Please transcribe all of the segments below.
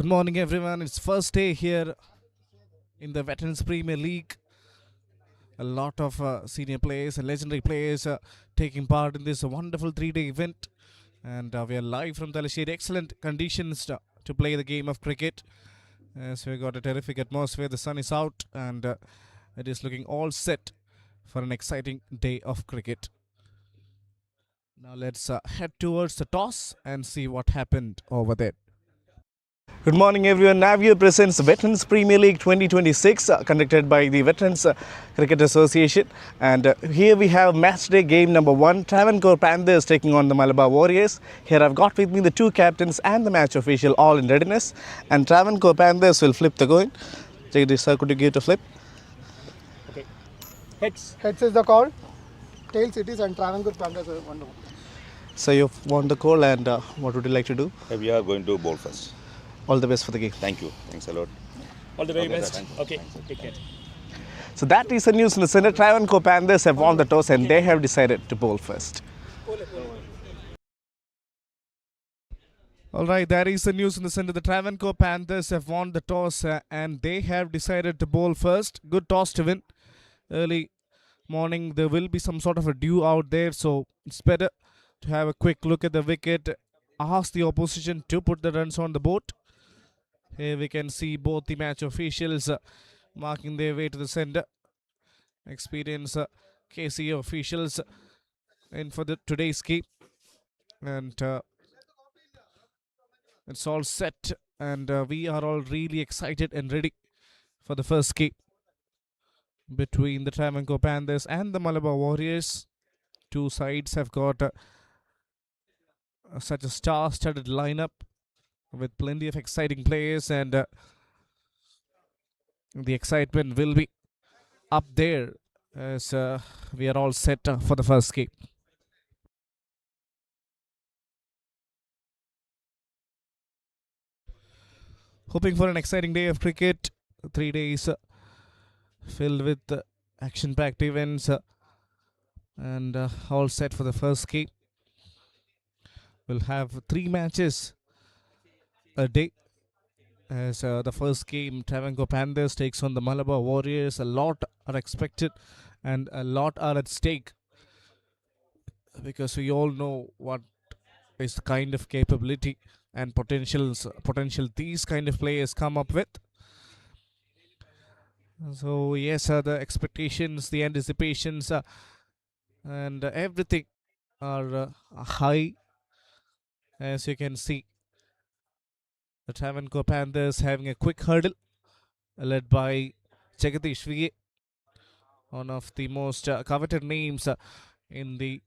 morning, everyone. It's first day here in the Veterans Premier League. A lot of senior players and legendary players taking part in this wonderful three-day event. And we are live from Talasheri. Excellent conditions to play the game of cricket. So we got a terrific atmosphere. The sun is out and it is looking all set for an exciting day of cricket. Now let's head towards the toss and see what happened over there. Good morning, everyone. Navio presents Veterans Premier League 2026, conducted by the Veterans Cricket Association. And here we have match day game number 1, Travancore Panthers taking on the Malabar Warriors. Here I've got with me the two captains and the match official all in readiness. And Travancore Panthers will flip the coin. Jagdish sir, could you give it a flip? Okay. Heads. Heads is the call. Tails it is, and Travancore Panthers are 1-1. So you've won the call, and what would you like to do? We are going to bowl first. All the best for the game. Thank you. Thanks a lot. All the very Okay, best. sir, thank you. Okay, Thanks, take care. So that is the news in the center. Travancore Panthers have won the toss and they have decided to bowl first. Alright, that is the news in the center. The Travancore Panthers have won the toss and they have decided to bowl first. Good toss to win. Early morning, there will be some sort of a dew out there, so it's better to have a quick look at the wicket. Ask the opposition to put the runs on the board. Here we can see both the match officials marking their way to the center. Experienced KCA officials in for today's game. And it's all set. And we are all really excited and ready for the first game between the Travancore Panthers and the Malabar Warriors. Two sides have got such a star-studded lineup with plenty of exciting players, and the excitement will be up there as we are all set for the first game. Hoping for an exciting day of cricket. 3 days filled with action-packed events and all set for the first game. We'll have 3 matches a day. As the first game, Travancore Panthers takes on the Malabar Warriors. A lot are expected and a lot are at stake, because we all know what is the kind of capability and potential these kind of players come up with. So yes, the expectations, the anticipations, and everything are high. As you can see, the Travancore Panthers having a quick hurdle led by Jagadish VA, one of the most coveted names in the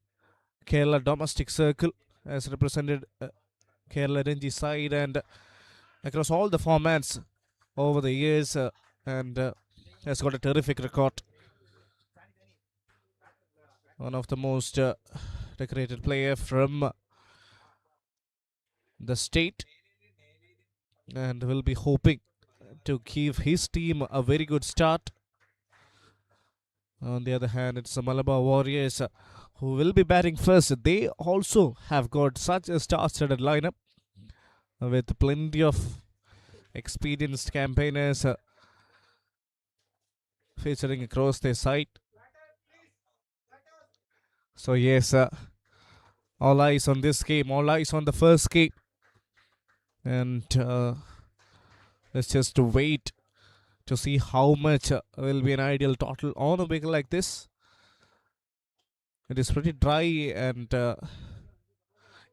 Kerala domestic circle, has represented Kerala Ranji side and across all the formats over the years, and has got a terrific record. One of the most decorated player from the state, and will be hoping to give his team a very good start. On the other hand, it's the Malabar Warriors who will be batting first. They also have got such a star-studded lineup with plenty of experienced campaigners featuring across their side. So yes, all eyes on this game, all eyes on the first game. And let's just wait to see how much will be an ideal total on a wicket like this. It is pretty dry and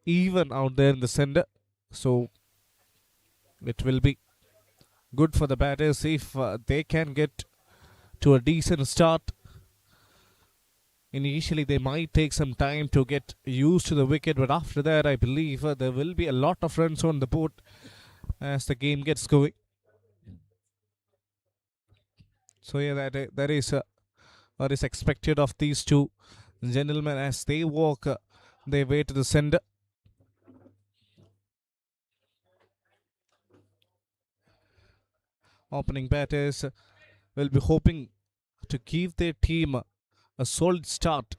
even out there in the center, so it will be good for the batters if they can get to a decent start. Initially, they might take some time to get used to the wicket, but after that, I believe there will be a lot of runs on the board as the game gets going. So yeah, that is what is expected of these two gentlemen as they walk their way to the center. Opening batters will be hoping to give their team a solid start.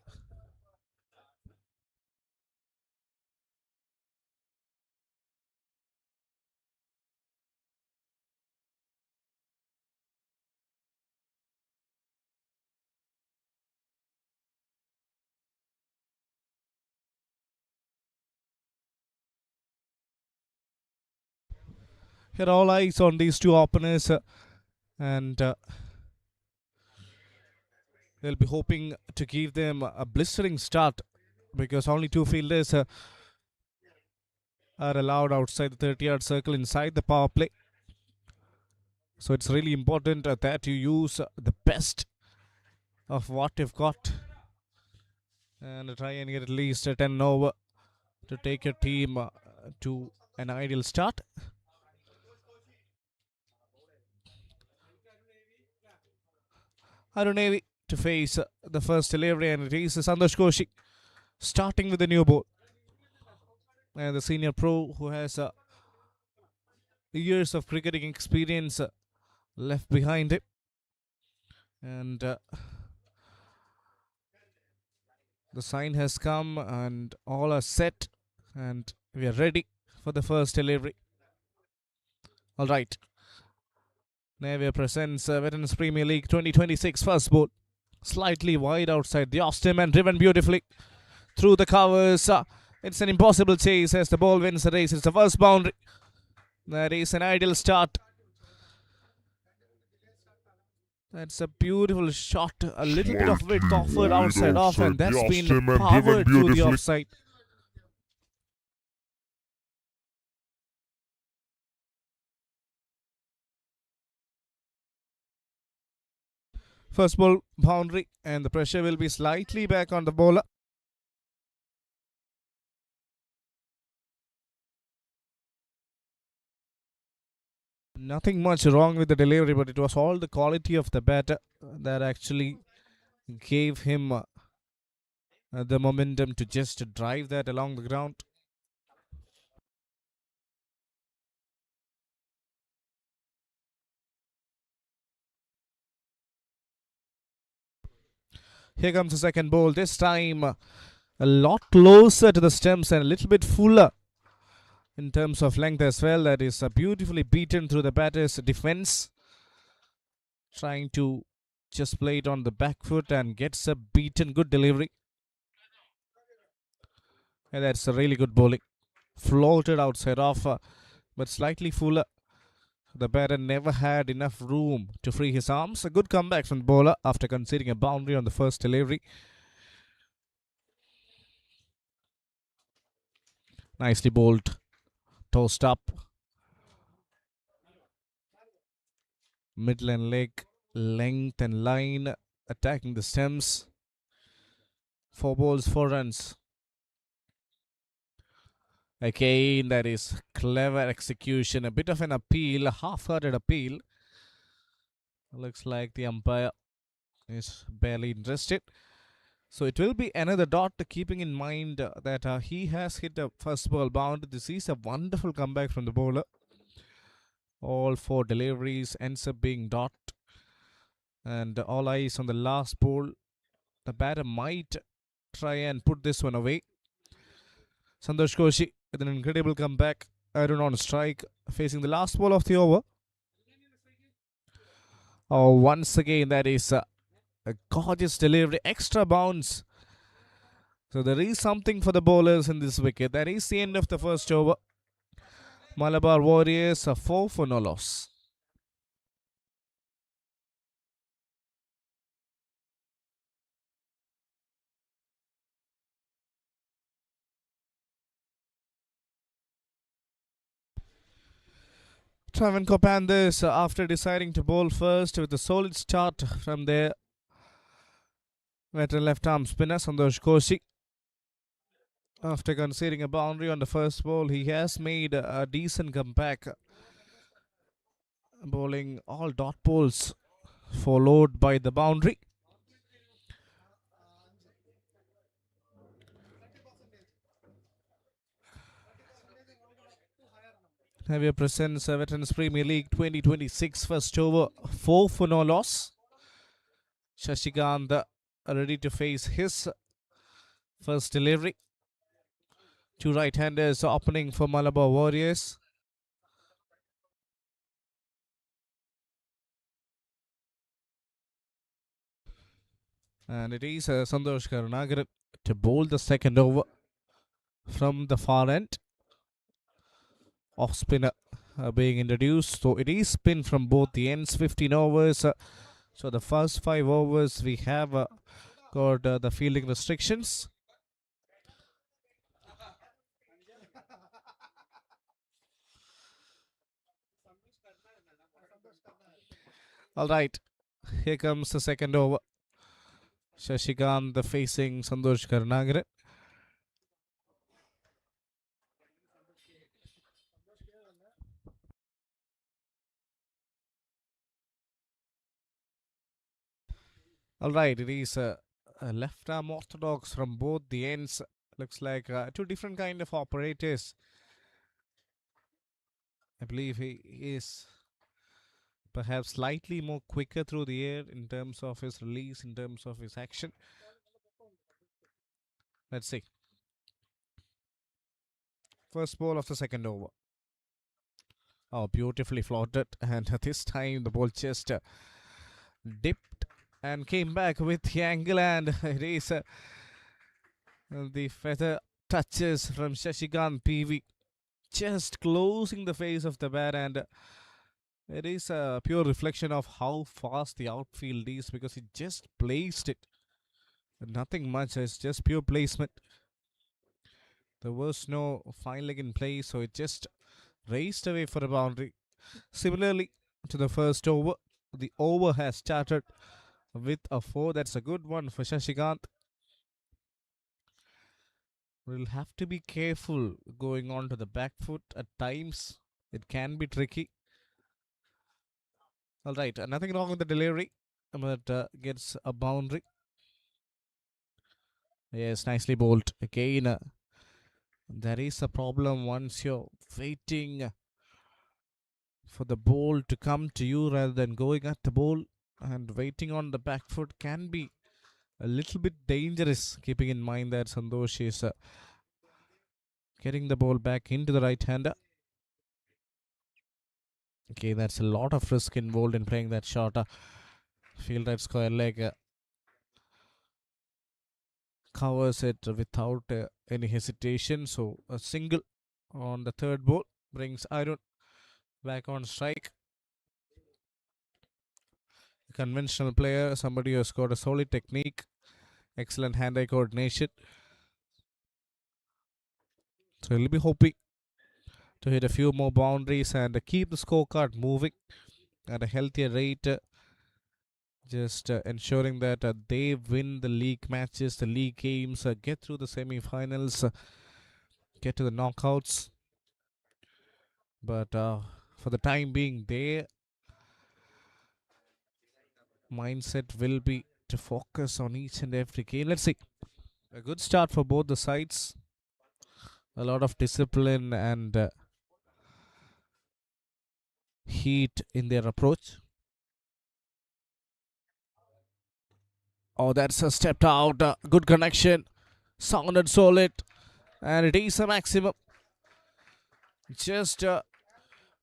Here, all eyes on these two openers, and they'll be hoping to give them a blistering start because only two fielders are allowed outside the 30-yard circle inside the power play. So it's really important that you use the best of what you've got and try and get at least a 10 over to take your team to an ideal start. Arun Navy to face the first delivery, and it is Santosh Koshi starting with the new ball. And the senior pro who has years of cricketing experience left behind him. And the sign has come and all are set and we are ready for the first delivery. All right. Navio presents Veterans Premier League 2026 first ball. Slightly wide outside the off stump and driven beautifully through the covers. It's an impossible chase as the ball wins the race. It's the first boundary. That is an ideal start. That's a beautiful shot. A little bit of width offered outside off, and that's been powered through the offside. First ball boundary, and the pressure will be slightly back on the bowler. Nothing much wrong with the delivery, but it was all the quality of the batter that actually gave him the momentum to just drive that along the ground. Here comes the second ball. This time a lot closer to the stumps and a little bit fuller in terms of length as well. That is beautifully beaten through the batter's defense. Trying to just play it on the back foot and gets a beaten. Good delivery. And that's a really good bowling. Floated outside off, but slightly fuller. The batter never had enough room to free his arms. A good comeback from the bowler after conceding a boundary on the first delivery. Nicely bowled. Tossed up. Midland leg, length and line. Attacking the stems. 4 balls, 4 runs. Again, that is clever execution. A bit of an appeal, a half-hearted appeal. Looks like the umpire is barely interested. So it will be another dot, keeping in mind that he has hit a first ball bound. This is a wonderful comeback from the bowler. All 4 deliveries ends up being dot. And all eyes on the last ball. The batter might try and put this one away. Santosh Koshi with an incredible comeback. Arun on strike, facing the last ball of the over. Oh, once again, that is a gorgeous delivery. Extra bounce. So there is something for the bowlers in this wicket. That is the end of the first over. Malabar Warriors are 4 for no loss. Travancore Panthers, after deciding to bowl first with a solid start from their veteran left arm spinner Santosh Koshi. After conceding a boundary on the first ball, he has made a decent comeback, bowling all dot balls followed by the boundary. Navio presents Veterans Premier League 2026 first over, 4 for no loss. Shashikant ready to face his first delivery. 2 right-handers opening for Malabar Warriors. And it is Santosh Karunagaran to bowl the second over from the far end. Off spinner being introduced. So it is spin from both the ends, 15 overs. So the first 5 overs we have got the fielding restrictions. All right, here comes the second over. Shashikant facing Santosh Karnagaran. All right, it is a left arm orthodox from both the ends. Looks like two different kind of operators. I believe he is perhaps slightly more quicker through the air in terms of his release, in terms of his action. Let's see. First ball of the second over. Oh, beautifully floated. And this time the ball just dipped and came back with the angle. And it is the feather touches from Shashikant PV. Just closing the face of the bat. And it is a pure reflection of how fast the outfield is because he just placed it. Nothing much. It's just pure placement. There was no fine leg in play, so it just raced away for a boundary. Similarly to the first over, the over has started with a 4. That's a good one for Shashikant. We'll have to be careful going on to the back foot at times. It can be tricky. All right, nothing wrong with the delivery, but gets a boundary. Yes, nicely bowled. Again, there is a problem once you're waiting for the ball to come to you rather than going at the ball, and waiting on the back foot can be a little bit dangerous, keeping in mind that Santosh is getting the ball back into the right hander. Okay, that's a lot of risk involved in playing that shot. Field right square leg covers it without any hesitation. So a single on the third ball brings Iron back on strike. A conventional player, somebody who has got a solid technique, excellent hand-eye coordination. So he'll be hoping to hit a few more boundaries and keep the scorecard moving at a healthier rate. Just ensuring that they win the league matches, the league games, get through the semi-finals, get to the knockouts. But for the time being, their mindset will be to focus on each and every game. Let's see. A good start for both the sides. A lot of discipline and heat in their approach. Oh, that's a stepped out. Good connection. Sounded solid. And it is a maximum. Just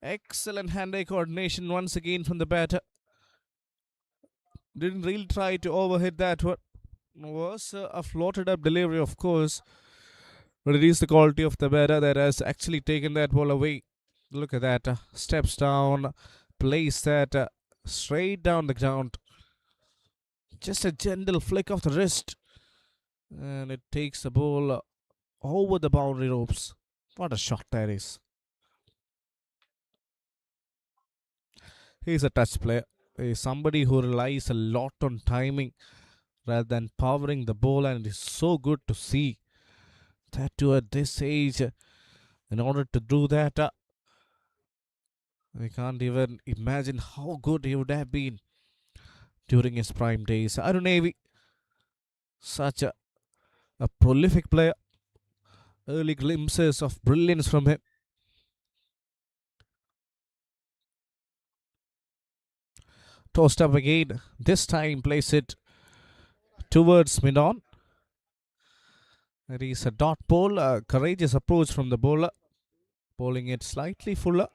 excellent hand-eye coordination once again from the batter. Didn't really try to overhit that one. Was a floated up delivery, of course. But it is the quality of the batter that has actually taken that ball away. Look at that. Steps down. Plays that straight down the ground. Just a gentle flick of the wrist. And it takes the ball over the boundary ropes. What a shot that is. He's a touch player. He's somebody who relies a lot on timing rather than powering the ball, and it is so good to see that too at this age. In order to do that, we can't even imagine how good he would have been during his prime days. Arun Navy, such a prolific player. Early glimpses of brilliance from him. Tossed up again. This time place it towards mid-on. It is a dot ball. A courageous approach from the bowler. Bowling it slightly fuller.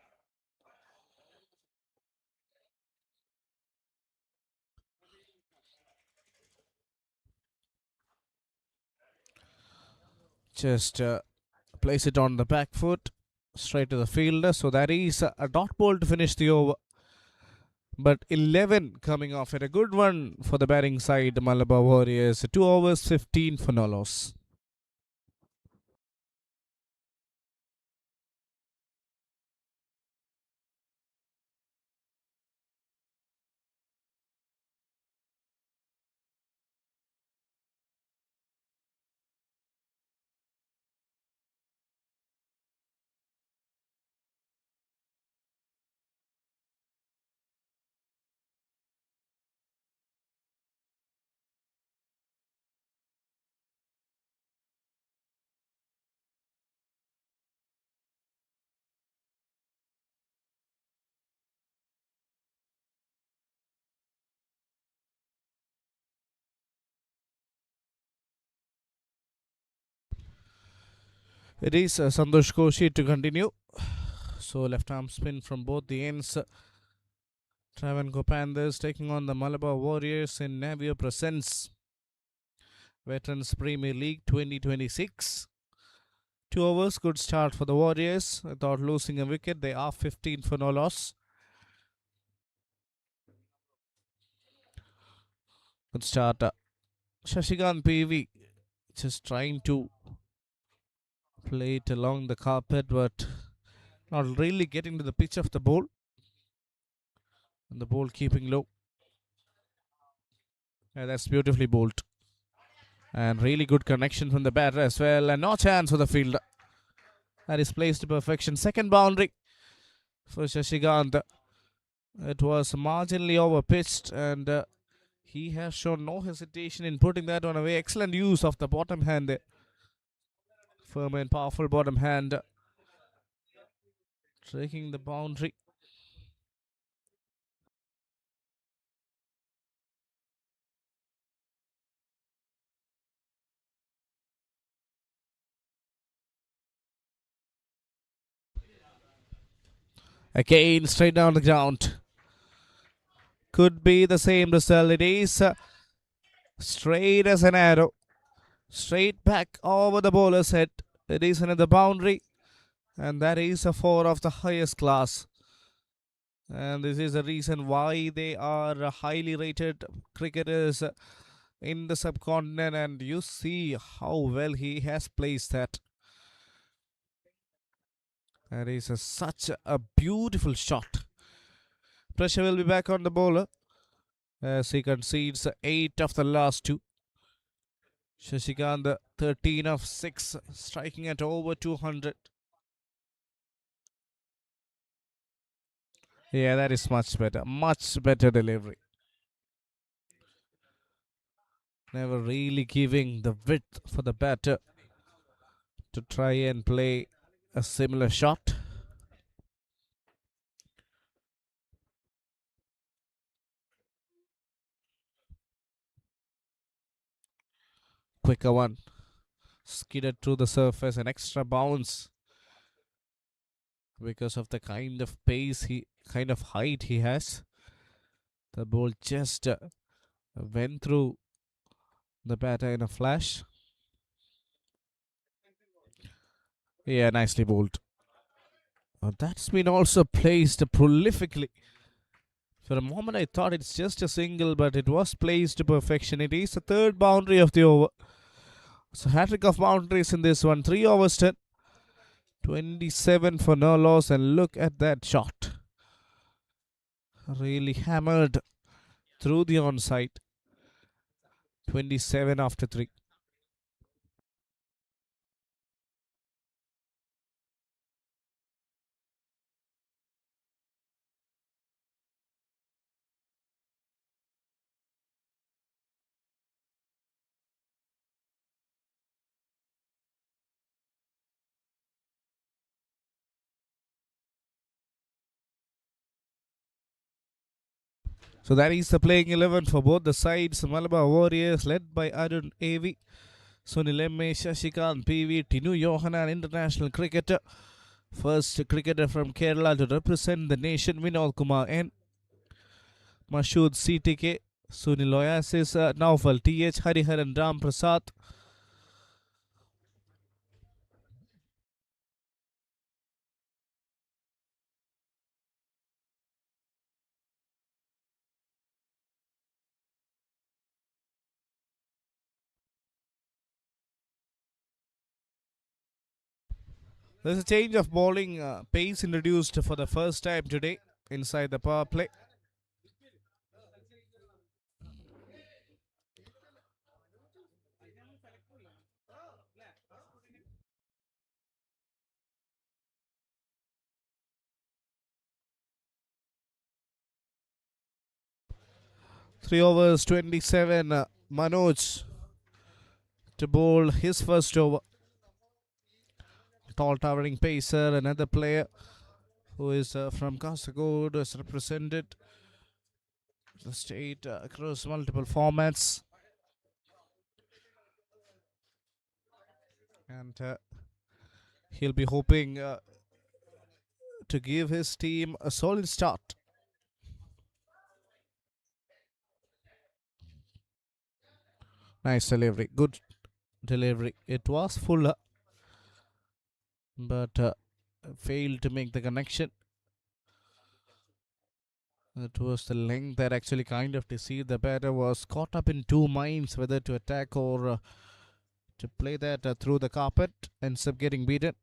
Just place it on the back foot. straight to the fielder. So that is a dot ball to finish the over. But 11 coming off at a good one for the batting side, Malabar Warriors. 2 overs, 15 for no loss. It is Santosh Koshi to continue. So left arm spin from both the ends. Travancore Panthers taking on the Malabar Warriors in Navio presents Veterans Premier League 2026. 2 overs, good start for the Warriors. Without losing a wicket, they are 15 for no loss. Good start. Shashikant PV just trying to play it along the carpet, but not really getting to the pitch of the ball. And the ball keeping low. That's beautifully bowled. And really good connection from the batter as well. And no chance for the fielder. That is placed to perfection. Second boundary for Shashikant. It was marginally over pitched, and he has shown no hesitation in putting that one away. Excellent use of the bottom hand there. Firm and powerful bottom hand. Taking the boundary. Again, straight down the ground. Could be the same result. It is straight as an arrow. Straight back over the bowler's head. It is another boundary. And that is a 4 of the highest class. And this is the reason why they are highly rated cricketers in the subcontinent. And you see how well he has placed that. That is such a beautiful shot. Pressure will be back on the bowler as he concedes 8 of the last 2. Shashikant 13 of 6, striking at over 200. Yeah, that is much better. Much better delivery. Never really giving the width for the batter to try and play a similar shot. Quicker one. Skidded through the surface, an extra bounce because of the kind of pace kind of height he has. The ball just went through the batter in a flash. Yeah, nicely bowled. That's been also placed prolifically. For a moment, I thought it's just a single, but it was placed to perfection. It is the third boundary of the over. So, hat-trick of boundaries in this one. 3 overs 10. 27 for no loss, and look at that shot. Really hammered through the onside. 27 after 3. So that is the playing 11 for both the sides. Malabar Warriors led by Arun A.V. Sunil M.A. Shashikant P.V. Tinu Yohanan, international cricketer. First cricketer from Kerala to represent the nation. Vinod Kumar N. Mashood CTK. Sunil Oasis. Naufal T.H. Hariharan Ram Prasad. There's a change of bowling pace introduced for the first time today inside the power play. Three overs, 27. Manoj to bowl his first over. Tall, towering pacer, another player who is from Kasaragod, has represented the state across multiple formats. And he'll be hoping to give his team a solid start. Nice delivery, good delivery. It was fuller, but failed to make the connection. It was the length that actually kind of deceived. The batter was caught up in two minds whether to attack or to play that through the carpet. Ends up getting beaten.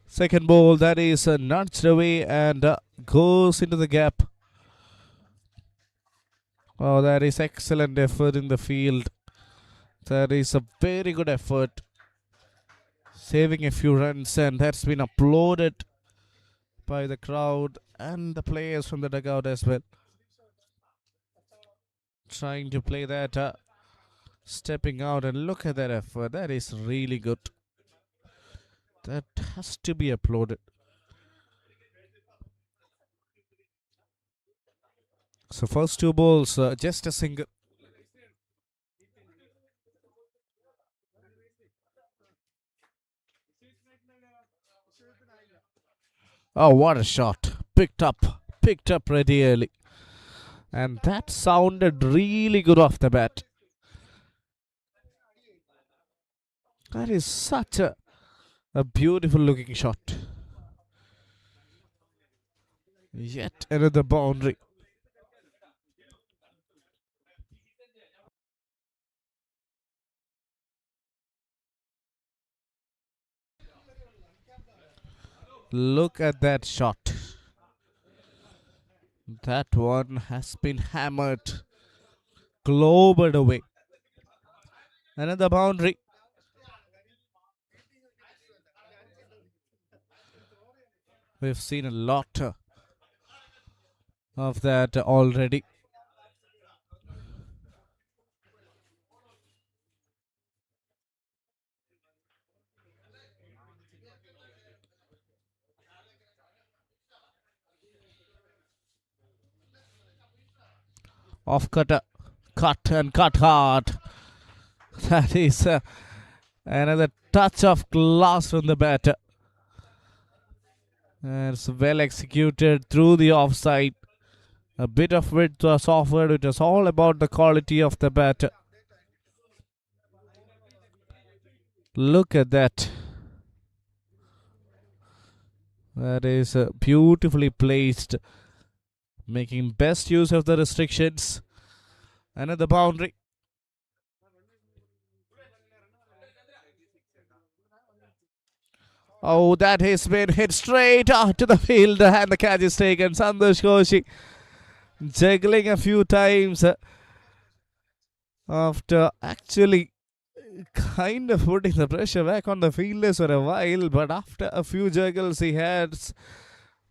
Second ball that is nudged away and goes into the gap. Oh, that is excellent effort in the field. That is a very good effort. Saving a few runs, and that's been applauded by the crowd and the players from the dugout as well. Trying to play that, stepping out, and look at that effort. That is really good. That has to be applauded. So first two balls, just a single. Oh, what a shot. Picked up pretty early. And that sounded really good off the bat. That is such a beautiful looking shot. Yet another boundary. Look at that shot. That one has been hammered, globed away. Another boundary. We've seen a lot of that already. Off cutter, cut and cut hard. That is another touch of class from the batter. And it's well executed through the offside. A bit of width was offered. It was all about the quality of the batter. Look at that. That is beautifully placed. Making best use of the restrictions. Another boundary. Oh, that has been hit straight out to the field and the catch is taken. Santosh Koshi juggling a few times after actually kind of putting the pressure back on the fielders for a while, but after a few juggles he has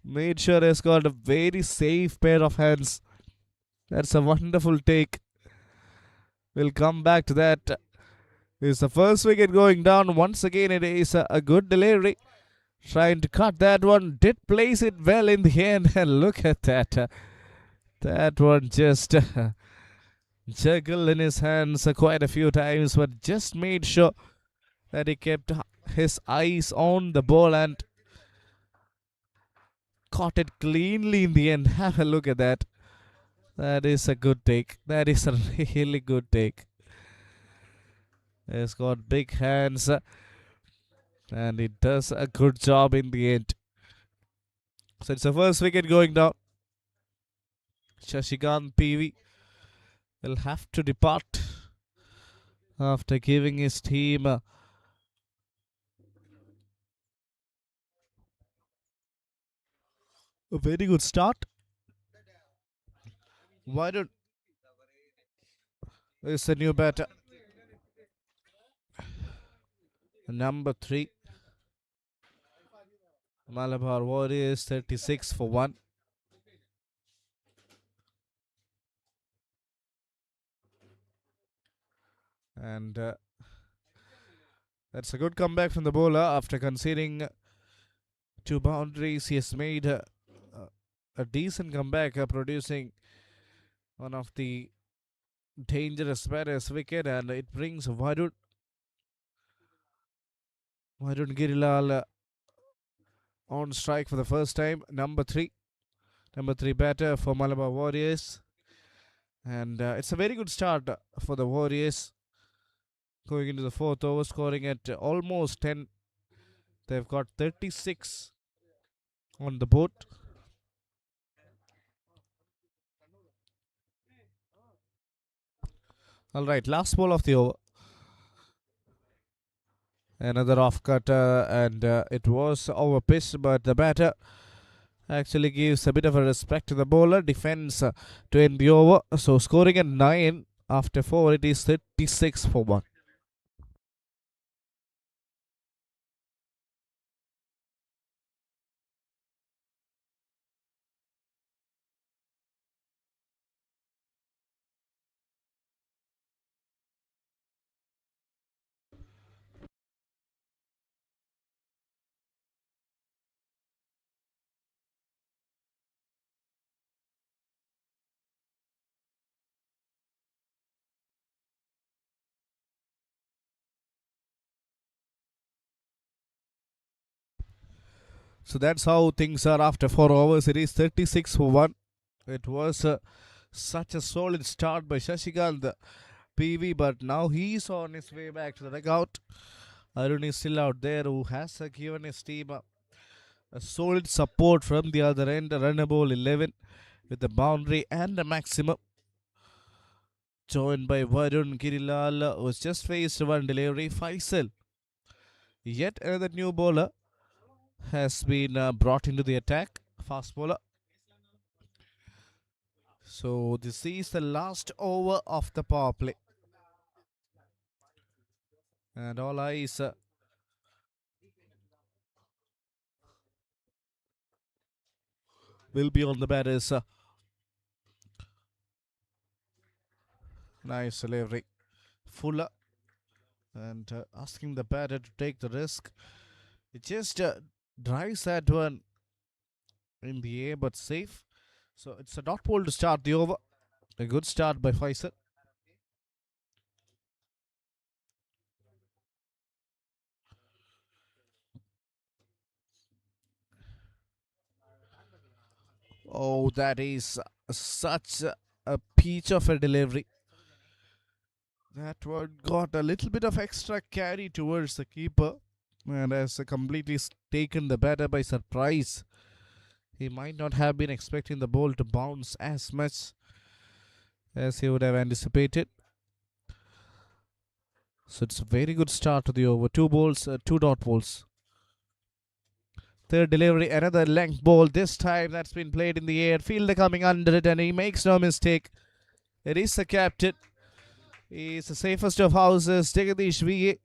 made sure he's got a very safe pair of hands. That's a wonderful take. We'll come back to that. It's the first wicket going down. Once again, it is a good delivery. Trying to cut that one. Did place it well in the end. And look at that. That one just juggled in his hands quite a few times, but just made sure that he kept his eyes on the ball and caught it cleanly in the end. Have a look at that. That is a good take. That is a really good take. He's got big hands and he does a good job in the end. So it's the first wicket going down. Shashikant PV will have to depart after giving his team a very good start. Why don't is the new batter number 3 Malabar Warriors 36 for 1. And that's a good comeback from the bowler after conceding 2 boundaries. He has made a decent comeback, producing one of the dangerous batters wicket, and it brings Varun Girilal on strike for the first time. Number three batter for Malabar Warriors, and it's a very good start for the Warriors going into the fourth over, scoring at almost 10. They've got 36 on the board. All right, last ball of the over. Another off cutter, and it was over pitch, but the batter actually gives a bit of a respect to the bowler. Defends to end the over. So scoring at 9 after 4, it is 36 for 1. So that's how things are after 4 overs. It is 36 for 1. It was such a solid start by Shashikant PV, but now he's on his way back to the dugout. Arun is still out there, who has given his team a solid support from the other end. A runnable 11 with a boundary and a maximum. Joined by Varun Girilal, who's just faced one delivery. Faisal, yet another new bowler, has been brought into the attack. Fast bowler. So this is the last over of the power play. And all eyes will be on the batters. Nice delivery. Fuller. And asking the batter to take the risk. It just drives that one in the air, but safe. So it's a dot ball to start the over. A good start by Faisal. Oh, that is such a peach of a delivery. That one got a little bit of extra carry towards the keeper and has completely taken the batter by surprise. He might not have been expecting the ball to bounce as much as he would have anticipated. So it's a very good start to the over. 2 balls, 2 dot balls. Third delivery, another length ball. This time that's been played in the air. Fielder coming under it, and he makes no mistake. It is the captain. He's the safest of houses, Jagadish VA.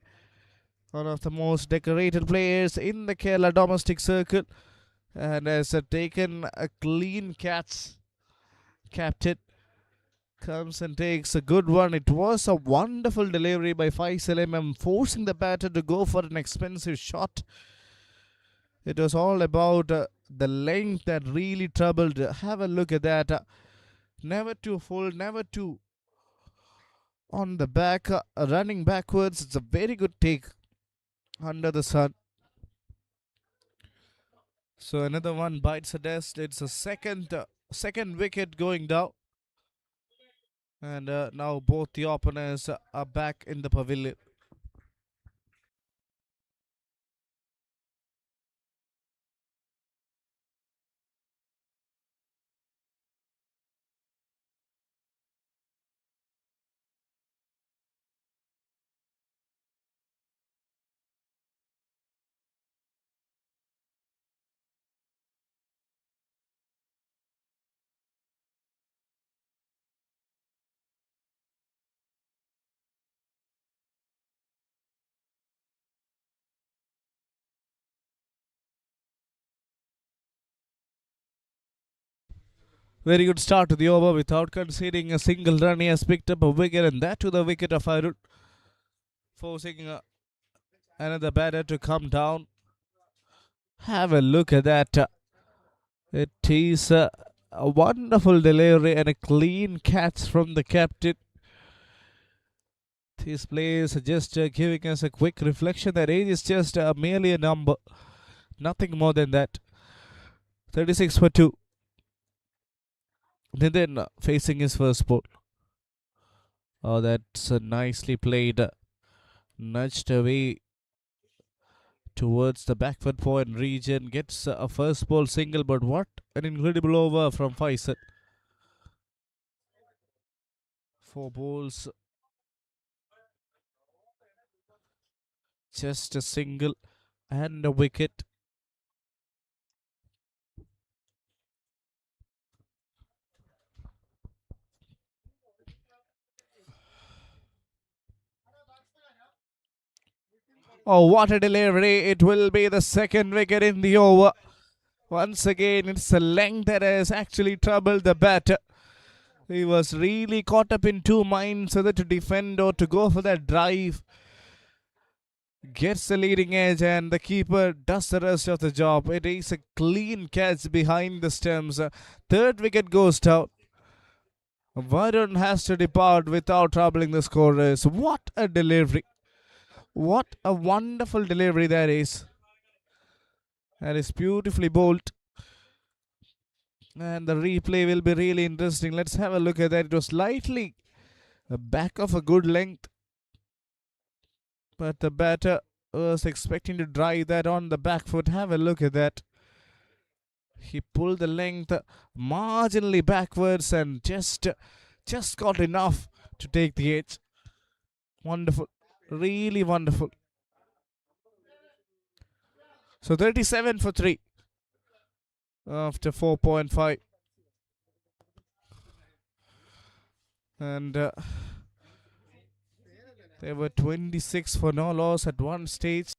One of the most decorated players in the Kerala domestic circle. And has taken a clean catch. Captain comes and takes a good one. It was a wonderful delivery by Faisal MM, forcing the batter to go for an expensive shot. It was all about the length that really troubled. Have a look at that. Never too full, never too on the back, running backwards. It's a very good take under the sun. So another one bites the dust. It's a second wicket going down. And now both the openers are back in the pavilion. Very good start to the over without conceding a single run. He has picked up a wicket, and that to the wicket of Arun, forcing another batter to come down. Have a look at that. It is a wonderful delivery and a clean catch from the captain. This play is just giving us a quick reflection that age is just merely a number, nothing more than that. 36 for 2. Then facing his first ball. Oh, that's nicely played. Nudged away towards the backward point region. Gets a first ball single, but what an incredible over from Faisal. 4 balls, just a single and a wicket. Oh, what a delivery. It will be the second wicket in the over. Once again, it's a length that has actually troubled the batter. He was really caught up in two minds whether to defend or to go for that drive. Gets the leading edge and the keeper does the rest of the job. It is a clean catch behind the stumps. Third wicket goes down. Varun has to depart without troubling the scorers. What a delivery. What a wonderful delivery that is. That is beautifully bowled. And the replay will be really interesting. Let's have a look at that. It was slightly back of a good length, but the batter was expecting to drive that on the back foot. Have a look at that. He pulled the length marginally backwards and just got enough to take the edge. Wonderful. Really wonderful. So 37 for 3 after 4.5. And they were 26 for no loss at one stage.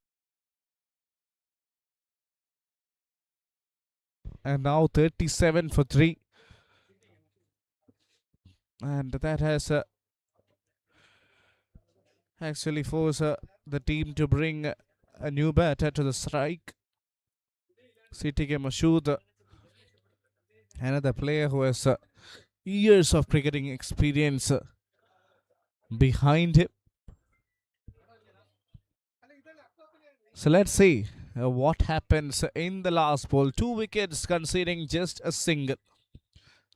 And now 37 for 3. And that has actually forced the team to bring a new batter to the strike. Sitting Mashood, another player who has years of cricketing experience behind him. So let's see what happens in the last ball. 2 wickets conceding just a single.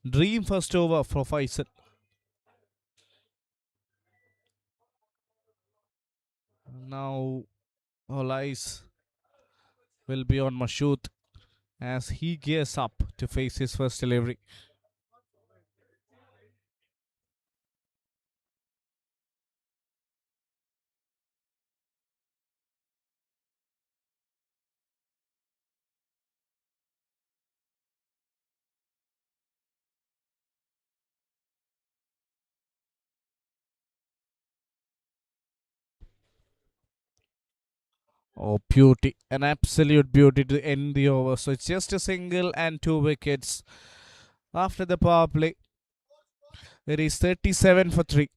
Dream first over for Faisal. Now all eyes will be on Mashood as he gears up to face his first delivery. Oh, beauty. An absolute beauty to end the over. So it's just a single and 2 wickets. After the power play, it is 37 for 3.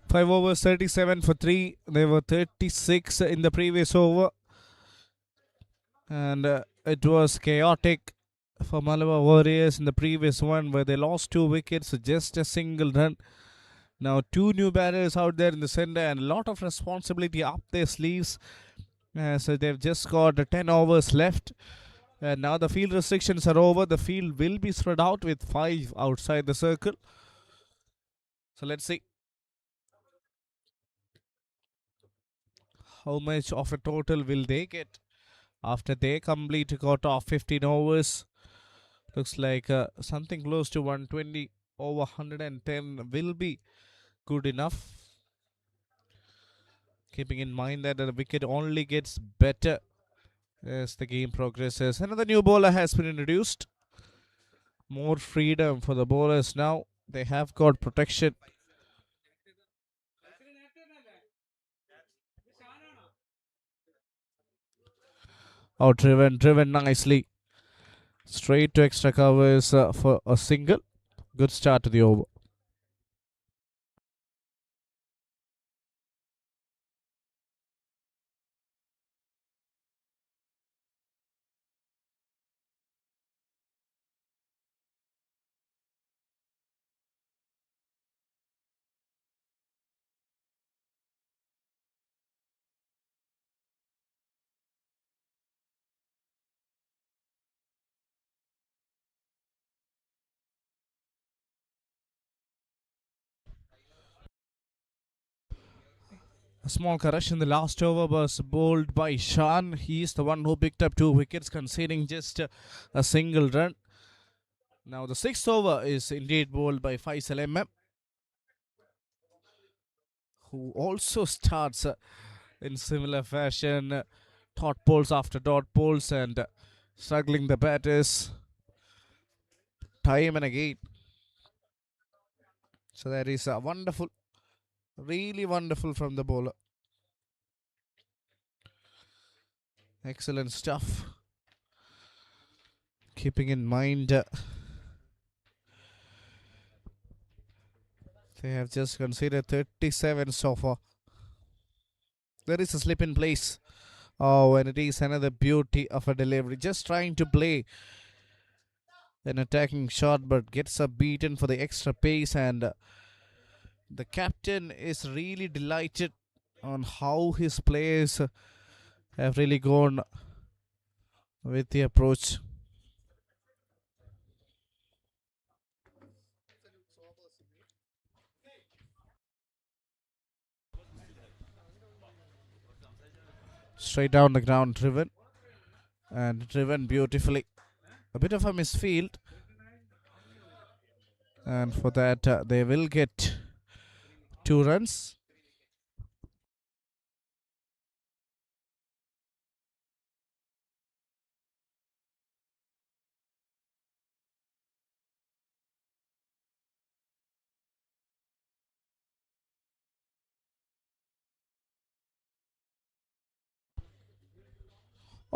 5 overs, 37 for 3. They were 36 in the previous over. And it was chaotic for Malabar Warriors in the previous one where they lost 2 wickets, just a single run. Now 2 new batters out there in the center and a lot of responsibility up their sleeves. So they've just got 10 overs left. And now the field restrictions are over. The field will be spread out with 5 outside the circle. So let's see how much of a total will they get after they complete a quarter of 15 overs. Looks like something close to 120 over 110 will be good enough. Keeping in mind that the wicket only gets better as the game progresses. Another new bowler has been introduced. More freedom for the bowlers now. They have got protection. Oh, driven nicely. Straight to extra covers for a single. Good start to the over. A small correction. The last over was bowled by Shan. He is the one who picked up 2 wickets, conceding just a single run. Now the sixth over is indeed bowled by Faisal MM, who also starts in similar fashion. Dot balls after dot balls and struggling the batters time and again. So that is wonderful, really wonderful from the bowler. Excellent stuff. Keeping in mind they have just conceded 37 so far. There is a slip in place. Oh, and it is another beauty of a delivery. Just trying to play an attacking shot, but gets a beaten for the extra pace. And the captain is really delighted on how his players have really gone with the approach. Straight down the ground, driven and driven beautifully. A bit of a misfield, and for that they will get 2 runs.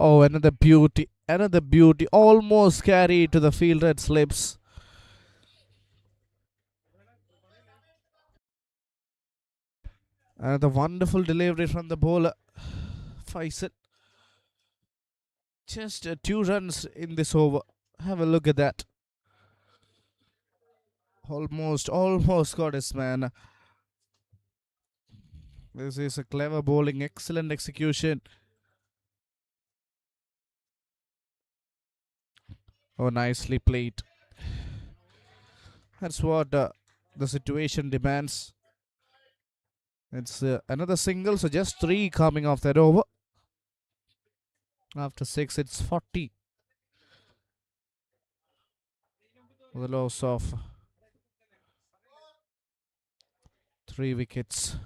Oh, another beauty, another beauty. Almost carried to the fielder, it slips. Another wonderful delivery from the bowler, Faisal. Just 2 runs in this over. Have a look at that. Almost got his man. This is a clever bowling, excellent execution. Oh, nicely played. That's what the situation demands. It's another single, so just 3 coming off that over. After 6, it's 40. The loss of 3 wickets.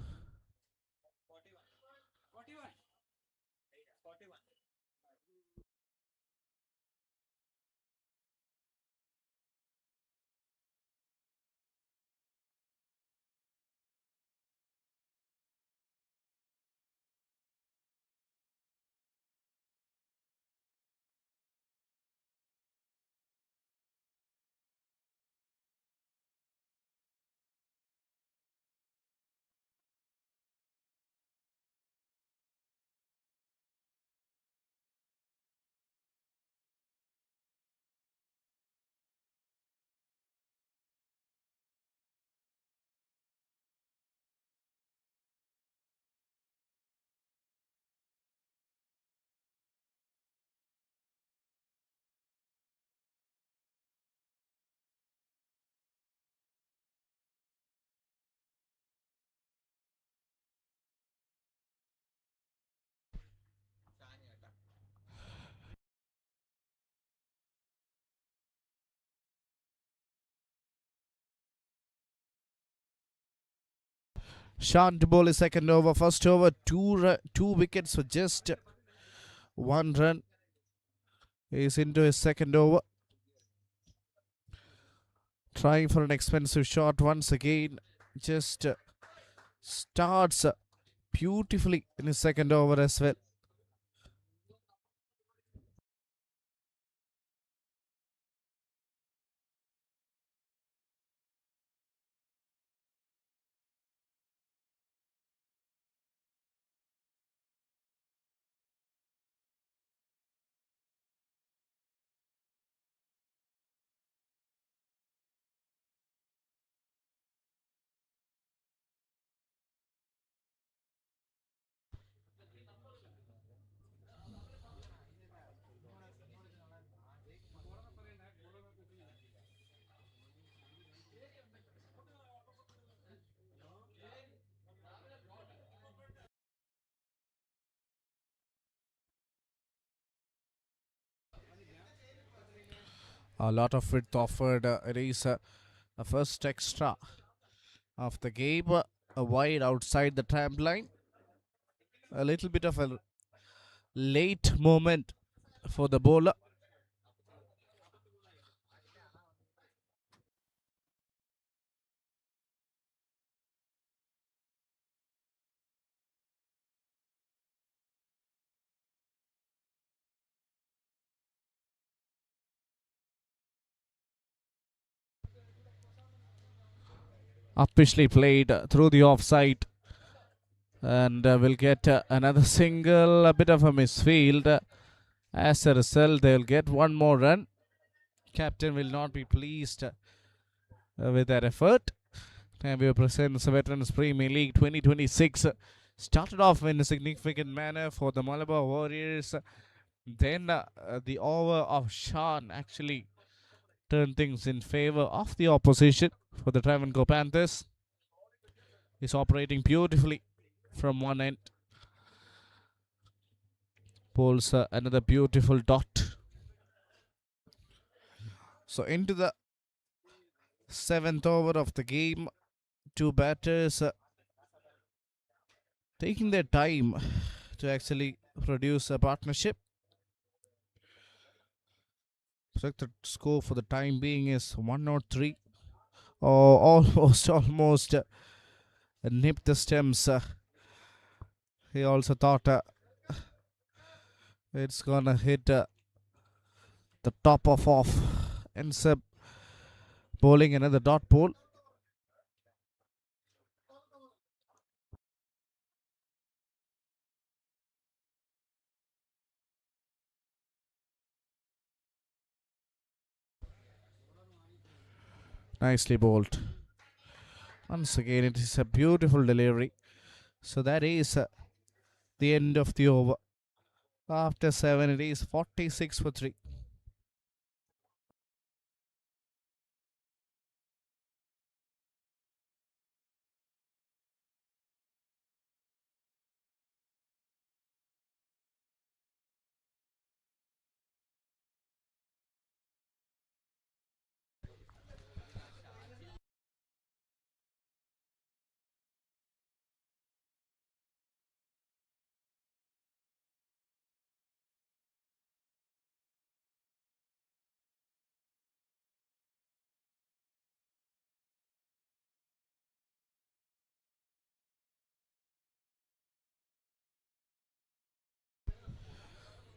Sean to bowl his second over. First over, two wickets for just 1 run. He's into his second over. Trying for an expensive shot once again. Just starts beautifully in his second over as well. A lot of width offered. It is a first extra of the game. A wide outside the trampoline. A little bit of a late moment for the bowler. Uppishly played through the offside. And will get another single. A bit of a misfield. As a result, they'll get one more run. Captain will not be pleased with that effort. Navio presents Veterans Premier League 2026. Started off in a significant manner for the Malabar Warriors. Then the over of Sean actually turned things in favor of the opposition for the Travancore Panthers. He's operating beautifully from one end. Pulls another beautiful dot. So into the seventh over of the game, two batters taking their time to actually produce a partnership. Projected score for the time being is 103. Oh, almost nipped the stems. He also thought it's gonna hit the top of off. Ends up bowling another dot ball. Nicely bowled. Once again, it is a beautiful delivery. So that is the end of the over. After 7, it is 46 for 3.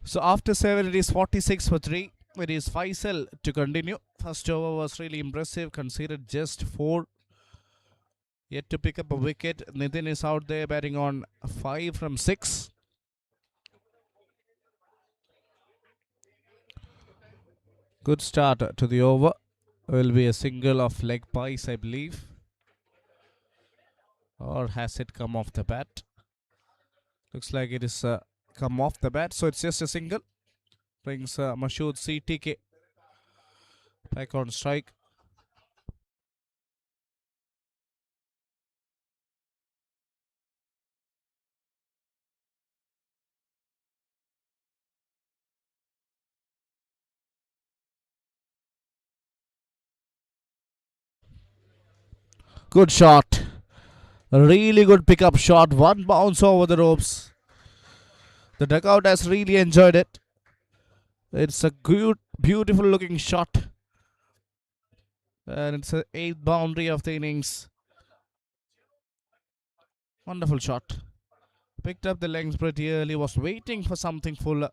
So after 7, it is 46 for 3. It is Faisal to continue. First over was really impressive, considered just 4. Yet to pick up a wicket. Nitin is out there batting on 5 from 6. Good start to the over. Will be a single of leg pies, I believe. Or has it come off the bat? Looks like it is come off the bat. So it's just a single. Brings Mashood CTK back on strike. Good shot. A really good pickup shot. One bounce over the ropes. The dugout has really enjoyed it. It's a good, beautiful looking shot. And it's the eighth boundary of the innings. Wonderful shot. Picked up the length pretty early. Was waiting for something fuller.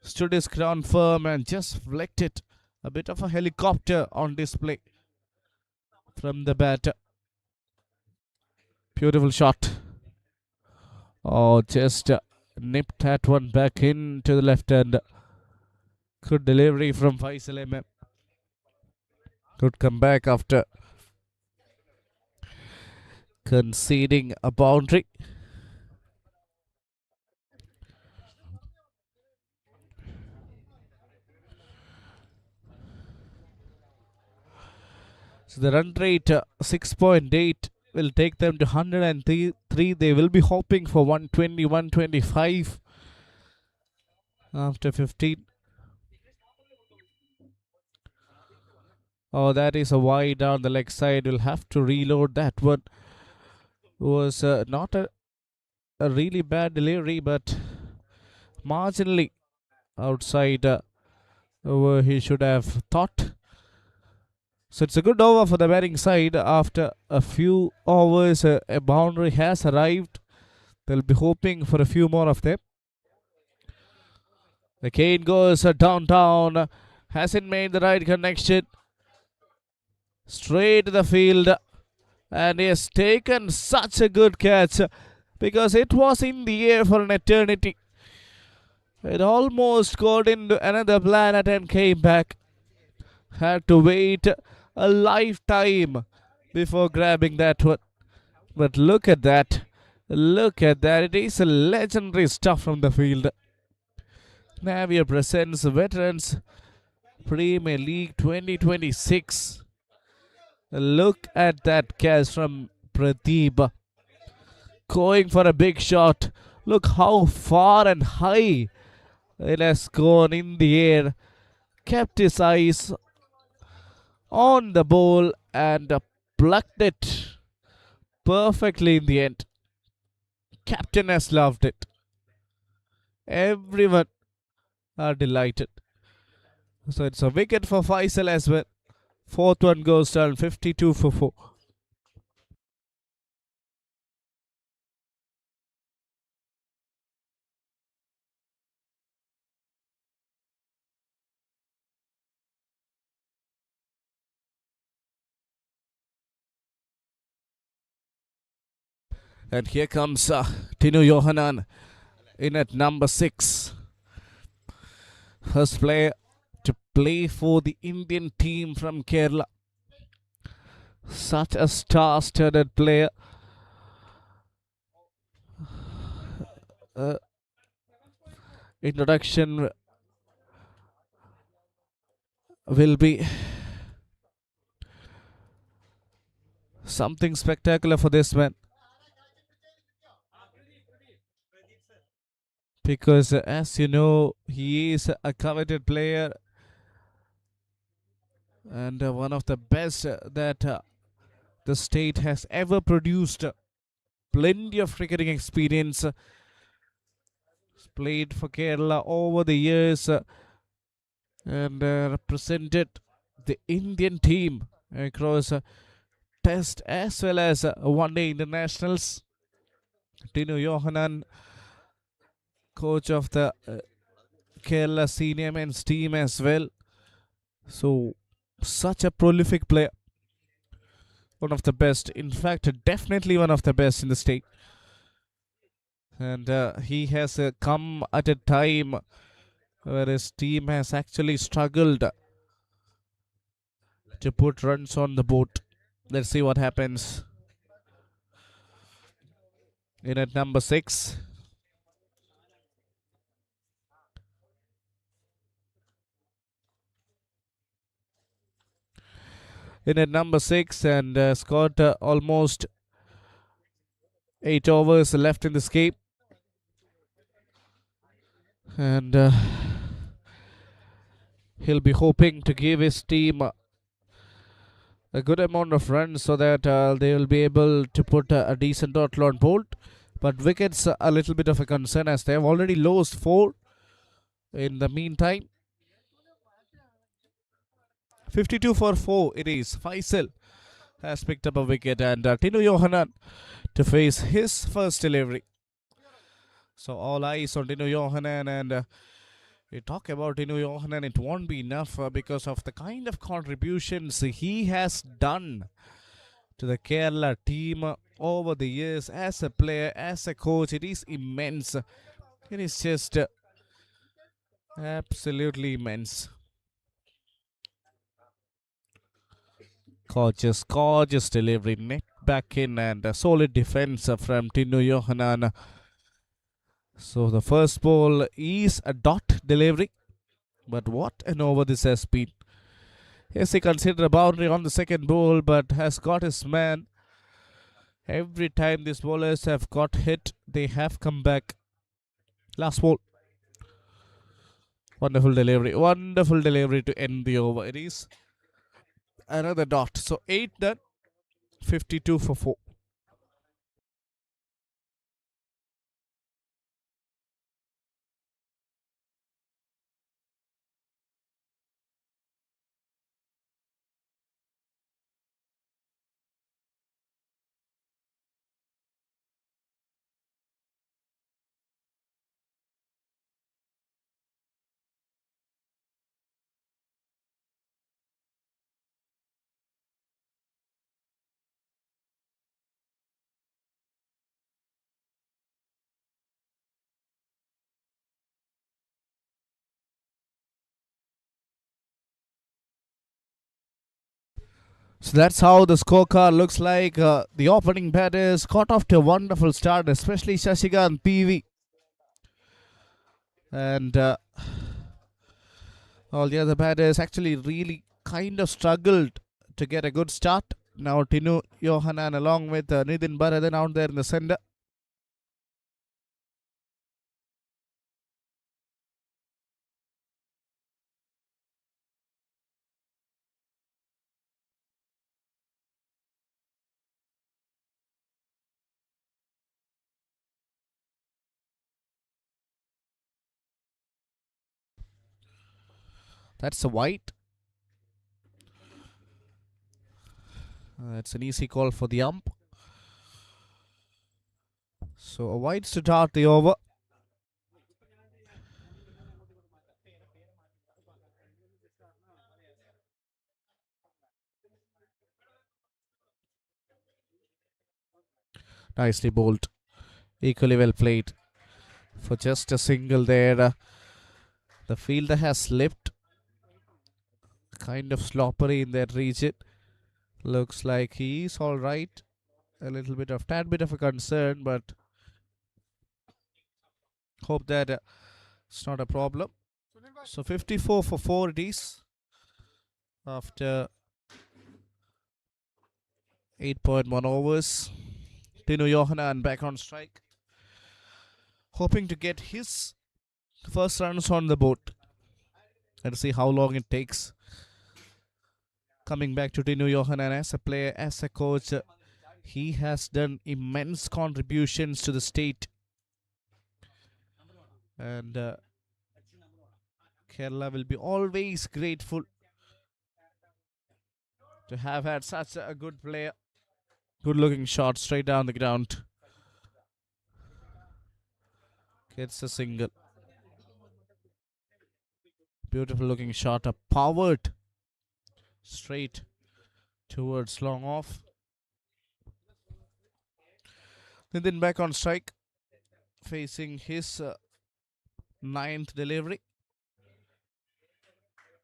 Stood his ground firm and just flicked it. A bit of a helicopter on display from the batter. Beautiful shot. Oh, just nipped that one back into the left hand. Good delivery from Faisal MM. Good comeback after conceding a boundary. So the run rate 6.8 will take them to 103. They will be hoping for 120, 125 after 15. Oh, that is a wide down the leg side. We'll have to reload that one. Was not a really bad delivery, but marginally outside where he should have thought. So it's a good over for the batting side. After a few overs, a boundary has arrived. They'll be hoping for a few more of them. The cane goes downtown. Hasn't made the right connection. Straight to the field. And he has taken such a good catch because it was in the air for an eternity. It almost got into another planet and came back. Had to wait a lifetime before grabbing that one. But look at that. Look at that. It is a legendary stuff from the field. Navio presents Veterans Premier League 2026. Look at that catch from Pradeep. Going for a big shot. Look how far and high it has gone in the air. Kept his eyes on the ball and plucked it perfectly in the end. Captain has loved it. Everyone are delighted. So it's a wicket for Faisal as well. Fourth one goes down, 52 for 4. And here comes Tinu Yohanan in at number 6. First player to play for the Indian team from Kerala. Such a star-studded player. Introduction will be something spectacular for this man. Because as you know, he is a coveted player and one of the best that the state has ever produced. Plenty of cricketing experience. Played for Kerala over the years and represented the Indian team across Test as well as one-day internationals. Tinu Yohanan, coach of the Kerala senior men's team as well. So, such a prolific player. One of the best. In fact, definitely one of the best in the state. And he has come at a time where his team has actually struggled to put runs on the board. Let's see what happens. In at number 6. In at number 6 and scored almost 8 overs left in this game. And he'll be hoping to give his team a good amount of runs so that they will be able to put a decent total on board. But wickets a little bit of a concern as they have already lost 4 in the meantime. 52 for 4 it is. Faisal has picked up a wicket and Tinu Johanan to face his first delivery. So all eyes on Tinu Johanan and we talk about Tinu Johanan, it won't be enough because of the kind of contributions he has done to the Kerala team over the years as a player, as a coach. It is immense. It is just absolutely immense. Gorgeous delivery. Net back in and a solid defense from Tinu Johanan. So the first ball is a dot delivery. But what an over this has been. Yes, he considered a boundary on the second ball, but has got his man. Every time these bowlers have got hit, they have come back. Last ball. Wonderful delivery to end the over. It is another dot. So 8 done, 52 for 4. So that's how the scorecard looks like. The opening batters got off to a wonderful start, especially Shashikan PV. And all the other batters actually really kind of struggled to get a good start. Now Tinu Johanan along with Nidin Bharathan out there in the center. That's a white. That's an easy call for the ump. So a white to start the over. Nicely bowled. Equally well played. For just a single there. The fielder has slipped. Kind of sloppery in that region. Looks like he's alright. A little bit of tad bit of a concern, but hope that it's not a problem. So 54 for 4 it is after 8.1 overs. Tino Johanan back on strike, hoping to get his first runs on the board. Let's see how long it takes. Coming back to Tino Johanan as a player, as a coach, he has done immense contributions to the state. And Kerala will be always grateful to have had such a good player. Good looking shot straight down the ground. Gets a single. Beautiful looking shot. A powered straight towards long off. Then back on strike. Facing his ninth delivery.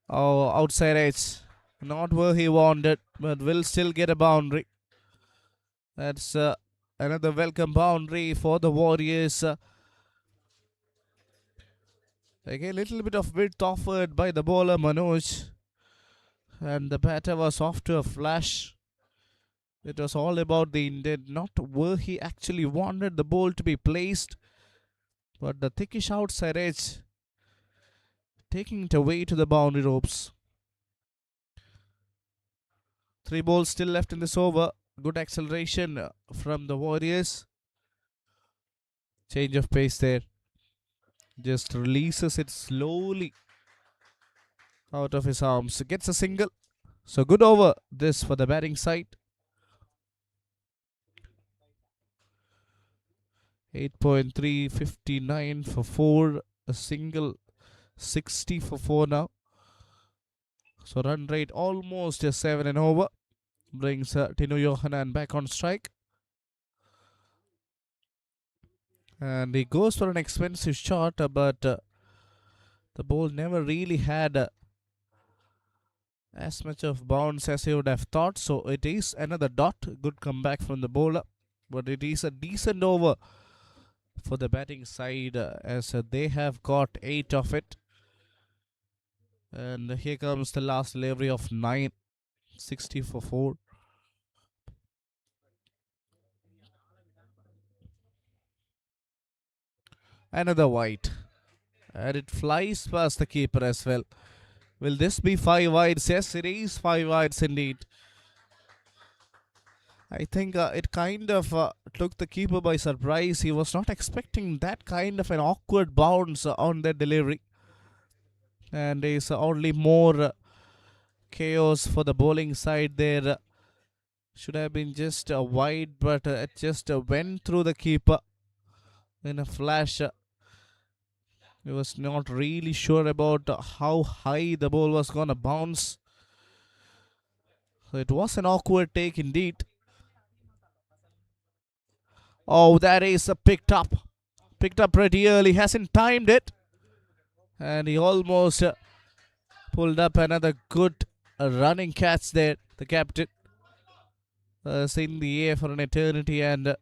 Oh, outside edge. Not where he wanted, but will still get a boundary. That's another welcome boundary for the Warriors. Again, a little bit of width offered by the bowler Manoj. And the batter was off to a flash. It was all about the intent, not where he actually wanted the ball to be placed. But the thickish outside edge, taking it away to the boundary ropes. Three balls still left in this over. Good acceleration from the Warriors. Change of pace there. Just releases it slowly out of his arms. Gets a single. So good over this for the batting side. 8.359 for 4. A single 60 for 4 now. So run rate almost a 7 and over. Brings Tino Johanan back on strike. And he goes for an expensive shot, but the ball never really had as much of bounce as he would have thought. So it is another dot. Good comeback from the bowler. But it is a decent over for the batting side as they have got 8 of it. And here comes the last delivery of 9. 60 for 4. Another wide. And it flies past the keeper as well. Will this be 5 wides? Yes, it is 5 wides indeed. I think it kind of took the keeper by surprise. He was not expecting that kind of an awkward bounce on that delivery. And is only more chaos for the bowling side there. Should have been just wide, but it just went through the keeper in a flash. He was not really sure about how high the ball was gonna bounce. So it was an awkward take indeed. Oh, that is picked up. Picked up pretty early. Hasn't timed it. And he almost pulled up another good running catch there. The captain was in the air for an eternity and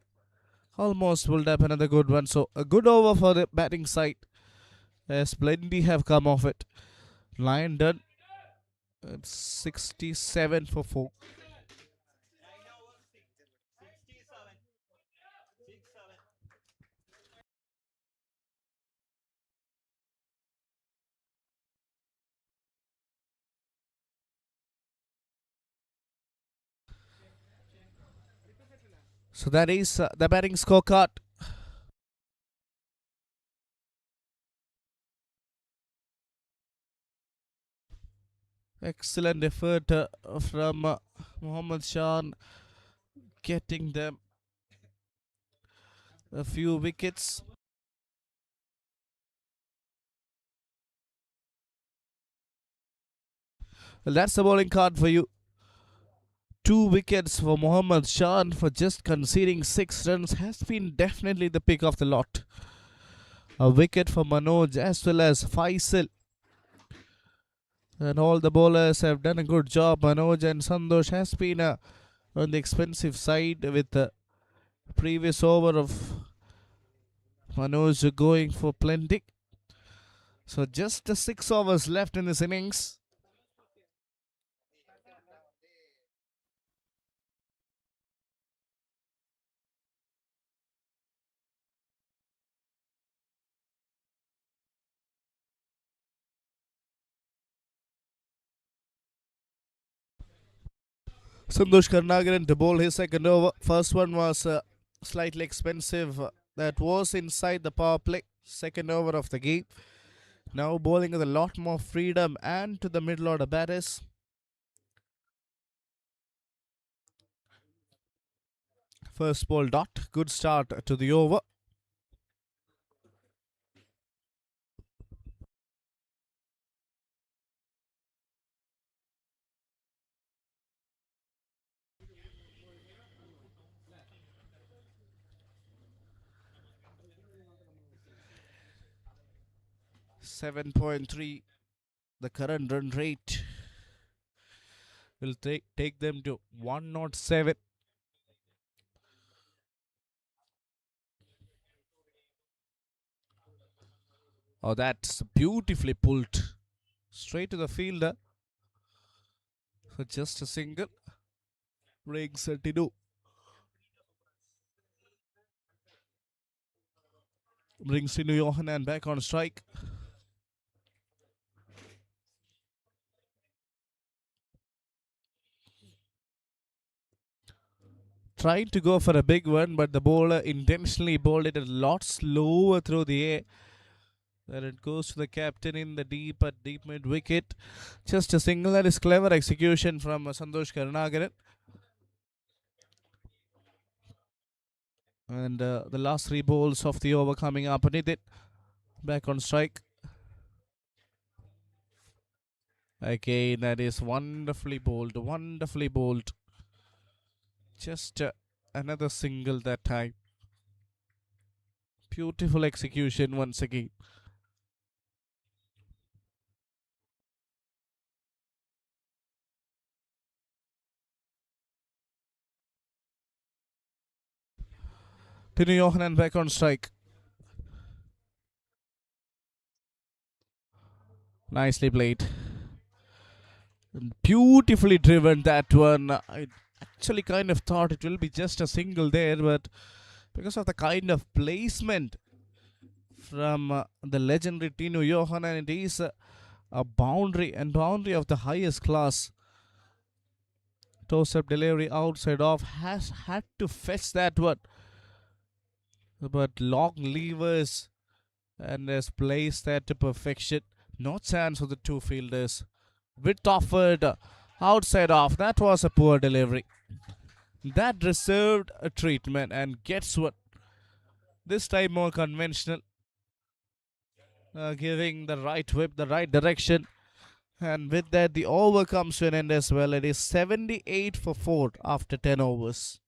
almost pulled up another good one. So a good over for the batting side. As plenty have come off it. Line done. It's 67 for 4. So that is the batting scorecard. Excellent effort from Mohammad Shan, getting them a few wickets. Well, that's the bowling card for you. 2 wickets for Mohammad Shan for just conceding 6 runs has been definitely the pick of the lot. A wicket for Manoj as well as Faisal. And all the bowlers have done a good job. Manoj and Sandosh has been on the expensive side with the previous over of Manoj going for plenty. So just 6 overs left in this innings. Sandosh Karnagaran to bowl his second over. First one was slightly expensive. That was inside the power play. Second over of the game. Now bowling with a lot more freedom and to the middle order batters. First ball dot. Good start to the over. .3 the current run rate will take them to 107. Oh, that's beautifully pulled straight to the fielder for just a single. Brings Tino. Brings Tino Johanan back on strike. trying to go for a big one, but the bowler intentionally bowled it a lot slower through the air. Then it goes to the captain in the deep mid wicket. Just a single. That is clever execution from Santosh Karunakaran. And the last three balls of the over coming up. Nidit back on strike. Again, that is wonderfully bowled. Wonderfully bowled. Just another single that time. Beautiful execution once again. Tinu Johanan back on strike. Nicely played. Beautifully driven that one. I actually kind of thought it will be just a single there, but because of the kind of placement from the legendary Tinu Johanan, it is a boundary and boundary of the highest class. Toss up delivery outside off, has had to fetch that one, but long levers and has placed that to perfection. No chance for the two fielders. Width offered outside off. That was a poor delivery. That deserved a treatment, and gets one. This time more conventional, giving the right whip, the right direction. And with that, the over comes to an end as well. It is 78 for 4 after 10 overs.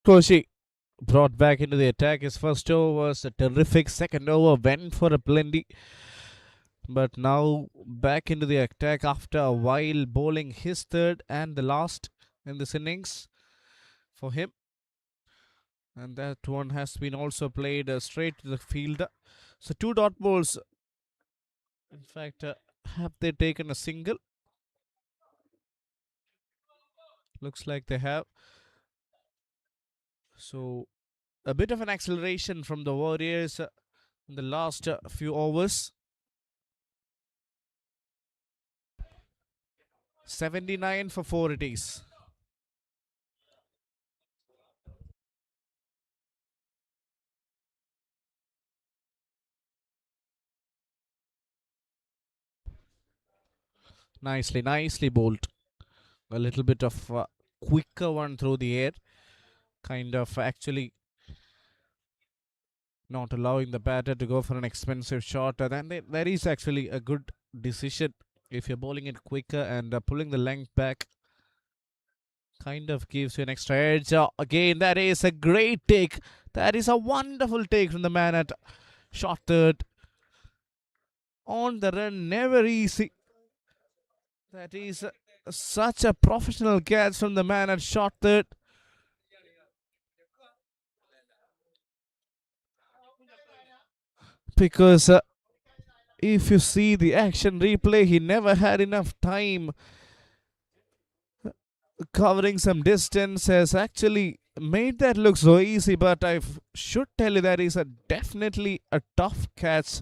Koshi brought back into the attack. His first over was a terrific. Second over went for a plenty. But now back into the attack after a while, bowling his third and the last in this innings for him. And that one has been also played straight to the fielder. So two dot balls. In fact, have they taken a single? Looks like they have. So a bit of an acceleration from the Warriors in the last few overs. 79 for 4 it is. Nicely bowled. A little bit of quicker one through the air. Kind of actually not allowing the batter to go for an expensive shot. Then there is actually a good decision if you're bowling it quicker and pulling the length back. Kind of gives you an extra edge. Again, that is a great take. That is a wonderful take from the man at short third. On the run, never easy. That is such a professional catch from the man at short third. Because if you see the action replay, he never had enough time covering some distance, has actually made that look so easy, but I should tell you that is definitely a tough catch.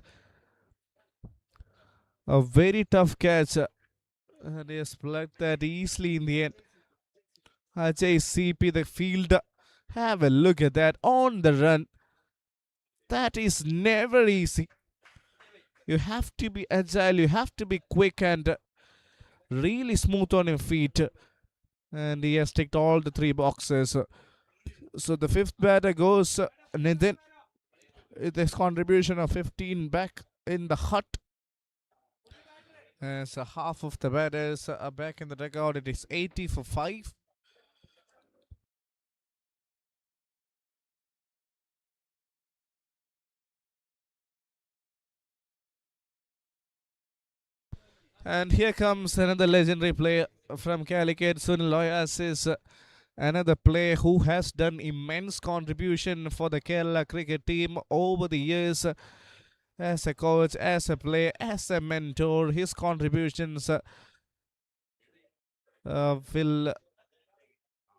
A very tough catch. And he has plucked that easily in the end. Ajay CP, the fielder. Have a look at that on the run. That is never easy. You have to be agile, you have to be quick and really smooth on your feet. And he has ticked all the three boxes. So the fifth batter goes Nitin with his contribution of 15 back in the hut. So half of the batters are back in the dugout. It is 80 for 5. And here comes another legendary player from Calicut, Sunil Oasis. Another player who has done immense contribution for the Kerala cricket team over the years as a coach, as a player, as a mentor. His contributions will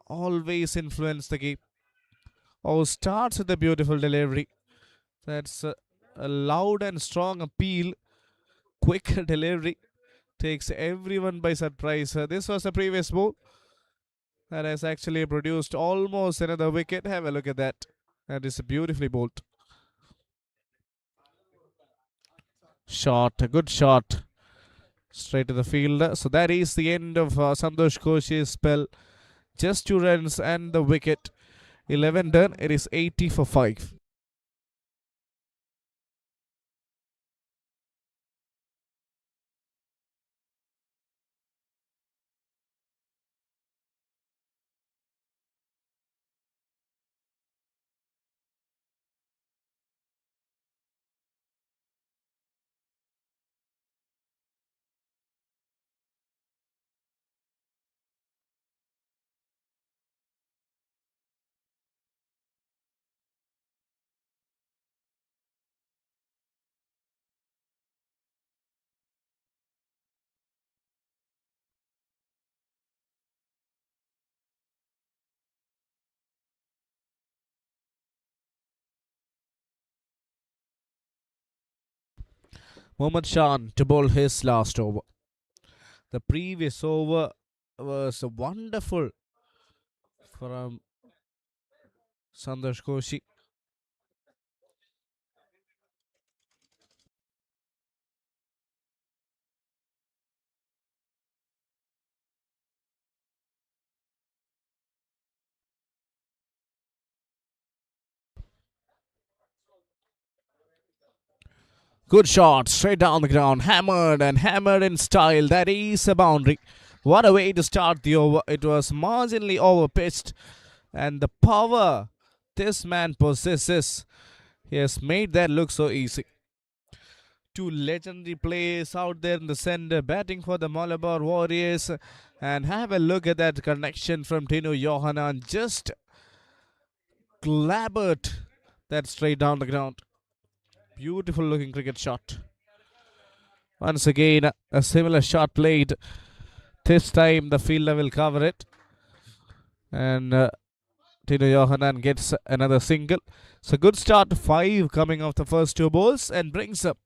always influence the game. Oh, starts with a beautiful delivery. That's a loud and strong appeal. Quick delivery takes everyone by surprise. This was a previous ball that has actually produced almost another wicket. Have a look at that. That is beautifully bowled. Shot, a good shot. Straight to the field. So that is the end of Santosh Koshi's spell. Just 2 runs and the wicket. 11 done. It is 80 for 5. Mohammad Shan to bowl his last over. The previous over was wonderful from Santosh Koshi. Good shot, straight down the ground, hammered and hammered in style. That is a boundary. What a way to start the over. It was marginally over pitched, and the power this man possesses, he has made that look so easy. Two legendary players out there in the center batting for the Malabar Warriors. And have a look at that connection from Tino Johanan. Just clobbered that straight down the ground. Beautiful looking cricket shot. Once again, a similar shot played. This time the fielder will cover it. And Tino Johanan gets another single. So good start, 5 coming off the first 2 balls and brings up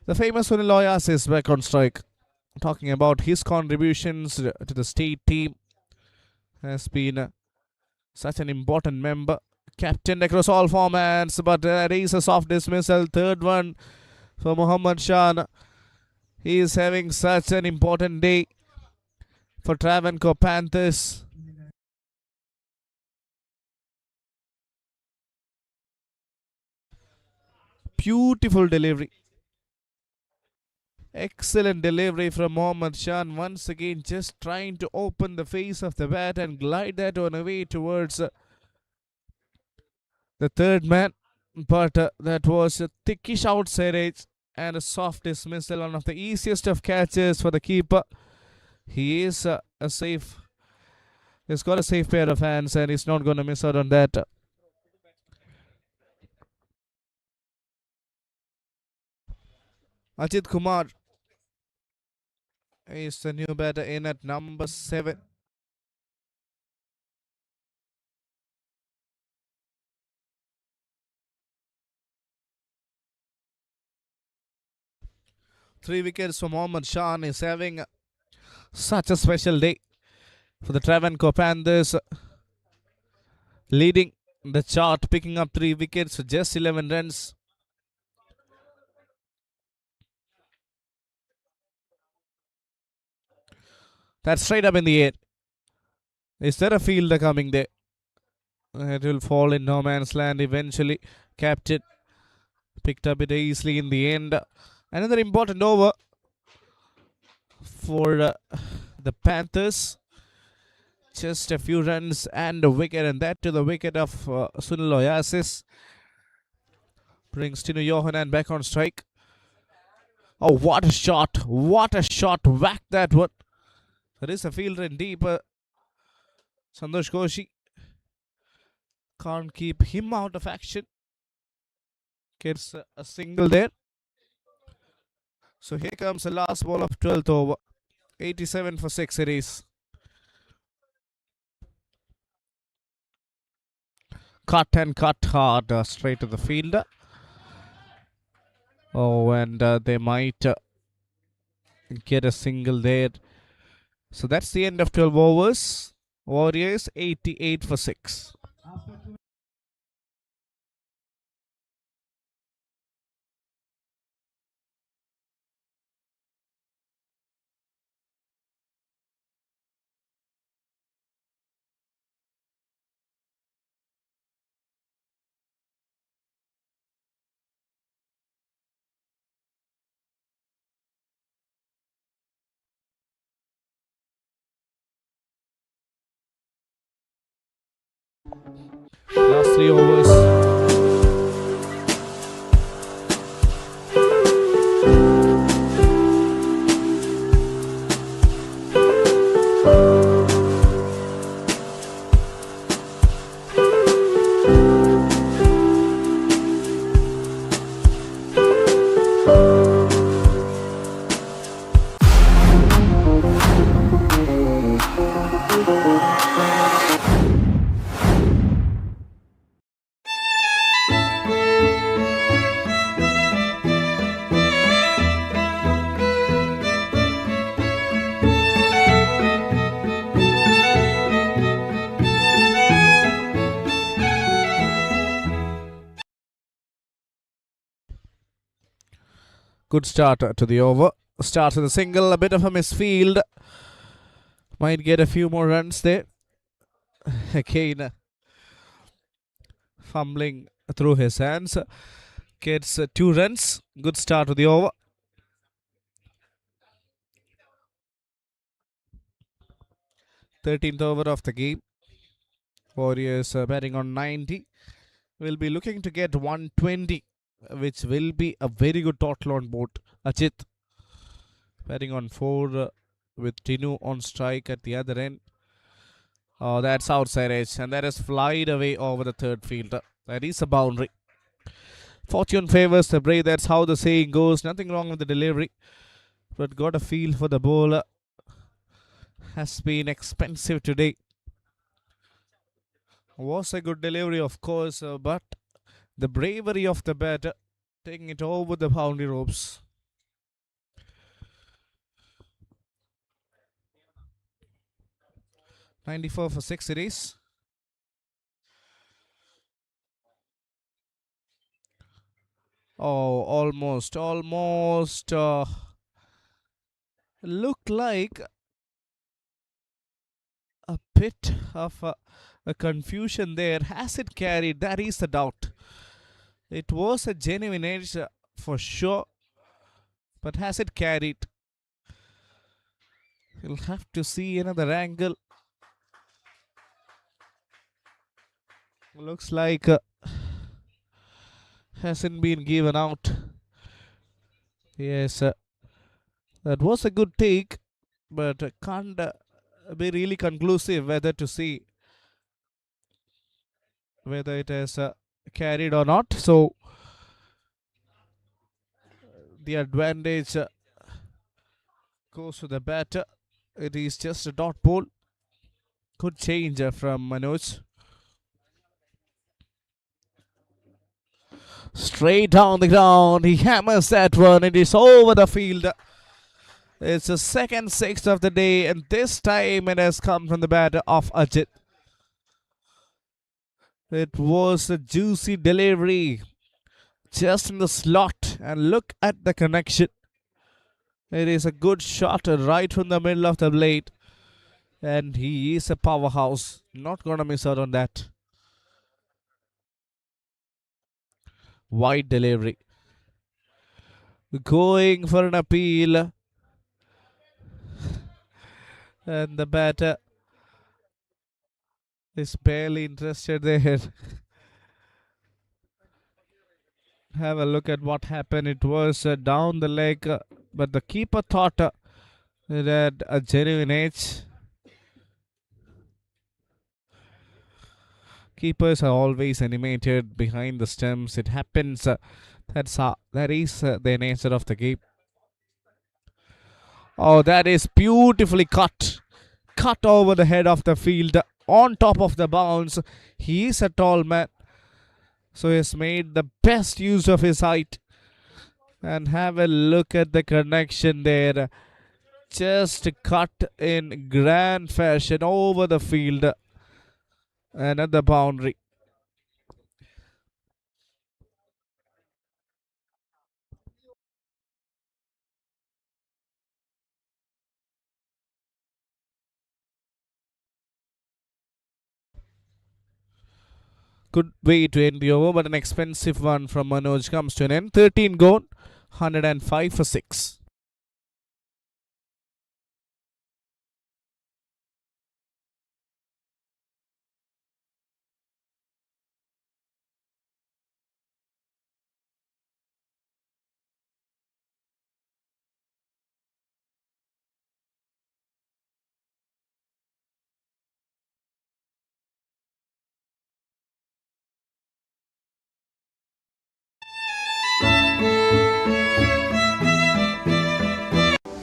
the famous Sunil Oyas is back on strike. Talking about his contributions to the state team, has been such an important member. Captain across all formats, but that is a soft dismissal. Third one for Mohammad Shan. He is having such an important day for Travancore Panthers. Beautiful delivery. Excellent delivery from Mohammad Shan. Once again, just trying to open the face of the bat and glide that on away towards the third man. But that was a thickish outside edge and a soft dismissal. One of the easiest of catches for the keeper. He is a safe. He's got a safe pair of hands and he's not going to miss out on that. Ajit Kumar is the new batter in at number 7. 3 wickets for Mohammad Shan is having such a special day for the Travancore Panthers, leading the chart, picking up 3 wickets for just 11 runs. That's straight up in the air. Is there a fielder coming there? It will fall in no man's land eventually. Captain picked up it easily in the end. Another important over for the Panthers. Just a few runs and a wicket, and that to the wicket of Sunil Oasis. Brings Tino Johanan back on strike. Oh, what a shot! What a shot! Whack that one. There is a fielder in deep. Santosh Koshi can't keep him out of action. Gets a single there. So here comes the last ball of 12th over. 87 for 6 it is. Cut and cut hard straight to the fielder. Oh, and they might get a single there. So that's the end of 12 overs. Warriors 88 for 6. Last 3 overs. Good start to the over. Starts with a single, a bit of a misfield. Might get a few more runs there. Again, fumbling through his hands. Gets 2 runs. Good start to the over. 13th over of the game. Warriors batting on 90. Will be looking to get 120, which will be a very good total on board. Ajit batting on 4 with Tinu on strike at the other end. Oh, that's outside edge, and that has flied away over the third fielder. That is a boundary. Fortune favors the brave. That's how the saying goes. Nothing wrong with the delivery, but got a feel for the bowler. Has been expensive today. Was a good delivery, of course, but the bravery of the batter taking it over the boundary ropes. $94 for 6 it is. Oh, almost. Looked like a bit of a confusion there. Has it carried? That is the doubt. It was a genuine edge for sure, but has it carried? We'll have to see another angle. Looks like hasn't been given out. Yes, that was a good take, but can't be really conclusive whether to see whether it has carried or not. So the advantage goes to the batter. It is just a dot ball. Good change from Manoj. Straight down the ground. He hammers that one. It is over the field. It's the second six of the day, and this time it has come from the bat of Ajit. It was a juicy delivery just in the slot, and look at the connection. It is a good shot right from the middle of the blade, and he is a powerhouse. Not gonna miss out on that. Wide delivery. Going for an appeal, and the batter is barely interested there. Have a look at what happened. It was down the leg, but the keeper thought it had a genuine edge. Keepers are always animated behind the stumps. It happens. That is the nature of the game. Oh, that is beautifully cut. Cut over the head of the field, on top of the bounce. He is a tall man, so he has made the best use of his height. And have a look at the connection there. Just cut in grand fashion over the field and at the boundary. Good way to end the over, but an expensive one from Manoj comes to an end. 13 gone, 105 for 6.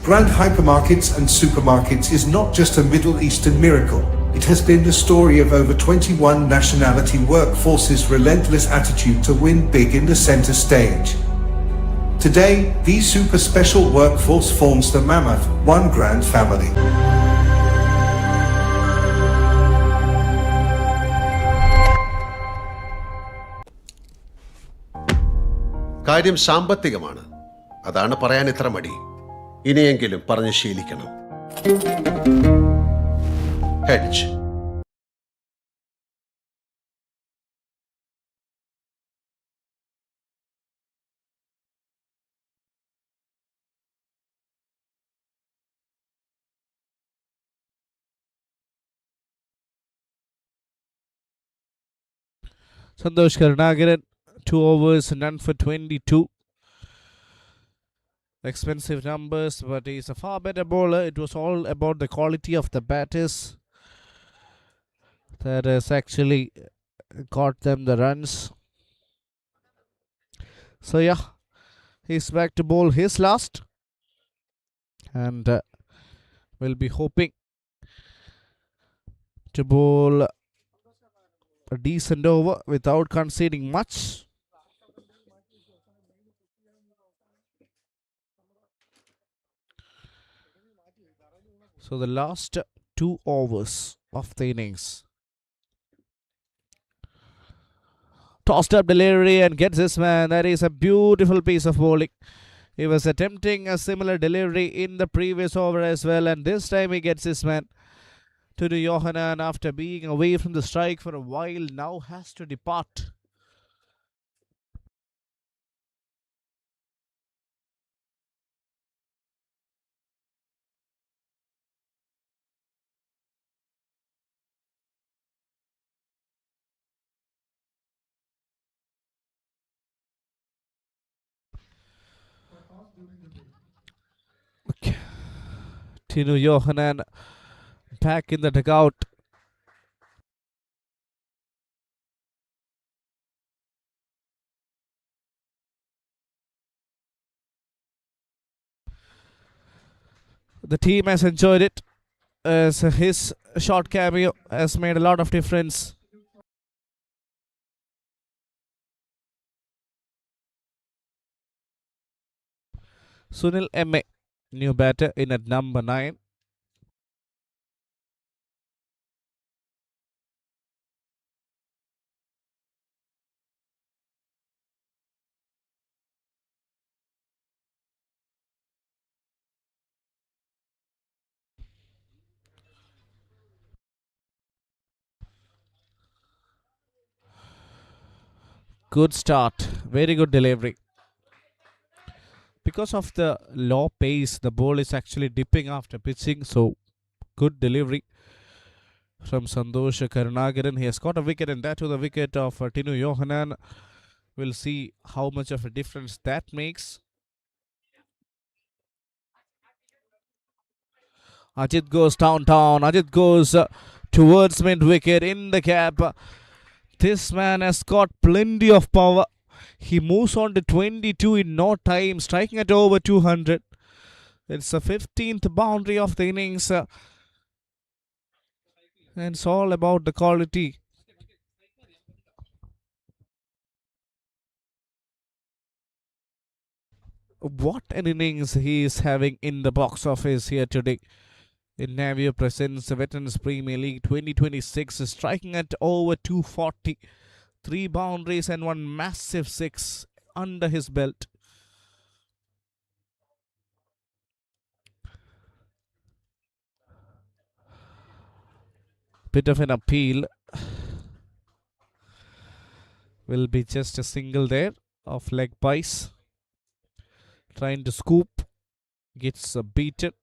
Grand hypermarkets and supermarkets is not just a Middle Eastern miracle. It has been the story of over 21 nationality workforces' relentless attitude to win big in the center stage. Today, the super special workforce forms the mammoth, one grand family. കാര്യം സാമ്പത്തികമാണ്. അതാണ് പറയാൻ ഇത്ര മടി. ഇനിയെങ്കിലും പറഞ്ഞ് ശീലിക്കണം. Hedge. Santosh Karnagaran, 2 overs, none for 22. Expensive numbers, but he's a far better bowler. It was all about the quality of the batters that has actually got them the runs. So yeah, he's back to bowl his last, and we'll be hoping to bowl a decent over without conceding much. So the last 2 overs of the innings. Tossed up delivery and gets this man. That is a beautiful piece of bowling. He was attempting a similar delivery in the previous over as well, and this time he gets this man. To the Johanan, after being away from the strike for a while, now has to depart. Okay. Tinu Johanan back in the dugout. The team has enjoyed it, as his short cameo has made a lot of difference. Sunil M.A., new batter in at number 9. Good start, very good delivery. Because of the low pace, the ball is actually dipping after pitching, so good delivery from Santosh Karunagaran. He has got a wicket, and that to the wicket of Tinu Yohanan. We'll see how much of a difference that makes. Ajit goes downtown. Ajit goes towards mid wicket in the gap. This man has got plenty of power. He moves on to 22 in no time, striking at over 200. It's the 15th boundary of the innings. And it's all about the quality. What an innings he is having in the box office here today. In Navio presents the Veterans Premier League 2026, striking at over 240. 3 boundaries and 1 massive 6 under his belt. Bit of an appeal. Will be just a single there of leg pies. Trying to scoop. Gets beaten.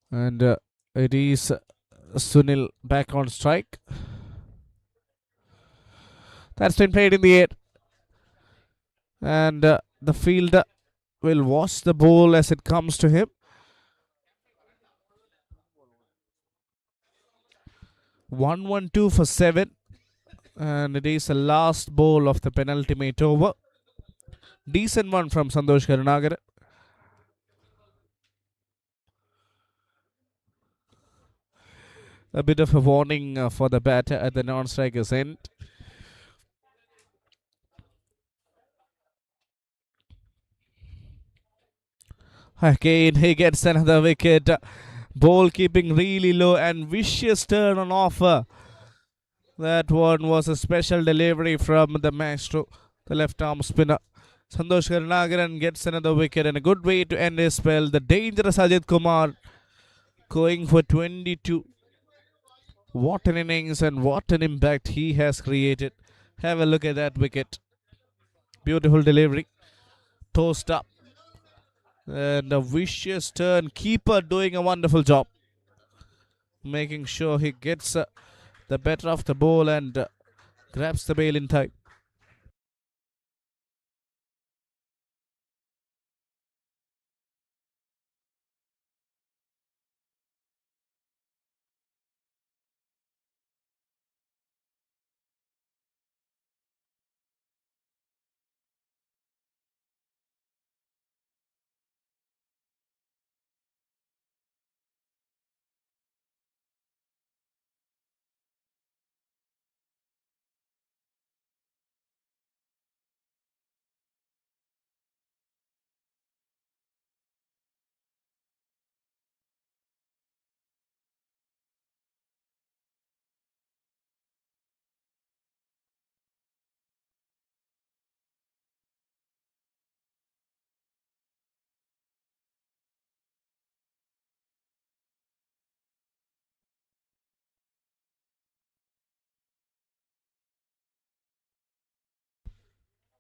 And it is Sunil back on strike. That's been played in the air. And the fielder will watch the ball as it comes to him. 1-1-2 for 7. And it is the last ball of the penultimate over. Decent one from Santosh Karunagaran. A bit of a warning for the batter at the non-striker's end. Again, he gets another wicket. Ball keeping really low and vicious turn on offer. That one was a special delivery from the maestro, the left arm spinner. Santosh Karunagaran gets another wicket and a good way to end his spell. The dangerous Ajit Kumar going for 22. What an innings and what an impact he has created. Have a look at that wicket. Beautiful delivery. Tossed up. And a vicious turn. Keeper doing a wonderful job. Making sure he gets the better of the ball and grabs the bail in time.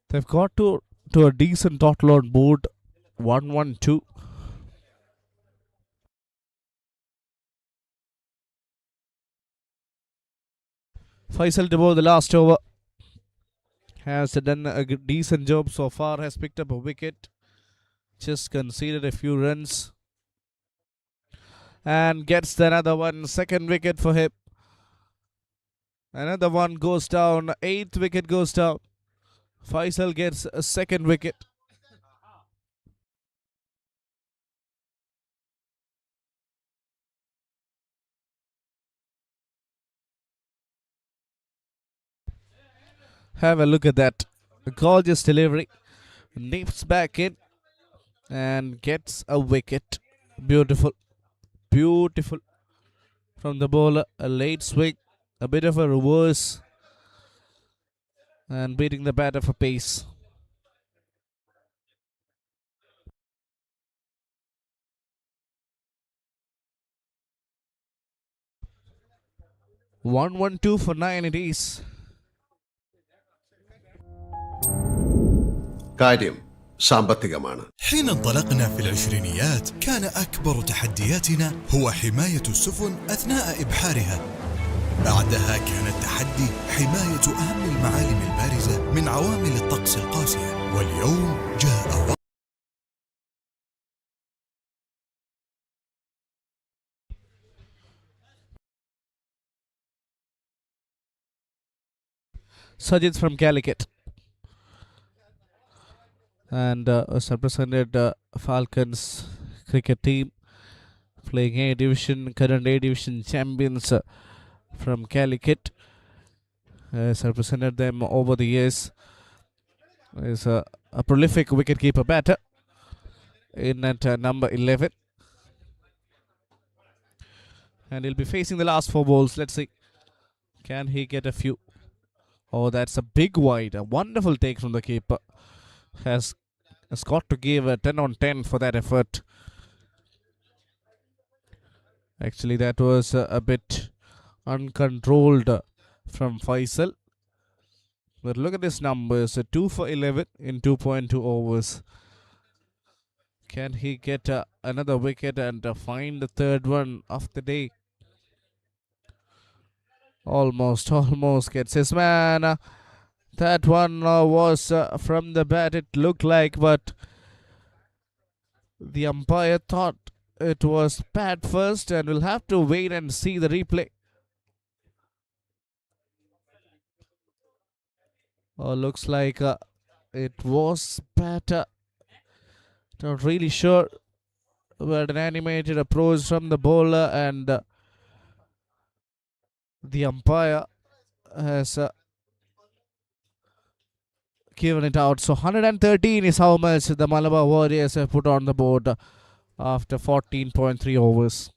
They've got to a decent total on board. 1-1-2. Faisal Debo, the last over, has done a decent job so far. Has picked up a wicket. Just conceded a few runs. And gets another one. Second wicket for him. Another one goes down. 8th wicket goes down. Faisal gets a second wicket. Have a look at that. A gorgeous delivery. Nips back in and gets a wicket. Beautiful. Beautiful. From the bowler, a late swing. A bit of a reverse. And beating the batter for pace. One 2 for 9 it is. കാര്യം സാമ്പത്തികമാണ്. حين انطلقنا في العشرينيات كان أكبر تحدياتنا هو حماية السفن أثناء إبحارها. بعدها كان التحدي حماية أهم المعالم البارزة من عوامل الطقس القاسية. واليوم جاء وقت Sajid from Calicut. And has represented Falcons cricket team, playing A Division, current A Division champions from Calicut. Has represented them over the years. Is a prolific wicketkeeper batter in at number 11. And he'll be facing the last 4 balls. Let's see. Can he get a few? Oh, that's a big wide. A wonderful take from the keeper. Has got to give a 10 on 10 for that effort. Actually, that was a bit uncontrolled from Faisal. But look at his numbers. 2 for 11 in 2.2 overs. Can he get another wicket and find the third one of the day? Almost gets his man. That one was from the bat, it looked like, but the umpire thought it was bad first, and we'll have to wait and see the replay. Looks like it was better. Not really sure, but an animated approach from the bowler, and the umpire has given it out. So 113 is how much the Malabar Warriors have put on the board after 14.3 overs.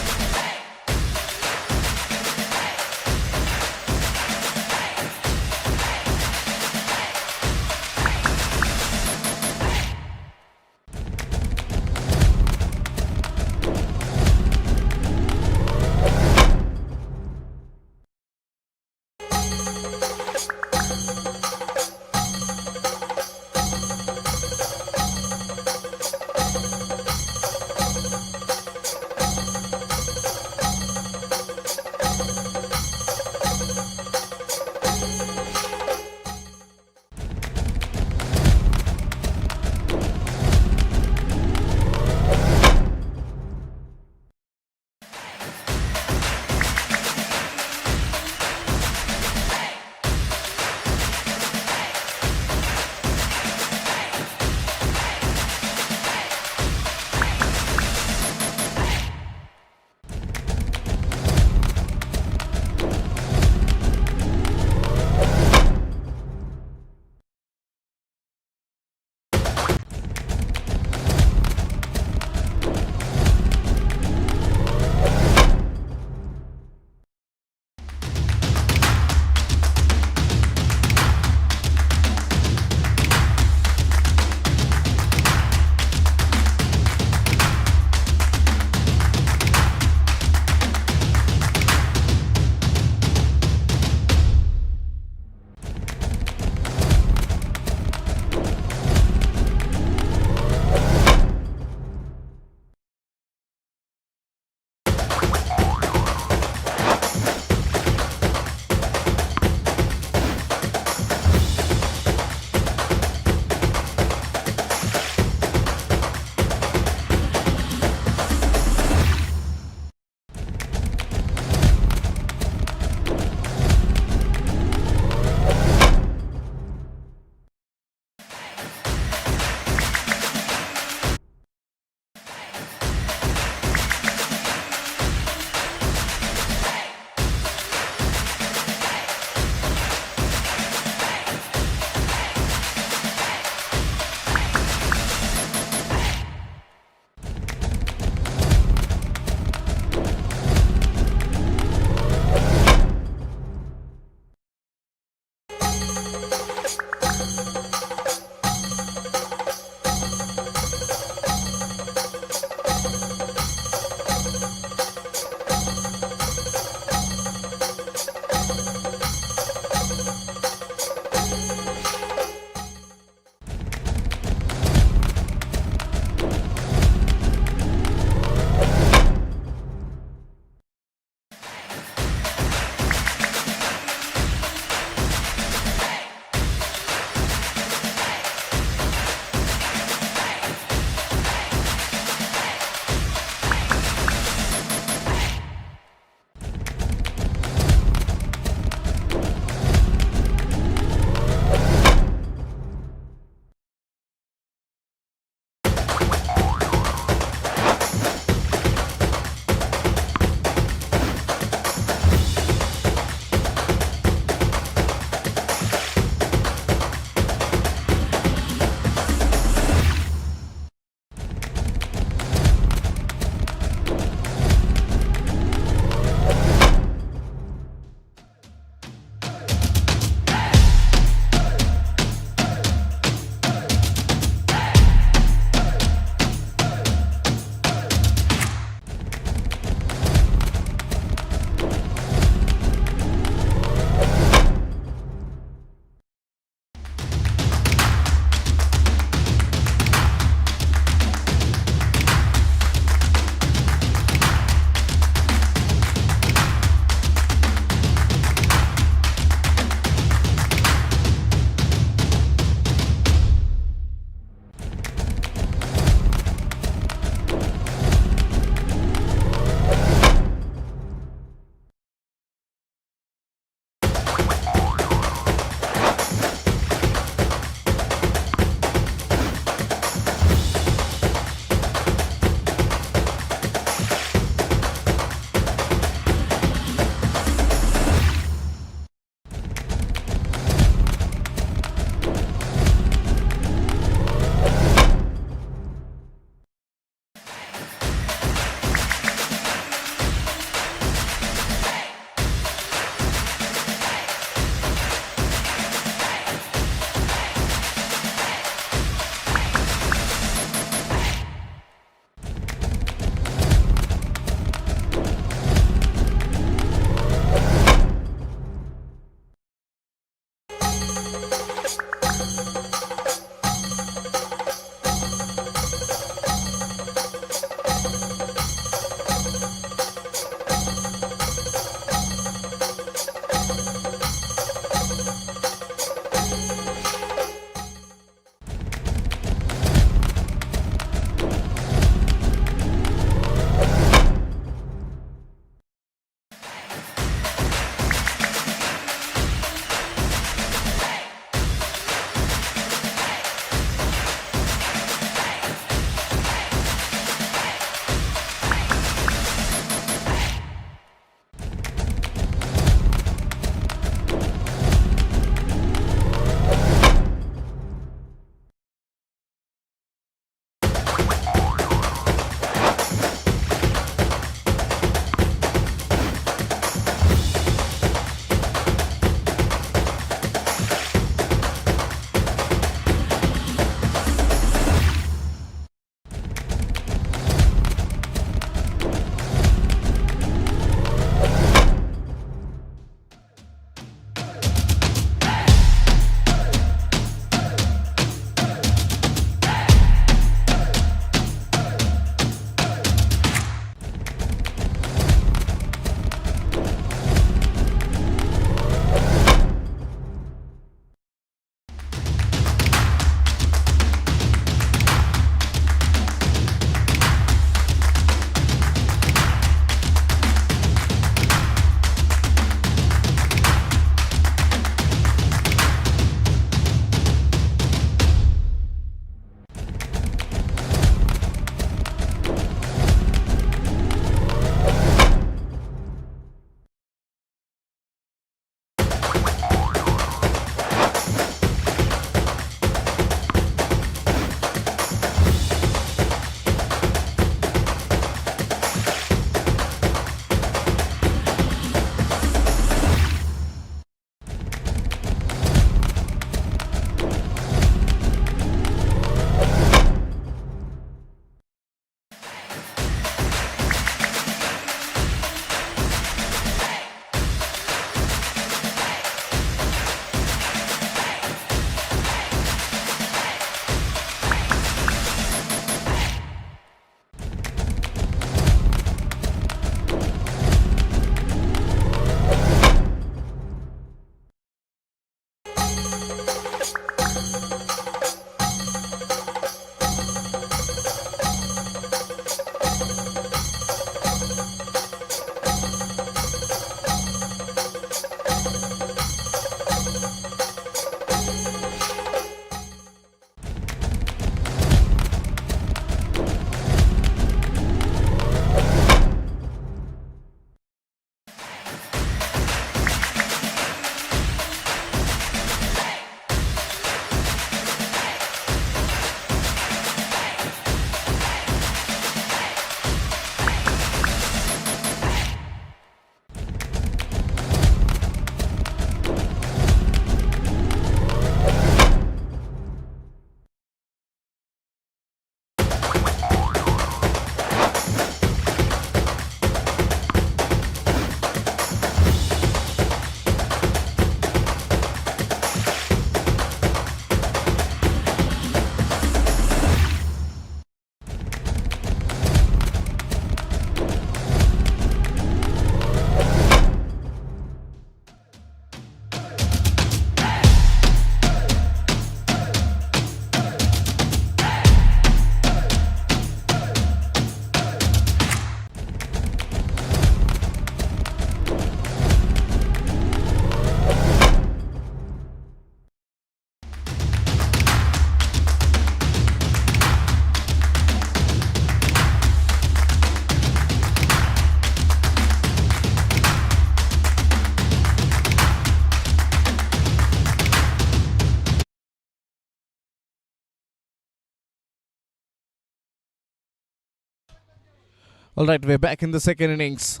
All right, we're back in the second innings.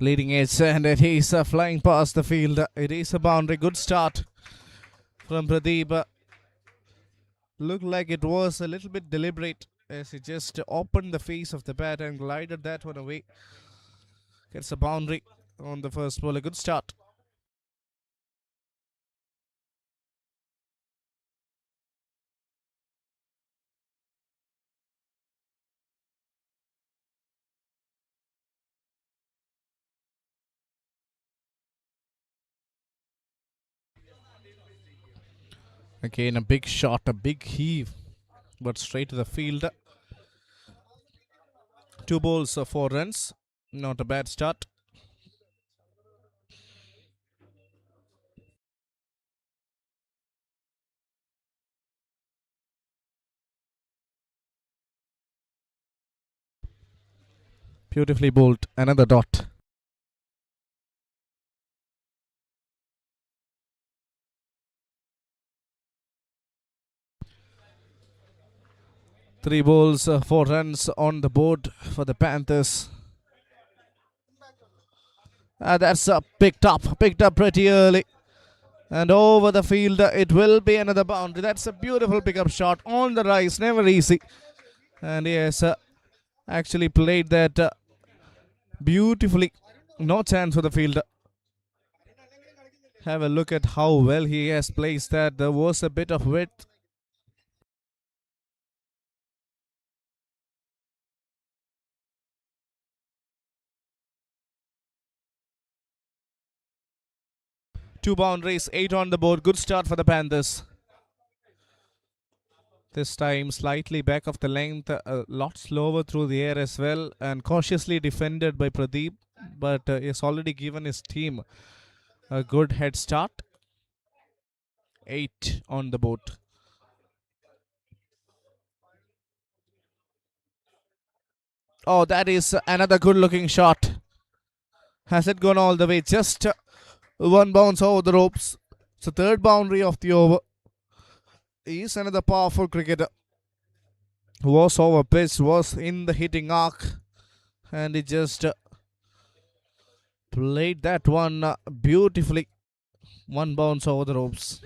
Leading edge, and it is flying past the field. It is a boundary. Good start from Pradeep. Looked like it was a little bit deliberate as he just opened the face of the bat and glided that one away. Gets a boundary on the first ball. A good start. Again, a big shot, a big heave, but straight to the field. 2 balls, 4 runs. Not a bad start. Beautifully bowled. Another dot. 3 balls, 4 runs on the board for the Panthers. That's picked up pretty early. And over the field, it will be another boundary. That's a beautiful pickup shot on the rise. Never easy. And yes, actually played that beautifully. No chance for the fielder. Have a look at how well he has placed that. There was a bit of width. Two boundaries, 8 on the board. Good start for the Panthers. This time slightly back of the length, a lot slower through the air as well, and cautiously defended by Pradeep, but he has already given his team a good head start. 8 on the board. Oh, that is another good looking shot. Has it gone all the way? Just one bounce over the ropes. So third boundary of the over. He's another powerful cricketer. Was over pitch, was in the hitting arc, and he just played that one beautifully. One bounce over the ropes.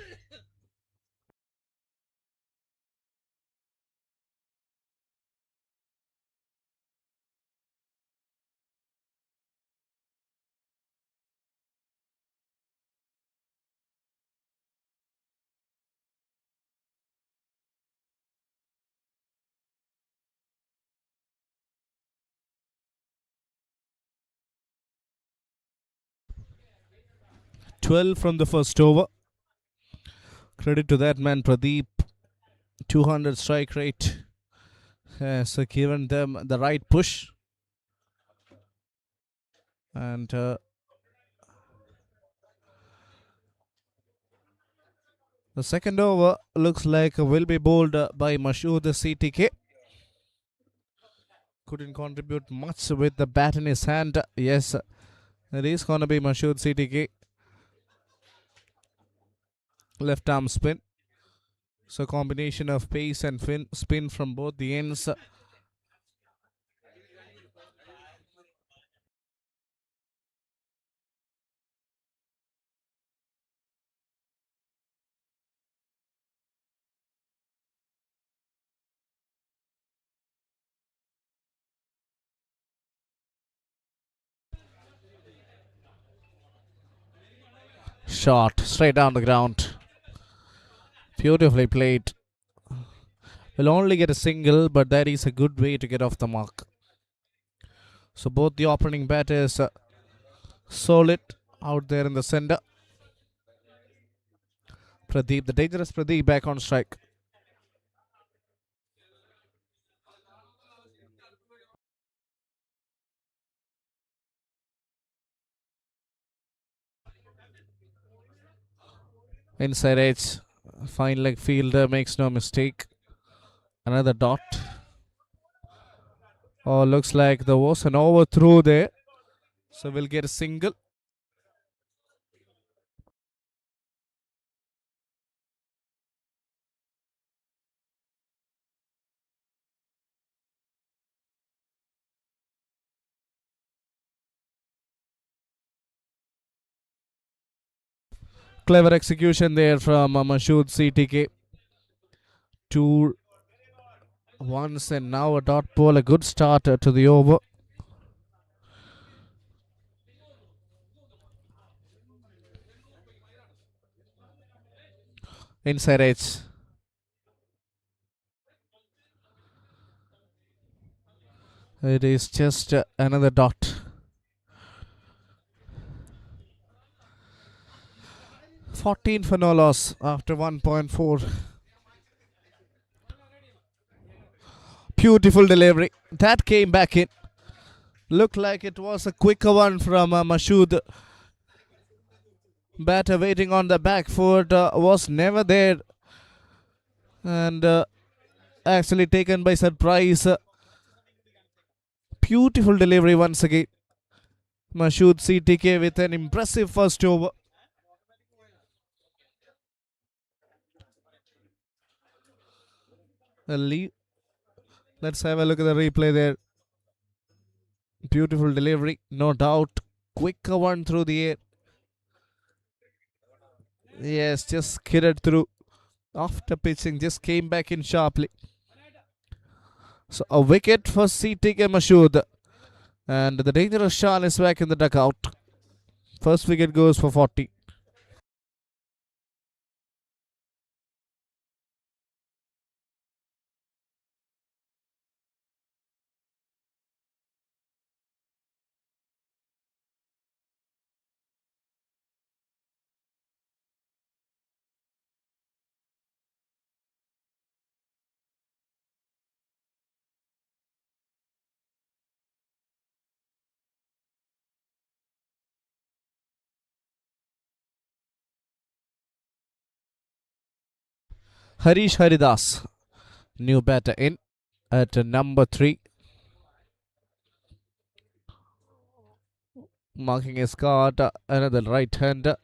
"12 from the first over. Credit to that man, Pradeep. 200 strike rate has given them the right push. And the second over looks like will be bowled by Mashood CTK. Couldn't contribute much with the bat in his hand. Yes, it is going to be Mashood CTK. Left arm spin. So combination of pace and spin from both the ends. Shot straight down the ground. Beautifully played. Will only get a single, but that is a good way to get off the mark. So both the opening batters solid out there in the center. Pradeep, the dangerous Pradeep, back on strike. Inside edge. Fine leg fielder makes no mistake. Another dot. Oh, looks like there was an overthrow there. So we'll get a single. Clever execution there from Mashood CTK. 2 once and now a dot ball. A good start to the over. Inside edge. It is just another dot. 14 for no loss after 1.4. Beautiful delivery. That came back in. Looked like it was a quicker one from Mashood. Batter waiting on the back foot was never there. And actually taken by surprise. Beautiful delivery once again. Mashood CTK with an impressive first over. Let's have a look at the replay there. Beautiful delivery, no doubt. Quicker one through the air. Yes, just skidded through. After pitching, just came back in sharply. So a wicket for CTK Mashood. And the dangerous Shan is back in the dugout. First wicket goes for 40. Harish Haridas, new batter in at number 3. Marking his card, another right-hander.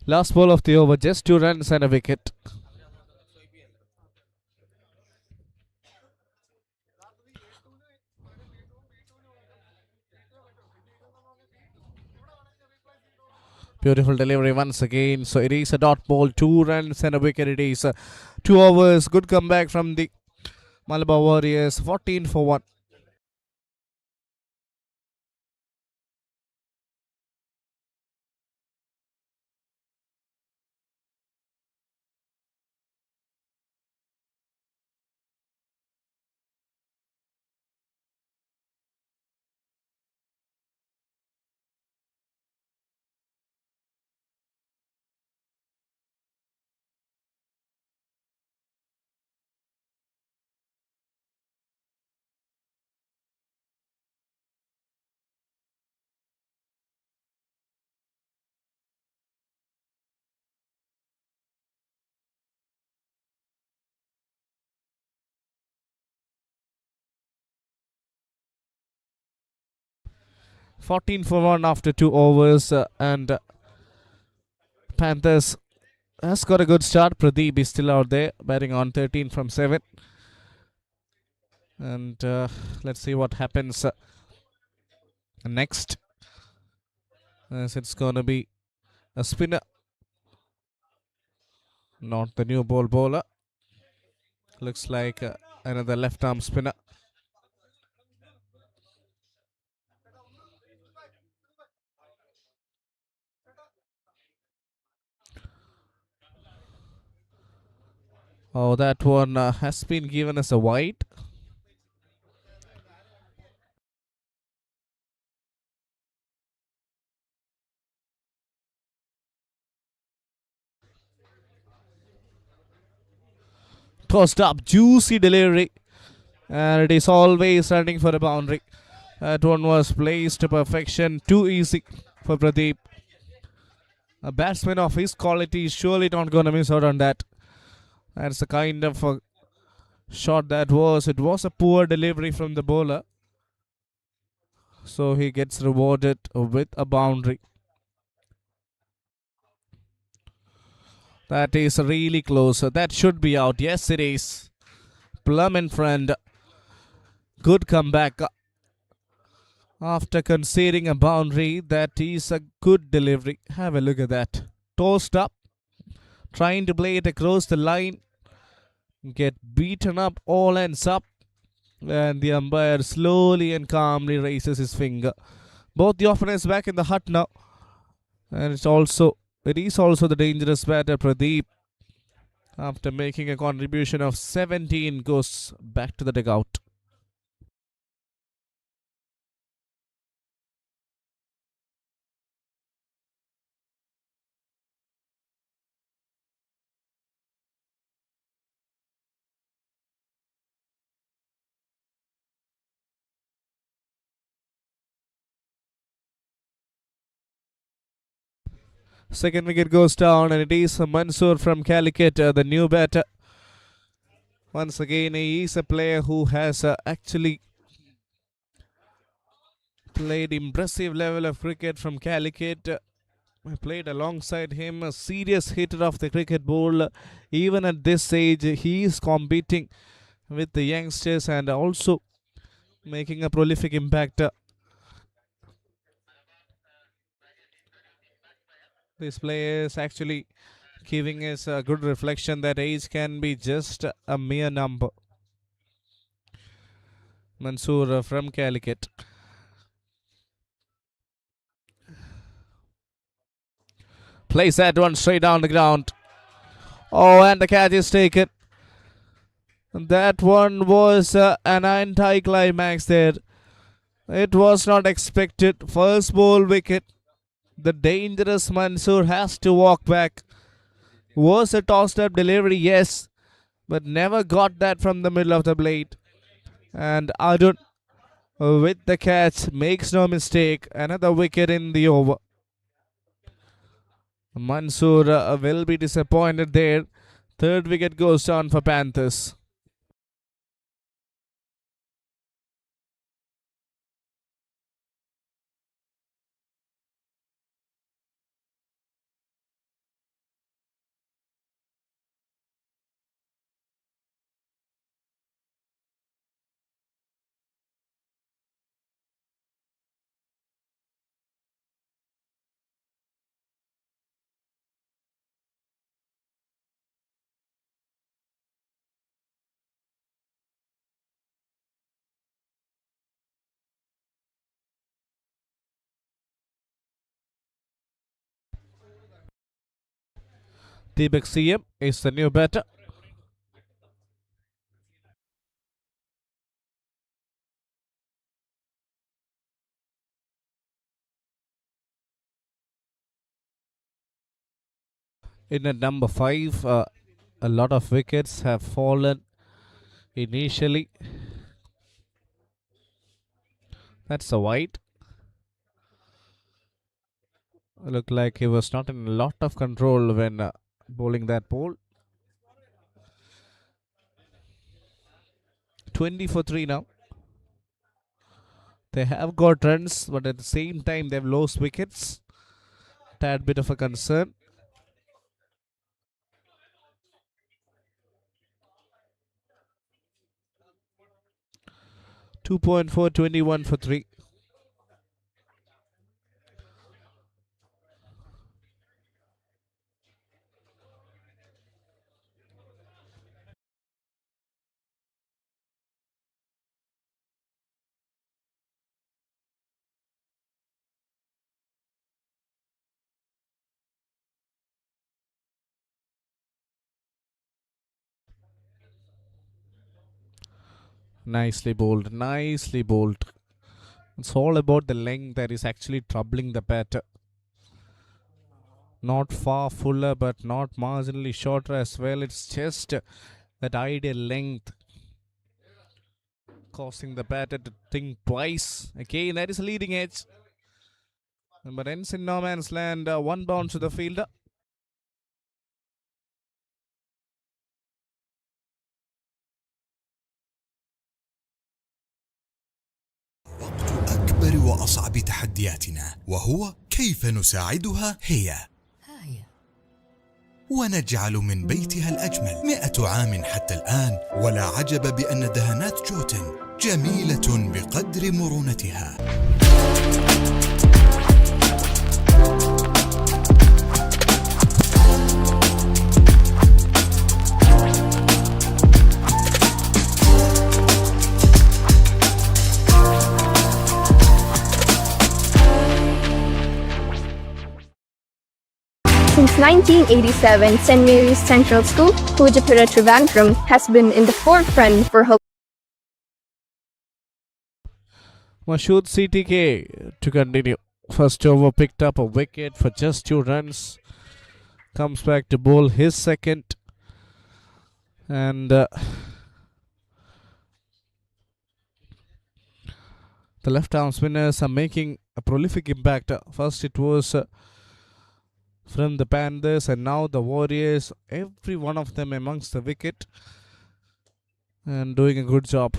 Last ball of the over, just 2 runs and a wicket. Beautiful delivery once again. So it is a dot ball, 2 runs and a wicket. It is 2 overs. Good comeback from the Malabar Warriors. 14 for 1. For 1 after 2 overs. And Panthers has got a good start. Pradeep is still out there, batting on 13 from 7. And let's see what happens next. As it's going to be a spinner, not the new ball bowler. Looks like another left arm spinner. Oh, that one has been given as a wide. Tossed up, juicy delivery. And it is always running for a boundary. That one was placed to perfection. Too easy for Pradeep. A batsman of his quality is surely not going to miss out on that. That's the kind of a shot that was. It was a poor delivery from the bowler. So he gets rewarded with a boundary. That is really close. That should be out. Yes, it is. Plum in front. Good comeback. After conceding a boundary, that is a good delivery. Have a look at that. Tossed up. Trying to play it across the line. Get beaten up. All ends up. And the umpire slowly and calmly raises his finger. Both the opponents back in the hut now. And it is also the dangerous batter Pradeep, after making a contribution of 17, goes back to the dugout. Second wicket goes down, and it is Mansoor from Calicut, the new batter. Once again, he is a player who has actually played impressive level of cricket from Calicut. I played alongside him, a serious hitter of the cricket ball. Even at this age, he is competing with the youngsters and also making a prolific impact. This player is actually giving us a good reflection that age can be just a mere number. Mansoor from Calicut. Plays that one straight down the ground. Oh, and the catch is taken. That one was an anti-climax there. It was not expected. First ball wicket. The dangerous Mansoor has to walk back. Was a tossed up delivery, yes, but never got that from the middle of the blade. And Arjun with the catch makes no mistake. Another wicket in the over. Mansoor will be disappointed there. Third wicket goes down for Panthers. Deepak CM is the new batter. In at number 5, a lot of wickets have fallen initially. That's a wide. Looked like he was not in a lot of control when bowling that ball. 20 for 3 now. They have got runs, but at the same time they've lost wickets. Tad bit of a concern. .4, 21 for 3. Nicely bowled, nicely bowled. It's all about the length that is actually troubling the batter. Not far fuller, but not marginally shorter as well. It's just that ideal length causing the batter to think twice. Again, that is a leading edge. But ends in no man's land. One bounce to the fielder. أكبر وأصعب تحدياتنا، وهو كيف نساعدها هي ونجعل من بيتها الأجمل. 100 عام حتى الآن، ولا عجب بأن دهانات جوتن جميلة بقدر مرونتها. Since 1987, St. Mary's Central School, Pujapura Trivandrum, has been in the forefront for Mashood CTK to continue. First over picked up a wicket for just 2 runs. Comes back to bowl his second. And the left arm spinners are making a prolific impact. First it was from the Panthers and now the Warriors. Every one of them amongst the wicket and doing a good job.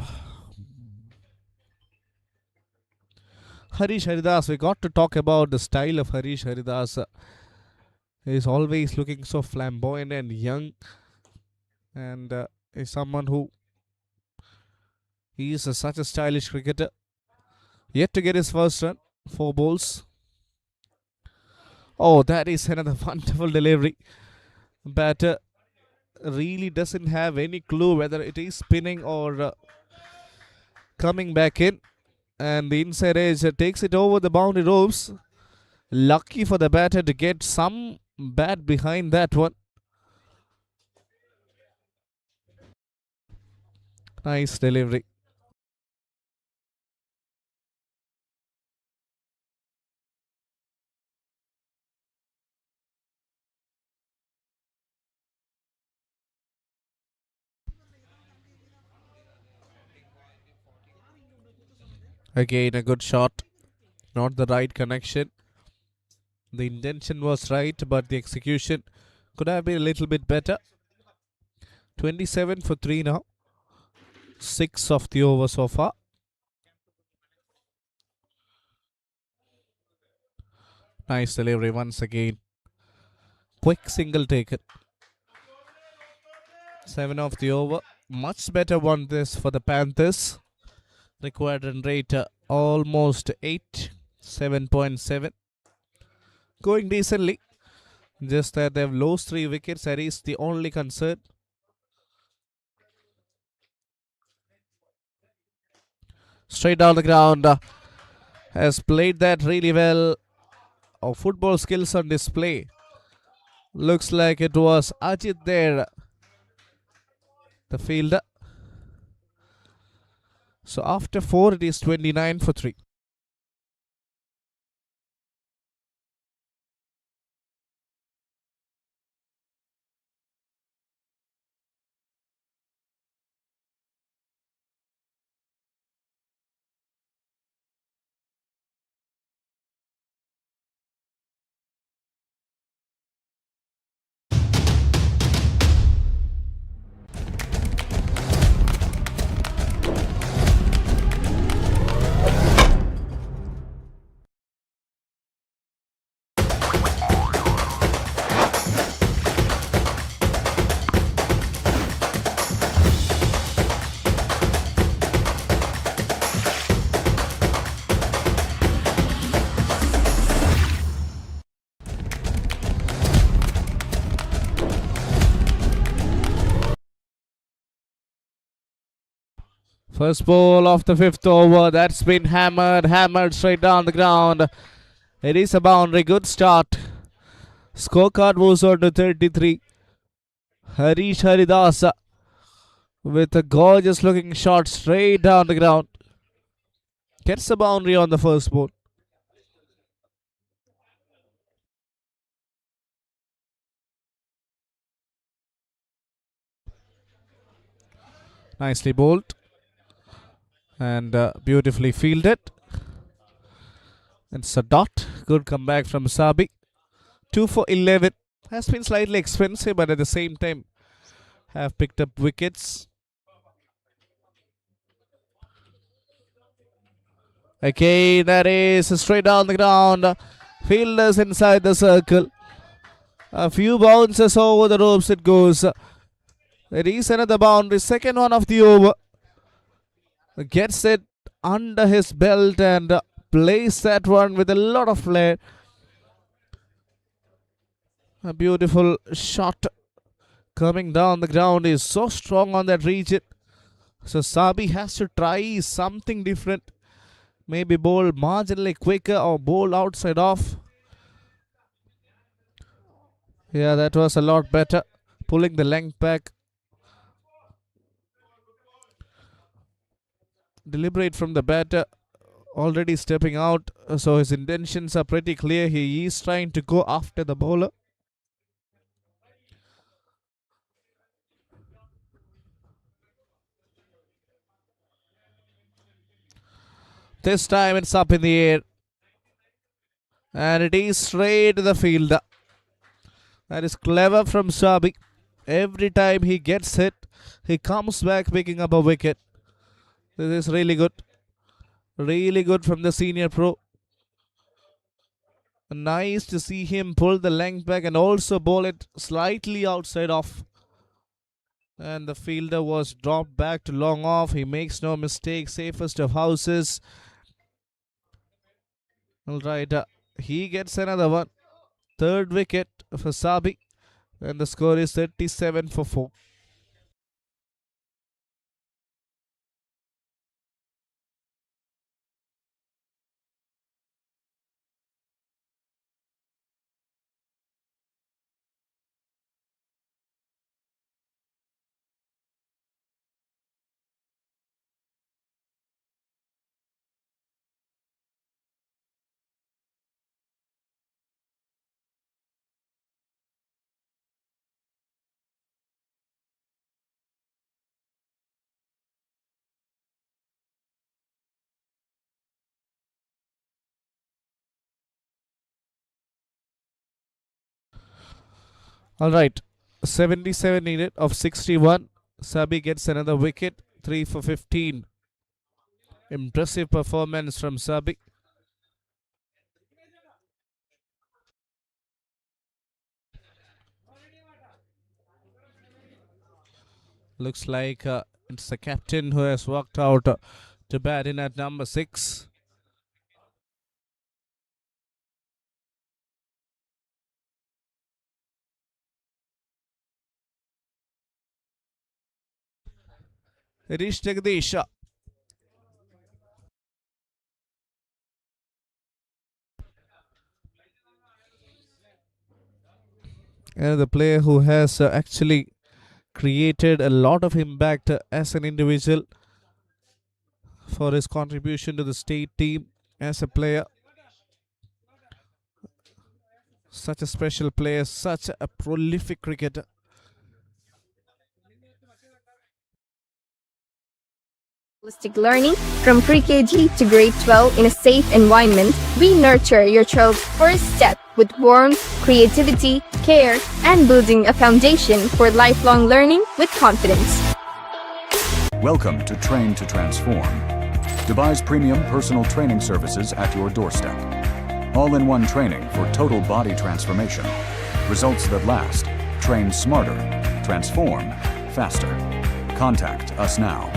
Harish Haridas, we got to talk about the style of Harish Haridas. He is always looking so flamboyant and young, and is someone who he is such a stylish cricketer. Yet to get his first run, 4 balls. Oh, that is another wonderful delivery. Batter really doesn't have any clue whether it is spinning or coming back in. And the inside edge takes it over the boundary ropes. Lucky for the batter to get some bat behind that one. Nice delivery. Again, a good shot. Not the right connection. The intention was right, but the execution could have been a little bit better. 27 for 3 now. 6 of the over so far. Nice delivery once again. Quick single taken. 7 of the over. Much better one this for the Panthers. Required run rate almost 8. 7.7. Going decently. Just that they've lost 3 wickets. That is the only concern. Straight down the ground. Has played that really well. Oh, football skills on display. Looks like it was Ajit there, the fielder. So after 4, it is 29 for 3. First ball of the 5th over. That's been hammered straight down the ground. It is a boundary. Good start. Scorecard moves on to 33. Harish Haridasa with a gorgeous looking shot straight down the ground. Gets a boundary on the first ball. Nicely bowled. And beautifully fielded. It's a dot. Good comeback from Sabi. 2 for 11. Has been slightly expensive, but at the same time have picked up wickets. Okay, that is straight down the ground. Fielders inside the circle. A few bounces over the ropes it goes. There is another boundary. Second one of the over. Gets it under his belt and plays that one with a lot of flair. A beautiful shot coming down the ground. Is so strong on that region. So Sabi has to try something different. Maybe bowl marginally quicker or bowl outside off. Yeah, that was a lot better. Pulling the length back. Deliberate from the batter. Already stepping out. So his intentions are pretty clear. He is trying to go after the bowler. This time it's up in the air. And it is straight to the fielder. That is clever from Sabi. Every time he gets hit, he comes back picking up a wicket. This is really good. Really good from the senior pro. Nice to see him pull the length back and also bowl it slightly outside off. And the fielder was dropped back to long off. He makes no mistake. Safest of houses. Alright, he gets another one. Third wicket for Sabi. And the score is 37 for 4. Alright, 77 needed of 61. Sabi gets another wicket. 3 for 15. Impressive performance from Sabi. Looks like it's the captain who has walked out to bat in at number 6. Harish Jagdish. The player who has actually created a lot of impact as an individual for his contribution to the state team as a player. Such a special player, such a prolific cricketer. Holistic learning from pre-KG to grade 12 in a safe environment. We nurture your child's first step with warmth, creativity, care, and building a foundation for lifelong learning with confidence. Welcome to Train to Transform, Dubai's premium personal training services at your doorstep. All-in-one training for total body transformation. Results that last. Train smarter. Transform faster. Contact us now.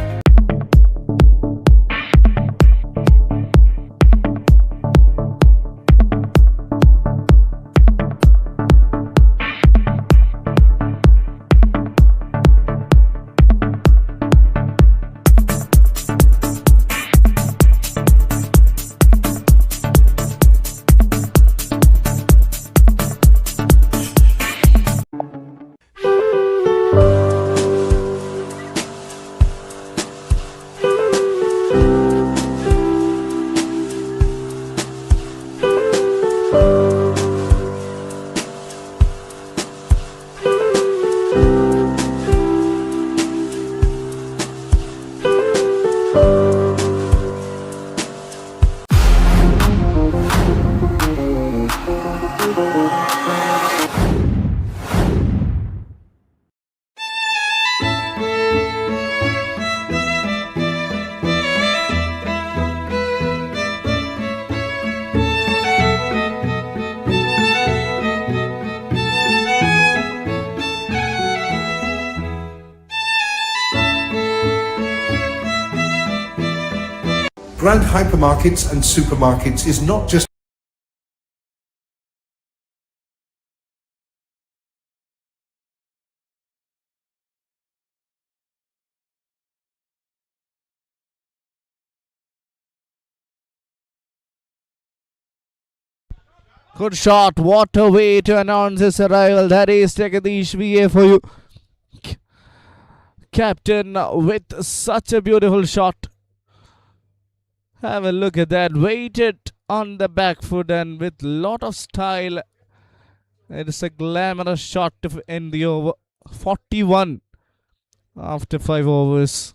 Grand hypermarkets and supermarkets is not just Good shot. What a way to announce his arrival. That is Jagadish VA for you. Captain with such a beautiful shot. Have a look at that. Weighted on the back foot and with lot of style. It is a glamorous shot to end the over. 41 after 5 overs.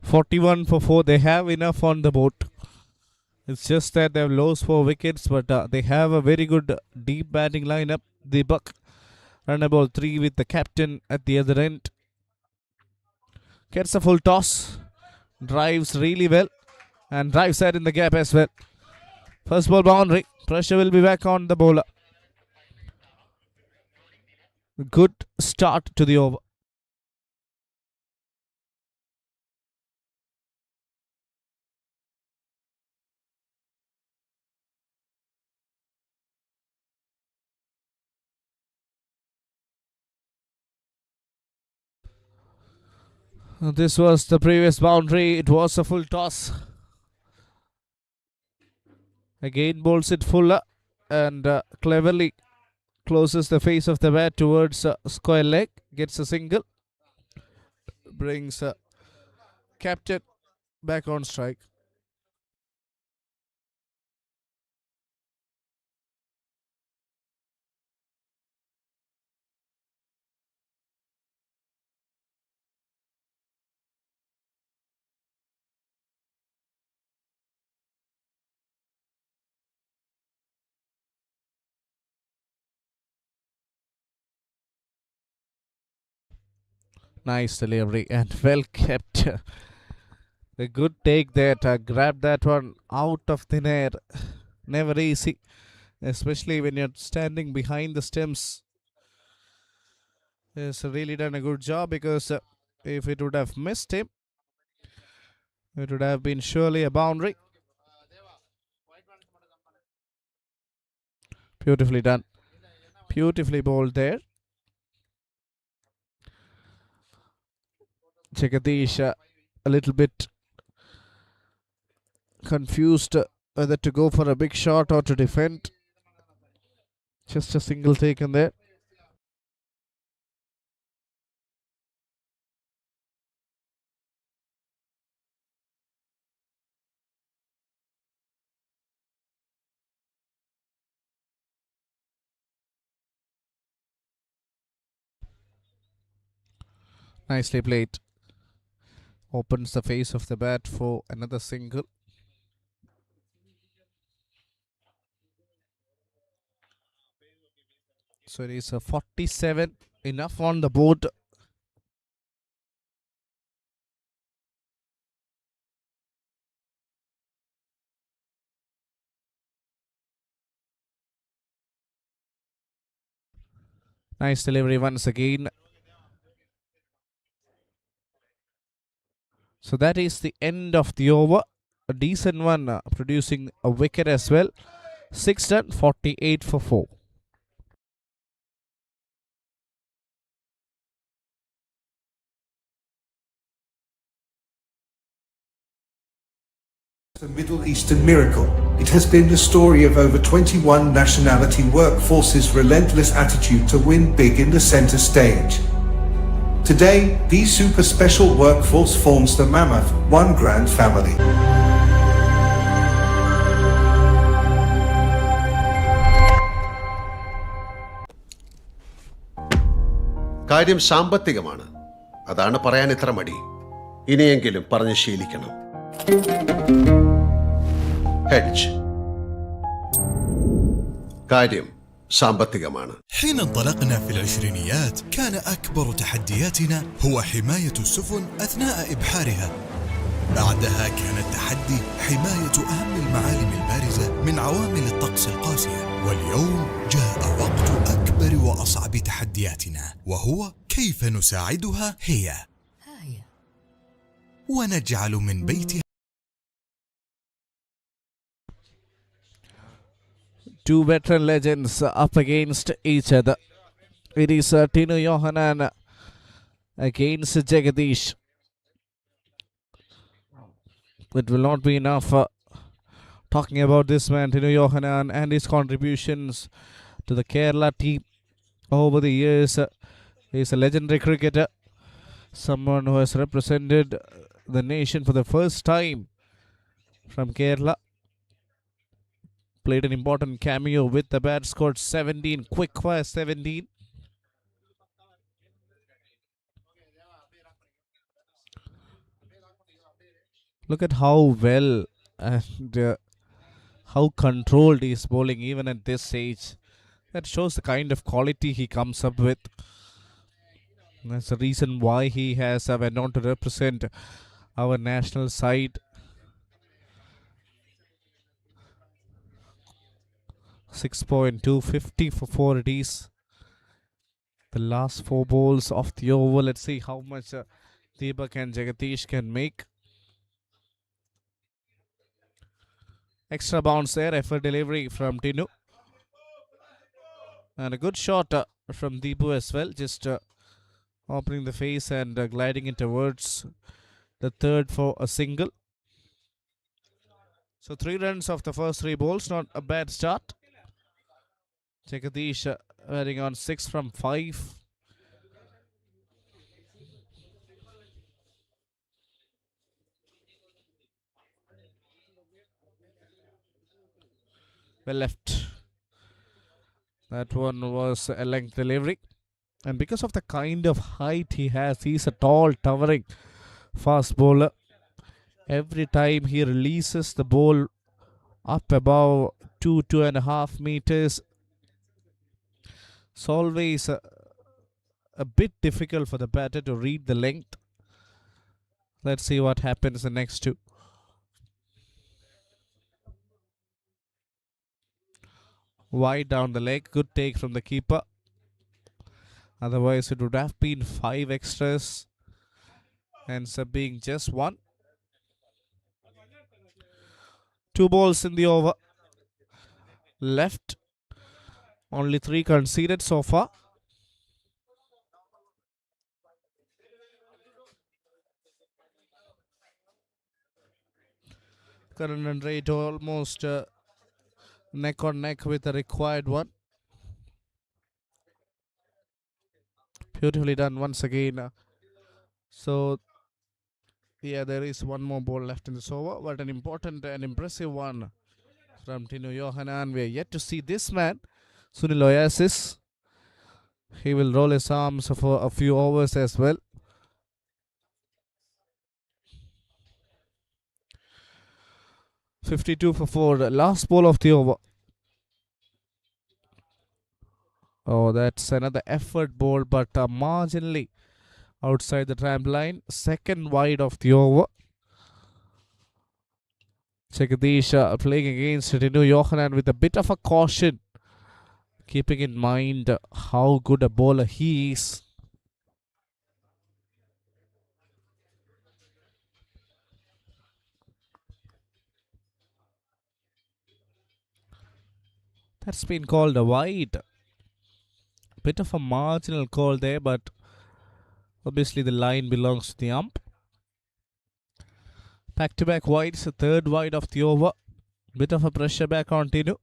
"41 for 4. They have enough on the board. It's just that they've lost 4 wickets, but they have a very good deep batting lineup. The Buck run about 3 with the captain at the other end. Gets a full toss. Drives really well. And drives that in the gap as well. First ball boundary. Pressure will be back on the bowler. Good start to the over. This was the previous boundary. It was a full toss. Again bowls it fuller and cleverly closes the face of the bat towards square leg. Gets a single. Brings captain back on strike. Nice delivery and well kept. A good take there. Grab that one out of thin air. Never easy, especially when you're standing behind the stems. He's really done a good job because if it would have missed him, it would have been surely a boundary. Beautifully done. Beautifully bowled there. Jagadish a little bit confused whether to go for a big shot or to defend. Just a single taken there. Nicely played. Opens the face of the bat for another single. So it is a 47. Enough on the board. Nice delivery once again. So that is the end of the over. A decent one, producing a wicket as well. 6 done, 48 for 4. The Middle Eastern miracle. It has been the story of over 21 nationality workforces' relentless attitude to win big in the center stage. Today, the super special workforce forms the mammoth One Grand family. കാര്യം സാമ്പത്തികമാണ്. അതാണ് പറയാൻ ഇത്ര മടി. ഇനിയെങ്കിലും പറഞ്ഞ് ശീലിക്കണം. Hedge. കാര്യം സാമ്പത്തികമാണ്. حين انطلقنا في العشرينيات كان أكبر تحدياتنا هو حماية السفن أثناء إبحارها. بعدها كان التحدي حماية أهم المعالم البارزة من عوامل الطقس القاسية. واليوم جاء وقت أكبر وأصعب تحدياتنا، وهو كيف نساعدها هي ونجعل من بيتها. Two veteran legends up against each other. It is Tinu Yohanan against Jagadish. It will not be enough talking about this man, Tinu Yohanan, and his contributions to the Kerala team over the years. He is a legendary cricketer, someone who has represented the nation for the first time from Kerala. Played an important cameo with the bat, scored 17, quick fire 17. Look at how well and how controlled he is bowling even at this age. That shows the kind of quality he comes up with. That's the reason why he has went on to represent our national side. 6.250 for 4 it is. The last 4 balls of the over. Let's see how much Deepak and Jagadish can make. Extra bounce there, effort delivery from Tinu. And a good shot from Deepu as well. Just opening the face and gliding it towards the third for a single. So 3 runs of the first 3 balls. Not a bad start. Jagadish wearing on 6 from 5. Well left. That one was a length delivery. And because of the kind of height he has, he's a tall, towering fast bowler. Every time he releases the ball up above 2.5 meters, it's always a bit difficult for the batter to read the length. Let's see what happens the next 2. Wide down the leg, good take from the keeper. Otherwise it would have been 5 extras. Ends up being just 1. 2 balls in the over. Left. Only 3 conceded so far. Current run rate almost neck on neck with the required one. Beautifully done once again. So, yeah, there is 1 more ball left in this over, but an important and impressive one from Tinu Yohanan. We are yet to see this man, Sunil Oasis. He will roll his arms for a few overs as well. .52 for 4. Last ball of the over. Oh, that's another effort ball, but marginally outside the trampoline. Second wide of the over. Jagadish playing against Tinu Yohanan with a bit of a caution, keeping in mind how good a bowler he is. That's been called a wide. Bit of a marginal call there, but obviously the line belongs to the ump. Back-to-back wides, a third wide of the over. Bit of a pressure back on Tinu.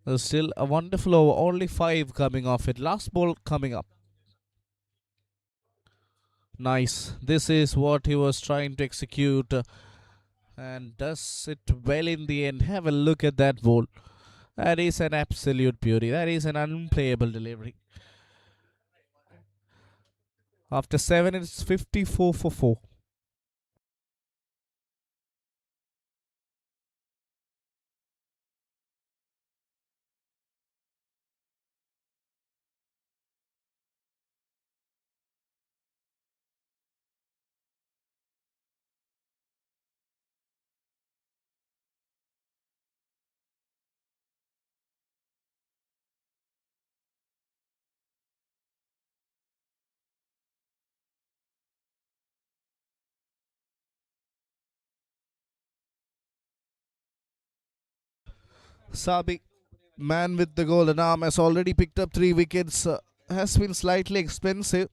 There's still a wonderful over, only 5 coming off it. Last ball coming up. Nice. This is what he was trying to execute. And does it well in the end. Have a look at that ball. That is an absolute beauty. That is an unplayable delivery. After 7, it's 54 for 4. Sabi, man with the golden arm, has already picked up 3 wickets. Has been slightly expensive,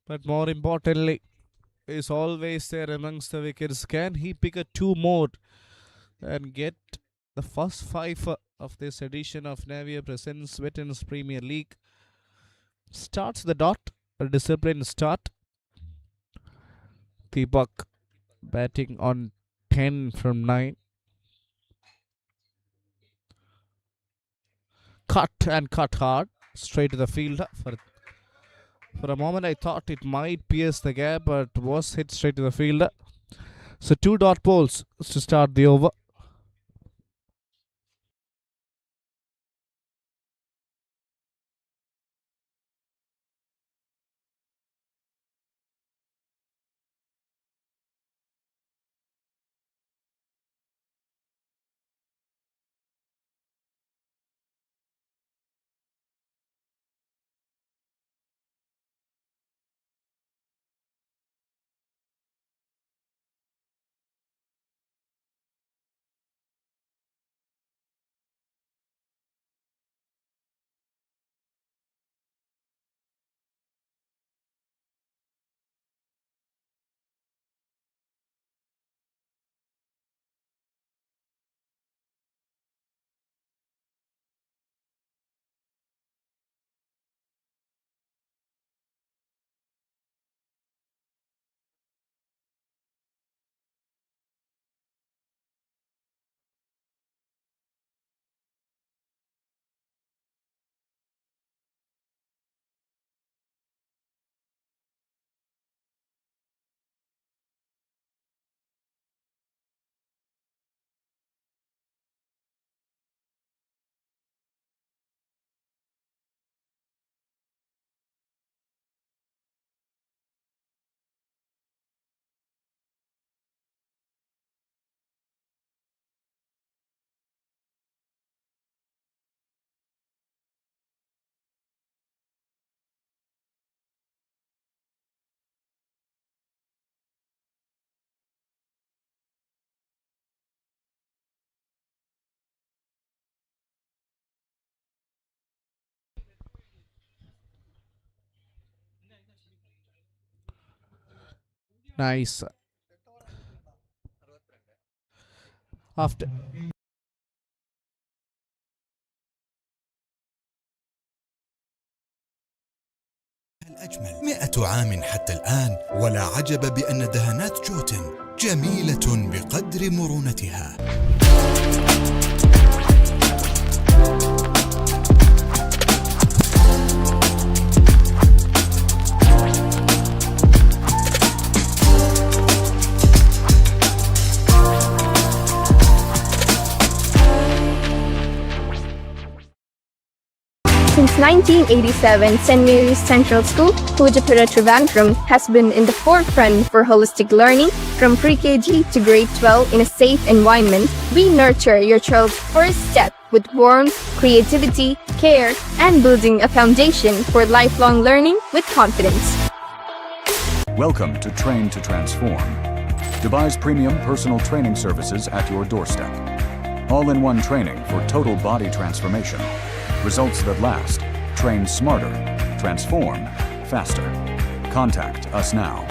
but more importantly, is always there amongst the wickets. Can he pick a 2 more and get the first 5 of this edition of Navio Presents Veterans Premier League? Starts the dot, a disciplined start. Deepak batting on 10 from 9. Cut and cut hard, straight to the fielder. For a moment I thought it might pierce the gap, but was hit straight to the fielder. So 2 dot balls to start the over. Nice. After الأجمل 100 عام حتى الآن، ولا عجب بأن دهانات جوتن جميلة بقدر مرونتها. Since 1987, St. Mary's Central School, Pujapura Trivandrum, has been in the forefront for holistic learning. From pre-KG to grade 12 in a safe environment, we nurture your child's first step with warmth, creativity, care, and building a foundation for lifelong learning with confidence. Welcome to Train to Transform. Devise premium personal training services at your doorstep. All-in-one training for total body transformation. Results that last. Train smarter. Transform faster. Contact us now.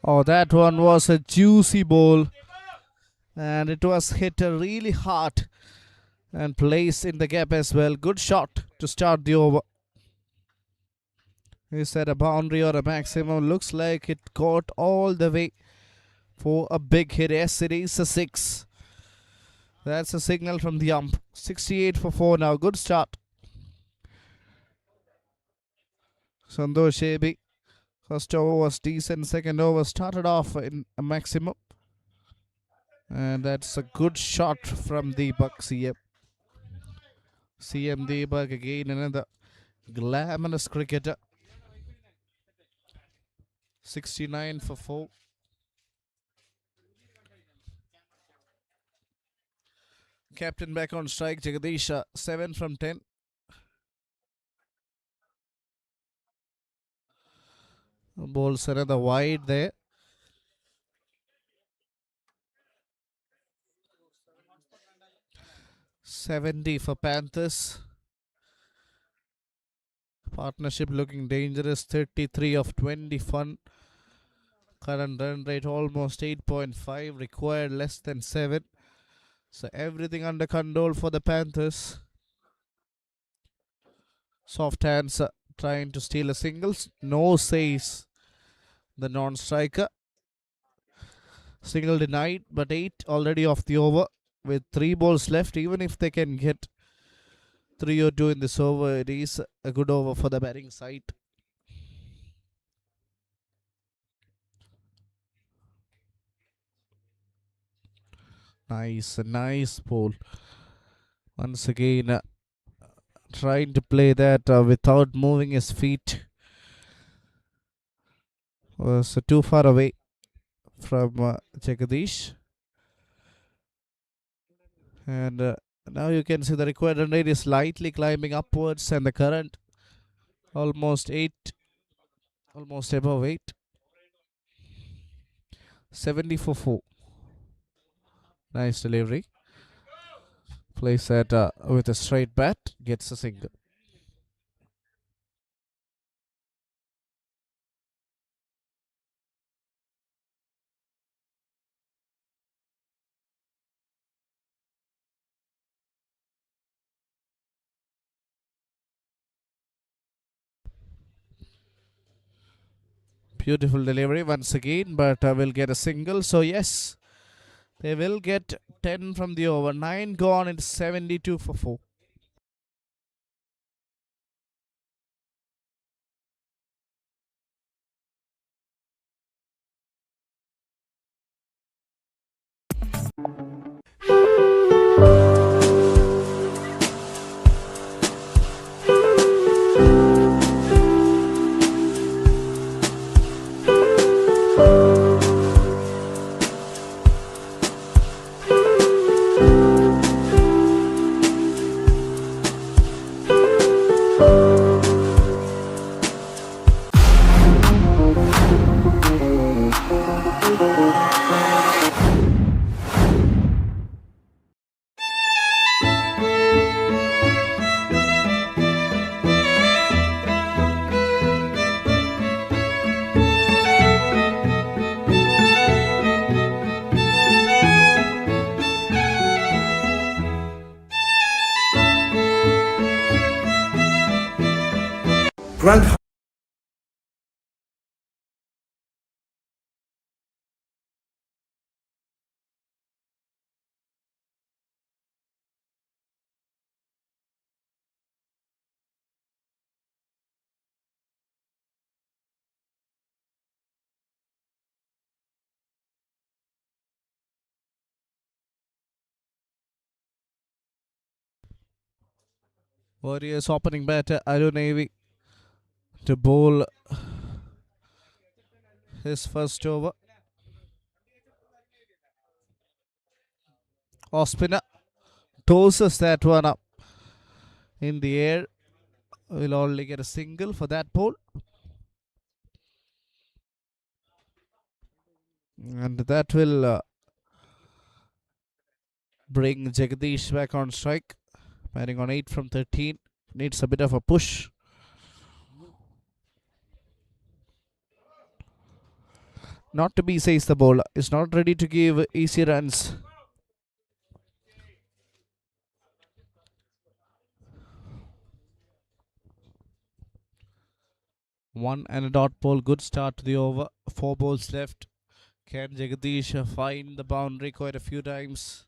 Oh, that one was a juicy ball, and it was hit really hard and placed in the gap as well. Good shot to start the over. Is that a boundary or a maximum? Looks like it got all the way for a big hit. Yes, it is a 6. That's a signal from the ump. 68 for 4 now. Good start. Santosh Shebi. First over was decent. Second over started off in a maximum. And that's a good shot from Deepak CM. CM Deepak again, another glamorous cricketer. 69 for 4. Captain back on strike, Jagadish, 7 from 10. Bowls another wide there. $70 for Panthers. Partnership looking dangerous. 33 of 20 fun. Current run rate almost 8.5. Required less than 7. So everything under control for the Panthers. Soft hands trying to steal a singles. No, says the non-striker. Single denied, but 8 already off the over with 3 balls left. Even if they can get 3 or 2 in this over, it is a good over for the batting side. Nice ball. Once again, trying to play that without moving his feet. Was too far away from Jagadish. And now you can see the required run rate is slightly climbing upwards, and the current almost 8, almost above 8. 70 for 4. Nice delivery. Plays that with a straight bat, gets a single. Beautiful delivery once again, but will get a single. So yes, they will get 10 from the over. 9 gone. It's 72 for 4. Grand Warriors opening batter Arun Navy to bowl his first over. Off spinner tosses that one up in the air. Will only get a single for that ball. And that will bring Jagadish back on strike. Batting on 8 from 13. Needs a bit of a push. Not to be, says the bowler. Is not ready to give easy runs. One and a dot ball. Good start to the over. 4 balls left. Can Jagadish find the boundary quite a few times?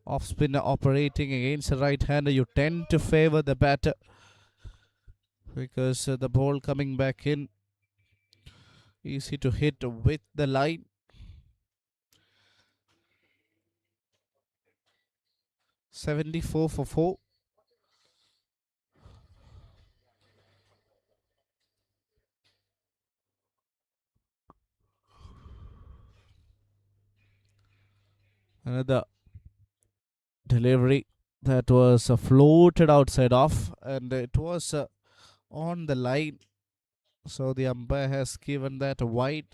Off spinner operating against the right hander. You tend to favor the batter because the ball coming back in. Easy to hit with the line. 74 for 4. Another delivery that was floated outside off, and it was on the line. So the umpire has given that a wide.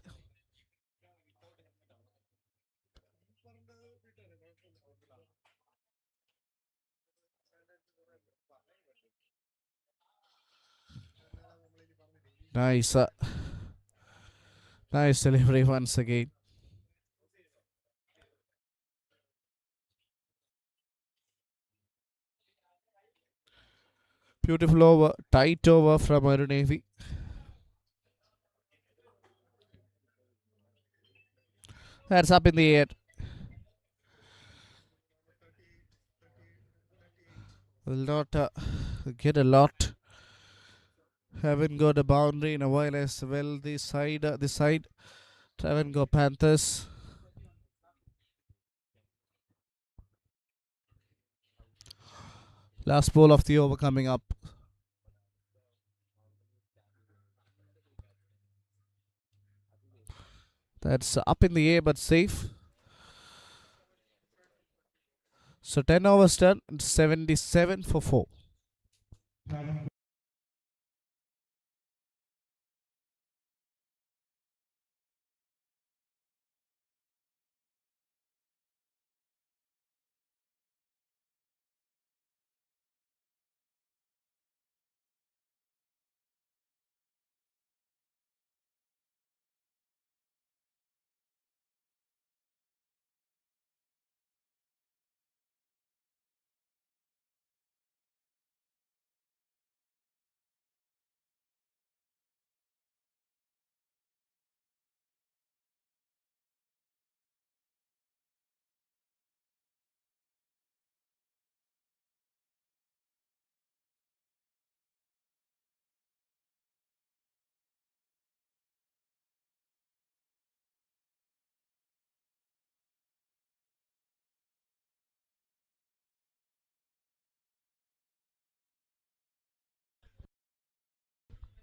Nice. Nice delivery once again. Beautiful over. Tight over from Arun Navy. That's up in the air. Will not get a lot. Haven't got a boundary in a while as well. This side. Haven't got Panthers. Last ball of the over coming up. That's up in the air but safe. So 10 overs done. 77 for 4.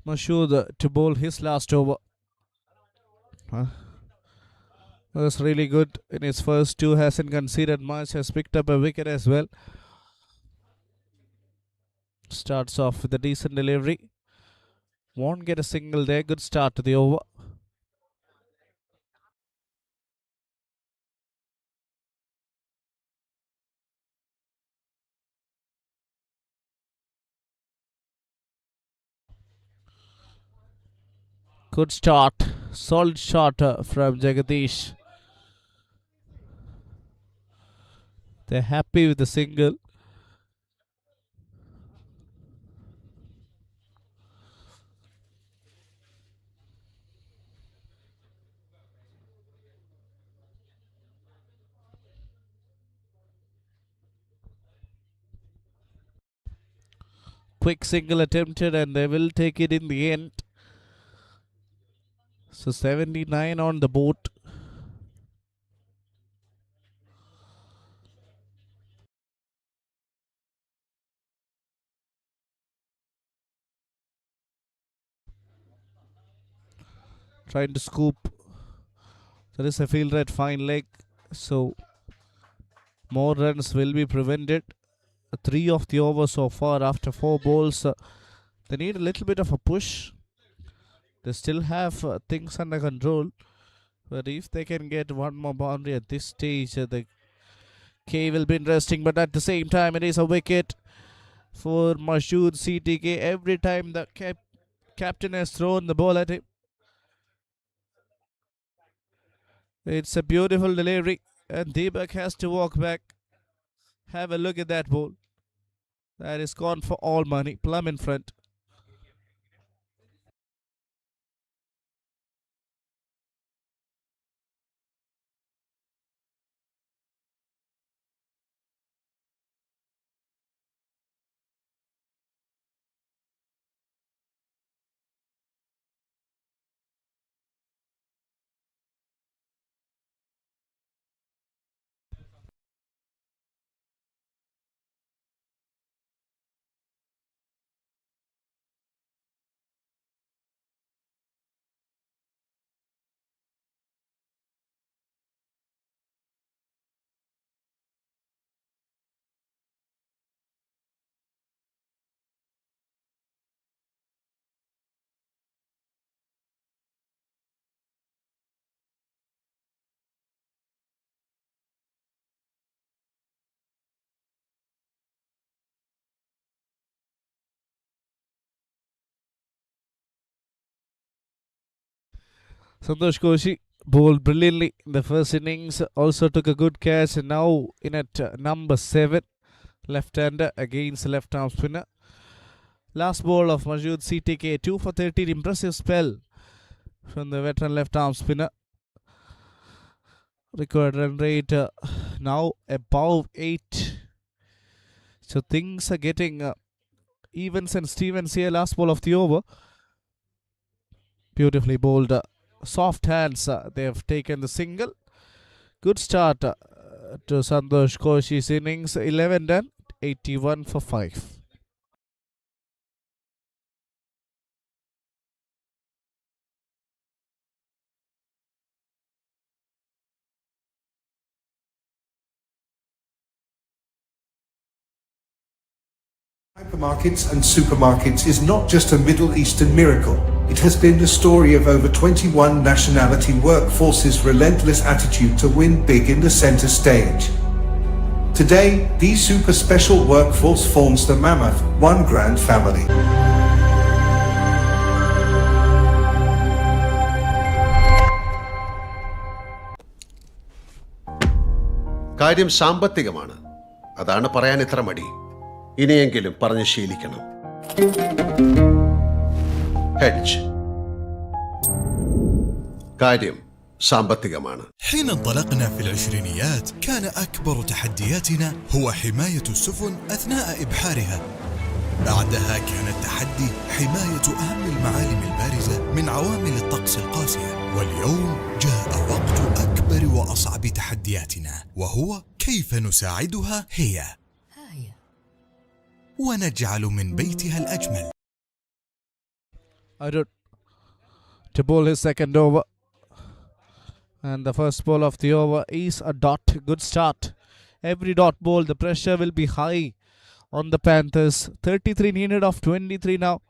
Mashood to bowl his last over. Was really good in his first two. Hasn't conceded much. Has picked up a wicket as well. Starts off with a decent delivery. Won't get a single there. Good start to the over. Good start. Solid shot from Jagadish. They're happy with the single. Quick single attempted and they will take it in the end. So 79 on the board. trying to scoop. There is a fielder at fine leg, so more runs will be prevented. 3 of the over so far after 4 balls. They need a little bit of a push. They still have things under control, but if they can get one more boundary at this stage, the K will be interesting. But at the same time, it is a wicket for Mashood CTK. Every time the captain has thrown the ball at him, it's a beautiful delivery, and Deepak has to walk back. Have a look at that ball. That is gone for all money. Plum in front. Santosh Koshi bowled brilliantly in the first innings. Also took a good catch, and now in at number 7, left-hander against left-arm spinner. Last ball of Mashood CTK, 2 for 13. Impressive spell from the veteran left-arm spinner. Record run rate now above 8. So things are getting Evans and Stevens here. Last ball of the over. Beautifully bowled. Soft hands. They have taken the single. Good start to Santosh Koshi's innings. 11 done. 81 for 5. Hypermarkets and supermarkets is not just a Middle Eastern miracle. It has been the story of over 21 nationality workforces' relentless attitude to win big in the center stage. Today, these super special workforce forms the mammoth One Grand family. കാര്യം സാമ്പത്തികമാണ്. അതാണ് പറയാൻ ഇത്ര മടി. ഇനിയെങ്കിലും പറഞ്ഞ് ശീലിക്കണം. Hedge. കാര്യം സാമ്പത്തികമാണ്. حين انطلقنا في العشرينيات كان أكبر تحدياتنا هو حماية السفن أثناء إبحارها. بعدها كان التحدي حماية أهم المعالم البارزة من عوامل الطقس القاسية. واليوم جاء وقت أكبر وأصعب تحدياتنا، وهو كيف نساعدها هي ونجعل من بيتها الأجمل. Arun to bowl his second over. And the first ball of the over is a dot. Good start. Every dot ball, the pressure will be high on the Panthers. 33 needed of 23 now.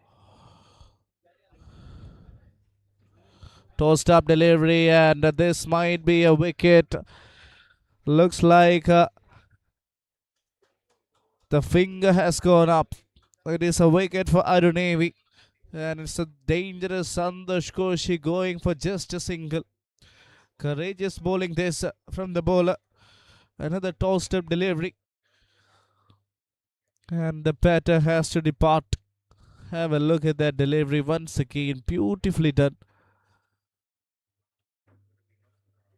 Tossed up delivery, and this might be a wicket. Looks like the finger has gone up. It is a wicket for Arunevi. And it's a dangerous Santosh Koshi going for just a single. Courageous bowling this from the bowler. Another tossed up delivery. And the batter has to depart. Have a look at that delivery once again. Beautifully done.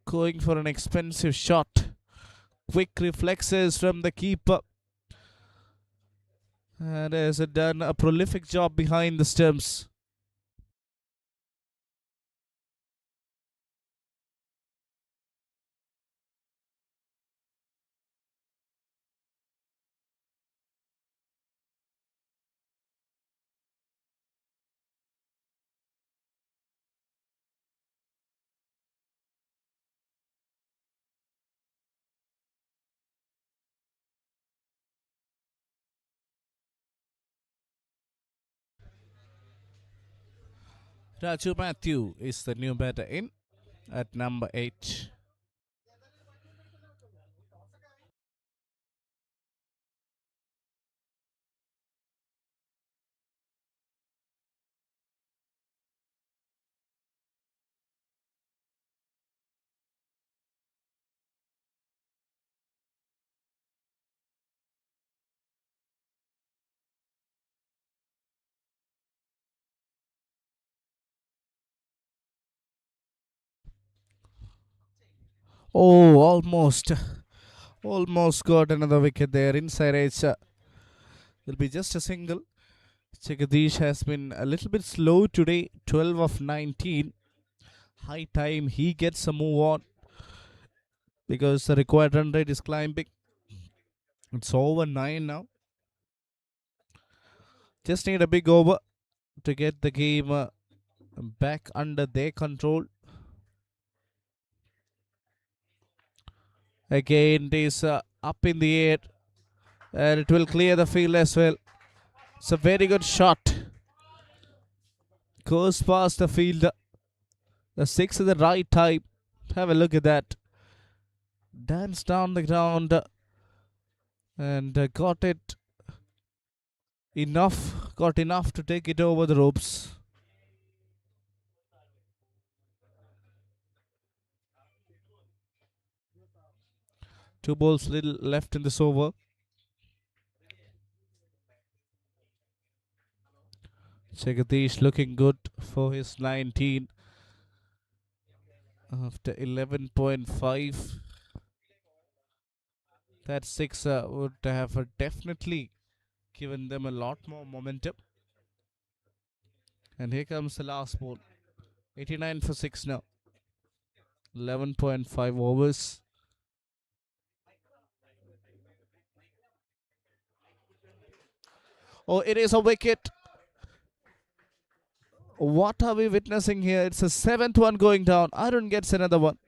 Going for an expensive shot. Quick reflexes from the keeper. And has done a prolific job behind the stumps. Raju Matthew is the new batter in at number 8. Oh, almost got another wicket there. Inside edge will be just a single. Jagadish has been a little bit slow today, 12 of 19. High time he gets a move on because the required run rate is climbing. It's over 9 now. Just need a big over to get the game back under their control. Again, it is up in the air and it will clear the field as well. It's a very good shot. Goes past the fielder. The 6 is the right time. Have a look at that. Danced down the ground and got enough to take it over the ropes. Two balls little left in this over. Jagadish looking good for his 19 after 11.5. That 6 would have definitely given them a lot more momentum. And here comes the last ball. 89 for 6 now. 11.5 overs. Oh, it is a wicket. What are we witnessing here? It's a 7th one going down. Arun gets another one.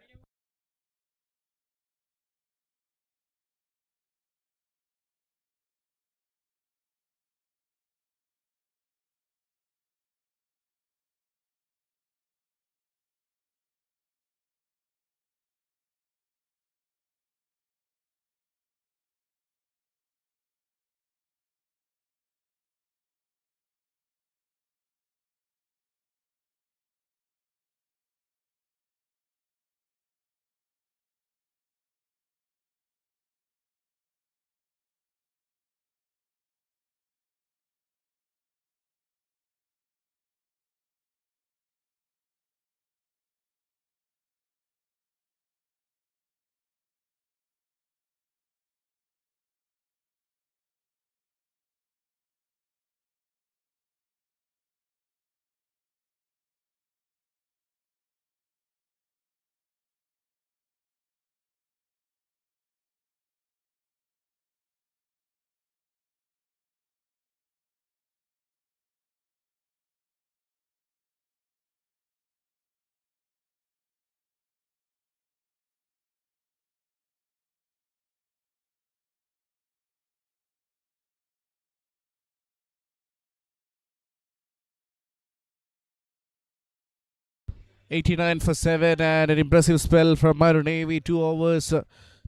'89 for 7 and an impressive spell from Myron Navy. 2 overs,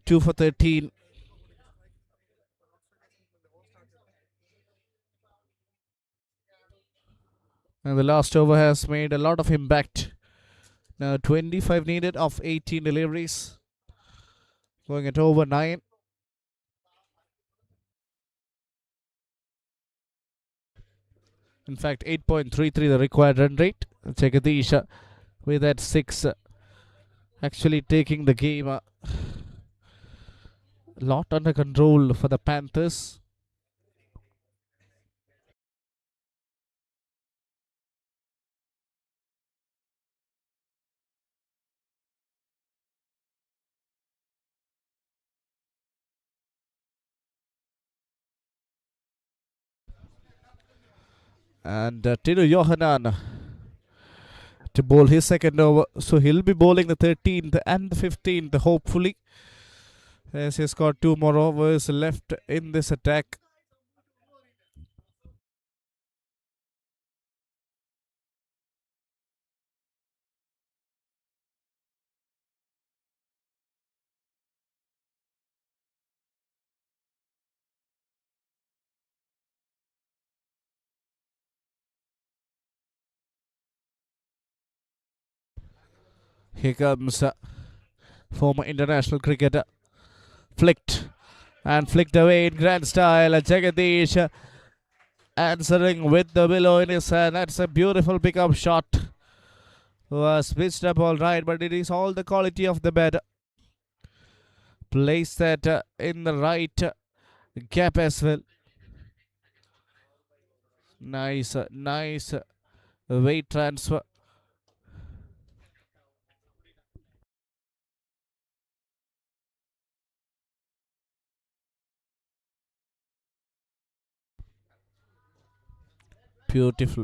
2 for 13. And the last over has made a lot of impact. Now 25 needed of 18 deliveries. Going at over 9. In fact, 8.33 the required run rate. Jagadish with that 6 actually taking the game a lot under control for the Panthers. And Tino Johanan to bowl his second over. So he'll be bowling the 13th and the 15th, hopefully, as he's got 2 more overs left in this attack. Here comes former international cricketer. Flicked away in grand style. Jagadish answering with the willow in his hand. That's a beautiful pickup shot. Was pitched up all right, but it is all the quality of the bat. Place that in the right gap as well. Nice weight transfer.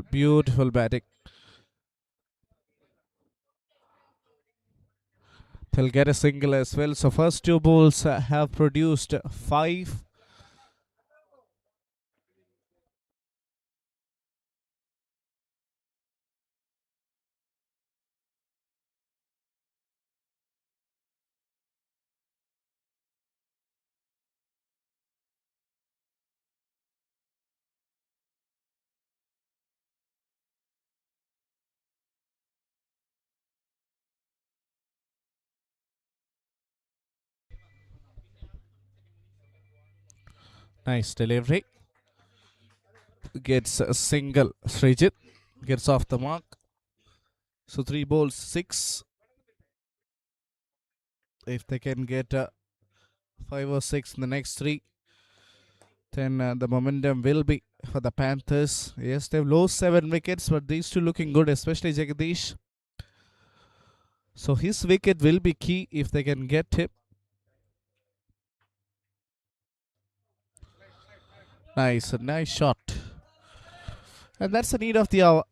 Beautiful batting. They'll get a single as well. So first two balls have produced 5. Nice delivery. Gets a single. Srijit gets off the mark. So 3 balls, 6. If they can get 5 or 6 in the next 3, then the momentum will be for the Panthers. Yes, they've lost 7 wickets, but these two looking good, especially Jagadish. So his wicket will be key if they can get him. Nice shot. And that's the need of the hour.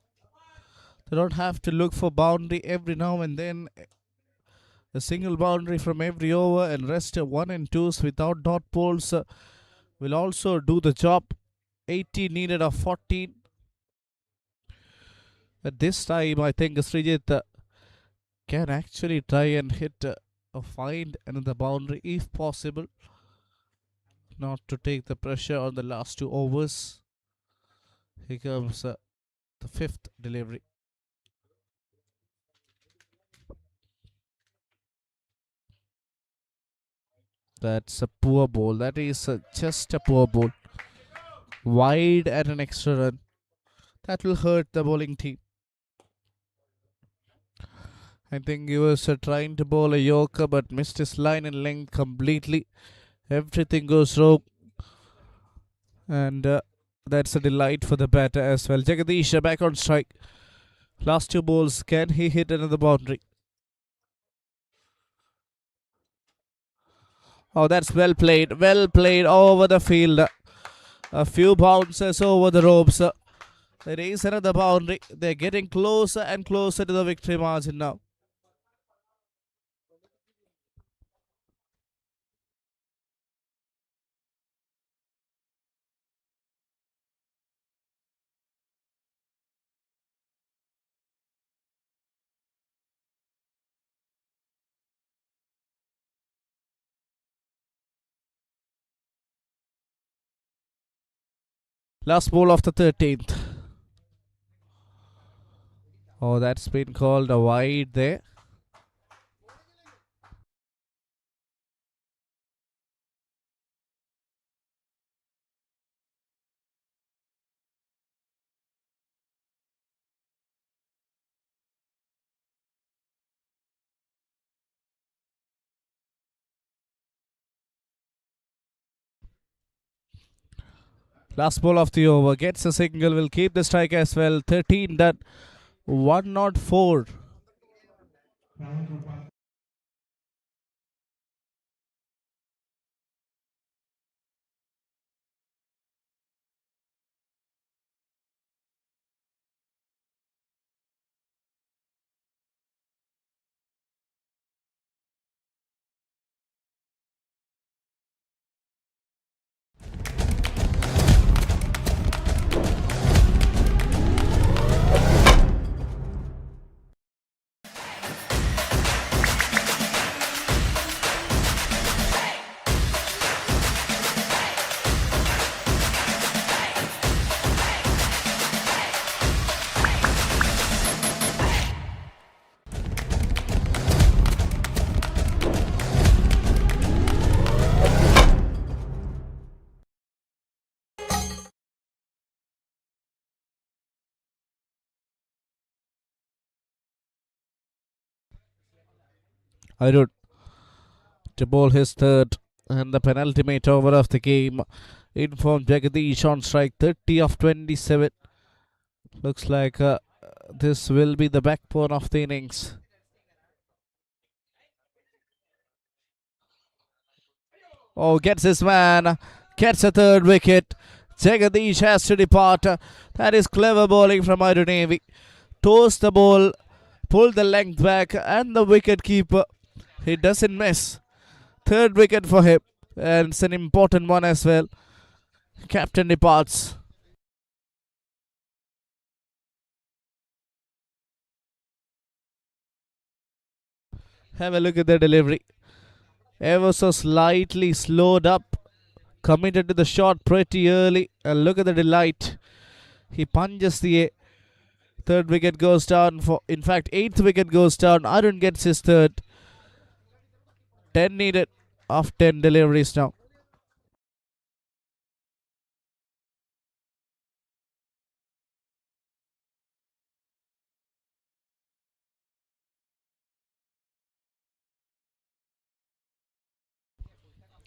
They don't have to look for boundary every now and then. A single boundary from every over and rest 1 and 2s without dot balls will also do the job. 18 needed of 14. At this time, I think Srijit can actually try and hit or find another boundary if possible. Not to take the pressure on the last 2 overs. Here comes the 5th delivery. That's a poor ball. That is just a poor ball. Wide and an extra run. That will hurt the bowling team. I think he was trying to bowl a Yorker but missed his line and length completely. Everything goes wrong. And that's a delight for the batter as well. Jagadish back on strike. Last 2 balls. Can he hit another boundary? Oh, that's well played. Well played over the field. A few bounces over the ropes. There is another boundary. They're getting closer and closer to the victory margin now. Last ball of the 13th. Oh, that's been called a wide there. Last ball of the over. Gets a single. Will keep the strike as well. 13 done. 104. Arun to bowl his third and the penultimate over of the game. Informed Jagadish on strike, 30 of 27. Looks like this will be the backbone of the innings. Oh, gets his man, gets a third wicket. Jagadish has to depart. That is clever bowling from Iron Navy. Toss the ball, pull the length back, and the wicket keeper, he doesn't miss. Third wicket for him, and it's an important one as well. Captain departs. Have a look at the delivery. Ever so slightly slowed up. Committed to the shot pretty early. And look at the delight. He punches the third wicket goes down. In fact, eighth wicket goes down. Arun gets his third. 10 needed of 10 deliveries now.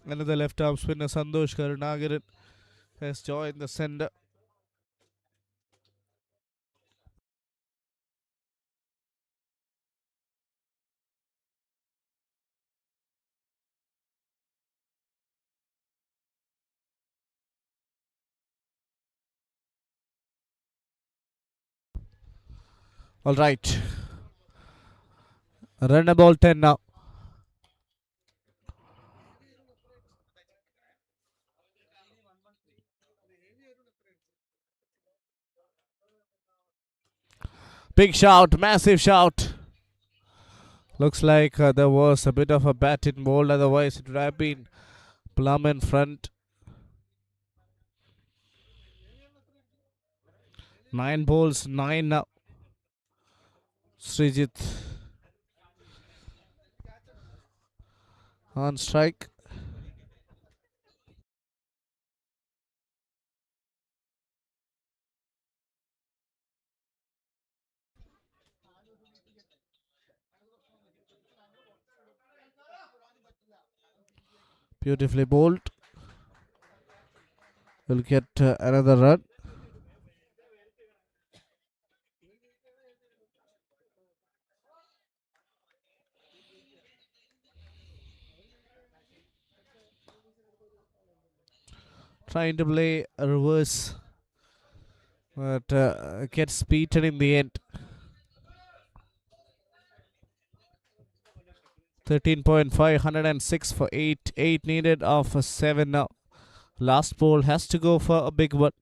Another left arm spinner, Santosh Karunagaran, has joined the centre. All right. Run about 10 now. Big shout, massive shout. Looks like there was a bit of a bat involved, otherwise it would have been plumb in front. 9 balls, 9 now. Srijit on strike. Beautifully bowled. Will get another run. Trying to play a reverse, but gets beaten in the end. 13.5, 106 for 8. 8 needed of 7 now. Last ball has to go for a big one.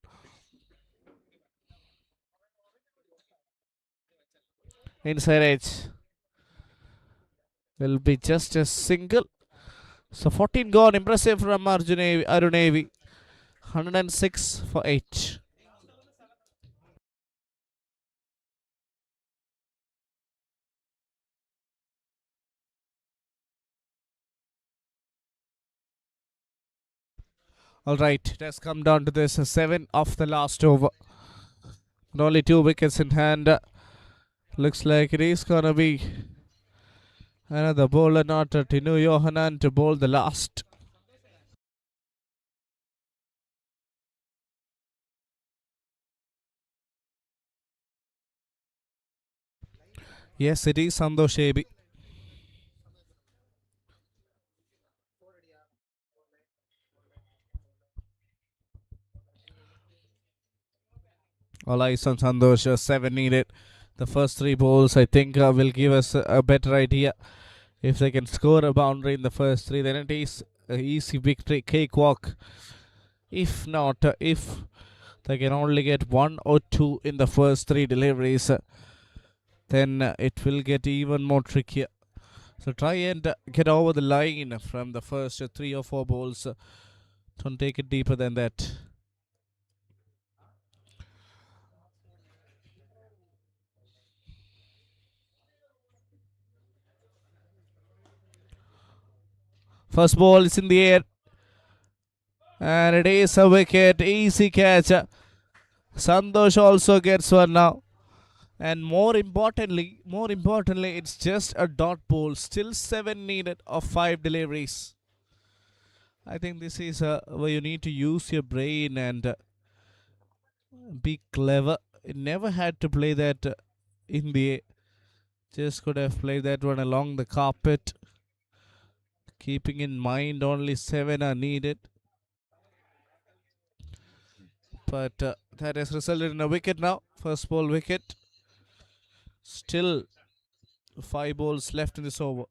Inside edge. Will be just a single. So 14 gone. Impressive from Arun Navy. 106 for 8. All right, it has come down to this 7 of the last over. And only 2 wickets in hand. Looks like it is gonna be another bowler, not Tinu Johanan, to bowl the last. Yes, it is Santosh Ebi. All eyes on Santosh. 7 needed. The first 3 balls, I think, will give us a better idea. If they can score a boundary in the first 3, then it is an easy victory, cakewalk. If not, if they can only get 1 or 2 in the first 3 deliveries, then it will get even more trickier. So try and get over the line from the first 3 or 4 balls. Don't take it deeper than that. First ball is in the air. And it is a wicket. Easy catch. Santosh also gets one now. And more importantly, it's just a dot ball. Still 7 needed of 5 deliveries. I think this is where you need to use your brain and be clever. It never had to play that in the air. Just could have played that one along the carpet, keeping in mind only 7 are needed. But that has resulted in a wicket now. First ball wicket. Still 5 balls left in this over.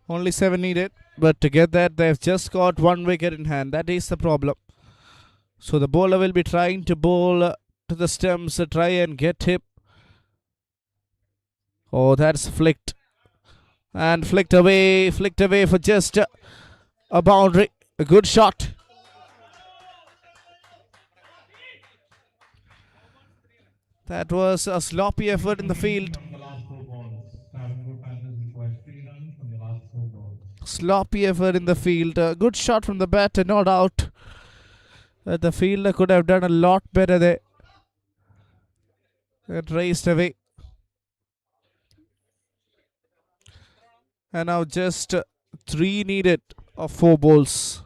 Only 7 needed. But to get that, they've just got 1 wicket in hand. That is the problem. So the bowler will be trying to bowl to the stumps, try and get him. Oh, that's flicked. And flicked away for just a boundary. A good shot. That was a sloppy effort in the field. Sloppy effort in the field. A good shot from the batter, no doubt. The fielder could have done a lot better there. It raced away. And now just 3 needed of 4 balls.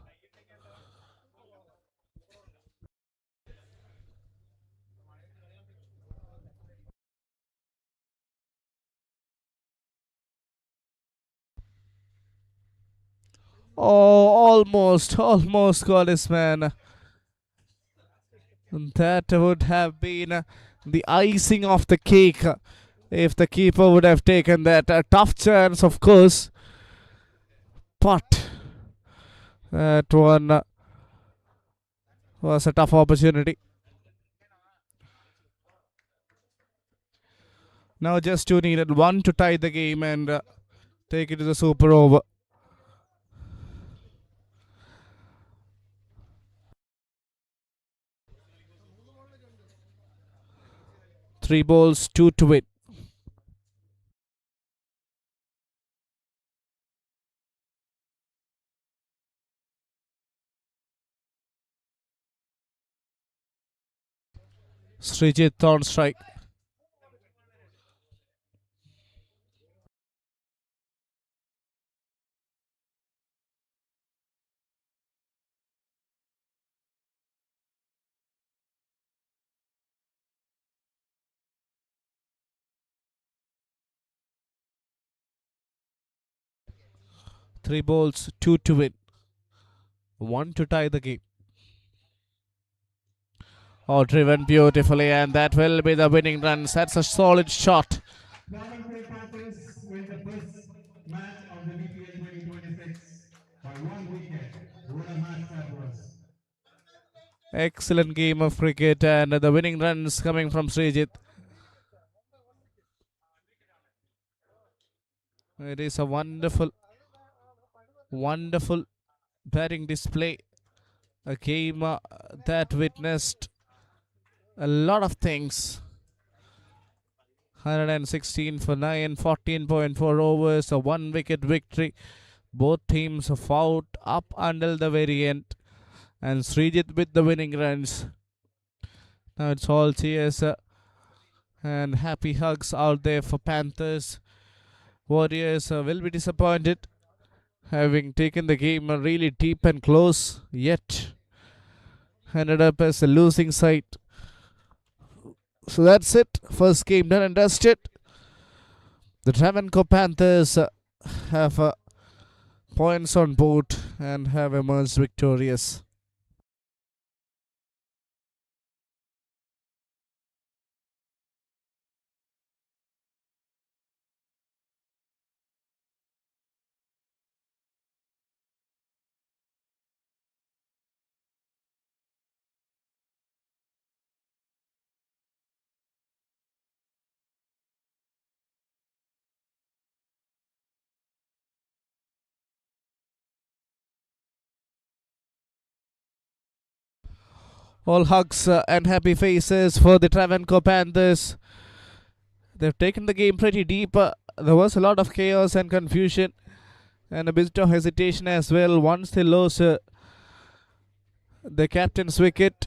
Oh, almost got his man. That would have been the icing of the cake if the keeper would have taken that. A tough chance, of course, but that one was a tough opportunity. Now just 2 needed. 1 to tie the game and take it to the super over. Three balls, 2 to win. Srijit on strike. Three balls, 2 to win. 1 to tie the game. Oh, driven beautifully, and that will be the winning runs. That's a solid shot. Excellent game of cricket, and the winning runs coming from Srijit. It is a wonderful batting display. A game that witnessed a lot of things. 116 for 9, 14.4 overs, a 1 wicket victory. Both teams fought up until the very end. And Srijit with the winning runs. Now it's all cheers and happy hugs out there for Panthers. Warriors will be disappointed, having taken the game really deep and close, yet ended up as a losing side. So that's it. First game done and dusted. The Travancore Panthers have points on board and have emerged victorious. All hugs and happy faces for the Travancore Panthers. They've taken the game pretty deep. There was a lot of chaos and confusion and a bit of hesitation as well once they lost the captain's wicket.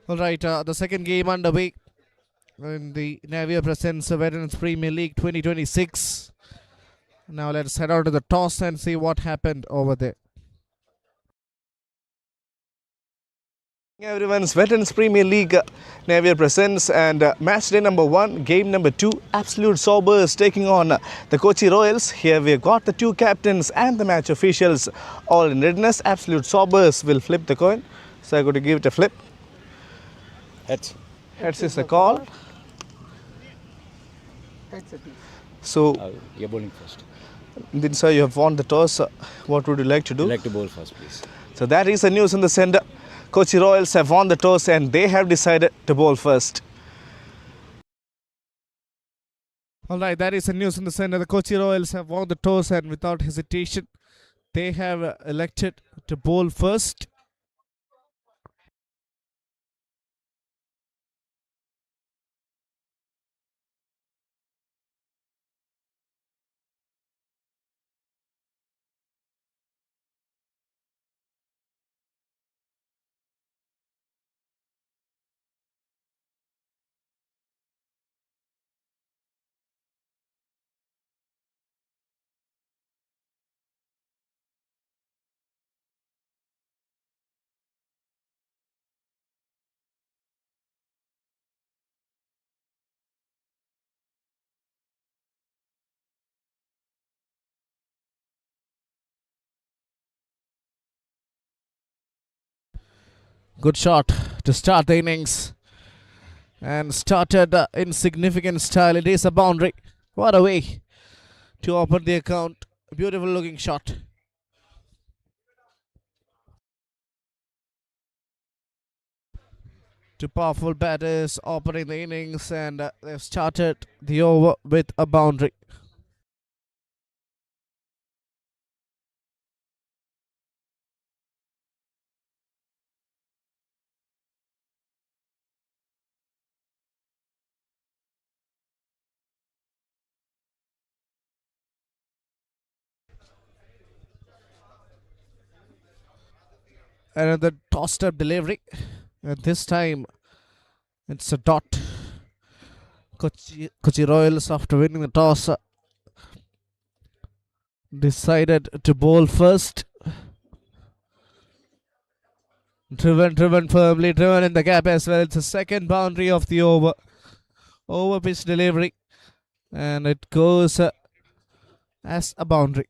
All right, the second game underway in the Navio presents Veterans Premier League 2026. Now let's head on to the toss and see what happened over there. Everyone's Veterans Premier League Navio presents and match day number 1, game number 2, Absolute Sobers taking on the Kochi Royals. Here we've got the two captains and the match officials all in readiness. Absolute Sobers will flip the coin, so I'm going to give it a flip. Heads. Heads is the call. Heads it is. So, You're bowling first. then sir, you have won the toss. What would you like to do? I'd like to bowl first, please. So that is the news in the center. Kochi Royals have won the toss and they have decided to bowl first. Alright, that is the news in the center. The Kochi Royals have won the toss and without hesitation, they have elected to bowl first. Good shot to start the innings. And started in significant style. It is a boundary. What a way to open the account. Beautiful looking shot. Two powerful batters opening the innings and they've started the over with a boundary. Another tossed up delivery. And this time it's a dot. Kochi Royals, after winning the toss, decided to bowl first. Driven firmly, driven in the gap as well. It's the second boundary of the over. Over pitch delivery. And it goes as a boundary.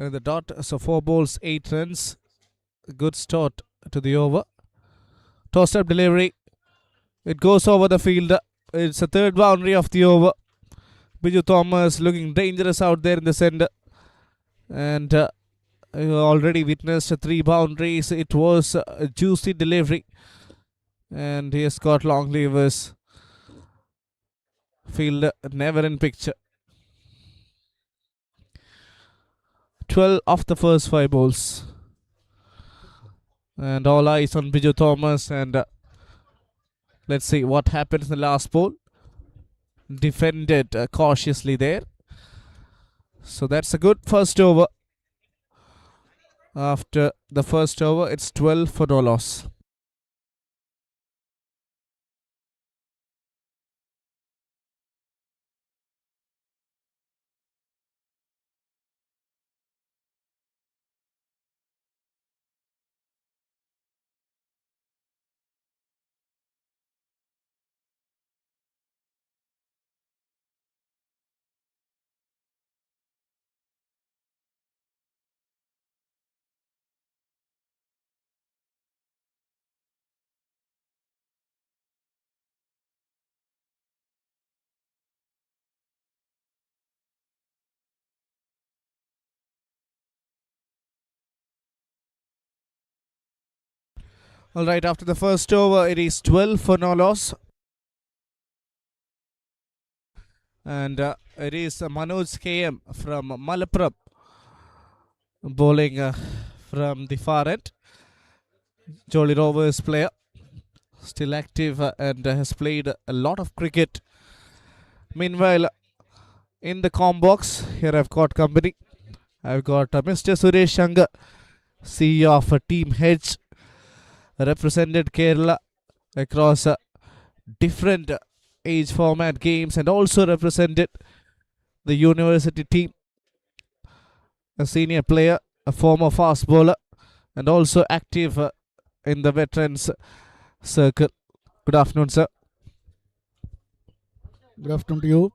And the dot, so 4 balls, 8 runs. Good start to the over. Tossed up delivery. It goes over the fielder. It's a third boundary of the over. Biju Thomas looking dangerous out there in the center. And you already witnessed 3 boundaries. It was a juicy delivery. And he has got long levers. Fielder never in picture. 12 of the first 5 balls. And all eyes on Biju Thomas. And let's see what happens in the last ball. Defended cautiously there. So that's a good first over. After the first over, it's 12 for no loss. Alright, after the first over, it is 12 for no loss. And it is Manoj KM from Malappuram bowling from the far end. Jolly Rovers player, still active and has played a lot of cricket. Meanwhile, in the com box, here I've got company. I've got Mr. Suresh Shankar, CEO of Team H, represented Kerala across different age format games and also represented the university team. A senior player, a former fast bowler, and also active in the veterans circle. Good afternoon, sir. Good afternoon to you.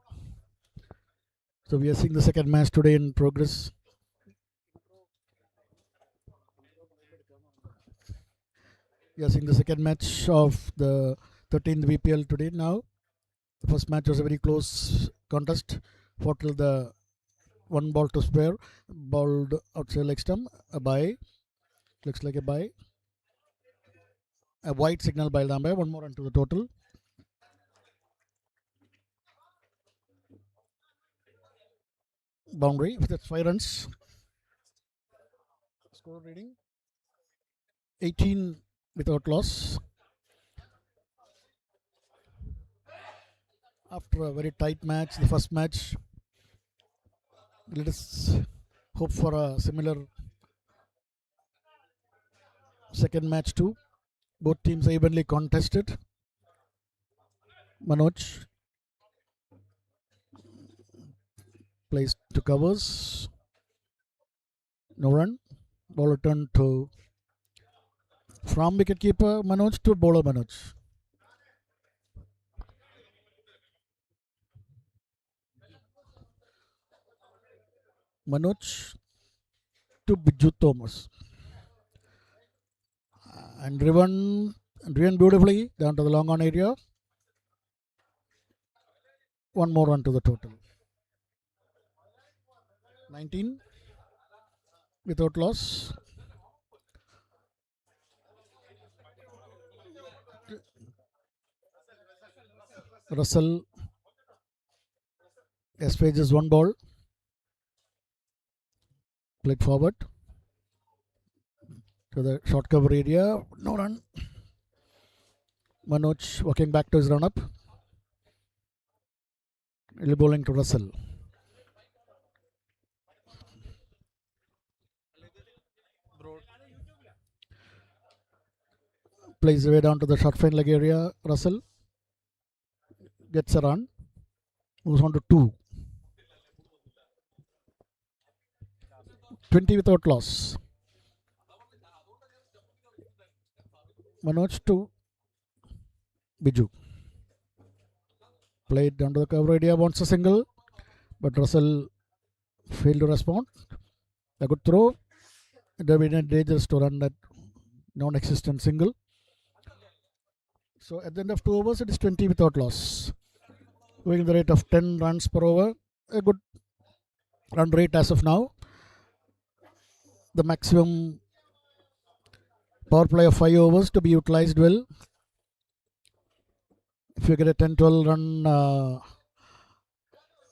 So we are seeing the second match today in progress. We are seeing the second match of the 13th VPL today now. The first match was a very close contest. Fought till the one ball to spare. Balled outside leg stump. A bye. Looks like a bye. A white signal by the umpire. One more run to the total. Boundary. That's 5 runs. Score reading 18 without loss. After a very tight match, the first match, let us hope for a similar second match too. Both teams are evenly contested. Manoj plays to covers. No run. Ball returned to from wicketkeeper Manoj to bowler Manoj. Manoj to Biju Thomas. And driven beautifully down to the long on area. One more run to the total. 19 without loss. Russell assuages one ball. Played forward to the short cover area. No run. Manoj walking back to his run up. Early bowling to Russell. Plays away down to the short fine leg area. Russell gets a run. Moves on to 2. 20 without loss. Manoj to Biju. Played down to the cover area. Wants a single. But Russell failed to respond. A good throw. There will be dangerous to run that non-existent single. So at the end of 2 overs, it is 20 without loss. Going at the rate of 10 runs per over. A good run rate as of now. The maximum power play of 5 overs to be utilized well. If you get a 10-12 run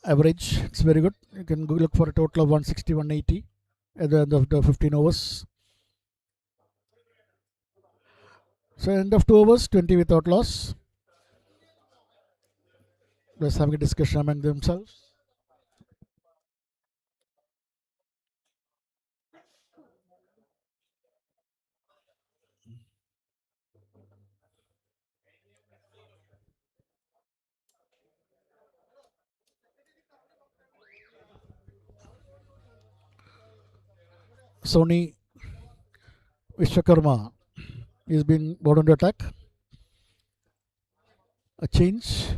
average, it's very good. You can go look for a total of 160, 180 at the end of the 15 overs. So end of 2 overs, 20 without loss. Let's have a discussion among themselves. Sony Vishwakarma is being brought under attack. A change.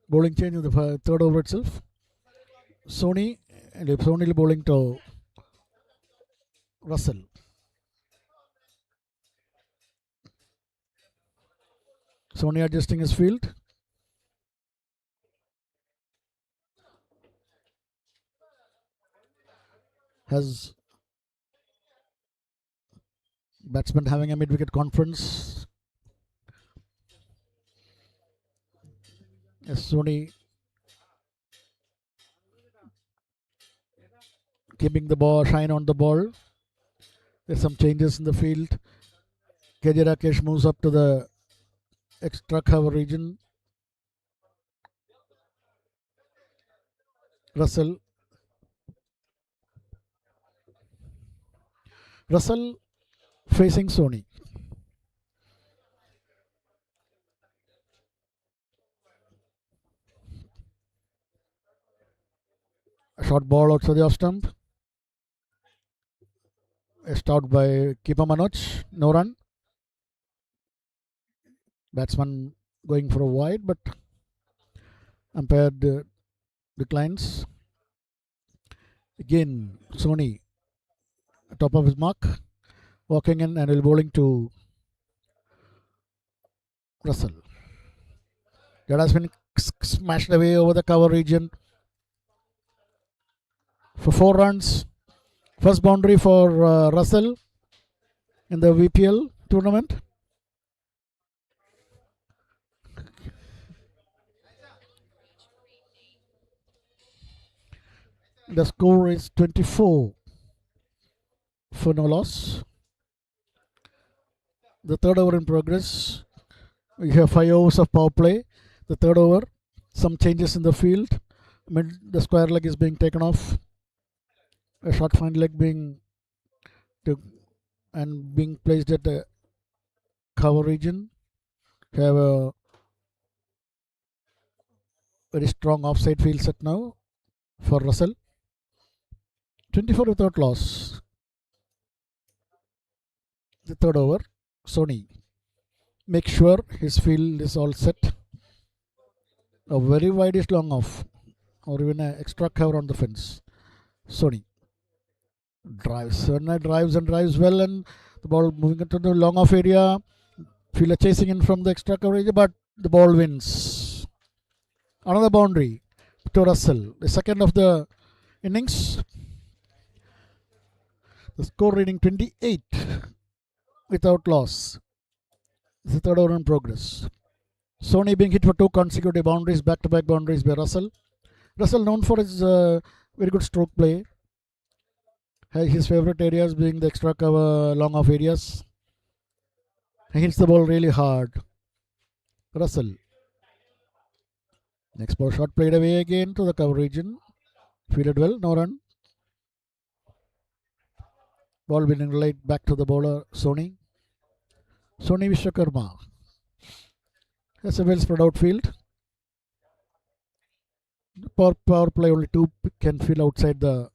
Bowling change in the 3rd over itself. Sony bowling to Russell. Sony adjusting his field. Has Batsman having a mid-wicket conference. Sony keeping the ball, shine on the ball. There's some changes in the field. KJ Rakesh moves up to the extra cover region. Russell facing Sony. A short ball outside the off stump. A start by keeper Manoj. No run. Batsman going for a wide, but umpire declines. Again, Sony, top of his mark, walking in and bowling to Russell. That has been smashed away over the cover region for 4 runs. First boundary for Russell in the VPL tournament. The score is 24 for no loss. The third over in progress. We have 5 overs of power play. The third over, some changes in the field. The square leg is being taken off. A short fine leg being placed at the cover region. We have a very strong offside field set now for Russell. 24 without loss. The third over, Sony. Make sure his field is all set. A very wide long off, or even an extra cover on the fence. Sony drives well, and the ball moving into the long off area. Fielder chasing in from the extra coverage, but the ball wins. Another boundary to Russell. The second of the innings. The score reading 28 without loss. This is the third over in progress. Sony being hit for 2 consecutive boundaries, back-to-back boundaries by Russell. Russell known for his very good stroke play. His favourite areas being the extra cover, long off areas. He hits the ball really hard. Russell. Next ball shot played away again to the cover region. Fielded well, no run. Ball being relayed back to the bowler, Sony. Sony Vishwakarma. Has a well spread out field. Power play, only 2 can field outside the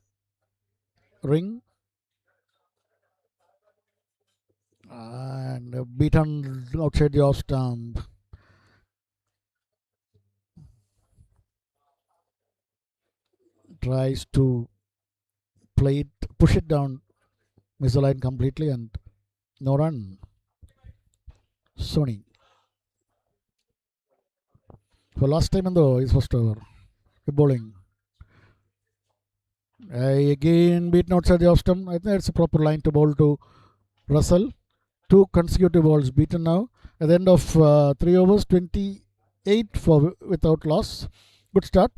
ring. And beaten outside the off stump. Tries to play it, push it down, miss the line completely, and no run. Sony. For last time in the his first over. Bowling. Again beaten outside the off stump. I think that's a proper line to bowl to Russell. 2 consecutive balls beaten now. At the end of 3 overs, 28 without loss. Good start.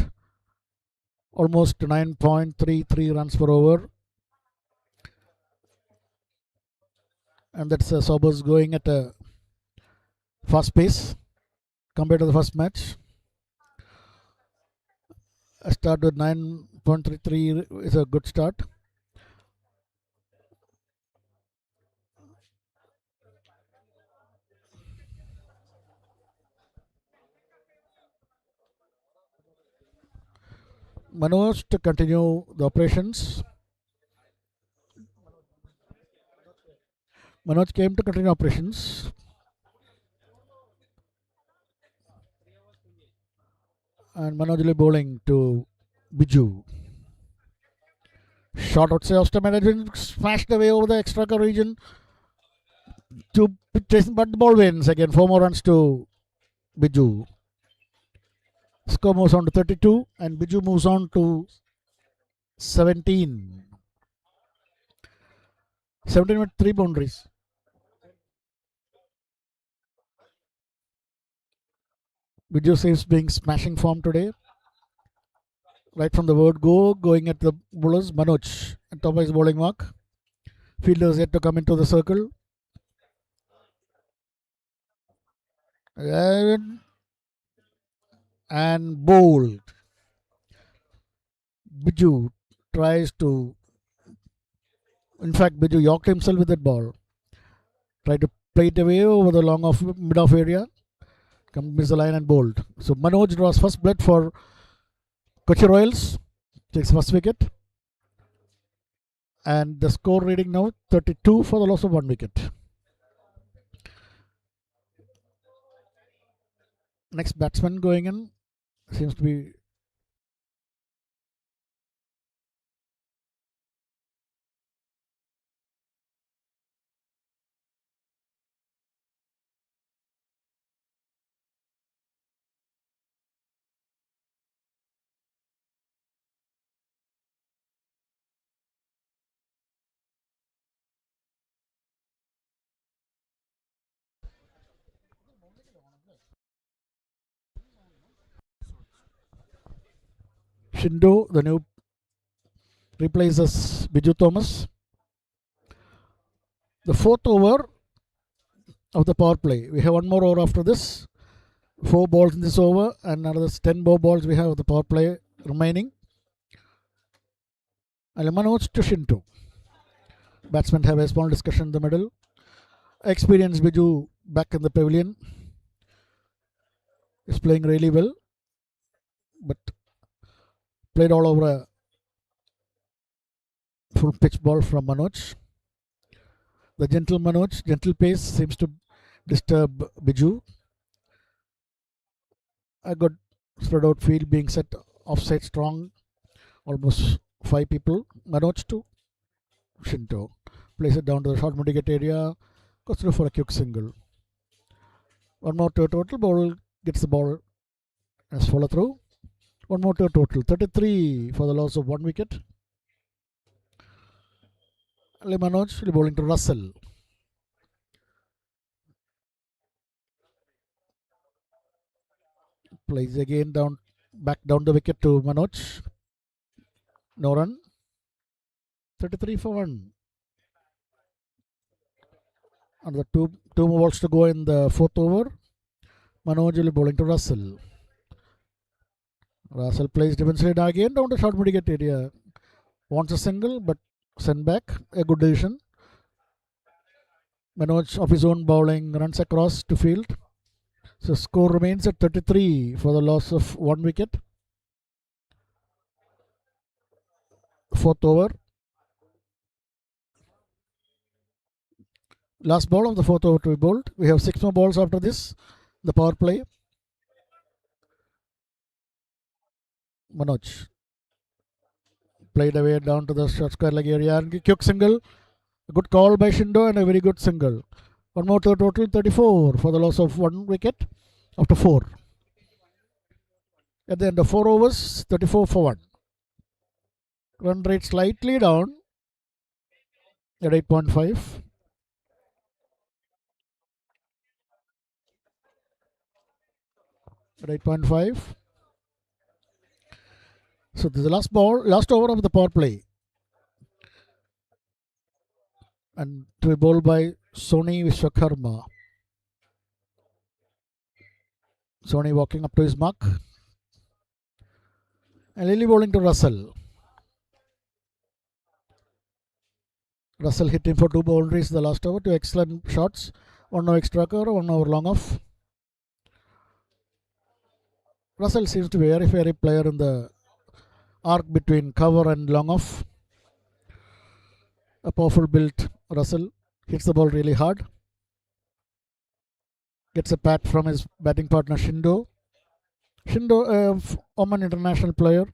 Almost 9.33 runs per over. And that's Sobers going at a fast pace compared to the first match. A start with 9.33 is a good start. Manoj to continue the operations. Manoj came to continue operations. And Manoj will be bowling to Biju. Shot outside off stump and has been smashed away over the extra cover region. But the ball wins again. 4 more runs to Biju. Score moves on to 32 and Biju moves on to 17. 17 with 3 boundaries. Biju seems being smashing form today. Right from the word go, going at the bowlers. Manoj at top of his bowling mark. Fielders yet to come into the circle. And bowled. Biju tries to. In fact, Biju yorked himself with that ball. Tried to play it away over the long off mid off area. Miss the line and bowled. So Manoj draws first blood for Kochi Royals. Takes first wicket. And the score reading now 32 for the loss of 1 wicket. Next batsman going in seems to be Shindo, the new replaces Biju Thomas. The fourth over of the power play. We have one more over after this. 4 balls in this over and another 10 more balls we have of the power play remaining. Manoj to Shinto. Batsmen have a small discussion in the middle. Experienced Biju back in the pavilion. Is playing really well. But played all over a full pitch ball from Manoj. The gentle Manoj, gentle pace seems to disturb Biju. A good spread out field being set offside strong. Almost 5 people. Manoj to Shinto. Plays it down to the short mitigate area. Goes through for a quick single. One more to a total. Ball gets the ball as follow through. One more to a total. 33 for the loss of 1 wicket. Manoj bowling to Russell. Plays again back down the wicket to Manoj. No run. 33 for 1. And the two more balls to go in the fourth over. Manoj will be bowling to Russell. Russell plays defensively again down the short mitigate area. Wants a single but sent back. A good decision. Manoj of his own bowling runs across to field. So score remains at 33 for the loss of 1 wicket. Fourth over. Last ball of the fourth over to be bowled. We have 6 more balls after this. The power play. Manoj played away down to the short square leg area and quick single. A good call by Shindo and a very good single. One more to a total 34 for the loss of 1 wicket after 4. At the end of 4 overs, 34 for 1. Run rate slightly down at 8.5. At 8.5. So this is the last over of the power play. And to be bowled by Sony Vishwakarma. Sony walking up to his mark. And Lily bowling to Russell. Russell hit him for 2 boundaries in the last over. 2 excellent shots. 1 over extra cover, 1 over long off. Russell seems to be a very player in the arc between cover and long off. A powerful built Russell hits the ball really hard. Gets a pat from his batting partner Shindo. Shindo, a Oman international player,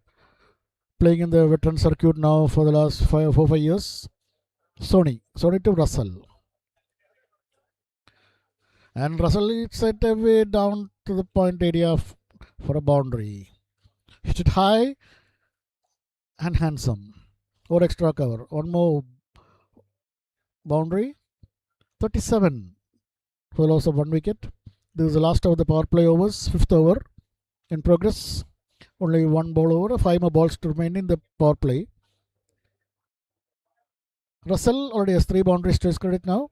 playing in the veteran circuit now for the last 4-5 years. Sony to Russell. And Russell hits it away down to the point area for a boundary. Hit it high and handsome. Or extra cover. 1 more boundary. 37 for the loss of 1 wicket. This is the last of the power play overs, 5th over in progress. Only one ball over, 5 more balls to remain in the power play. Russell already has 3 boundaries to his credit now.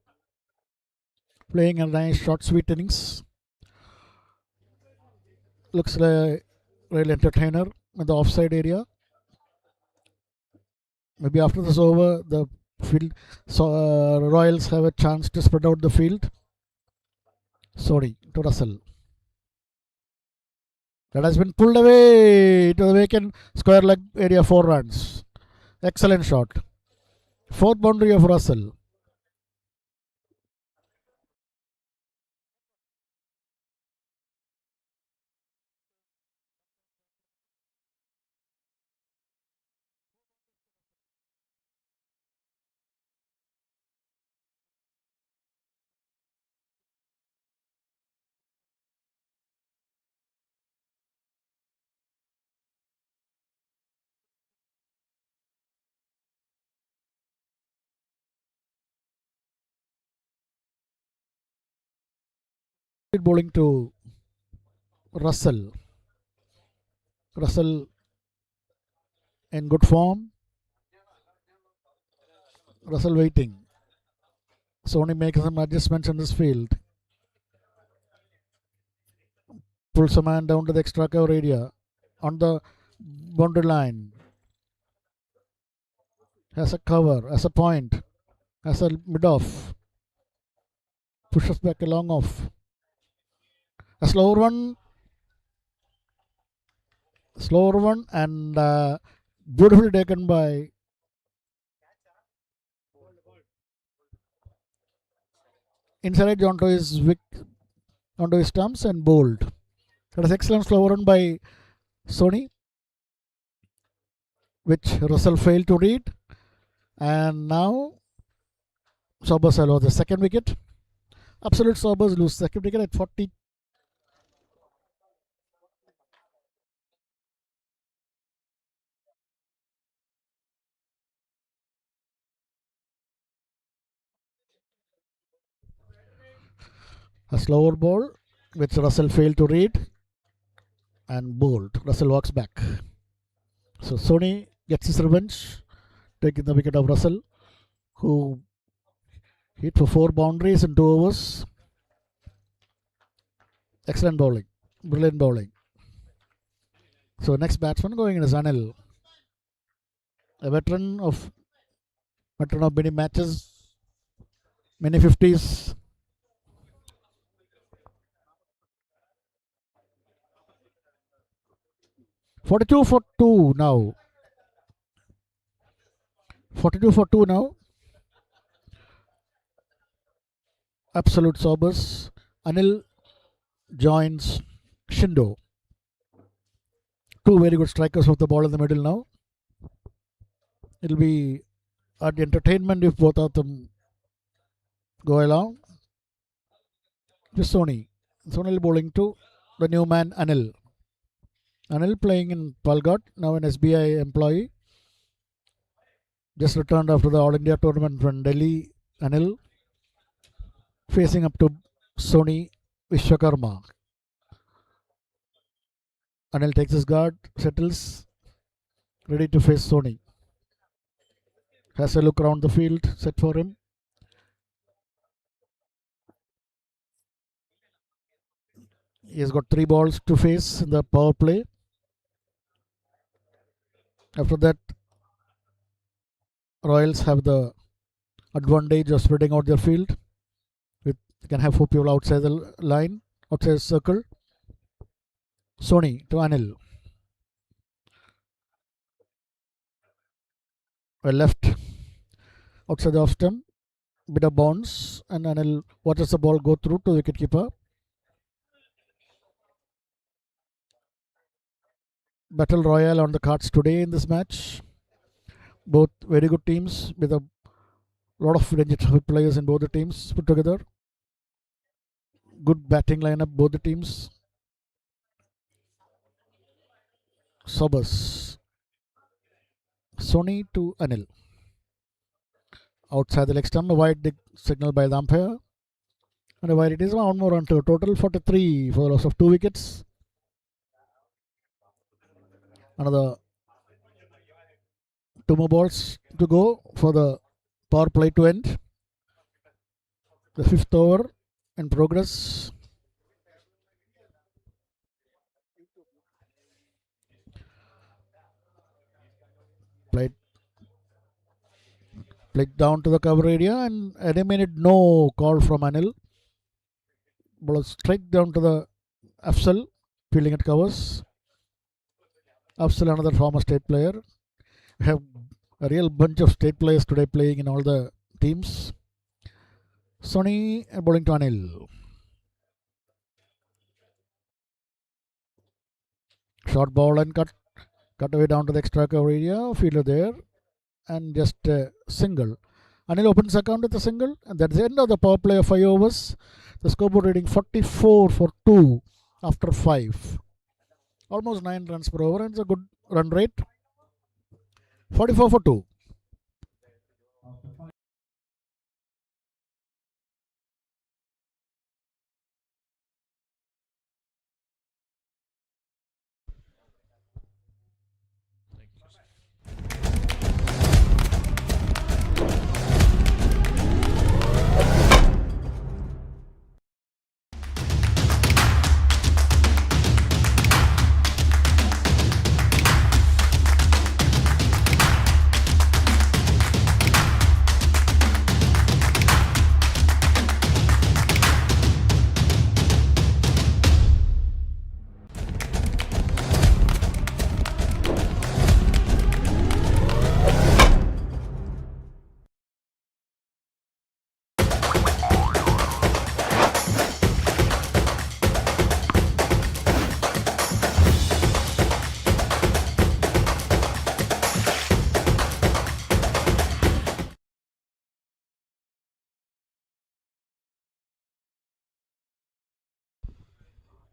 Playing a nice short, sweet innings. Looks like a real entertainer in the offside area. Maybe after this over, the field, Royals have a chance to spread out the field. Sorry, to Russell. That has been pulled away to the vacant square leg area, 4 runs. Excellent shot. 4th boundary of Russell. Bowling to Russell. Russell in good form. Russell waiting. Sony makes some adjustments in this field. Pulls a man down to the extra cover area on the boundary line. Has a cover, has a point, has a mid off. Pushes back a long off. A slower one, and beautifully taken by inside edge onto his stumps and bowled. That is excellent slower run by Sony, which Russell failed to read. And now Sobers lose the second wicket. Absolute Sobers lose second wicket at 40. A slower ball, which Russell failed to read and bowled. Russell walks back. So Sony gets his revenge, taking the wicket of Russell, who hit for 4 boundaries in 2 overs. Excellent bowling. Brilliant bowling. So next batsman going in is Anil. A veteran of many matches, many 50s. $42 for 2 now. 42 for 2 now. Absolute Sobers. Anil joins Shindo. 2 very good strikers of the ball in the middle now. It'll be at the entertainment if both of them go along. Just Sony. Sony bowling to the new man Anil. Anil playing in Palghat, now an SBI employee. Just returned after the All India tournament from Delhi. Anil facing up to Sony Vishwakarma. Anil takes his guard, settles, ready to face Sony. Has a look around the field, set for him. He has got 3 balls to face in the power play. After that, Royals have the advantage of spreading out their field. They can have 4 people outside the line, outside the circle. Sony to Anil. Well left outside the off stump. Bit of bounce, and Anil watches the ball go through to wicketkeeper. Battle Royale on the cards today in this match. Both very good teams with a lot of Ranji Trophy players in both the teams put together. Good batting lineup, both the teams. Sobers. Sony to Anil. Outside the leg stump, a wide signal by the umpire. And while it is one more run to total 43 for the loss of 2 wickets. Another 2 more balls to go for the power play to end. The 5th over in progress. Played down to the cover area, and at a minute no call from Anil. Ball straight down to the Afsal, fielding at covers. Afsal, another former state player. We have a real bunch of state players today playing in all the teams. Sony bowling to Anil. Short ball and cut away down to the extra cover area. Fielder there, and just a single. Anil opens account with a single, and that's the end of the power play of 5 overs. The scoreboard reading 44 for 2 after 5. Almost 9 runs per over, and it's a good run rate. 44 for 2.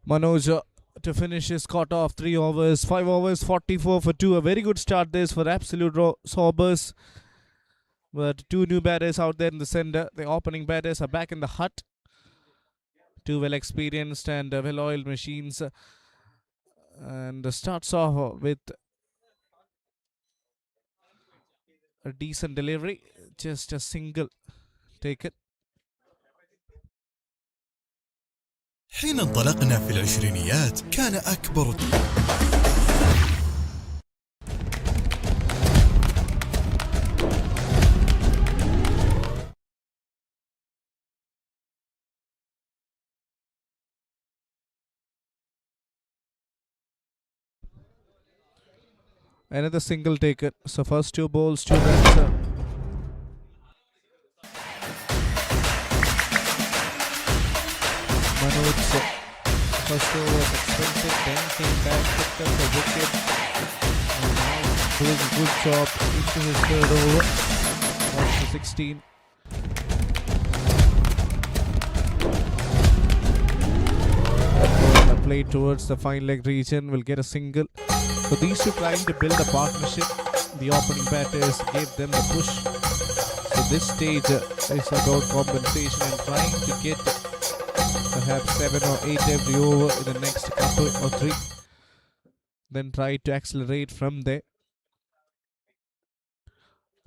Manoj to finish his cut off 3 overs, 5 overs, 44 for 2. A very good start this for Absolute Sorbers. But 2 new batters out there in the center. The opening batters are back in the hut. 2 well experienced and well oiled machines. And starts off with a decent delivery. Just a single taken. حين انطلقنا في العشرينيات كان أكبر Another single taken. So first 2 balls, 2 runs. Manoj first over was expensive, then came back, picked up the wicket, and now doing a good job into his 3rd over. That's the 16. Played towards the fine leg region, will get a single. So these 2 trying to build a partnership. The opening batters gave them the push. So this stage is about compensation and trying to get perhaps 7 or 8 every over in the next couple or 3. Then try to accelerate from there.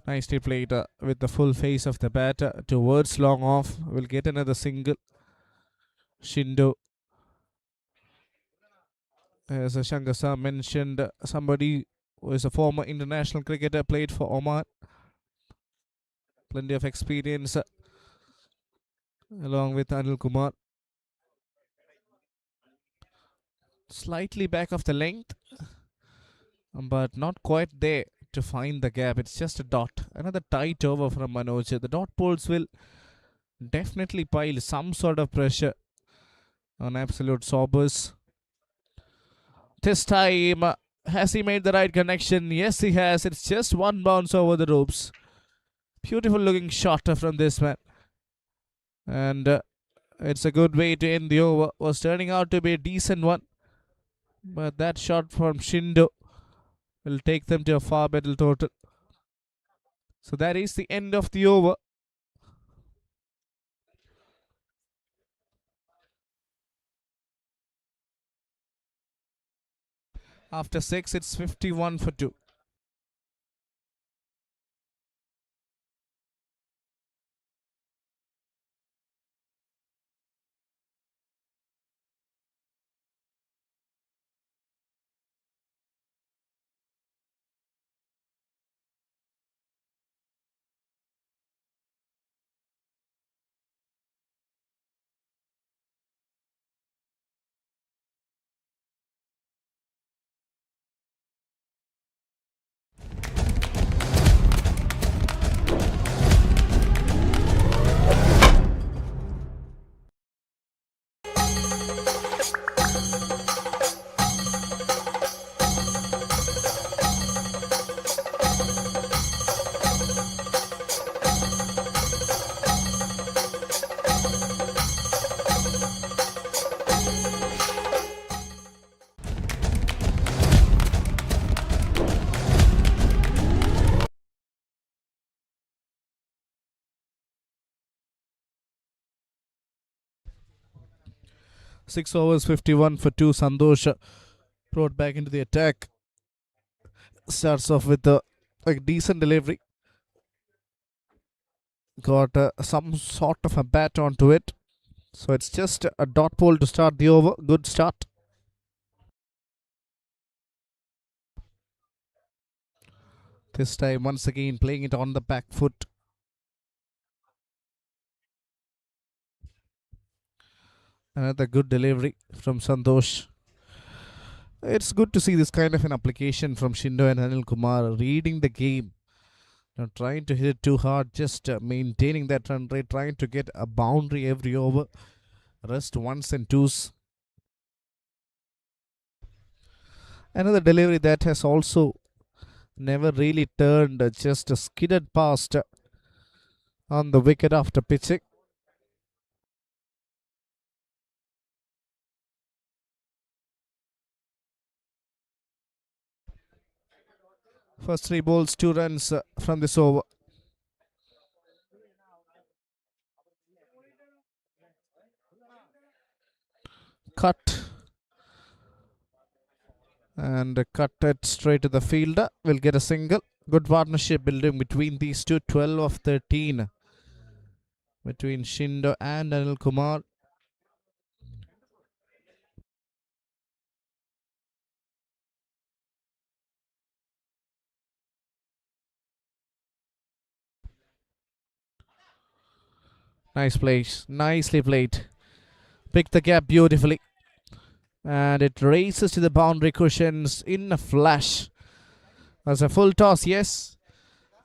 Nicely played with the full face of the batter towards long off. Will get another single. Shindo. As Shankasa mentioned, somebody who is a former international cricketer, played for Oman. Plenty of experience along with Anil Kumar. Slightly back of the length, but not quite there to find the gap. It's just a dot. Another tight over from Manoj. The dot balls will definitely pile some sort of pressure on Absolute Sorbers. This time, has he made the right connection? Yes, he has. It's just 1 bounce over the ropes. Beautiful looking shot from this man. And it's a good way to end the over. Was turning out to be a decent one. But that shot from Shindo will take them to a far better total. So that is the end of the over. After 6, it's 51 for 2. Six overs, 51 for 2. Sandosh brought back into the attack. Starts off with a decent delivery. Got some sort of a bat onto it. So it's just a dot ball to start the over. Good start. This time, once again, playing it on the back foot. Another good delivery from Santosh. It's good to see this kind of an application from Shindo and Anil Kumar, reading the game. Not trying to hit it too hard, just maintaining that run rate, trying to get a boundary every over. Rest ones and twos. Another delivery that has also never really turned, just skidded past on the wicket after pitching. First 3 balls, 2 runs from this over. Cut. And cut it straight to the fielder. Will get a single. Good partnership building between these two. 12 of 13 between Shindo and Anil Kumar. Nice place. Nicely played. Picked the gap beautifully. And it races to the boundary cushions in a flash. As a full toss, yes.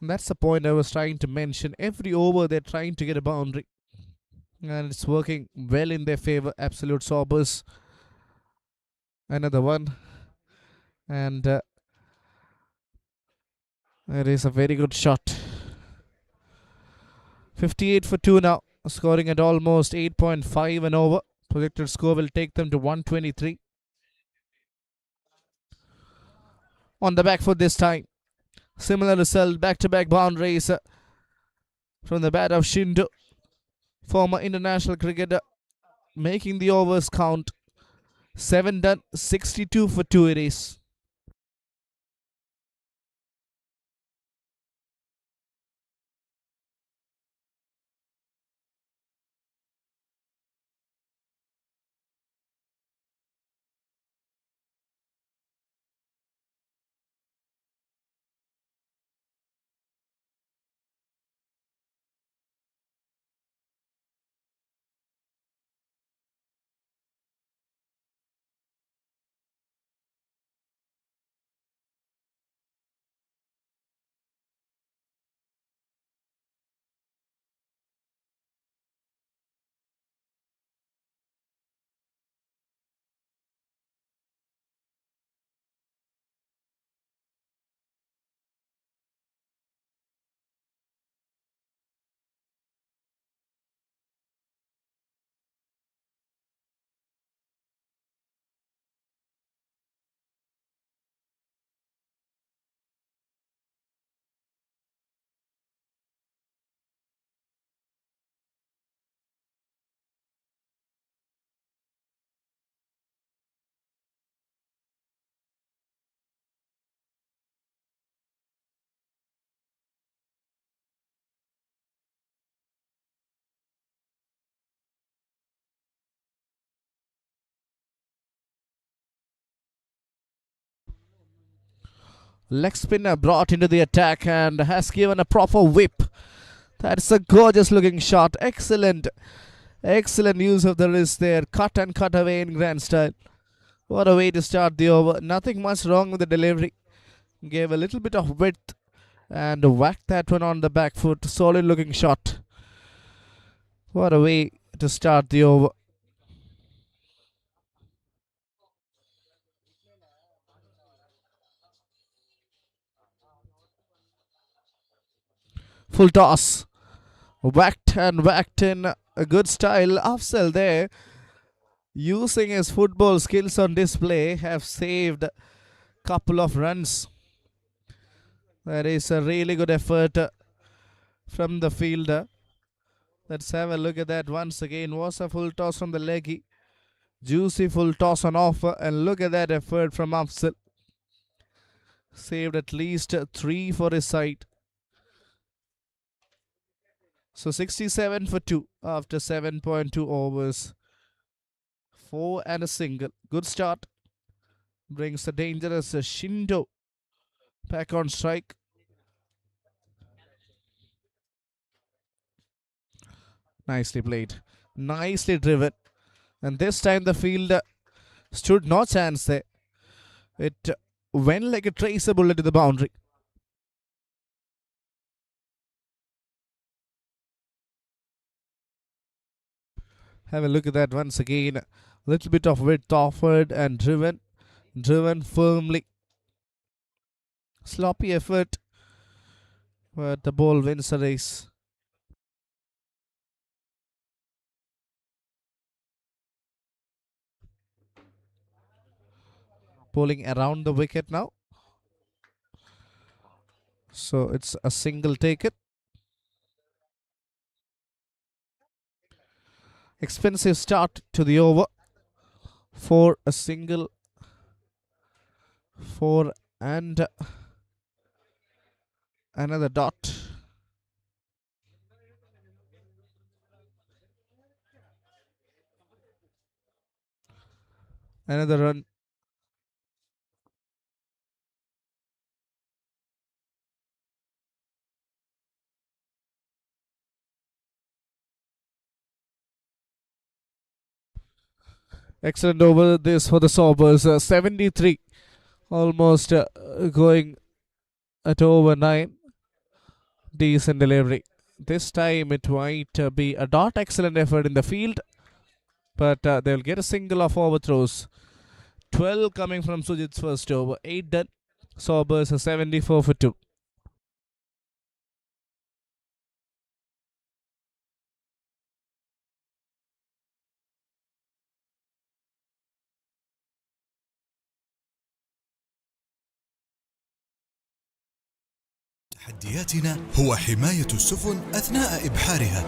That's the point I was trying to mention. Every over they're trying to get a boundary. And it's working well in their favor. Absolute sobbers. Another one. And it is a very good shot. 58 for 2 now. Scoring at almost 8.5 and over. Projected score will take them to 123. On the back foot this time. Similar result. Back-to-back boundaries from the bat of Shindo. Former international cricketer. Making the overs count. 7 done. 62 for 2 it is. Leg spinner brought into the attack and has given a proper whip. That's a gorgeous looking shot. Excellent. Excellent use of the wrist there. Cut and cut away in grand style. What a way to start the over. Nothing much wrong with the delivery. Gave a little bit of width and whacked that one on the back foot. Solid looking shot. What a way to start the over. Full toss. Whacked and whacked in a good style. Afzal there, using his football skills on display, have saved a couple of runs. That is a really good effort from the fielder. Let's have a look at that once again. Was a full toss from the leggy. Juicy full toss on offer, and look at that effort from Afzal. Saved at least 3 for his side. So 67 for 2 after 7.2 overs. 4 and a single. Good start. Brings the dangerous Shindo back on strike. Nicely played. Nicely driven. And this time the field stood no chance there. It went like a tracer bullet to the boundary. Have a look at that once again. A little bit of width offered and driven. Driven firmly. Sloppy effort. But the ball wins the race. Bowling around the wicket now. So it's a single taken. Expensive start to the over. For a single. 4 and another dot. Another run. Excellent over this for the Sobers. 73. Almost going at over 9. Decent delivery. This time it might be a dot. Excellent effort in the field. But they'll get a single off overthrows. 12 coming from Sujit's first over. 8 done. Sobers 74 for 2. تحدياتنا هو حماية السفن أثناء إبحارها.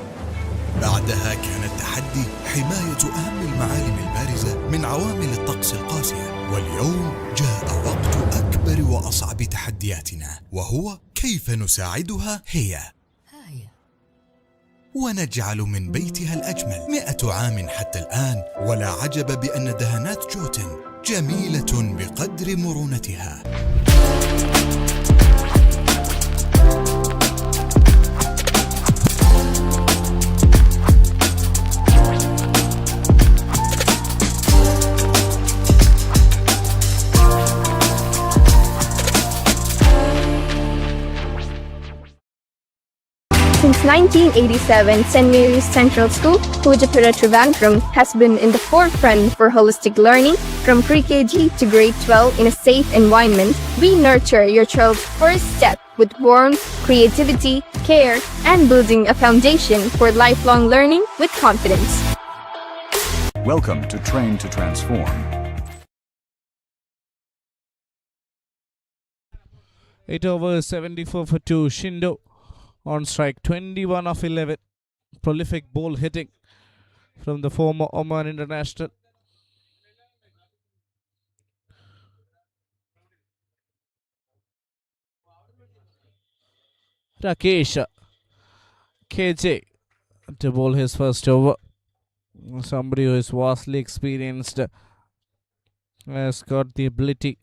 بعدها كان التحدي حماية أهم المعالم البارزة من عوامل الطقس القاسية. واليوم جاء وقت أكبر وأصعب تحدياتنا، وهو كيف نساعدها هي ونجعل من بيتها الأجمل 100 عام حتى الآن. ولا عجب بأن دهانات جوتن جميلة بقدر مرونتها. Since 1987, St. Mary's Central School, Pujapura Trivandrum, has been in the forefront for holistic learning. From pre-KG to grade 12 in a safe environment, we nurture your child's first step with warmth, creativity, care, and building a foundation for lifelong learning with confidence. Welcome to Train to Transform. 8 overs, 74 for 2. Shindo on strike, 21 of 11. Prolific ball hitting from the former Oman international. Rakesh KJ to bowl his first over. Somebody who is vastly experienced, has got the ability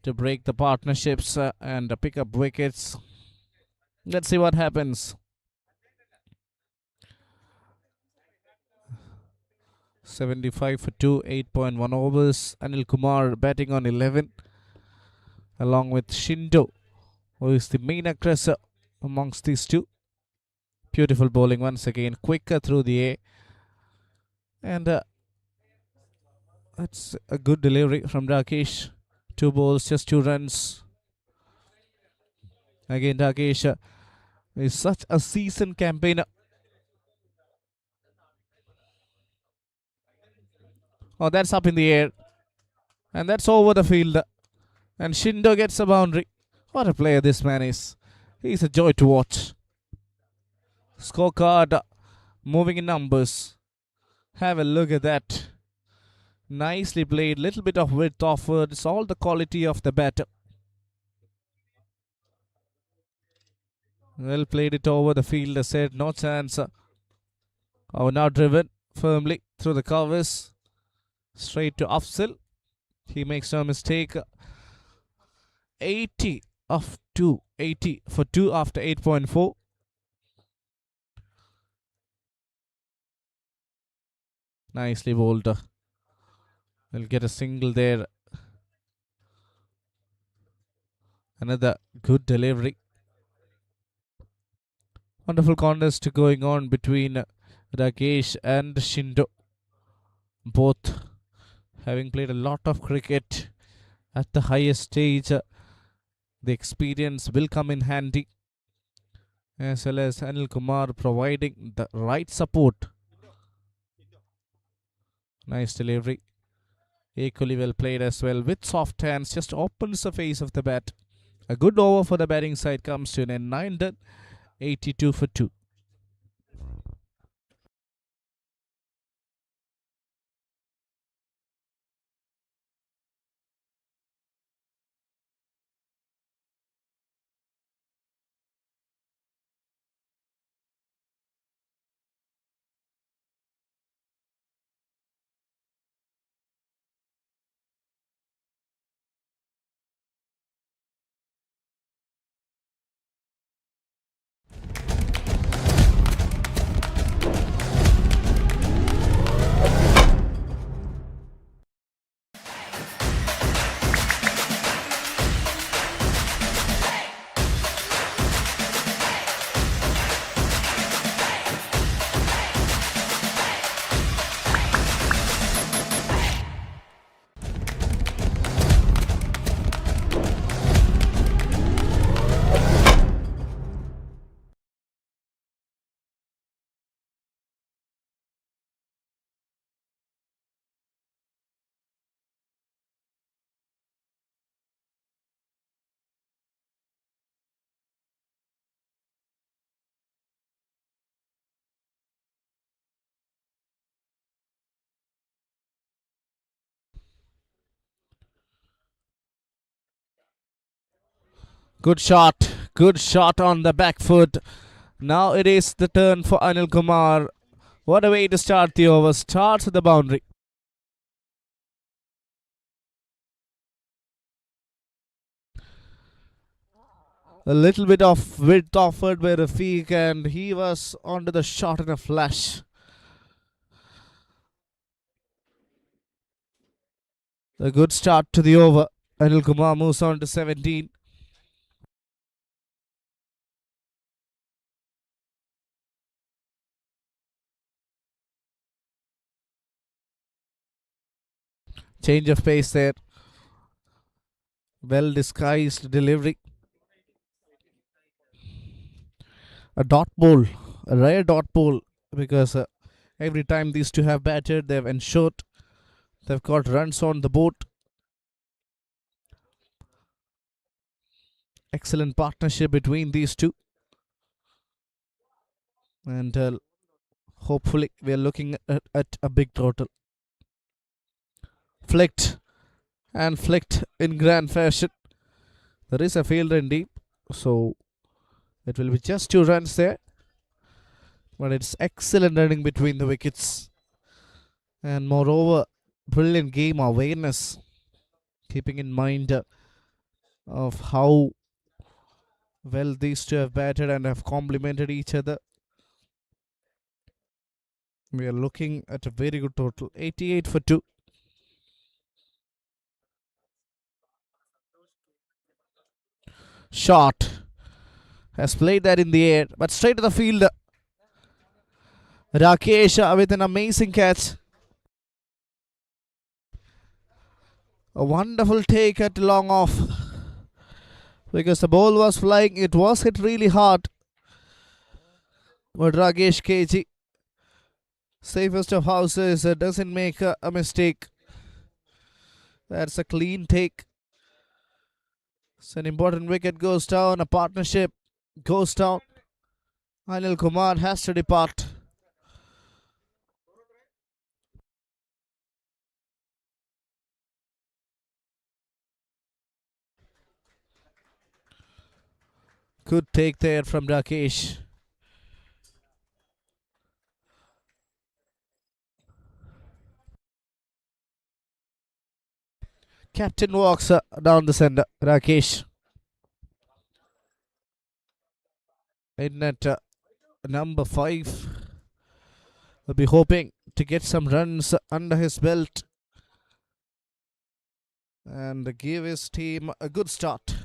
to break the partnerships and pick up wickets. Let's see what happens. 75 for 2, 8.1 overs. Anil Kumar batting on 11, along with Shindo, who is the main aggressor amongst these two. Beautiful bowling once again, quicker through the air. And that's a good delivery from Rakesh. 2 balls, just 2 runs. Again, Rakesh is such a seasoned campaigner. Oh, that's up in the air. And that's over the field. And Shindo gets a boundary. What a player this man is. He's a joy to watch. Scorecard moving in numbers. Have a look at that. Nicely played. Little bit of width offered. It's all the quality of the batter. Well played it over the fielder. Said no chance. Oh, now driven firmly through the covers. Straight to Afzal. He makes no mistake. 80 of 2. 80 for 2 after 8.4. Nicely bowled. We'll get a single there. Another good delivery. Wonderful contest going on between Rakesh and Shindo. Both having played a lot of cricket at the highest stage. The experience will come in handy, as well as Anil Kumar providing the right support. Nice delivery. Equally well played as well with soft hands. Just opens the face of the bat. A good over for the batting side comes to an end. 9 done. 82 for 2. Good shot. Good shot on the back foot. Now it is the turn for Anil Kumar. What a way to start the over. Starts at the boundary. A little bit of width offered by Rafiq, and he was onto the shot in a flash. A good start to the over. Anil Kumar moves on to 17. Change of pace there. Well disguised delivery. A dot ball. A rare dot ball, because every time these two have batted, they've ensured they've got runs on the board. Excellent partnership between these two. And hopefully we are looking at a big total. Flicked and flicked in grand fashion. There is a fielder in deep, so it will be just 2 runs there. But it's excellent running between the wickets. And moreover, brilliant game awareness. Keeping in mind of how well these two have batted and have complemented each other. We are looking at a very good total, 88 for 2. Shot has played that in the air, but straight to the field. Rakesh with an amazing catch. A wonderful take at long off because the ball was flying. It was hit really hard. But Rakesh KG, safest of houses, doesn't make a mistake. That's a clean take. It's an important wicket goes down. A partnership goes down. Anil Kumar has to depart. Good take there from Rakesh. Captain walks down the center. Rakesh. In at number 5. Will be hoping to get some runs under his belt and give his team a good start.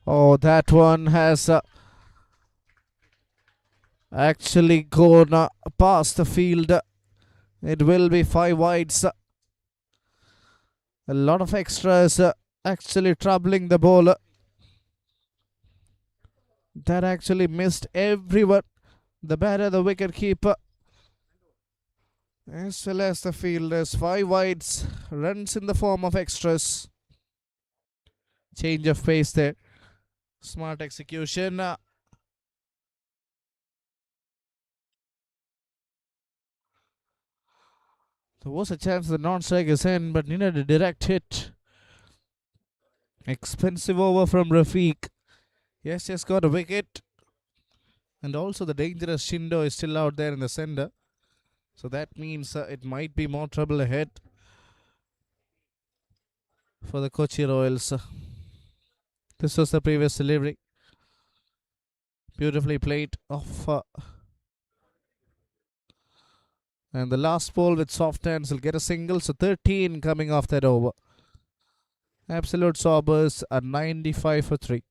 Oh, that one has actually gone past the field. It will be 5 wides. A lot of extras actually troubling the bowler. That actually missed everyone. The batter, the wicket keeper, as well as the fielders. 5 wides, runs in the form of extras. Change of pace there. Smart execution. There was a chance the non-strikers in, but needed a direct hit. Expensive over from Rafiq. Yes, just got a wicket. And also the dangerous Shindo is still out there in the center. So that means it might be more trouble ahead for the Kochi Royals. This was the previous delivery. Beautifully played off. And the last ball with soft hands will get a single. So 13 coming off that over. Absolute sobbers are 95 for 3.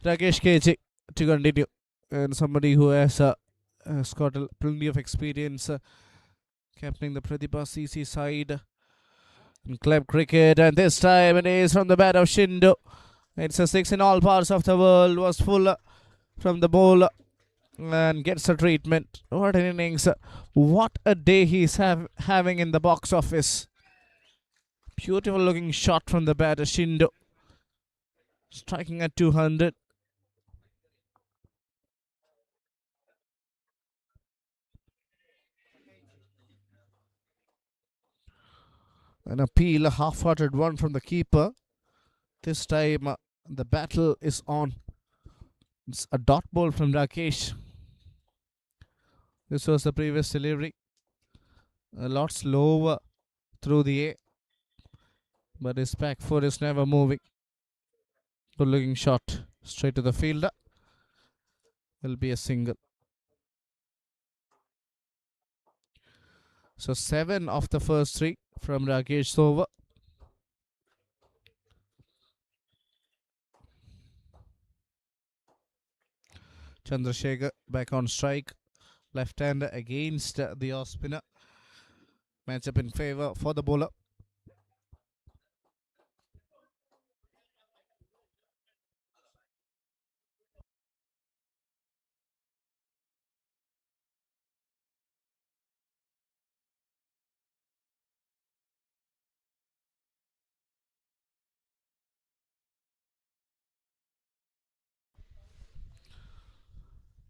Rakesh KJ to continue. And somebody who has got plenty of experience captaining the Pratibha CC side in club cricket. And this time it is from the bat of Shindo. It's a 6 in all parts of the world. Was full from the bowler and gets a treatment. What an innings. What a day he's having in the box office. Beautiful looking shot from the batter Shindo. Striking at 200. An appeal, a half-hearted one from the keeper. This time the battle is on. It's a dot ball from Rakesh. This was the previous delivery. A lot slower through the air. But his back foot is never moving. Good looking shot. Straight to the fielder. Will be a single. So 7 of the first 3 from Rakesh over. Chandrasekhar back on strike. Left-hander against the off spinner. Matchup in favor for the bowler.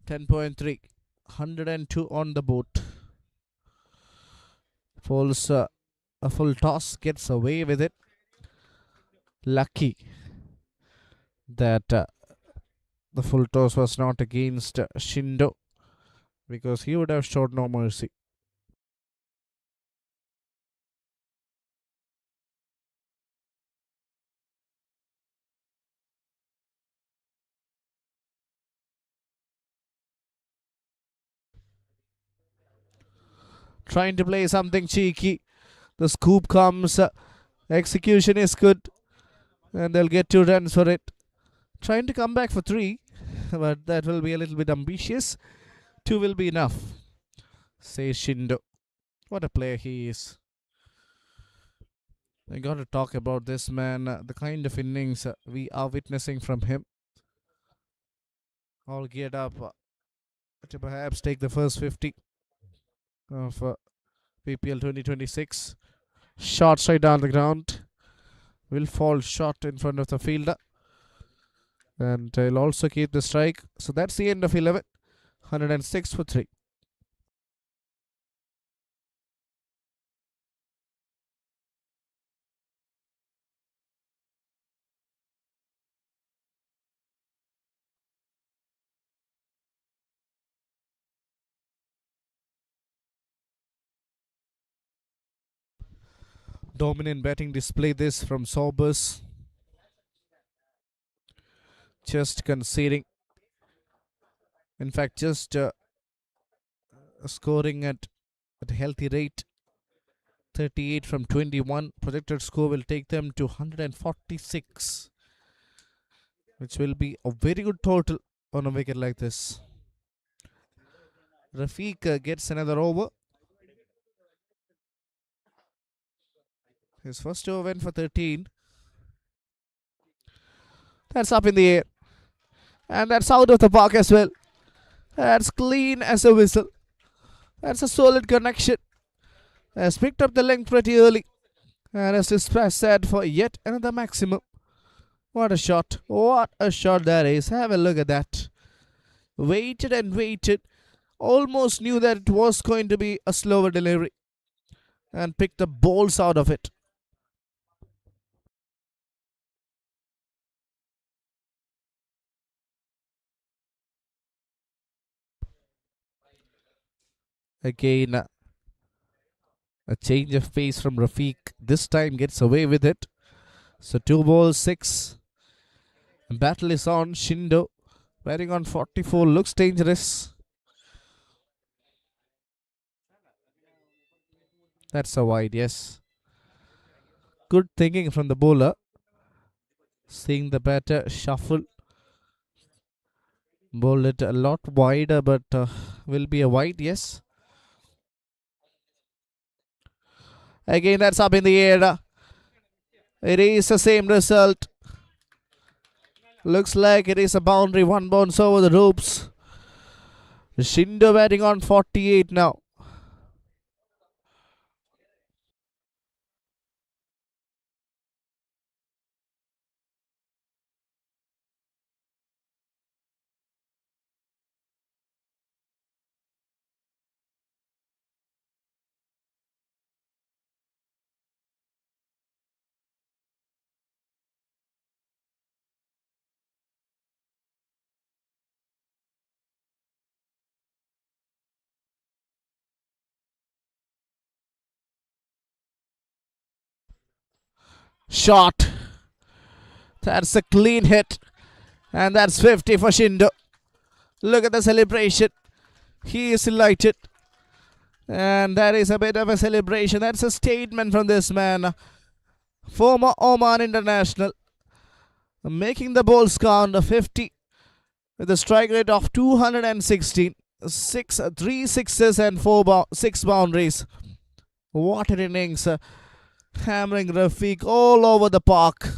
$10.3. 102 on the board. Falls a full toss. Gets away with it. Lucky that the full toss was not against Shindo, because he would have showed no mercy. Trying to play something cheeky. The scoop comes. Execution is good. And they'll get 2 runs for it. Trying to come back for 3. But that will be a little bit ambitious. 2 will be enough, says Shindo. What a player he is. I got to talk about this man. The kind of innings we are witnessing from him. All geared up to perhaps take the first 50 of PPL 2026. Short straight down the ground. Will fall short in front of the fielder. And he'll also keep the strike. So that's the end of 11. 106 for 3. Dominant batting display this from Sobers. Just conceding. In fact, just scoring at a healthy rate. 38 from 21. Projected score will take them to 146, which will be a very good total on a wicket like this. Rafiq gets another over. His first over went for 13. That's up in the air. And that's out of the park as well. That's clean as a whistle. That's a solid connection. Has picked up the length pretty early. And has dispatched that for yet another maximum. What a shot. What a shot that is. Have a look at that. Waited and waited. Almost knew that it was going to be a slower delivery. And picked the balls out of it. Again, a change of pace from Rafiq. This time gets away with it. So 2 balls, 6. Battle is on. Shindo batting on 44. Looks dangerous. That's a wide, yes. Good thinking from the bowler. Seeing the batter shuffle. Bowl it a lot wider, but will be a wide, yes. Again, that's up in the air. It is the same result. Looks like it is a boundary. 1 bounce over the ropes. Shindo batting on 48 now. Shot. That's a clean hit. And that's 50 for Shindo. Look at the celebration. He is delighted. And that is a bit of a celebration. That's a statement from this man. Former Oman international. Making the balls count 50 with a strike rate of 216. 3 sixes and 6 boundaries. What an innings. Hammering Rafiq all over the park.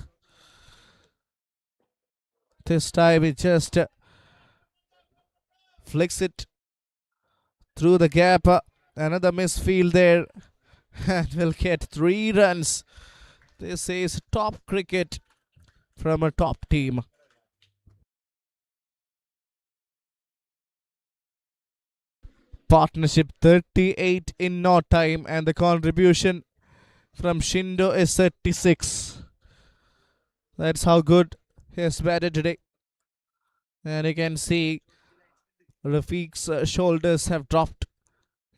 This time it just flicks it through the gap. Another misfield there. And will get 3 runs. This is top cricket from a top team. Partnership 38 in no time, and the contribution from Shindo is 36. That's how good he has batted today. And you can see Rafiq's shoulders have dropped.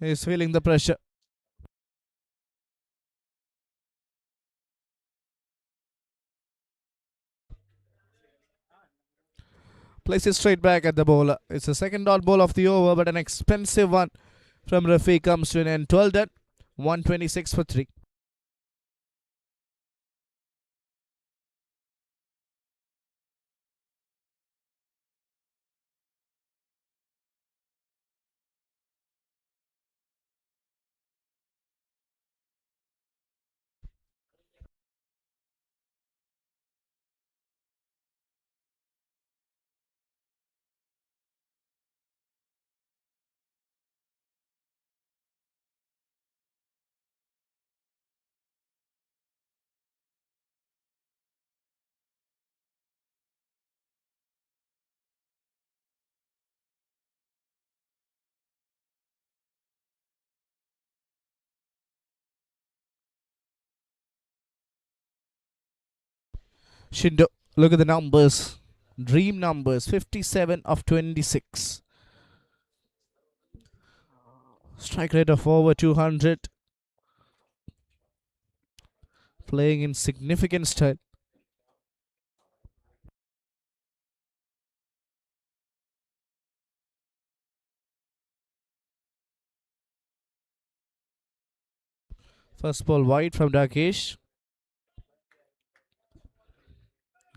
He's feeling the pressure. Places straight back at the bowler. It's the second dot ball of the over, but an expensive one from Rafiq comes to an end. 12 done, 126 for 3. Shindo, look at the numbers. Dream numbers, 57 of 26. Strike rate of over 200. Playing in significant style. First ball wide from Rakesh.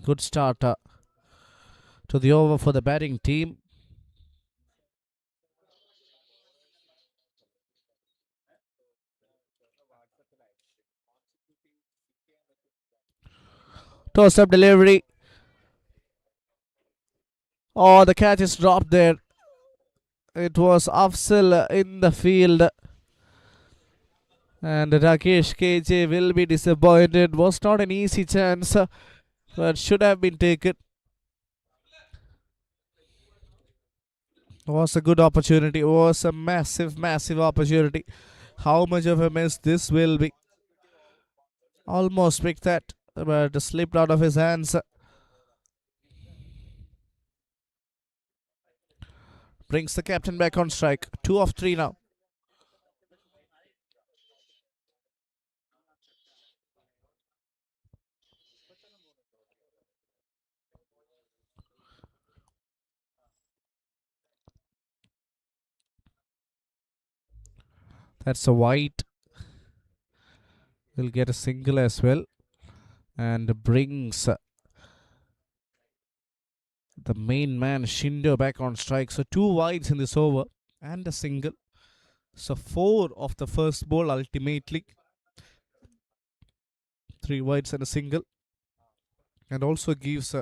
Good start to the over for the batting team. Toss up delivery. Oh, the catch is dropped there. It was Afzal in the field. And Rakesh KJ will be disappointed. Was not an easy chance, but should have been taken. Was a good opportunity. Was a massive, massive opportunity. How much of a miss this will be. Almost picked that, but slipped out of his hands. Brings the captain back on strike. 2 of 3 now. That's a wide. Will get a single as well. And brings the main man Shindo back on strike. So 2 wides in this over and a single. So 4 of the first ball ultimately. 3 wides and a single. And also gives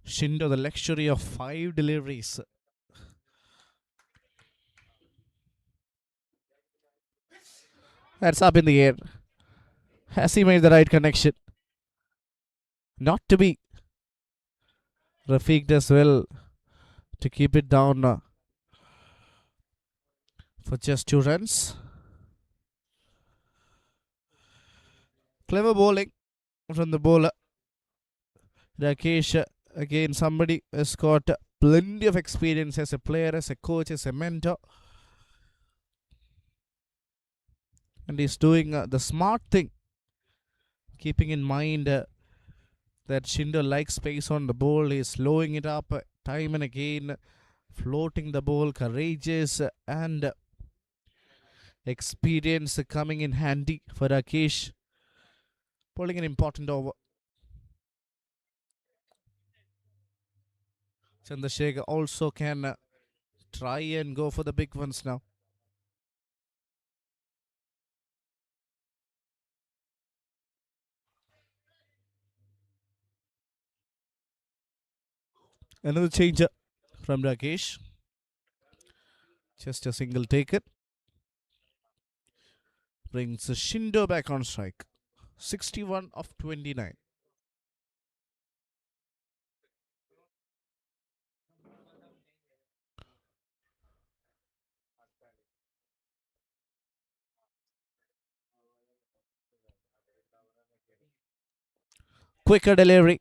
Shindo the luxury of 5 deliveries. That's up in the air. Has he made the right connection? Not to be. Rafiq does well to keep it down for just 2 runs. Clever bowling from the bowler. Rakesh, again, somebody has got plenty of experience as a player, as a coach, as a mentor. And he's doing the smart thing keeping in mind that Shindo likes space on the ball. He's slowing it up time and again, floating the ball, courageous and experience coming in handy for Rakesh, pulling an important over. Chandrasekhar also can try and go for the big ones now. Another changer from Rakesh. Just a single taken. Brings Shindo back on strike. 61 of 29. Quicker delivery.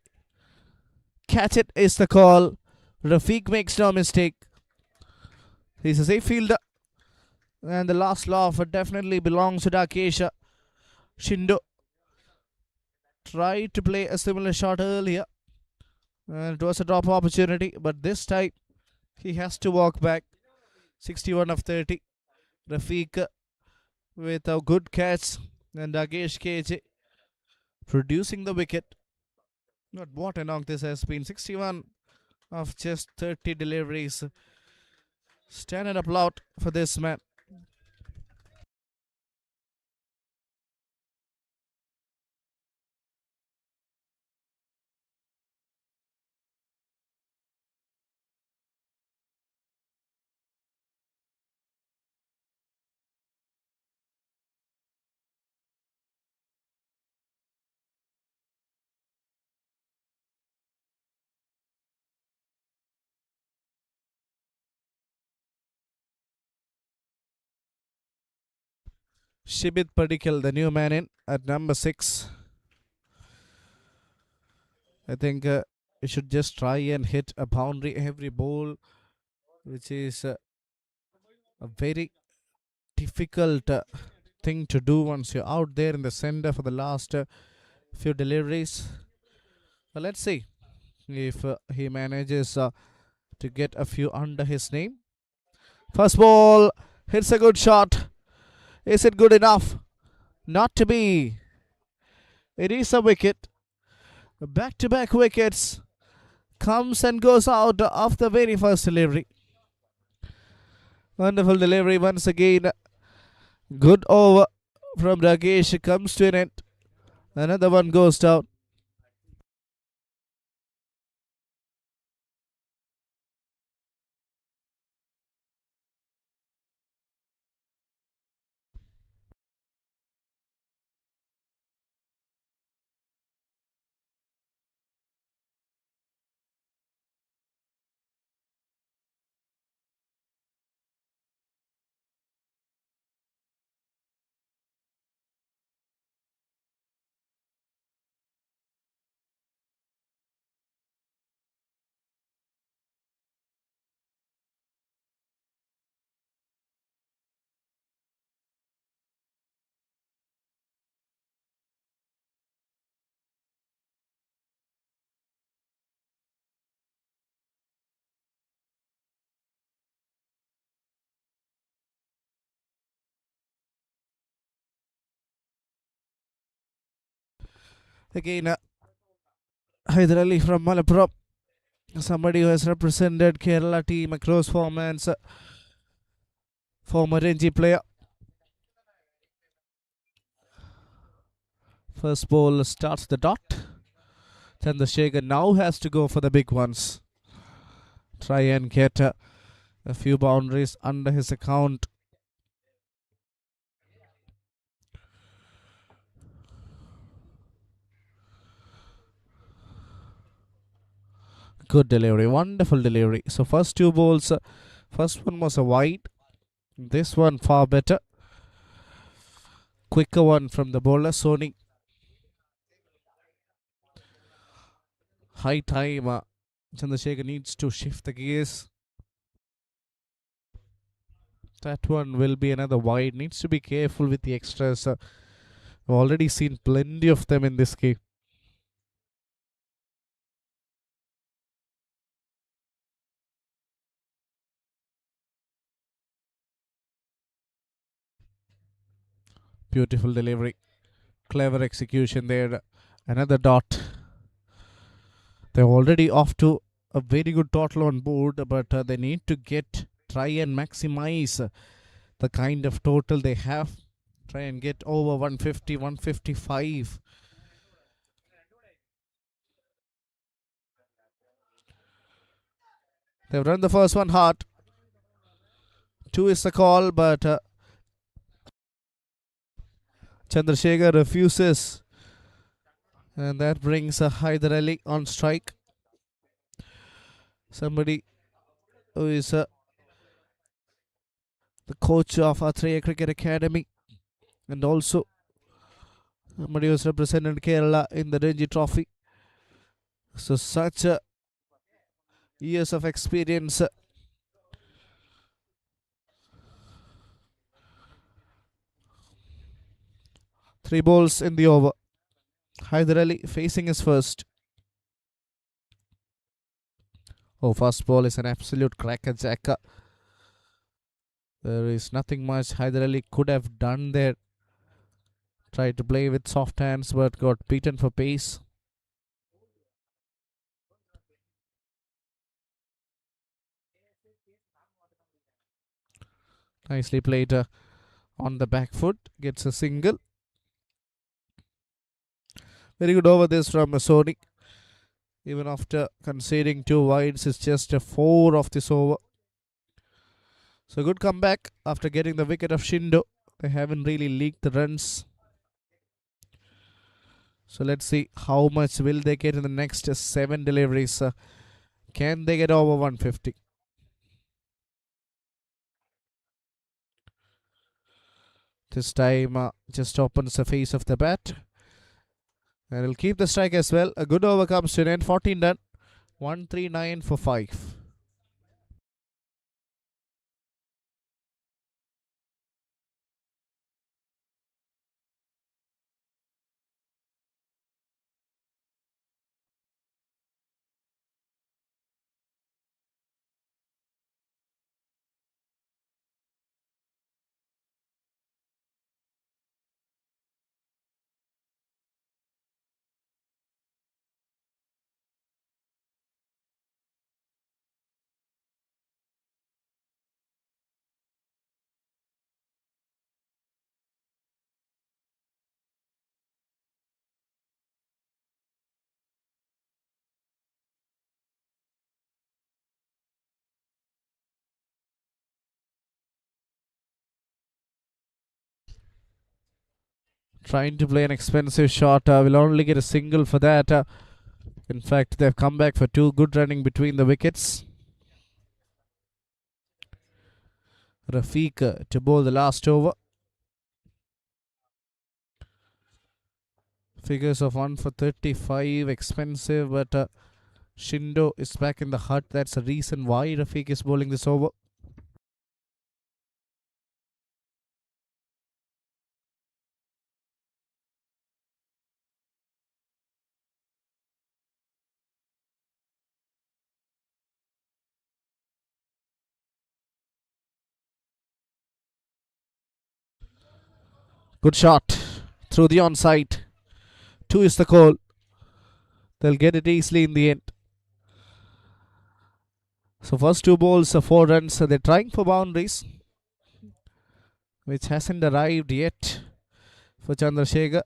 Catch it is the call. Rafiq makes no mistake. He's a safe fielder. And the last laugh definitely belongs to Rakesh. Shindo tried to play a similar shot earlier. And it was a drop opportunity. But this time he has to walk back. 61 of 30. Rafiq with a good catch. And Rakesh KJ producing the wicket. Not what a knock this has been. 61 of just 30 deliveries. Standard applaud for this man. Shibit Padikal, the new man in at number 6. I think he should just try and hit a boundary every ball, which is a very difficult thing to do once you're out there in the center for the last few deliveries. Well, let's see if he manages to get a few under his name. First ball hits a good shot. Is it good enough? Not to be. It is a wicket. Back-to-back wickets. Comes and goes out of the very first delivery. Wonderful delivery once again. Good over from Rakesh. Comes to an end. Another one goes down. Again, Hyder Ali from Malappuram. Somebody who has represented Kerala team across formats. Former Ranji player. First ball starts the dot. Chandrasekhar now has to go for the big ones. Try and get a few boundaries under his account. Good delivery, wonderful delivery. So first two balls, first one was a wide. This one far better. Quicker one from the bowler, Soni. High time. Chandrasekhar needs to shift the gears. That one will be another wide. Needs to be careful with the extras I've already seen plenty of them in this game. Beautiful delivery. Clever execution there. Another dot. They're already off to a very good total on board, but they need to try and maximize the kind of total they have. Try and get over 150, 155. They've run the first one hard. 2 is the call, but Chandrasekhar refuses. And that brings Hyder Ali on strike. Somebody who is the coach of Atreya Cricket Academy, and also somebody who's represented Kerala in the Ranji Trophy. So such years of experience. Three balls in the over. Hyder Ali facing his first. Oh, first ball is an absolute crackerjacker. There is nothing much Hyder Ali could have done there. Tried to play with soft hands but got beaten for pace. Nicely played on the back foot. Gets a single. Very good over this from Sony. Even after conceding 2 wides, it's just a 4 of this over. So good comeback after getting the wicket of Shindo. They haven't really leaked the runs. So let's see how much will they get in the next 7 deliveries. Can they get over 150? This time just opens the face of the bat. And he'll keep the strike as well. A good over comes to an end. 14 done. 139 for 5. Trying to play an expensive shot. Will only get a single for that. In fact, they've come back for 2 good running between the wickets. Rafiq to bowl the last over. Figures of 1 for 35. Expensive, but Shindo is back in the hut. That's the reason why Rafiq is bowling this over. Good shot through the onside. 2 is the call. They'll get it easily in the end. So first 2 balls, 4 runs. They're trying for boundaries, which hasn't arrived yet for Chandrasekhar.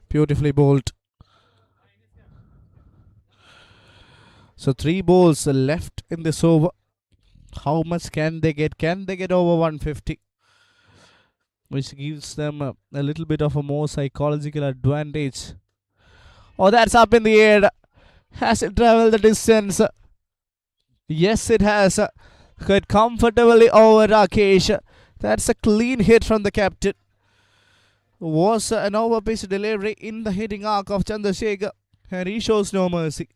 Beautifully bowled. So 3 balls left in this over. How much can they get? Can they get over 150? Which gives them a little bit of a more psychological advantage. Oh, that's up in the air. Has it traveled the distance? Yes, it has. Hit comfortably over Rakesh. That's a clean hit from the captain. Was an over-pitch delivery in the hitting arc of Chandrasekhar, and he shows no mercy.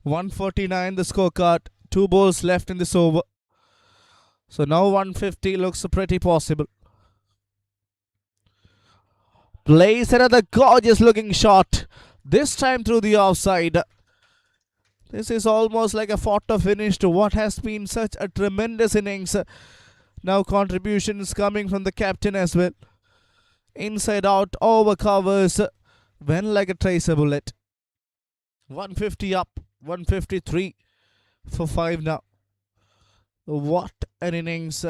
149 the scorecard. 2 balls left in this over. So now 150 looks pretty possible. Plays another gorgeous looking shot. This time through the offside. This is almost like a photo finish to what has been such a tremendous innings. Now contributions coming from the captain as well. Inside out over covers. Went like a tracer bullet. 150 up. 153 for 5 now. What an innings.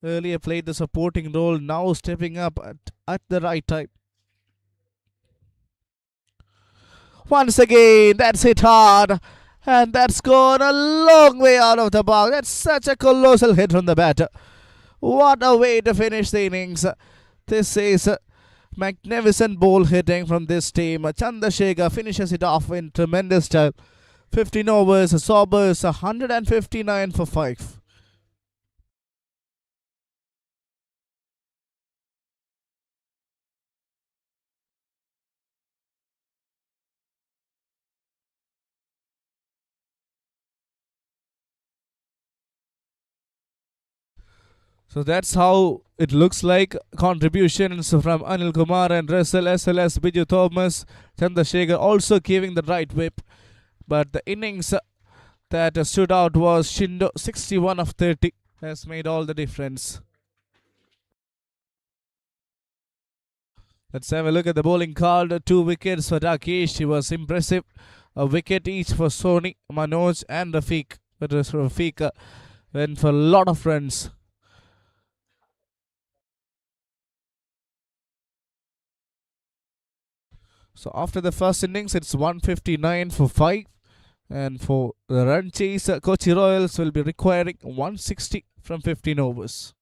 Earlier played the supporting role. Now stepping up at the right time. Once again, that's hit hard. And that's gone a long way out of the park. That's such a colossal hit from the batter. What a way to finish the innings. This is magnificent ball hitting from this team. Chandrasekhar finishes it off in tremendous style. 15 overs, Sobers 159 for 5. So that's how it looks like. Contributions from Anil Kumar and Russell as well as Biju Thomas. Chandrasekhar also giving the right whip. But the innings that stood out was Shindo, 61 of 30. Has made all the difference. Let's have a look at the bowling card. 2 wickets for Rakesh. He was impressive. A wicket each for Soni, Manoj and Rafiq. But Rafiq went for a lot of runs. So after the first innings, it's 159 for 5. And for the run chase, Kochi Royals will be requiring 160 from 15 overs.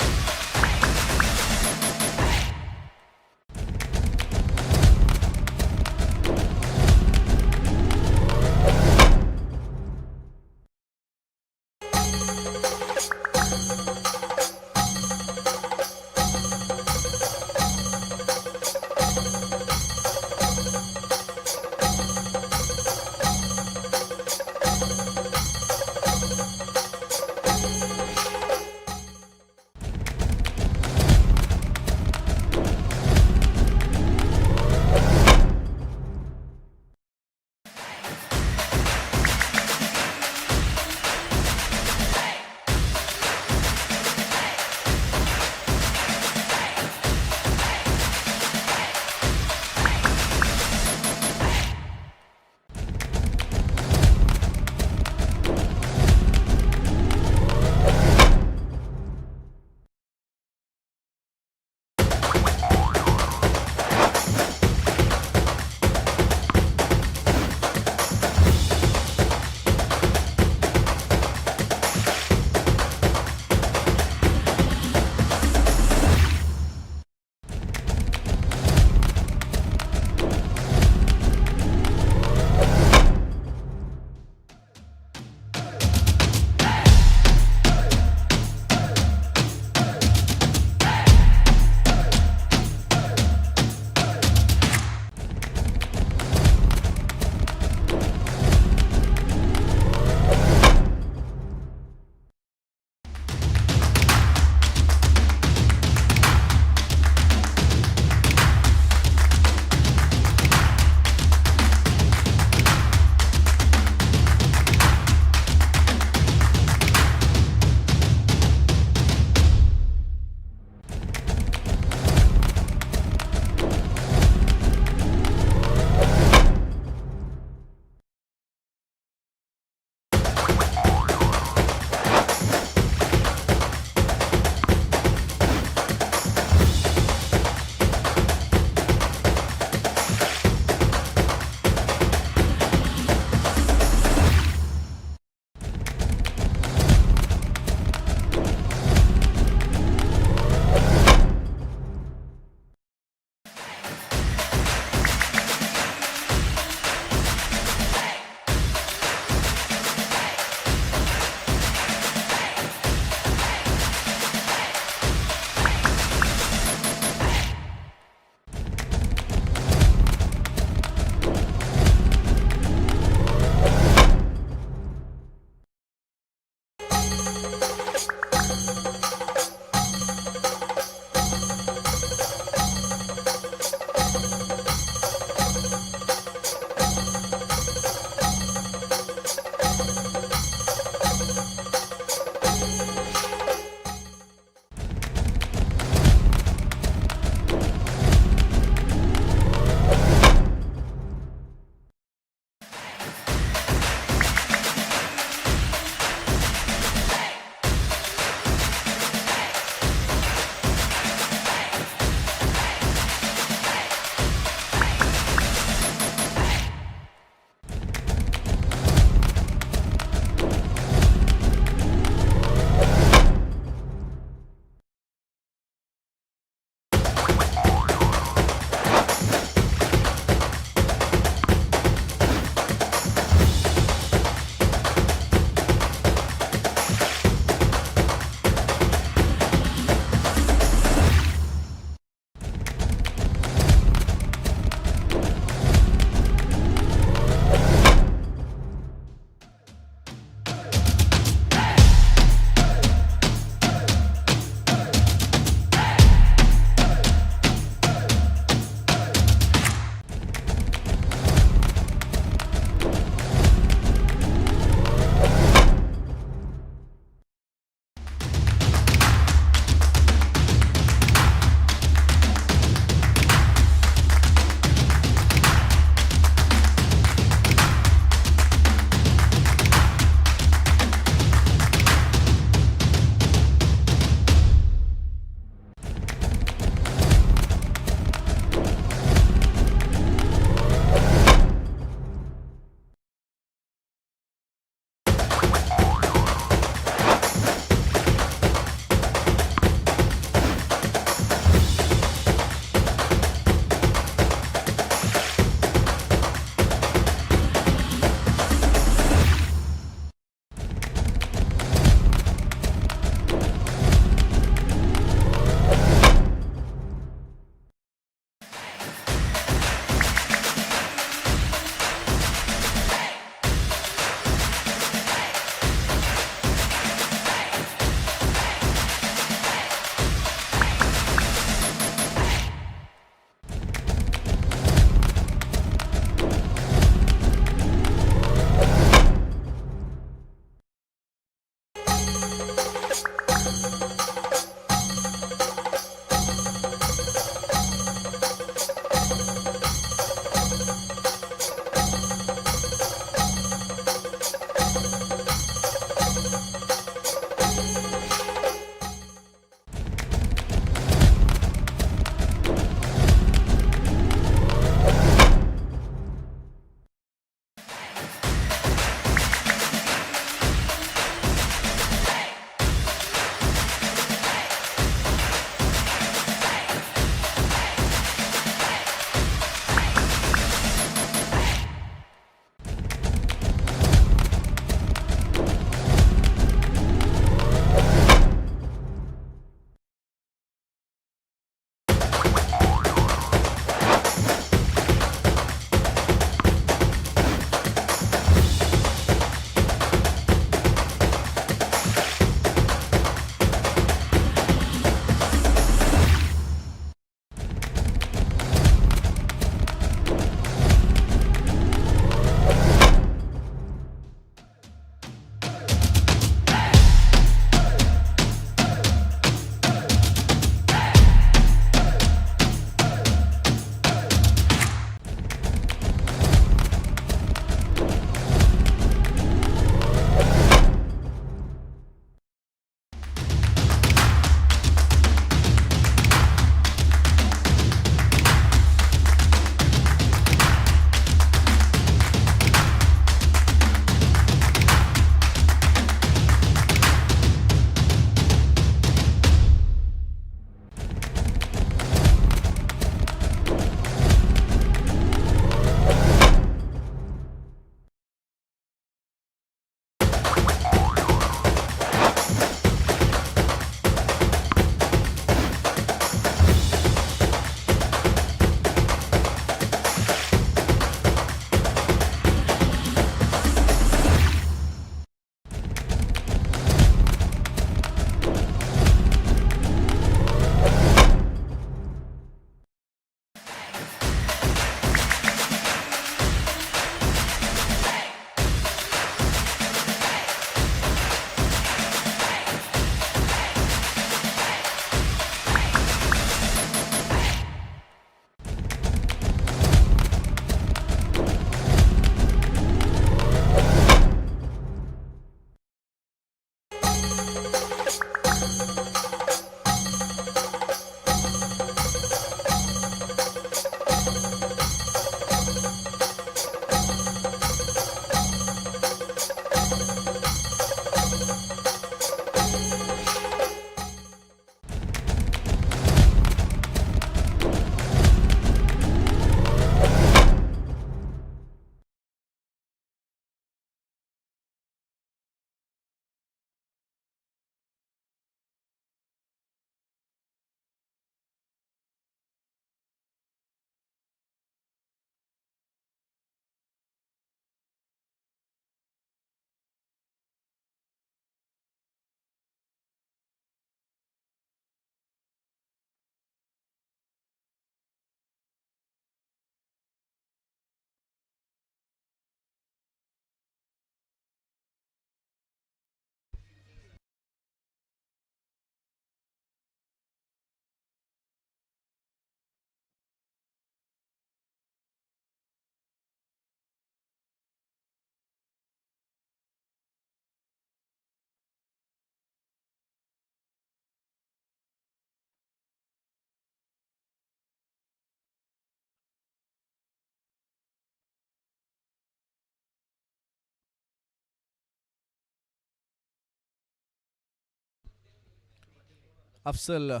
Afzal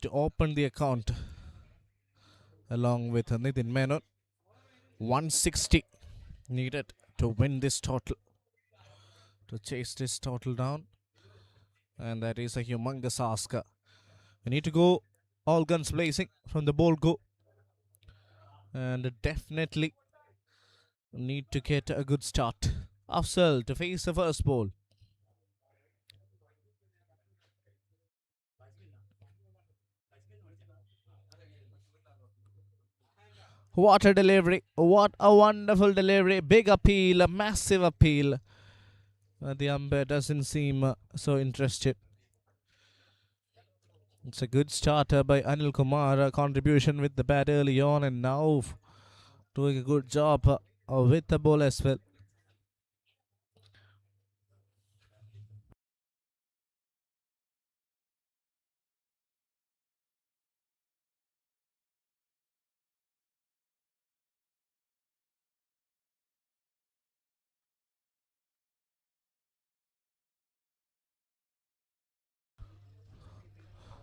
to open the account along with Nitin Menon. 160 needed to win this total, to chase this total down, and that is a humongous ask. We need to go all guns blazing from the ball go, and definitely need to get a good start. Afzal to face the first ball. What a delivery. What a wonderful delivery. Big appeal, a massive appeal. The umpire doesn't seem so interested. It's a good starter by Anil Kumar. A contribution with the bat early on, and now doing a good job with the ball as well.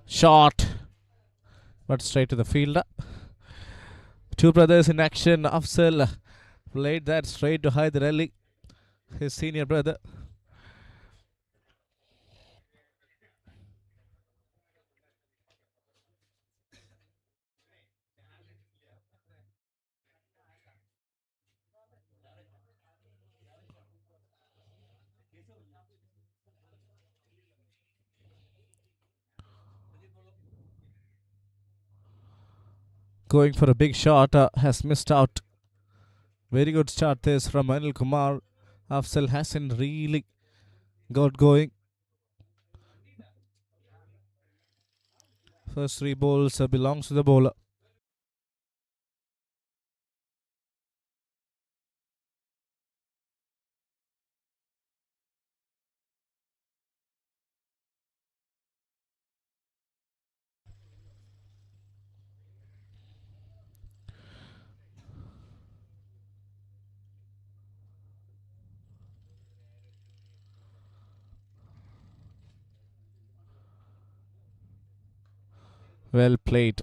Shot, but straight to the fielder. Two brothers in action. Afzal played that straight to Hyder Ali, his senior brother. Going for a big shot, has missed out. Very good start this from Anil Kumar. Afzal hasn't really got going. First three balls belongs to the bowler. Well played.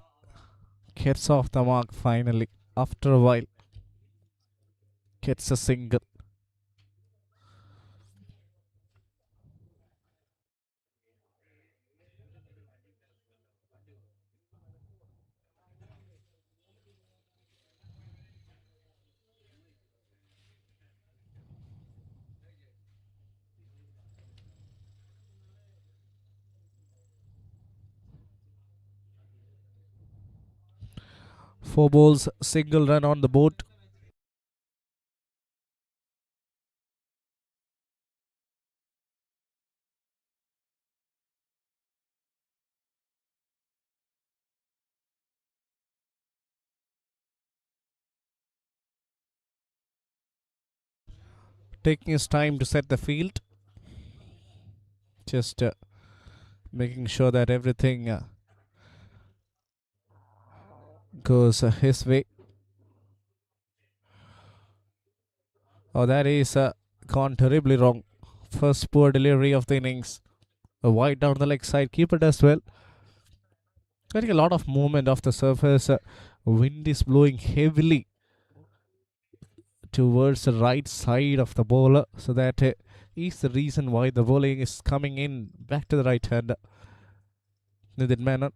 Gets off the mark finally. After a while. Gets a single. Four balls, single run on the board. Taking his time to set the field. Just making sure that everything goes his way. Oh, that is gone terribly wrong. First poor delivery of the innings. A wide down the leg side. Keeper does well. Getting a lot of movement off the surface. Wind is blowing heavily towards the right side of the bowler. So that is the reason why the bowling is coming in back to the right hand. Nitin Menon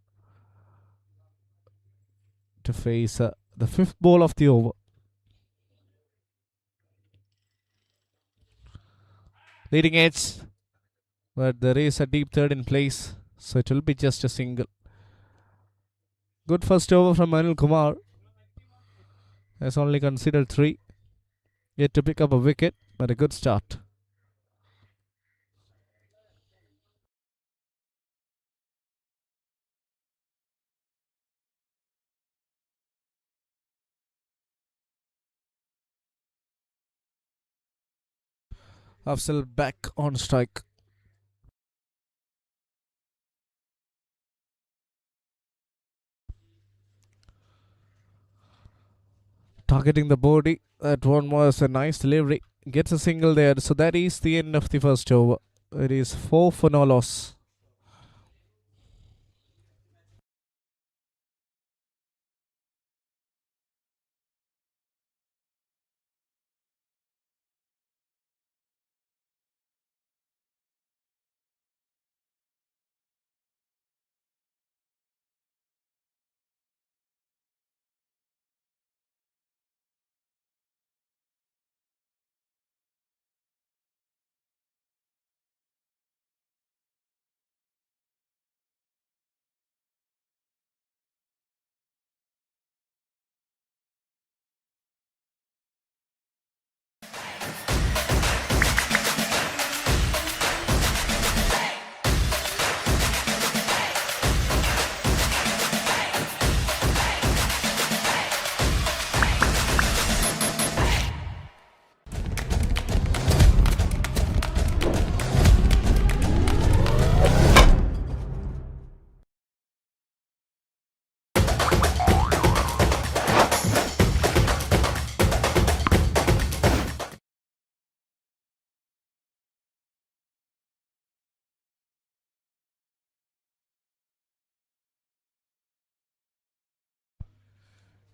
to face the fifth ball of the over. Leading edge, but there is a deep third in place, so it will be just a single. Good first over from Anil Kumar. Has only considered 3. Yet to pick up a wicket, but a good start. Afzal back on strike. Targeting the body. That one was a nice delivery. Gets a single there. So that is the end of the first over. It is 4 for no loss.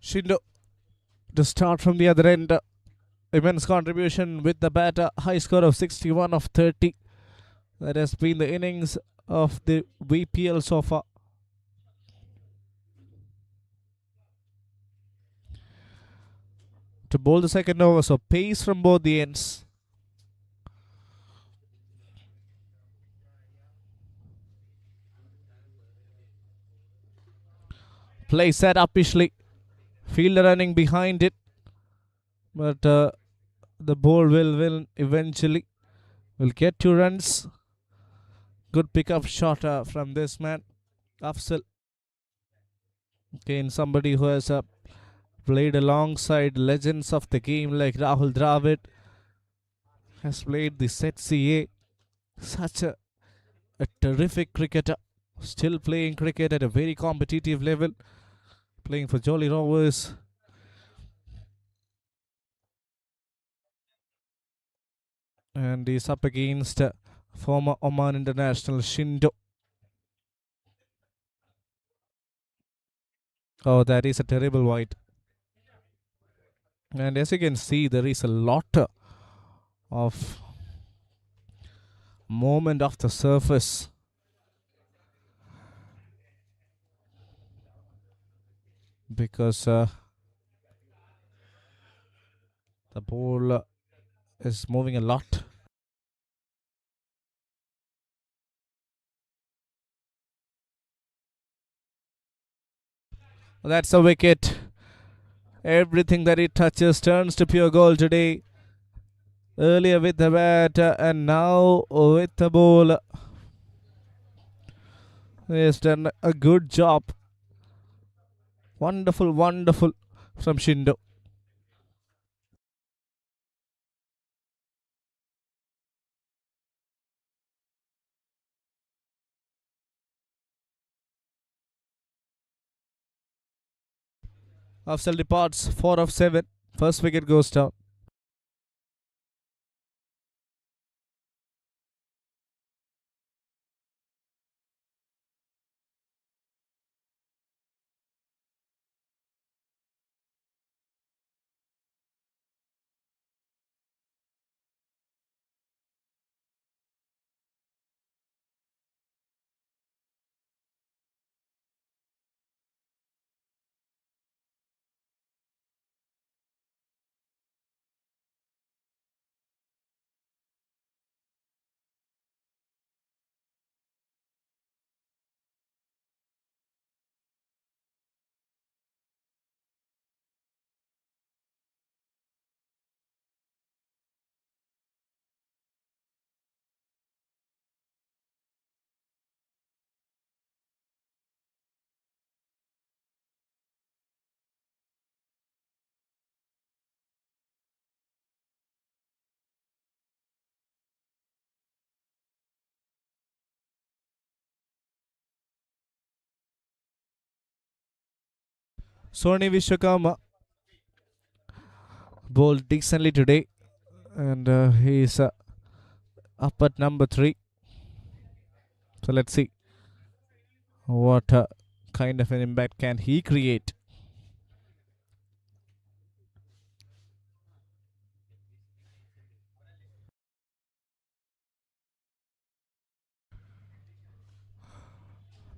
Shindo to start from the other end. Immense contribution with the batter. High score of 61 of 30. That has been the innings of the VPL so far. To bowl the second over, so pace from both the ends. Play set upishly. Fielder running behind it. But the ball will win eventually. Will get 2 runs. Good pickup shot from this man, Afzal. Again, somebody who has played alongside legends of the game like Rahul Dravid. Has played the set CA. Such a terrific cricketer. Still playing cricket at a very competitive level. Playing for Jolly Rovers. And he's up against former Oman international Shindo. Oh, that is a terrible wide. And as you can see, there is a lot of movement off the surface. Because the ball is moving a lot. That's a wicket. Everything that it touches turns to pure gold today. Earlier with the bat and now with the ball. He has done a good job. Wonderful, wonderful from Shindo. Afzal departs 4 of 7. First wicket goes down. Sony Vishwakarma bowled decently today. And he's up at number 3. So let's see what kind of an impact can he create.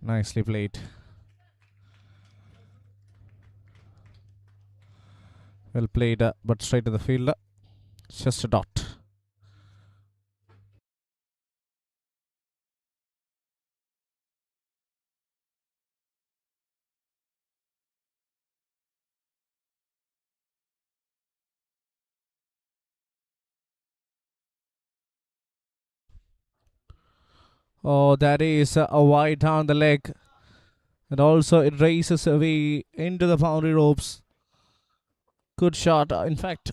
Nicely played. Well played, but straight to the fielder. Just a dot. Oh, that is a wide down the leg. And also it races away into the boundary ropes. Good shot. In fact,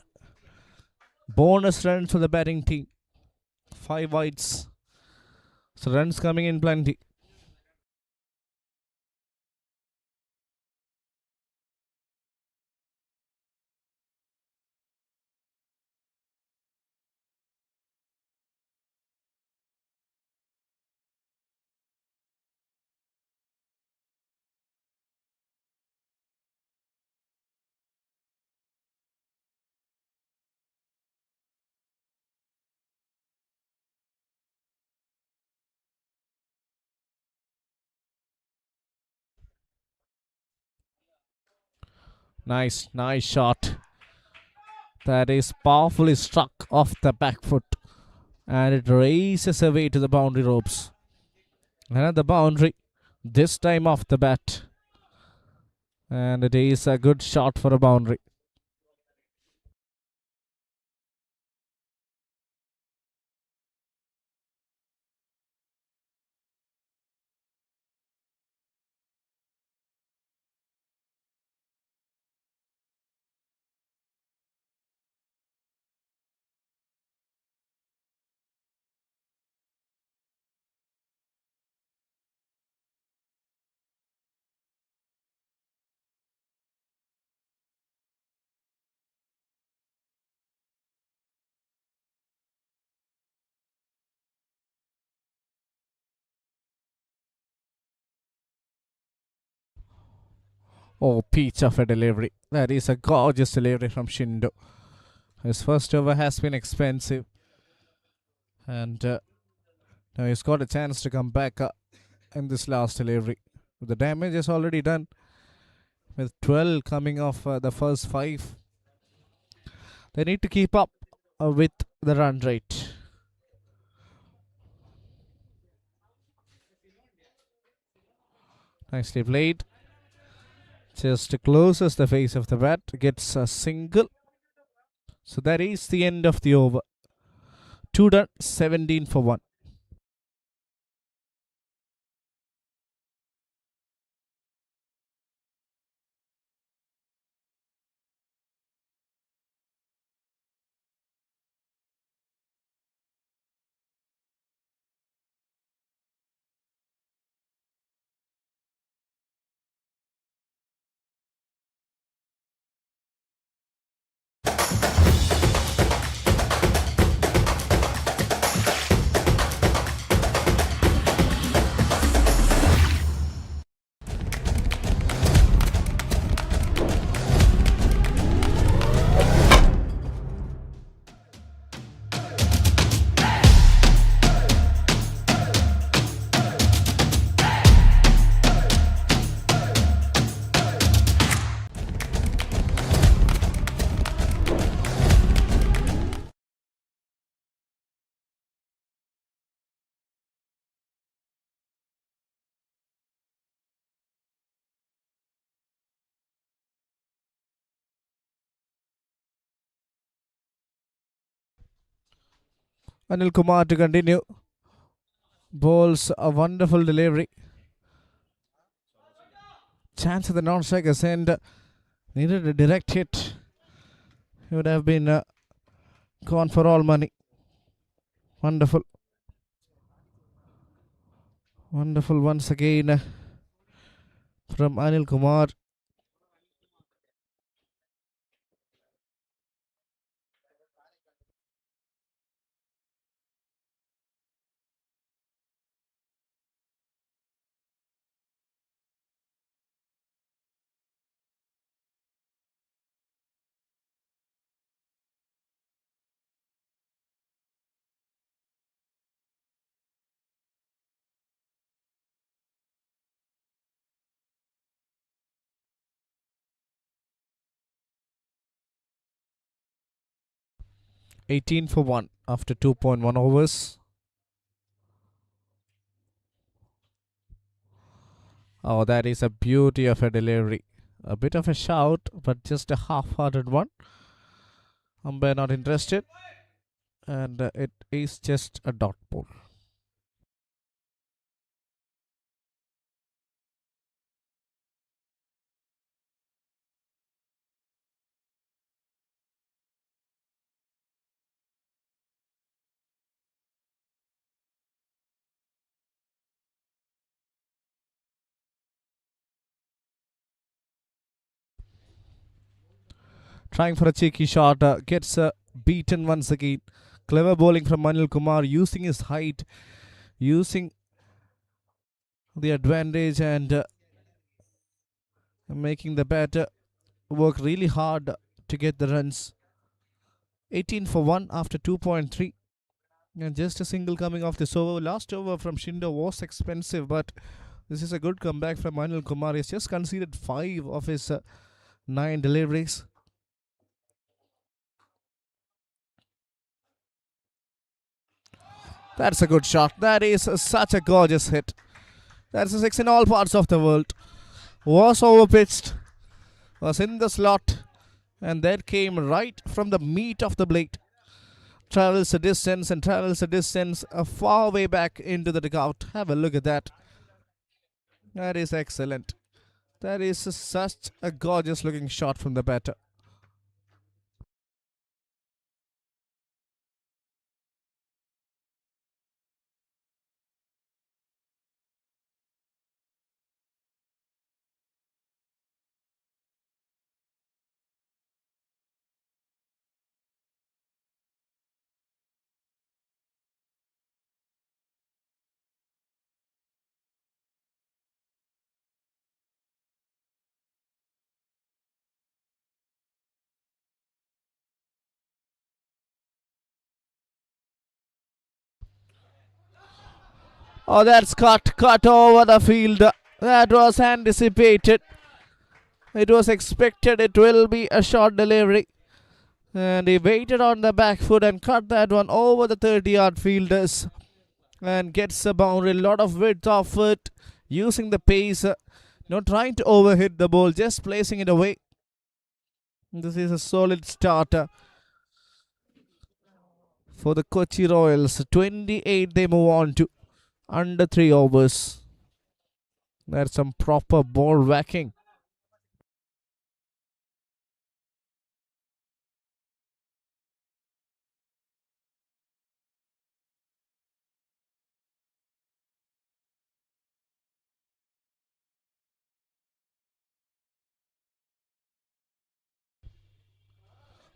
bonus runs for the batting team. 5 wides. So runs coming in plenty. Nice shot. That is powerfully struck off the back foot. And it races away to the boundary ropes. Another boundary. This time off the bat. And it is a good shot for a boundary. Oh, peach of a delivery. That is a gorgeous delivery from Shindo. His first over has been expensive. And now he's got a chance to come back in this last delivery. The damage is already done. With 12 coming off the first 5. They need to keep up with the run rate. Nicely played. Just closes the face of the bat. Gets a single. So that is the end of the over. 2 done, 17 for 1. Anil Kumar to continue. Bowls a wonderful delivery. Chance of the non-strikers and needed a direct hit. He would have been gone for all money. Wonderful. Wonderful once again from Anil Kumar. $18 for 1 after 2.1 overs. Oh, that is a beauty of a delivery. A bit of a shout, but just a half-hearted one. Umpire not interested. And it is just a dot ball. Trying for a cheeky shot, gets beaten once again. Clever bowling from Anil Kumar, using his height, using the advantage and making the batter work really hard to get the runs. 18 for 1 after 2.3. And just a single coming off this over. Last over from Shindo was expensive, but this is a good comeback from Anil Kumar. He's just conceded 5 of his 9 deliveries. That's a good shot. That is such a gorgeous hit. That's a 6 in all parts of the world. Was overpitched, was in the slot, and that came right from the meat of the blade. Travels a distance and travels a distance far way back into the dugout. Have a look at that. That is excellent. That is such a gorgeous looking shot from the batter. Oh, that's cut over the field. That was anticipated. It was expected it will be a short delivery. And he waited on the back foot and cut that one over the 30-yard fielders. And gets a boundary, a lot of width of it, using the pace, not trying to overhit the ball, just placing it away. This is a solid starter for the Kochi Royals. 28 they move on to, under 3 overs. That's some proper ball whacking.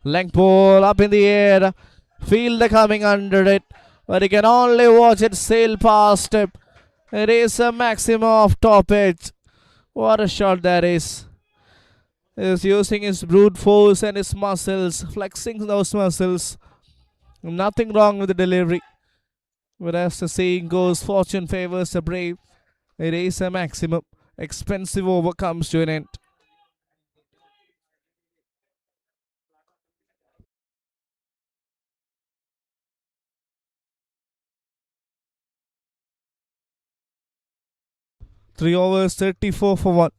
Length ball up in the air. Fielder coming under it, but he can only watch it sail past him. It is a maximum of top edge. What a shot that is. He is using his brute force and his muscles, flexing those muscles. Nothing wrong with the delivery. But as the saying goes, fortune favors the brave. It is a maximum. Expensive over comes to an end. Three overs, 34 for 1.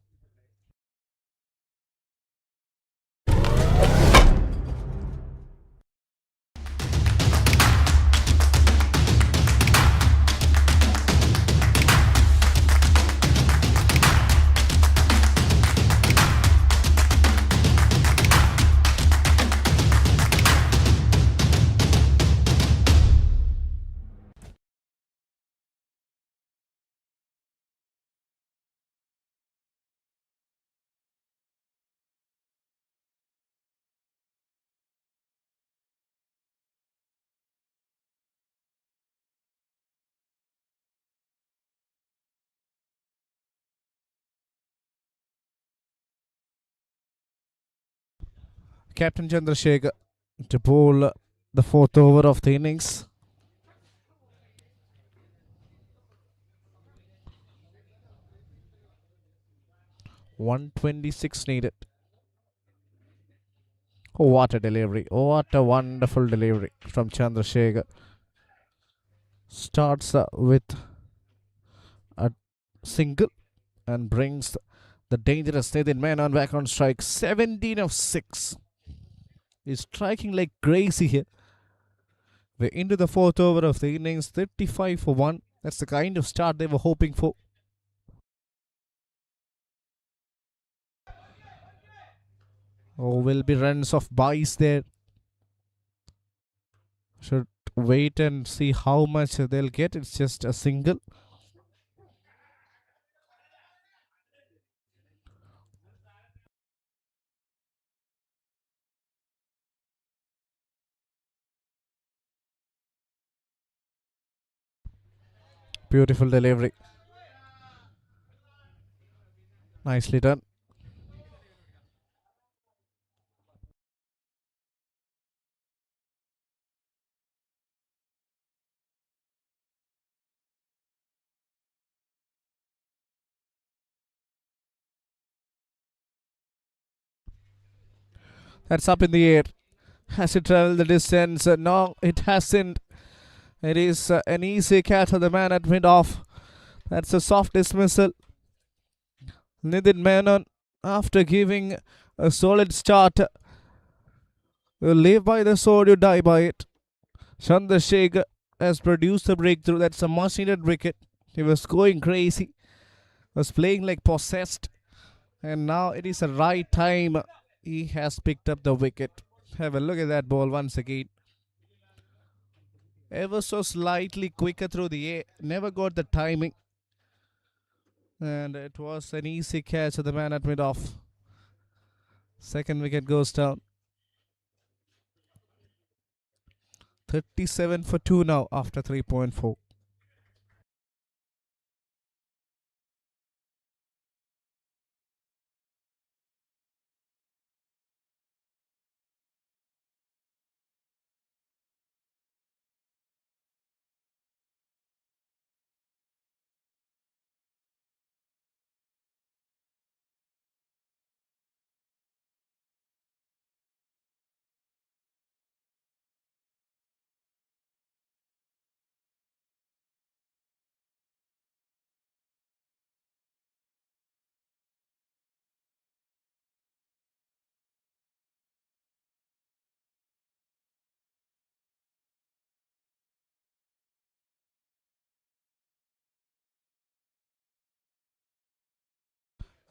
Captain Chandrasekhar to bowl the 4th over of the innings. .126 needed. Oh, what a delivery. Oh, what a wonderful delivery from Chandrasekhar. Starts with a single and brings the dangerous Nathan Menon back on strike. 17 of 6. He's striking like crazy here. We're into the 4th over of the innings. 35 for 1. That's the kind of start they were hoping for. Oh, will be runs of buys there. Should wait and see how much they'll get. It's just a single. Beautiful delivery. Nicely done. That's up in the air. Has it traveled the distance? No, it hasn't. It is an easy catch for the man at mid-off. That's a soft dismissal. Nidin Menon, after giving a solid start, you live by the sword, you die by it. Chandrasekhar has produced a breakthrough. That's a much needed wicket. He was going crazy, was playing like possessed, and now it is the right time. He has picked up the wicket. Have a look at that ball once again. Ever so slightly quicker through the air, never got the timing, and it was an easy catch of the man at mid-off. Second wicket goes down. 37 for 2 now after 3.4.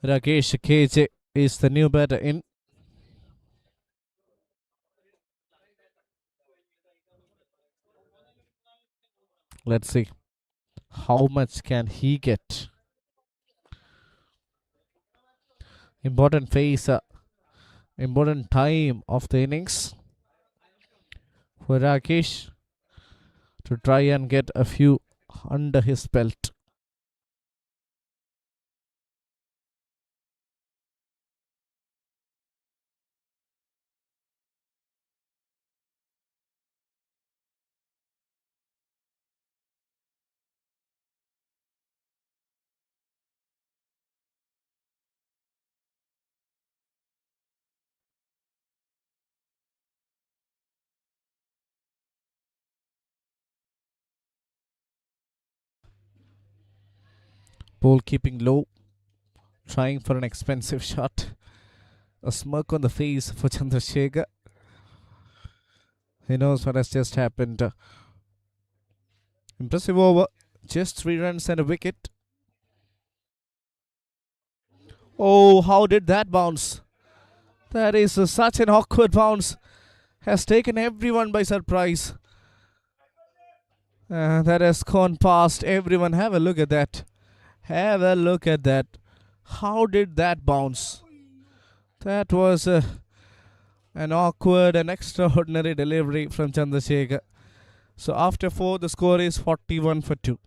Rakesh KJ is the new batter in. Let's see how much can he get. Important phase, important time of the innings for Rakesh to try and get a few under his belt. Ball keeping low, trying for an expensive shot. A smirk on the face for Chandrasekhar. He knows what has just happened. Impressive over. Just 3 runs and a wicket. Oh, how did that bounce? That is such an awkward bounce. Has taken everyone by surprise. That has gone past everyone. Have a look at that. Have a look at that. How did that bounce? That was an awkward and extraordinary delivery from Chandrasekhar. So after 4, the score is 41 for 2.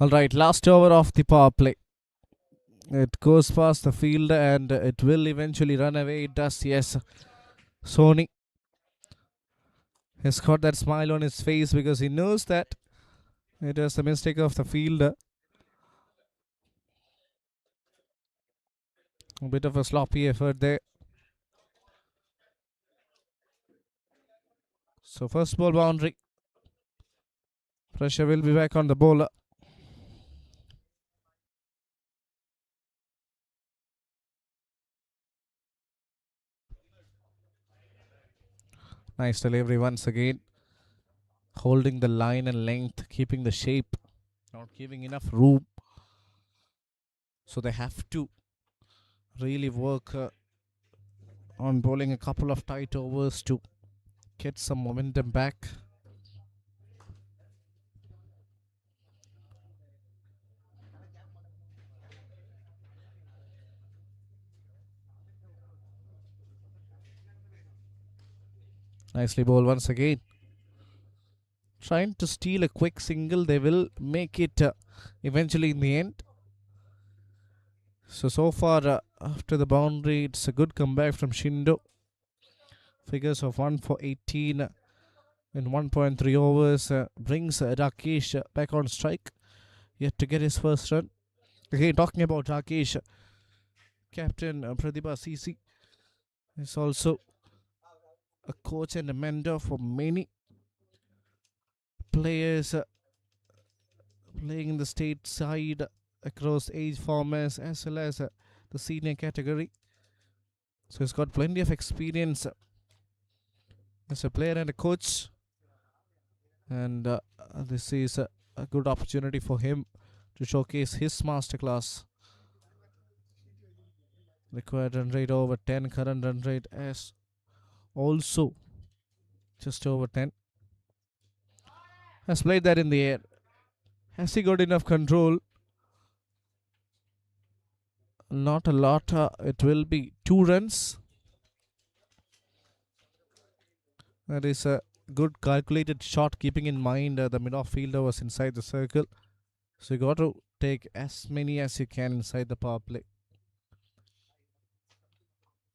Alright, last over of the power play. It goes past the field and it will eventually run away. It does, yes. Sony has got that smile on his face because he knows that it was a mistake of the fielder. A bit of a sloppy effort there. So first ball boundary. Pressure will be back on the bowler. Nice delivery once again. Holding the line and length, keeping the shape, not giving enough room. So they have to really work on bowling a couple of tight overs to get some momentum back. Nicely bowled once again. Trying to steal a quick single. They will make it eventually in the end. So far after the boundary, it's a good comeback from Shindo. Figures of 1 for 18 in 1.3 overs brings Rakesh back on strike. Yet to get his first run. Again, talking about Rakesh, Captain Pratibha CC is also a coach and a mentor for many players playing in the state side across age formats as well as the senior category. So he's got plenty of experience as a player and a coach. And this is a good opportunity for him to showcase his masterclass. Required run rate over 10. Current run rate as also just over 10. Has played that in the air. Has he got enough control? Not a lot. It will be 2 runs. That is a good calculated shot, keeping in mind the mid-off fielder was inside the circle. So you got to take as many as you can inside the power play.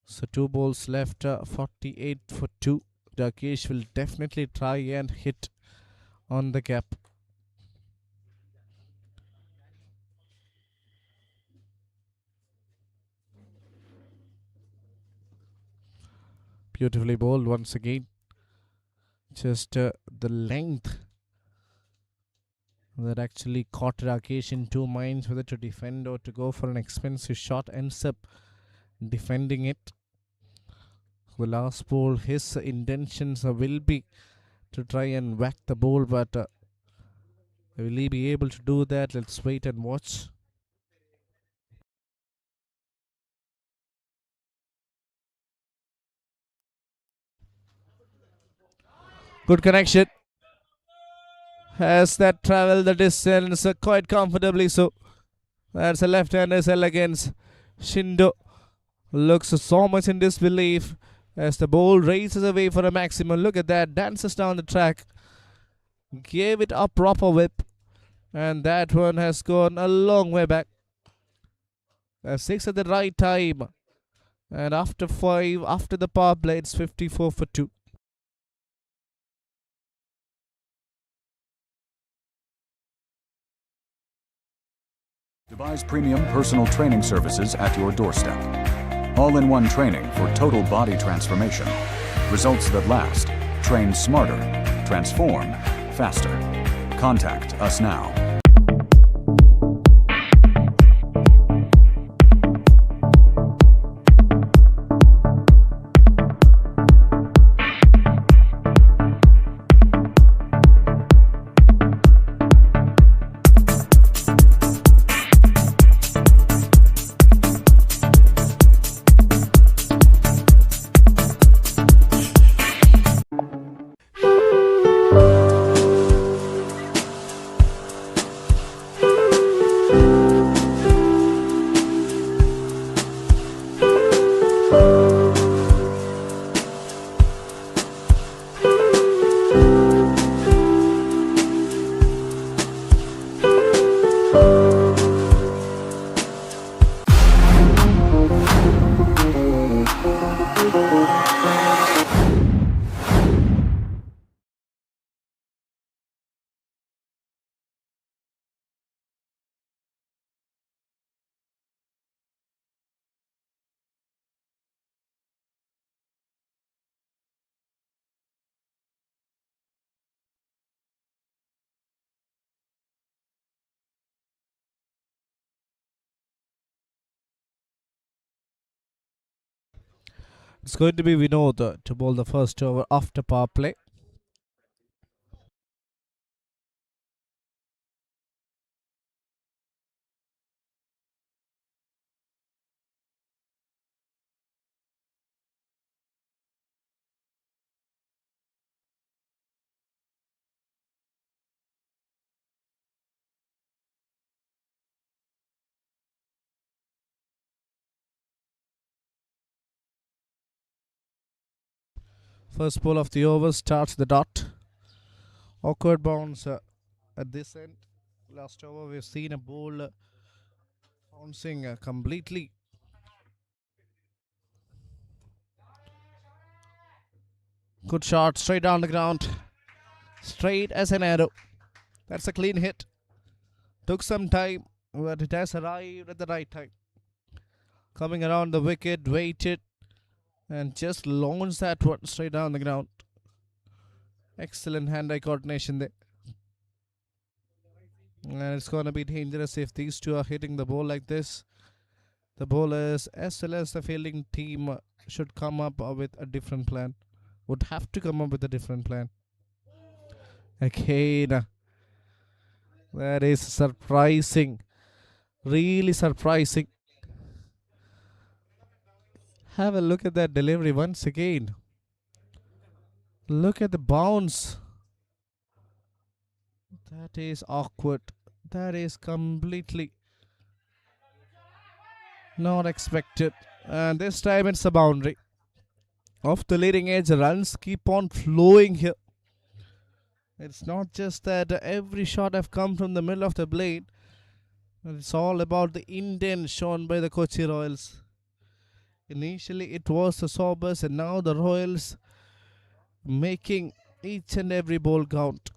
So 2 balls left, 48 for 2. Rakesh will definitely try and hit on the gap. Beautifully bowled once again. Just the length that actually caught Rakesh in 2 minds whether to defend or to go for an expensive shot. Ends up defending it. The last ball, his intentions will be to try and whack the ball, but will he be able to do that? Let's wait and watch. Good connection. Has that traveled the distance quite comfortably? So that's a left-hander's elegance. Shindo looks so much in disbelief as the ball races away for a maximum. Look at that, dances down the track. Gave it a proper whip. And that one has gone a long way back. 6 at the right time. And after 5, after the power play, it's 54 for 2. Devise premium personal training services at your doorstep. All-in-one training for total body transformation. Results that last. Train smarter. Transform faster. Contact us now. It's going to be Vinod to bowl the first over after power play. First ball of the over starts the dot. Awkward bounce at this end. Last over we've seen a ball bouncing completely. Good shot, straight down the ground. Straight as an arrow. That's a clean hit. Took some time, but it has arrived at the right time. Coming around the wicket, waited, and just launched that one straight down the ground. Excellent hand-eye coordination there. And it's going to be dangerous if these two are hitting the ball like this. The bowlers as well as the fielding team should come up with a different plan. Would have to come up with a different plan. Again, that is surprising. Really surprising. Have a look at that delivery once again. Look at the bounce. That is awkward. That is completely not expected. And this time it's a boundary. Off the leading edge, runs keep on flowing here. It's not just that every shot have come from the middle of the blade. It's all about the intent shown by the Kochi Royals. Initially it was the Sobers and now the Royals making each and every ball count.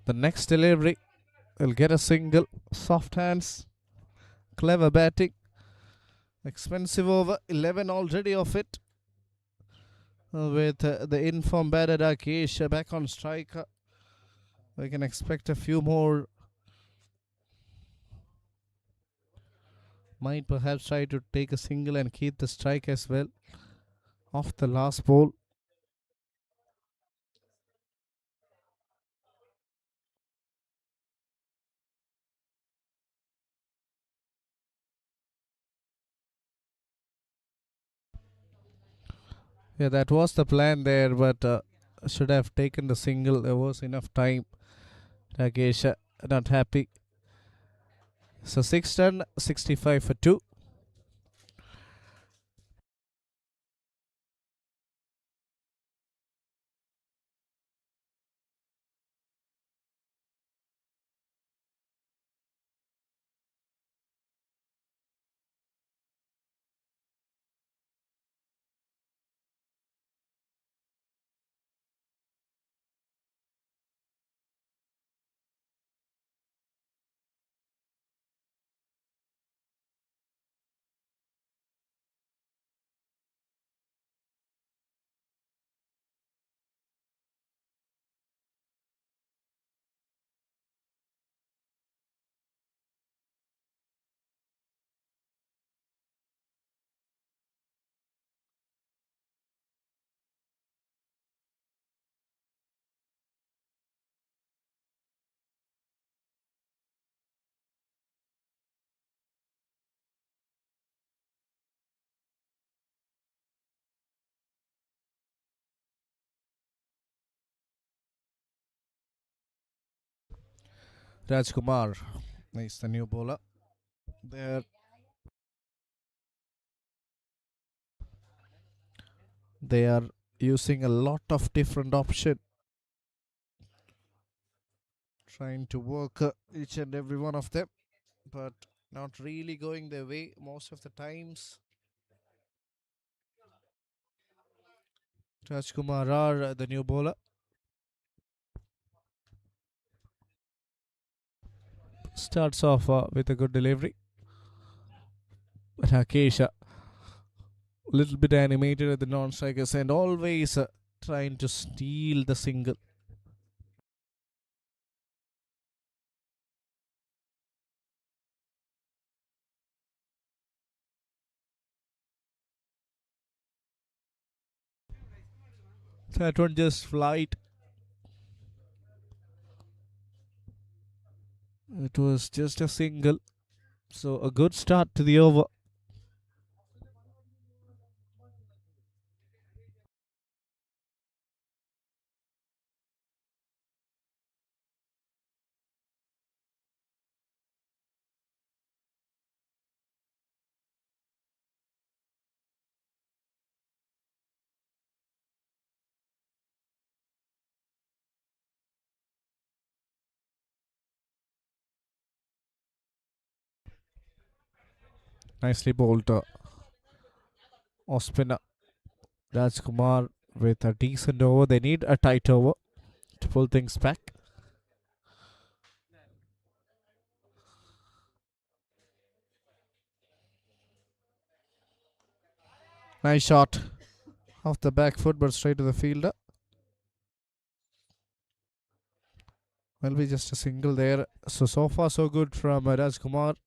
The next delivery will get a single. Soft hands, clever batting. Expensive over, 11 already of it. With the informed batter Rakesh back on strike, we can expect a few more. Might perhaps try to take a single and keep the strike as well. Off the last ball. Yeah, that was the plan there, but should have taken the single. There was enough time. Rakesh not happy. So 6 run, 65 for 2. Rajkumar is the new bowler. They are using a lot of different options, trying to work each and every one of them, but not really going their way most of the times. Rajkumar are the new bowler. Starts off with a good delivery. Rakesh, a little bit animated at the non-strikers and always trying to steal the single. That one just flight. It was just a single. So a good start to the over. Nicely bowled off spinner Rajkumar with a decent over. They need a tight over to pull things back. Nice shot off the back foot, but straight to the fielder. Will be just a single there. So far so good from Rajkumar.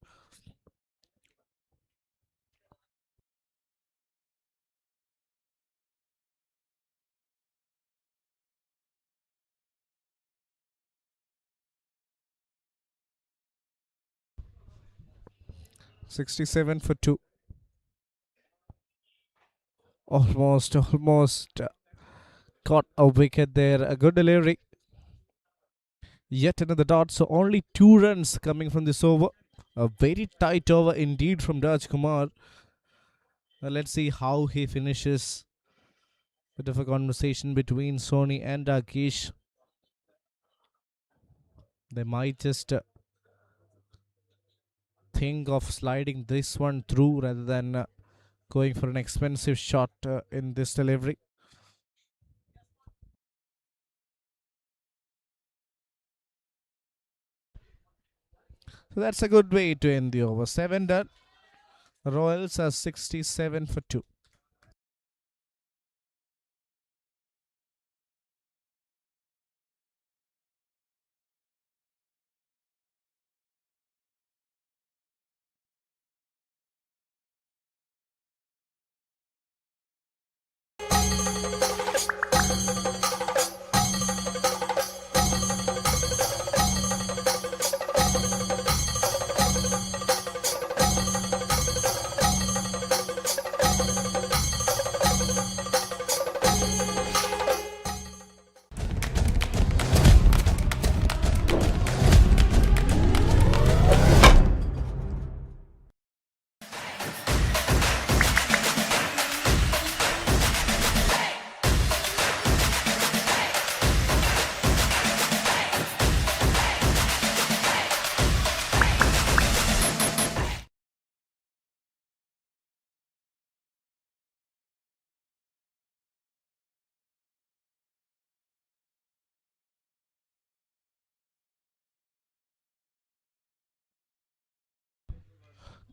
$67 for 2. Almost caught a wicket there. A good delivery. Yet another dot. So only 2 runs coming from this over. A very tight over indeed from Rajkumar. Let's see how he finishes. Bit of a conversation between Sony and Rakesh. They might just think of sliding this one through rather than going for an expensive shot in this delivery. So that's a good way to end the over. 7 done. Royals are 67 for 2.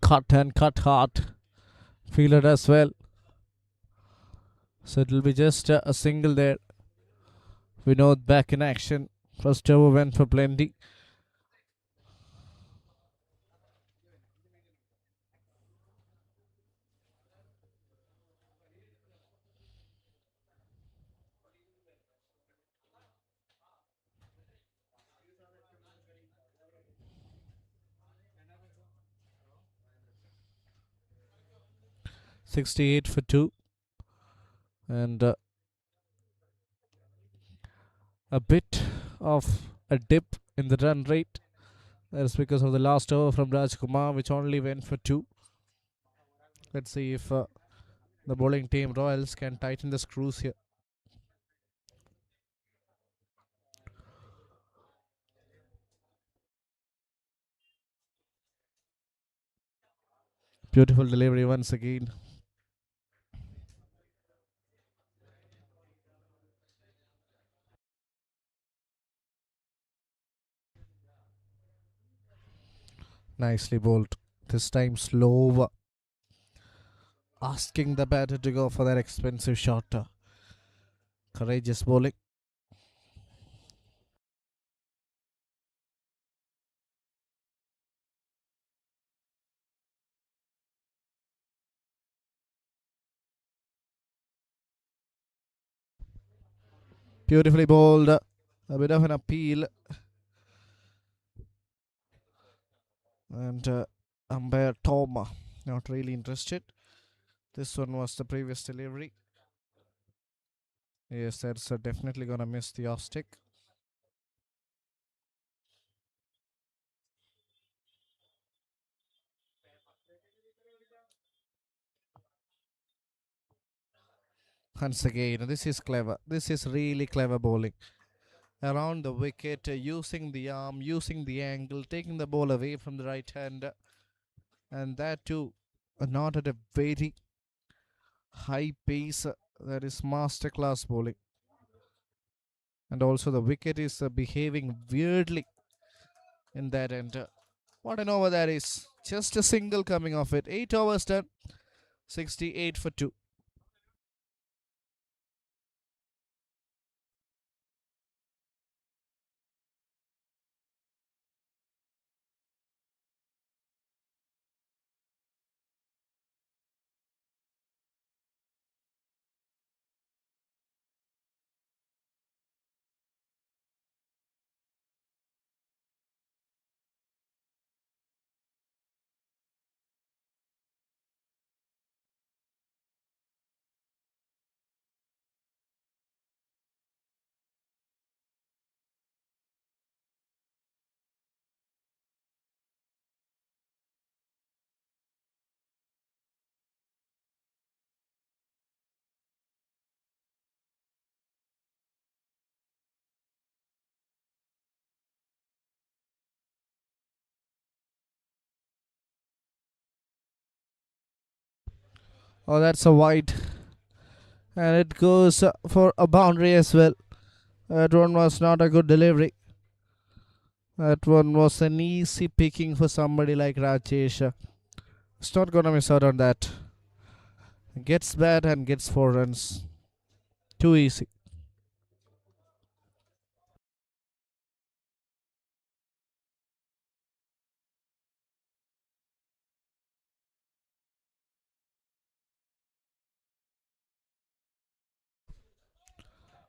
Cut and cut hard. Fielded as well. So it'll be just a single there. Vinod back in action. First over went for plenty. $68 for 2. And a bit of a dip in the run rate. That's because of the last over from Rajkumar, which only went for 2. Let's see if the bowling team Royals can tighten the screws here. Beautiful delivery once again. Nicely bowled. This time slow. Asking the batter to go for that expensive shot. Courageous bowling. Beautifully bowled. A bit of an appeal. And umpire Tom not really interested. This one was the previous delivery. Yes, that's definitely gonna miss the off stick. Once again, this is clever. This is really clever bowling. Around the wicket, using the arm, using the angle, taking the ball away from the right hand, and that too, not at a very high pace. That is masterclass bowling. And also the wicket is behaving weirdly in that end. What an over that is. Just a single coming off it. 8 overs done. 68 for 2. Oh, that's a wide. And it goes for a boundary as well. That one was not a good delivery. That one was an easy picking for somebody like Rajesh. It's not gonna miss out on that. Gets bat and gets 4 runs. Too easy.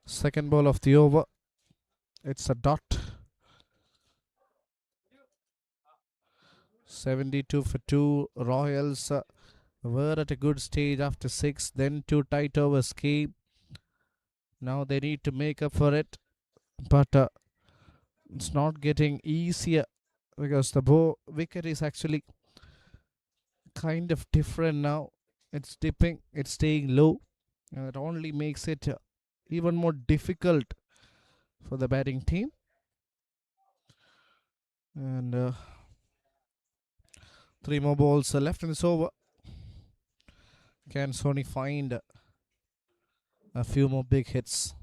Second ball of the over. It's a dot. 72 for 2. Royals were at a good stage after 6. Then 2 tight overs came. Now they need to make up for it. But it's not getting easier because the wicket is actually kind of different now. It's dipping, it's staying low, and it only makes it even more difficult for the batting team. And 3 more balls left in this over. Can Sony find a few more big hits?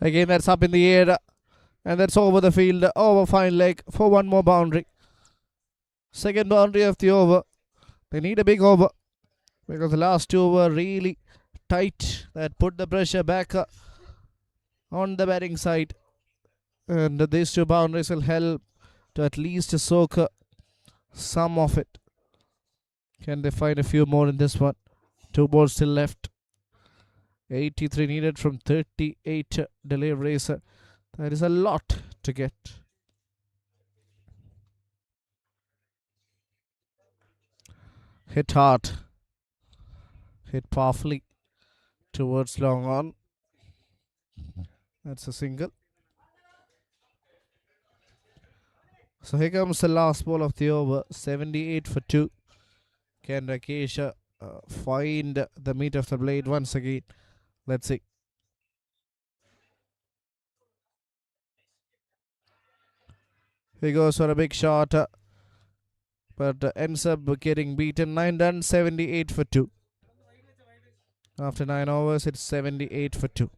Again, that's up in the air, and that's over the field, over fine leg for one more boundary. Second boundary of the over. They need a big over because the last 2 were really tight. That put the pressure back on the batting side. And these 2 boundaries will help to at least soak some of it. Can they find a few more in this one? 2 balls still left. 83 needed from 38 deliveries. That is a lot to get. Hit hard. Hit powerfully towards long on. That's a single. So here comes the last ball of the over. 78 for 2. Can Rakesh find the meat of the blade once again? Let's see. He goes for a big shot, but ends up getting beaten. 9 done, 78 for 2. After 9 overs, it's 78 for 2.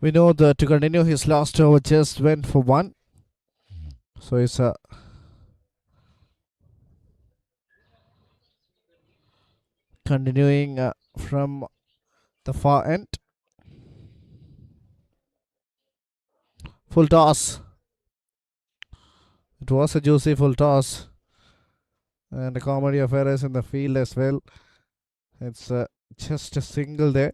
We know that to continue his last over just went for 1. So it's continuing from the far end. Full toss. It was a juicy full toss. And a comedy of errors in the field as well. It's just a single there.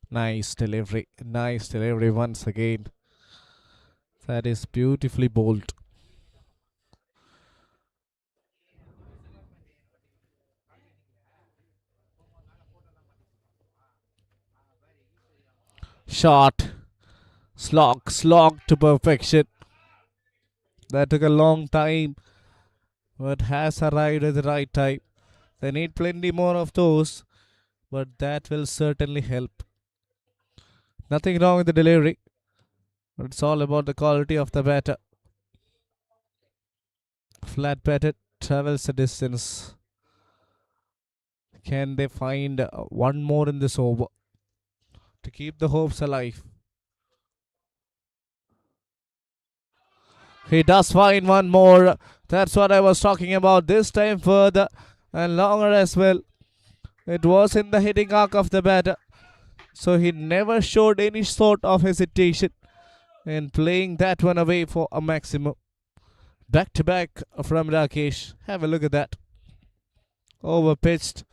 Nice delivery. Nice delivery once again. That is beautifully bowled. Shot. Slog to perfection. That took a long time, but has arrived at the right time. They need plenty more of those, but that will certainly help. Nothing wrong with the delivery, but it's all about the quality of the batter. Flat batter travels a distance. Can they find one more in this over to keep the hopes alive? He does find one more. That's what I was talking about. This time further and longer as well. It was in the hitting arc of the batter. So he never showed any sort of hesitation in playing that one away for a maximum. Back to back from Rakesh. Have a look at that. Over pitched.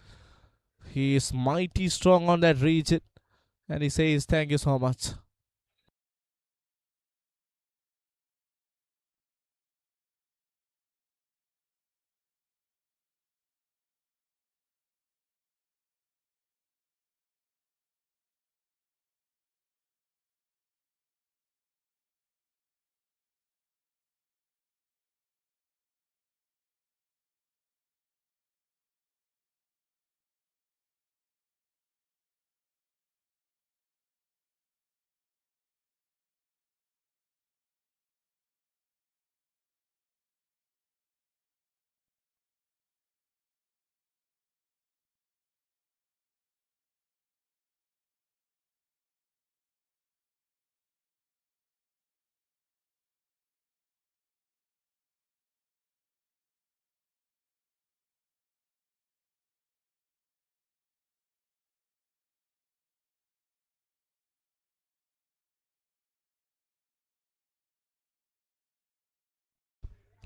He is mighty strong on that region. And he says, thank you so much.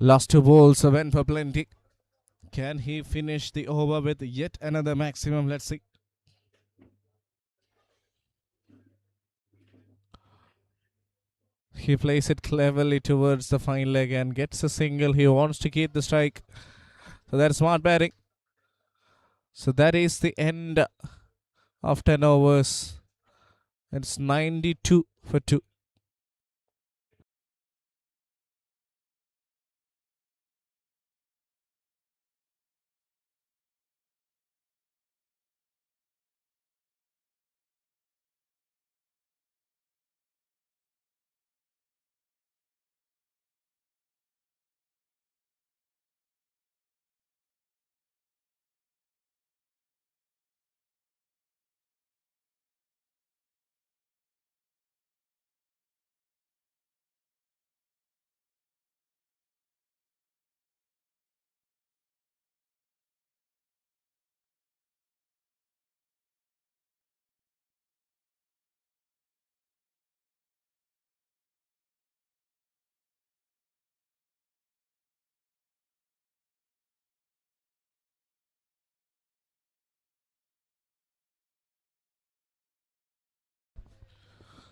Last two balls went for plenty. Can he finish the over with yet another maximum? Let's see. He plays it cleverly towards the fine leg and gets a single. He wants to keep the strike. So that's smart batting. So that is the end of 10 overs. It's 92 for 2.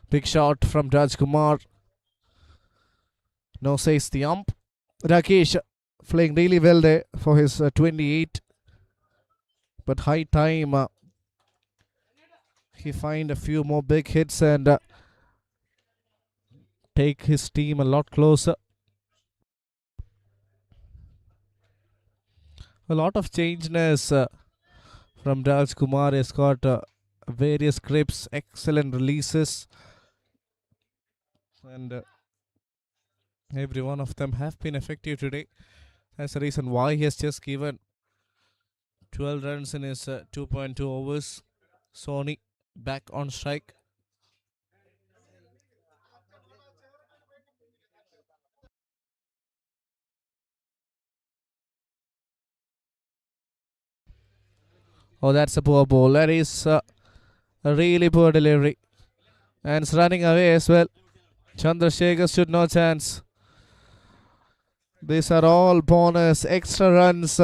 Big shot from Rajkumar. No, says the ump. Rakesh playing really well there for his 28. But high time he find a few more big hits and take his team a lot closer. A lot of changeness from Rajkumar. Has got various grips, excellent releases, and every one of them have been effective today. That's the reason why he has just given 12 runs in his 2.2 overs. Sony back on strike. Oh, that's a poor ball. That is a really poor delivery. And it's running away as well. Chandrasekhar stood no chance. These are all bonus, extra runs.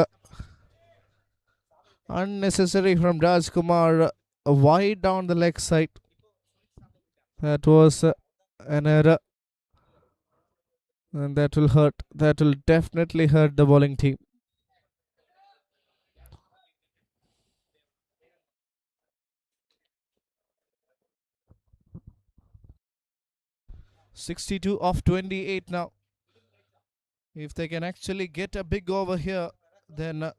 Unnecessary from Rajkumar. Wide down the leg side. That was an error. And that will hurt. That will definitely hurt the bowling team. (62 of 28 now). If they can actually get a big over here, then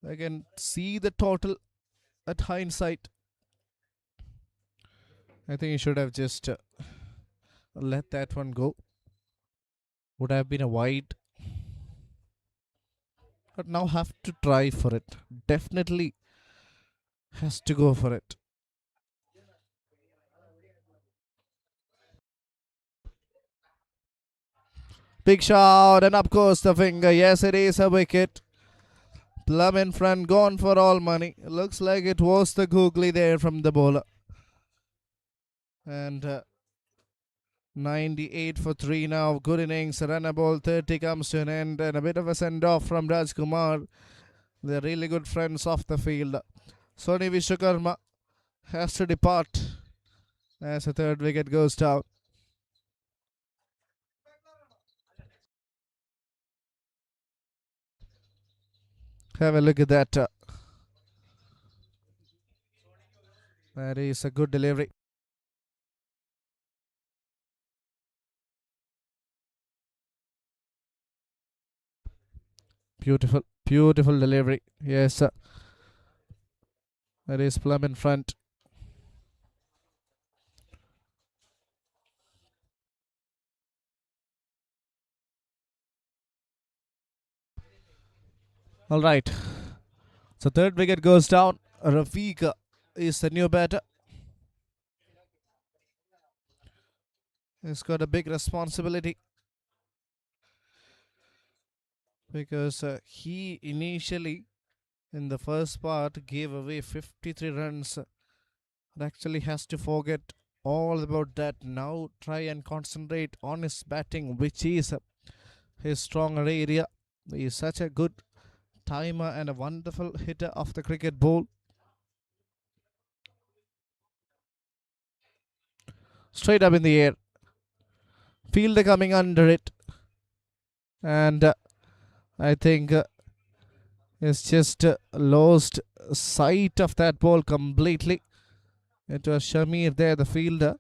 they can see the total at hindsight. I think he should have just let that one go. Would have been a wide. But now have to try for it. Definitely has to go for it. Big shot, and of course the finger. Yes, it is a wicket. Plum in front, gone for all money. Looks like it was the googly there from the bowler. And 98 for 3 now. Good innings. Run a ball 30 comes to an end. And a bit of a send off from Rajkumar. They're really good friends off the field. Sony Vishwakarma has to depart as the third wicket goes down. Have a look at that. That is a good delivery. Beautiful, beautiful delivery. Yes, that is Plum in front. All right. So third wicket goes down. Rafiq is the new batter. He's got a big responsibility because he initially in the first part gave away 53 runs. Actually has to forget all about that. Now try and concentrate on his batting, which is his stronger area. He is such a good timer and a wonderful hitter of the cricket ball. Straight up in the air. Fielder coming under it. And I think he's just lost sight of that ball completely. It was Shamir there, the fielder.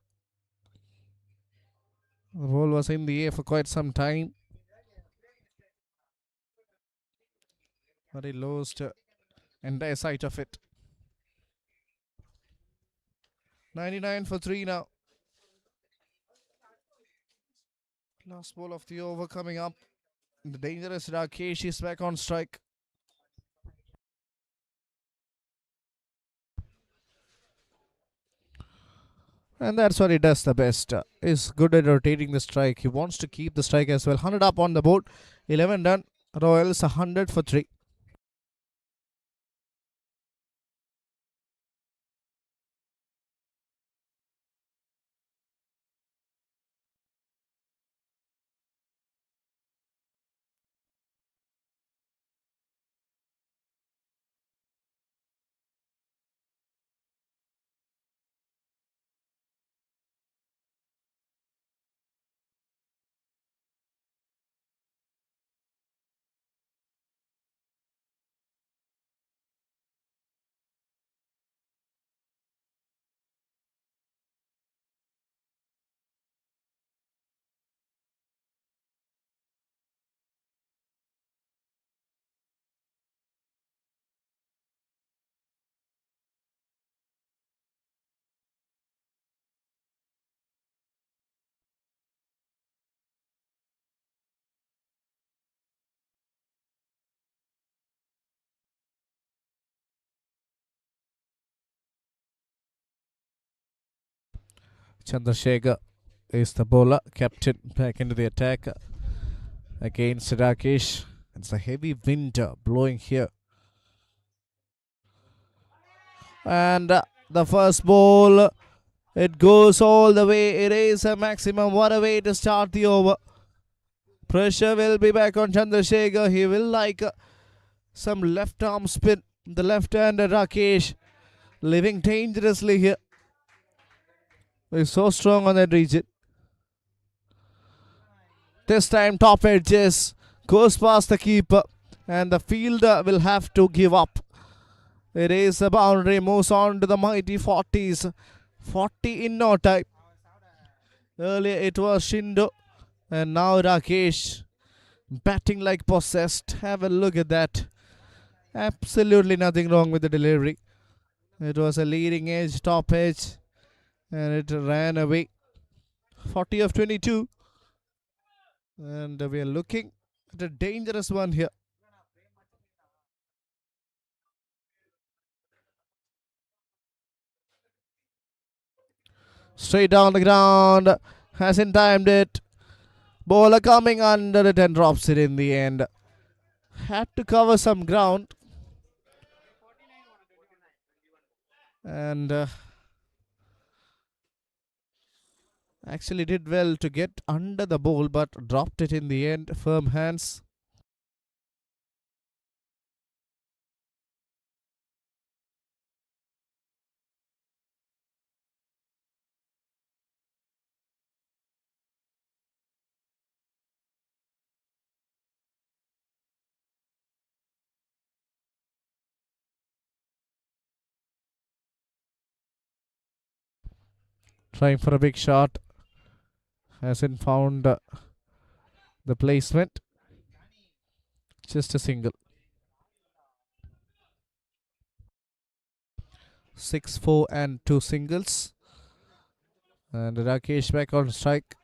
The ball was in the air for quite some time. But he lost entire sight of it. 99 for 3 now. Last ball of the over coming up. The dangerous Rakesh is back on strike. And that's what he does the best. He's good at rotating the strike. He wants to keep the strike as well. 100 up on the board. 11 done. Royals 100 for 3. Chandrasekhar is the bowler. Captain back into the attack against Rakesh. It's a heavy wind blowing here. And the first ball, it goes all the way. It is a maximum. What a way to start the over. Pressure will be back on Chandrasekhar. He will like some left arm spin. The left-hander Rakesh living dangerously here. He's so strong on that region. This time top edges. Goes past the keeper. And the fielder will have to give up. It is a boundary. Moves on to the mighty 40s. 40 in no time. Earlier it was Shindo. And now Rakesh. Batting like possessed. Have a look at that. Absolutely nothing wrong with the delivery. It was a leading edge, top edge. And it ran away. 40 of 22. And we are looking at a dangerous one here. Straight down the ground. Hasn't timed it. Bowler coming under it and drops it in the end. Had to cover some ground. And actually did well to get under the ball, but dropped it in the end. Firm hands. Trying for a big shot. Hasn't found the placement. Just a single. 6, 4 and 2 singles. And Rakesh back on strike.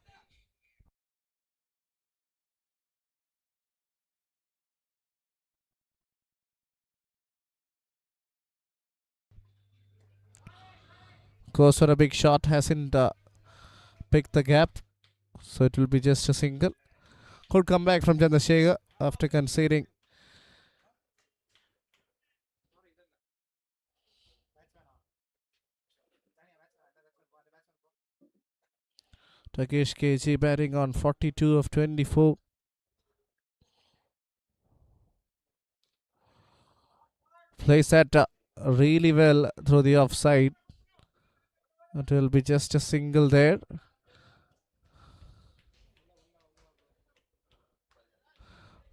Goes for a big shot. Hasn't picked the gap. So it will be just a single. Could come back from Chandrasekhar after conceding. Takesh KG batting on 42 of 24. Plays that really well through the offside. It will be just a single there.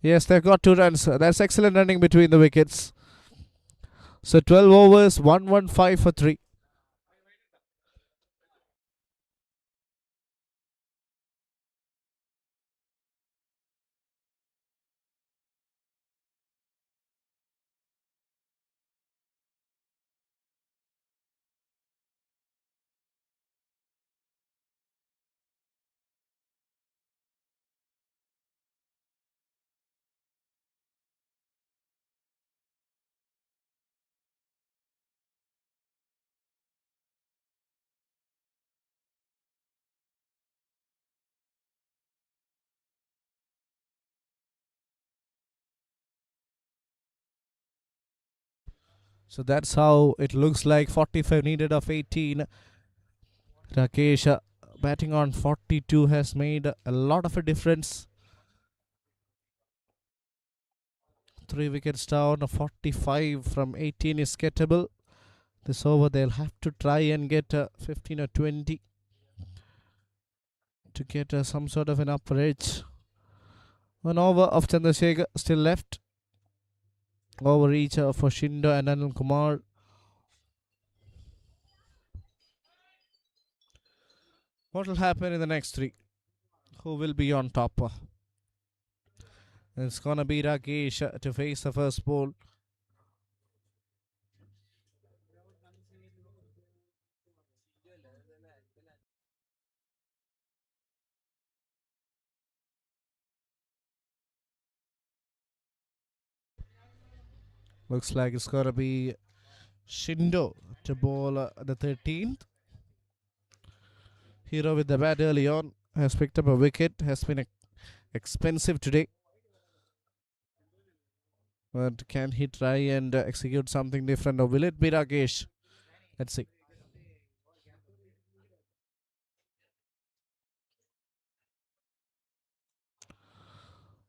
Yes, they've got 2 runs. That's excellent running between the wickets. So 12 overs, 115 for 3. So that's how it looks like. 45 needed of 18. Rakesh batting on 42 has made a lot of a difference. 3 wickets down, 45 from 18 is gettable. This over they'll have to try and get 15 or 20 to get some sort of an upper edge. 1 over of Chandrasekhar still left. Over each for Shindo and Anil Kumar. What will happen in the next 3? Who will be on top? It's gonna be Rakesh to face the first ball. Looks like it's gonna be Shindo to bowl the 13th. Hero with the bat early on has picked up a wicket. Has been expensive today. But can he try and execute something different, or will it be Rakesh? Let's see.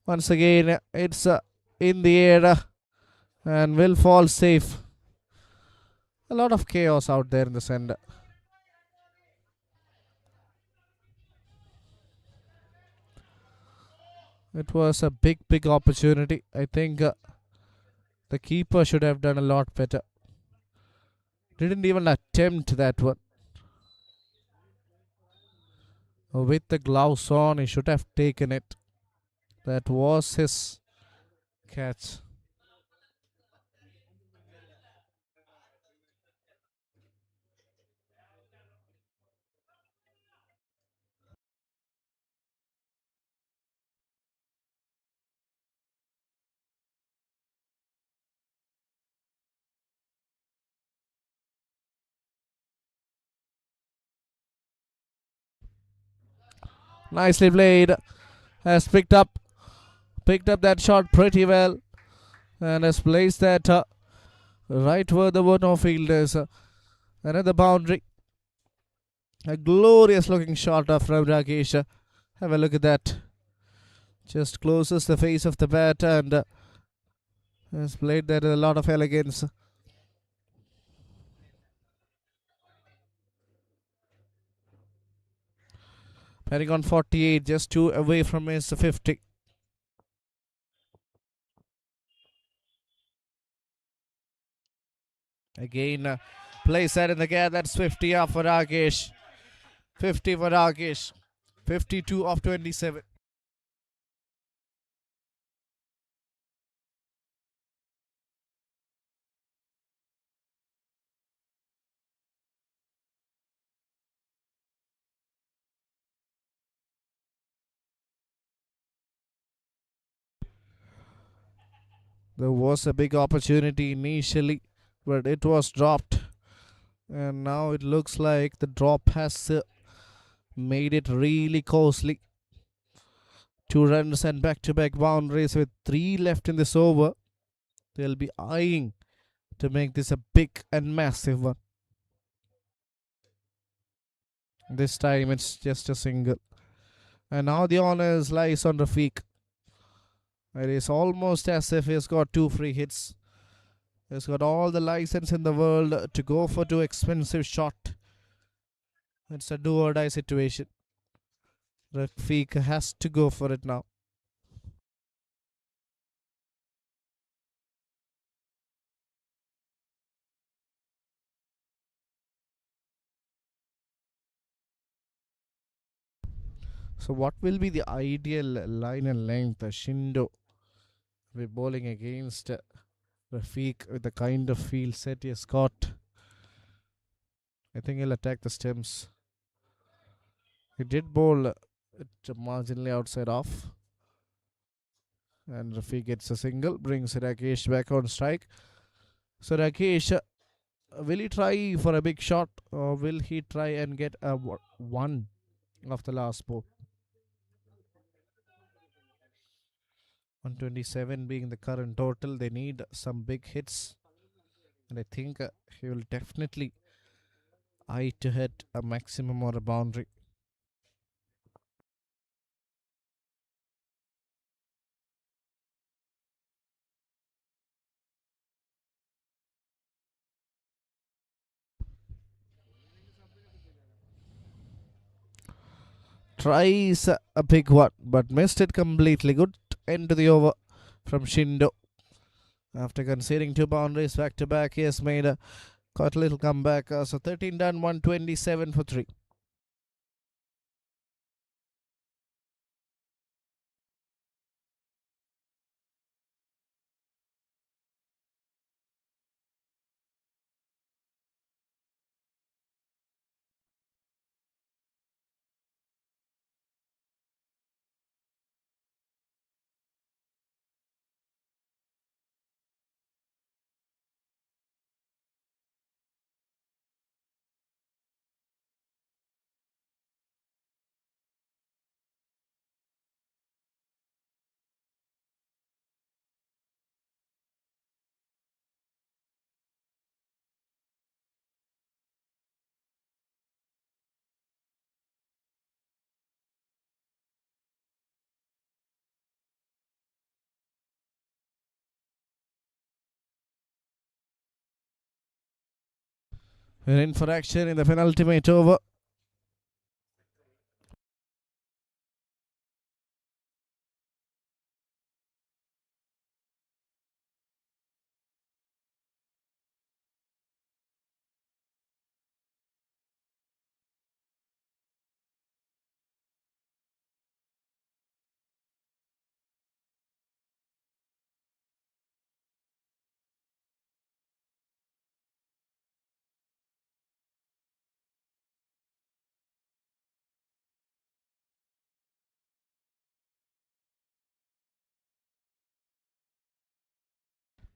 Once again, it's in the air and will fall safe. A lot of chaos out there in the center. It was a big, big opportunity. I think the keeper should have done a lot better. Didn't even attempt that one. With the gloves on, he should have taken it. That was his catch. Nicely played. Has picked up that shot pretty well, and has placed that right where the one off field is. Another boundary. A glorious looking shot from Rakesh. Have a look at that. Just closes the face of the bat and has played that with a lot of elegance. Batting on 48, just 2 away from his 50. Again, plays that in the gap. That's 50 off for Rakesh. 50 for Rakesh. 52 of 27. There was a big opportunity initially, but it was dropped. And now it looks like the drop has made it really costly. 2 runs and back-to-back boundaries with 3 left in this over. They'll be eyeing to make this a big and massive one. This time it's just a single. And now the honors lies on Rafiq. It is almost as if he's got 2 free hits. He's got all the license in the world to go for too expensive shot. It's a do or die situation. Rafiq has to go for it now. So what will be the ideal line and length? Shindo will be bowling against Rafiq with the kind of field set he has got. I think he'll attack the stems. He did bowl it marginally outside off. And Rafiq gets a single, brings Rakesh back on strike. So Rakesh, will he try for a big shot or will he try and get a one of the last ball? 127 being the current total. They need some big hits. And I think he will definitely eye to hit a maximum or a boundary. Tries a big one, but missed it completely. Good end to the over from Shindo. After conceding 2 boundaries back to back, he has made quite a little comeback. So 13 done, 127 for 3. We're in for action in the penultimate over.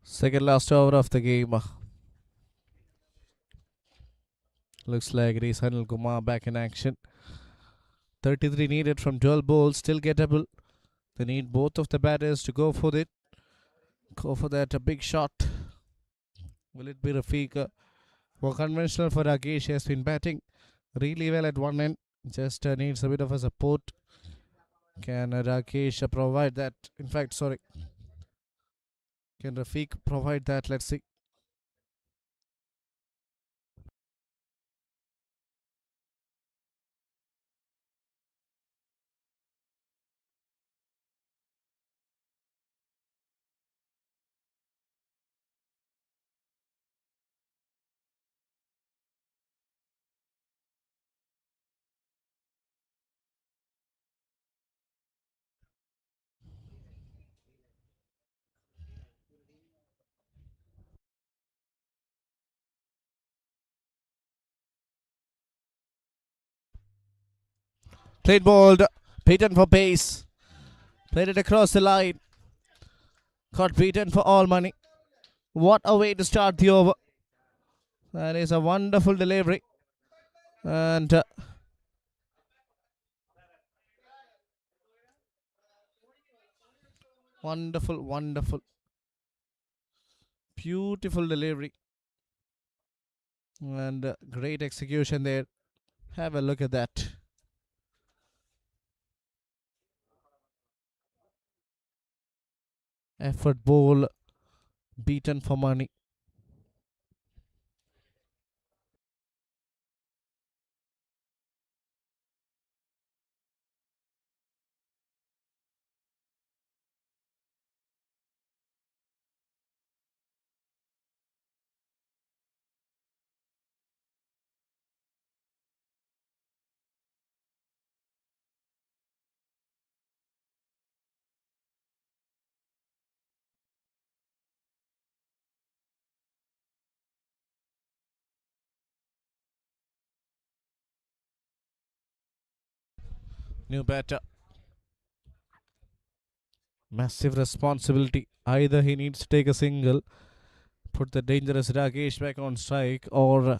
Second last over of the game. Looks like it is Anil Kumar back in action. 33 needed from 12 balls, still gettable. They need both of the batters to go for it. Go for that, a big shot. Will it be Rafiq? More conventional for Rakesh. He has been batting really well at one end. Just needs a bit of a support. Can Rakesh provide that? In fact, sorry. Can Rafiq provide that? Let's see. Played balled. Beaten for pace. Played it across the line. Got beaten for all money. What a way to start the over. That is a wonderful delivery. And wonderful, wonderful. Beautiful delivery. And great execution there. Have a look at that. Effort ball beaten for money. New batter. Massive responsibility. Either he needs to take a single, put the dangerous Rakesh back on strike, or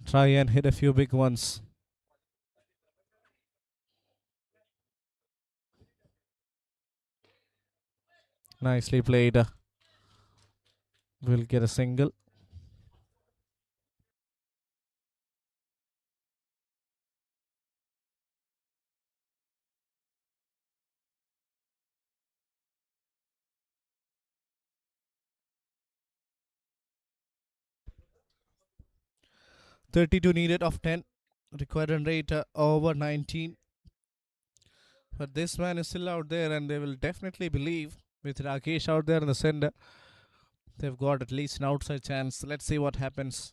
try and hit a few big ones. Nicely played. Will get a single. .32 needed of 10. Required run rate over 19. But this man is still out there, and they will definitely believe with Rakesh out there in the center, they've got at least an outside chance. Let's see what happens.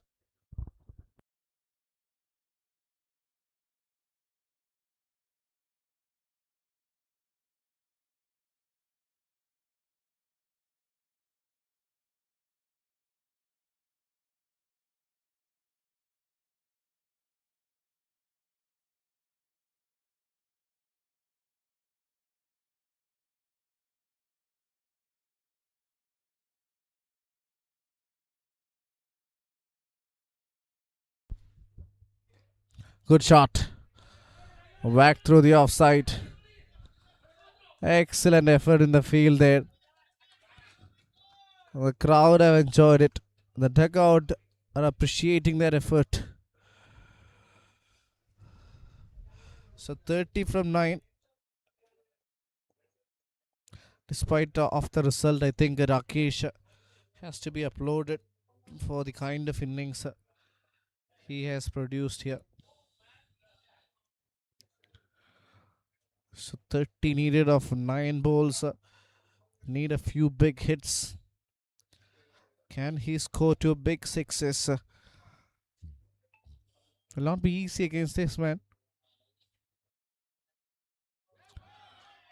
Good shot. Whack through the offside. Excellent effort in the field there. The crowd have enjoyed it. The dugout are appreciating their effort. So 30 from 9. Despite of the result, I think Rakesh has to be applauded for the kind of innings he has produced here. So 30 needed of 9 balls. Need a few big hits. Can he score 2 big sixes? Will not be easy against this man.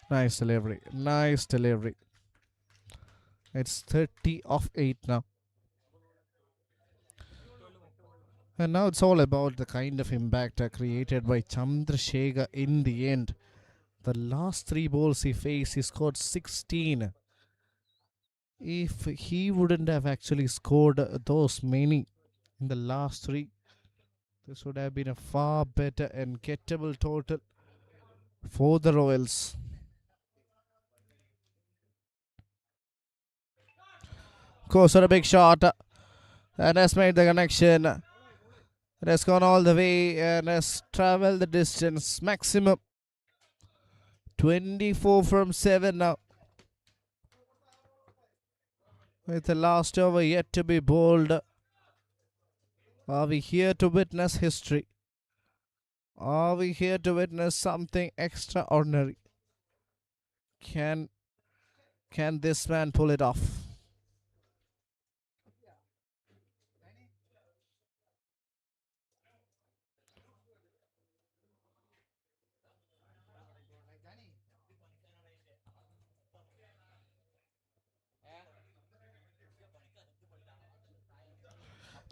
Nice delivery. Nice delivery. It's 30 of 8 now. And now it's all about the kind of impact created by Chandrasekhar in the end. The last 3 balls he faced, he scored 16. If he wouldn't have actually scored those many in the last 3, this would have been a far better and gettable total for the Royals. Goes for a big shot and has made the connection. It has gone all the way and has traveled the distance maximum. 24 from 7 now. With the last over yet to be bowled. Are we here to witness history? Are we here to witness something extraordinary? Can this man pull it off?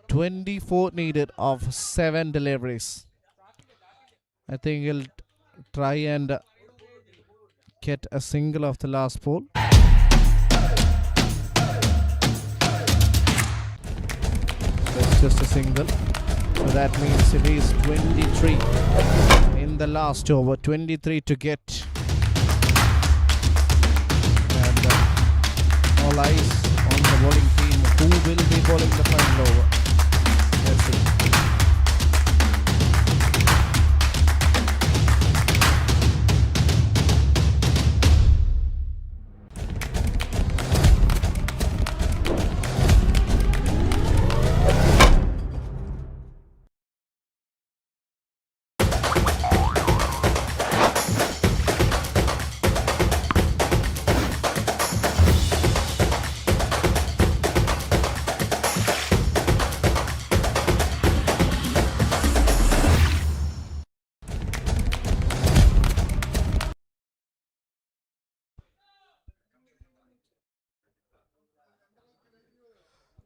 .24 needed of 7 deliveries. I think he'll try and get a single of the last ball. That's just a single. So that means it is 23 in the last over. 23 to get. And all eyes on the bowling team. Who will be bowling the final over? Let's see.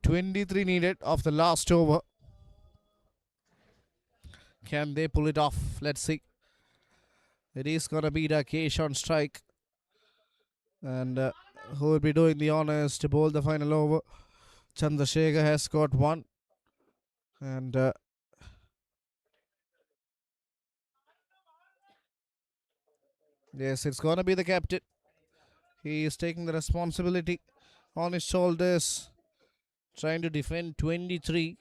.23 needed of the last over. Can they pull it off? Let's see. It is going to be Rakesh on strike. And who will be doing the honors to bowl the final over? Chandrasekhar has got one. And yes, it's going to be the captain. He is taking the responsibility on his shoulders, trying to defend 23.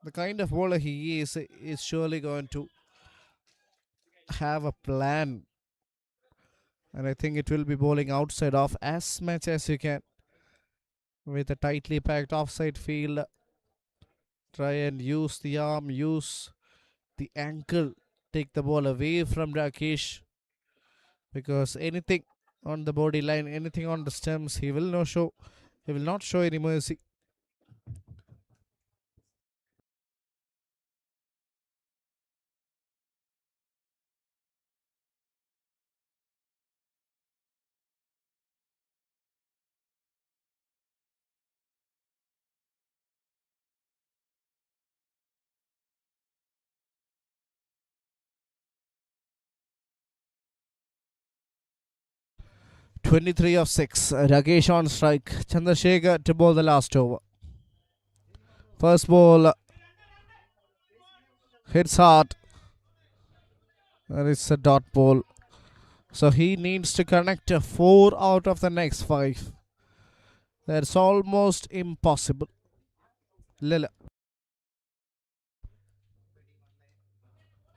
The kind of bowler he is surely going to have a plan. And I think it will be bowling outside off as much as you can. With a tightly packed offside field, try and use the arm, use the ankle, take the ball away from Rakesh. Because anything on the body line, anything on the stumps, he will not show any mercy. "23 of 6. Rakesh on strike. Chandrasekhar to bowl the last over. First ball hits hard. And it's a dot ball. So he needs to connect 4 out of the next 5. That's almost impossible. Lila.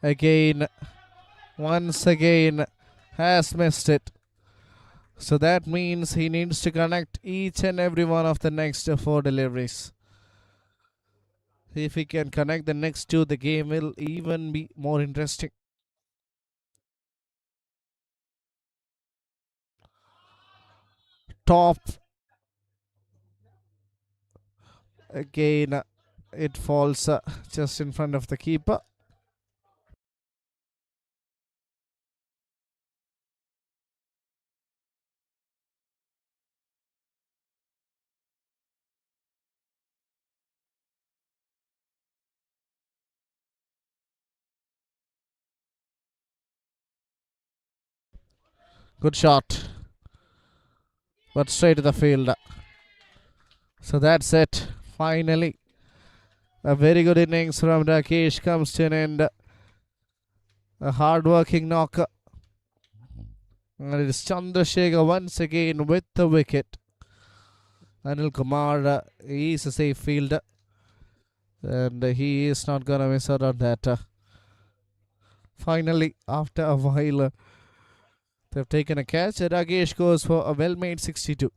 Again, once again, has missed it. So that means he needs to connect each and every one of the next 4 deliveries. If he can connect the next 2, the game will even be more interesting. Top. Again, it falls just in front of the keeper. Good shot. But straight to the field. So that's it. Finally, a very good innings from Rakesh comes to an end. A hard-working knocker. And it is Chandrasekhar once again with the wicket. Anil Kumar is a safe fielder. And he is not going to miss out on that. Finally, after a while, they've taken a catch. Rakesh goes for a well-made 62.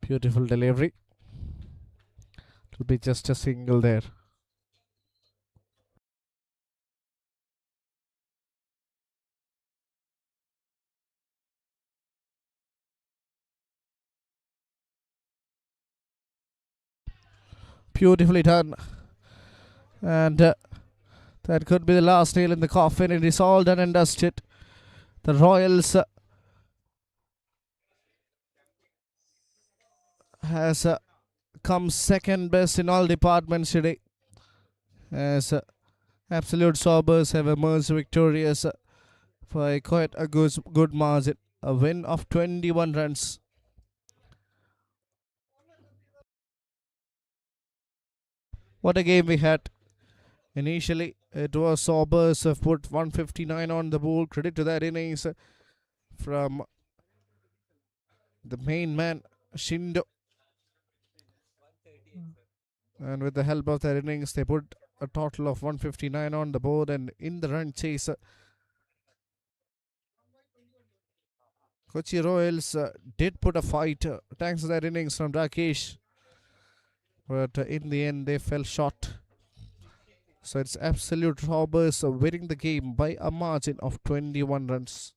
Beautiful delivery. It will be just a single there. Beautifully done. And that could be the last nail in the coffin. It is all done and dusted. The Royals has come second best in all departments today. As absolute sobbers have emerged victorious by quite a good margin. A win of 21 runs. What a game we had. Initially, it was Sobbers have put 159 on the board. Credit to that innings. from the main man, Shindo. And with the help of their innings, they put a total of 159 on the board, and in the run chase, Kochi Royals did put a fight thanks to their innings from Rakesh, but in the end they fell short. So it's absolute robbers winning the game by a margin of 21 runs.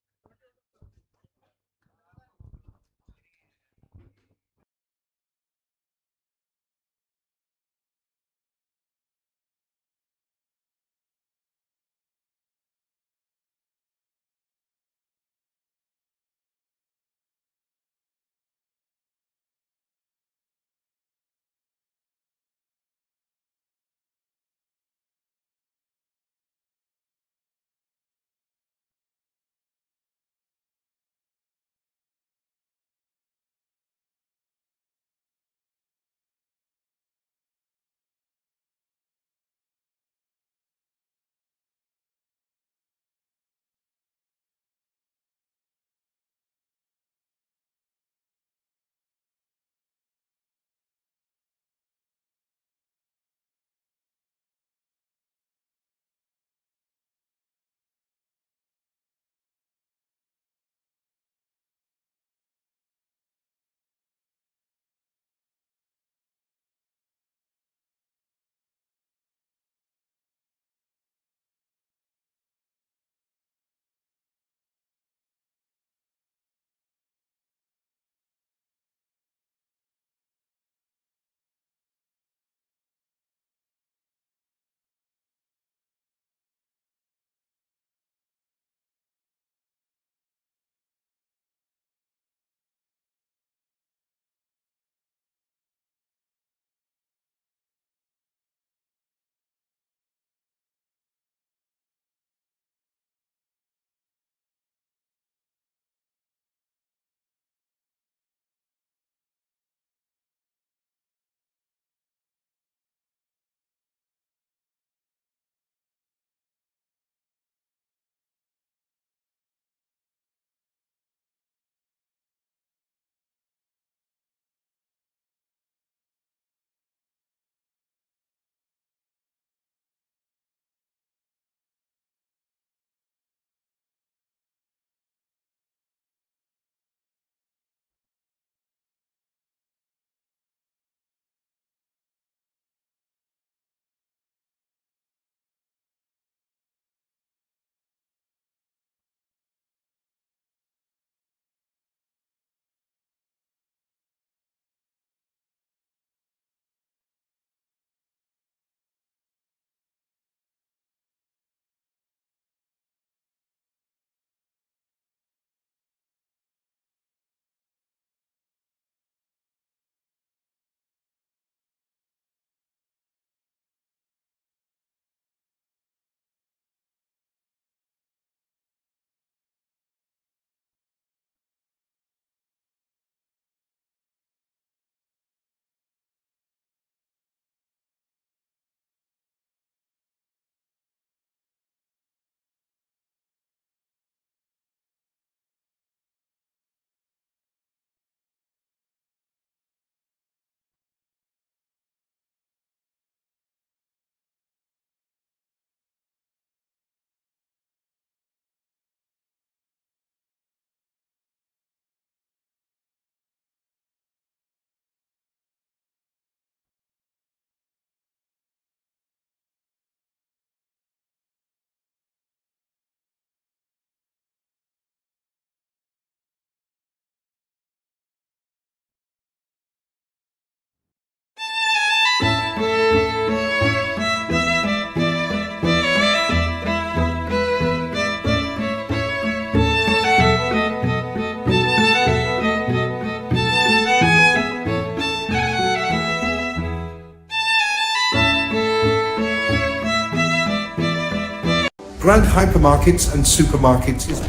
Grand hypermarkets and supermarkets is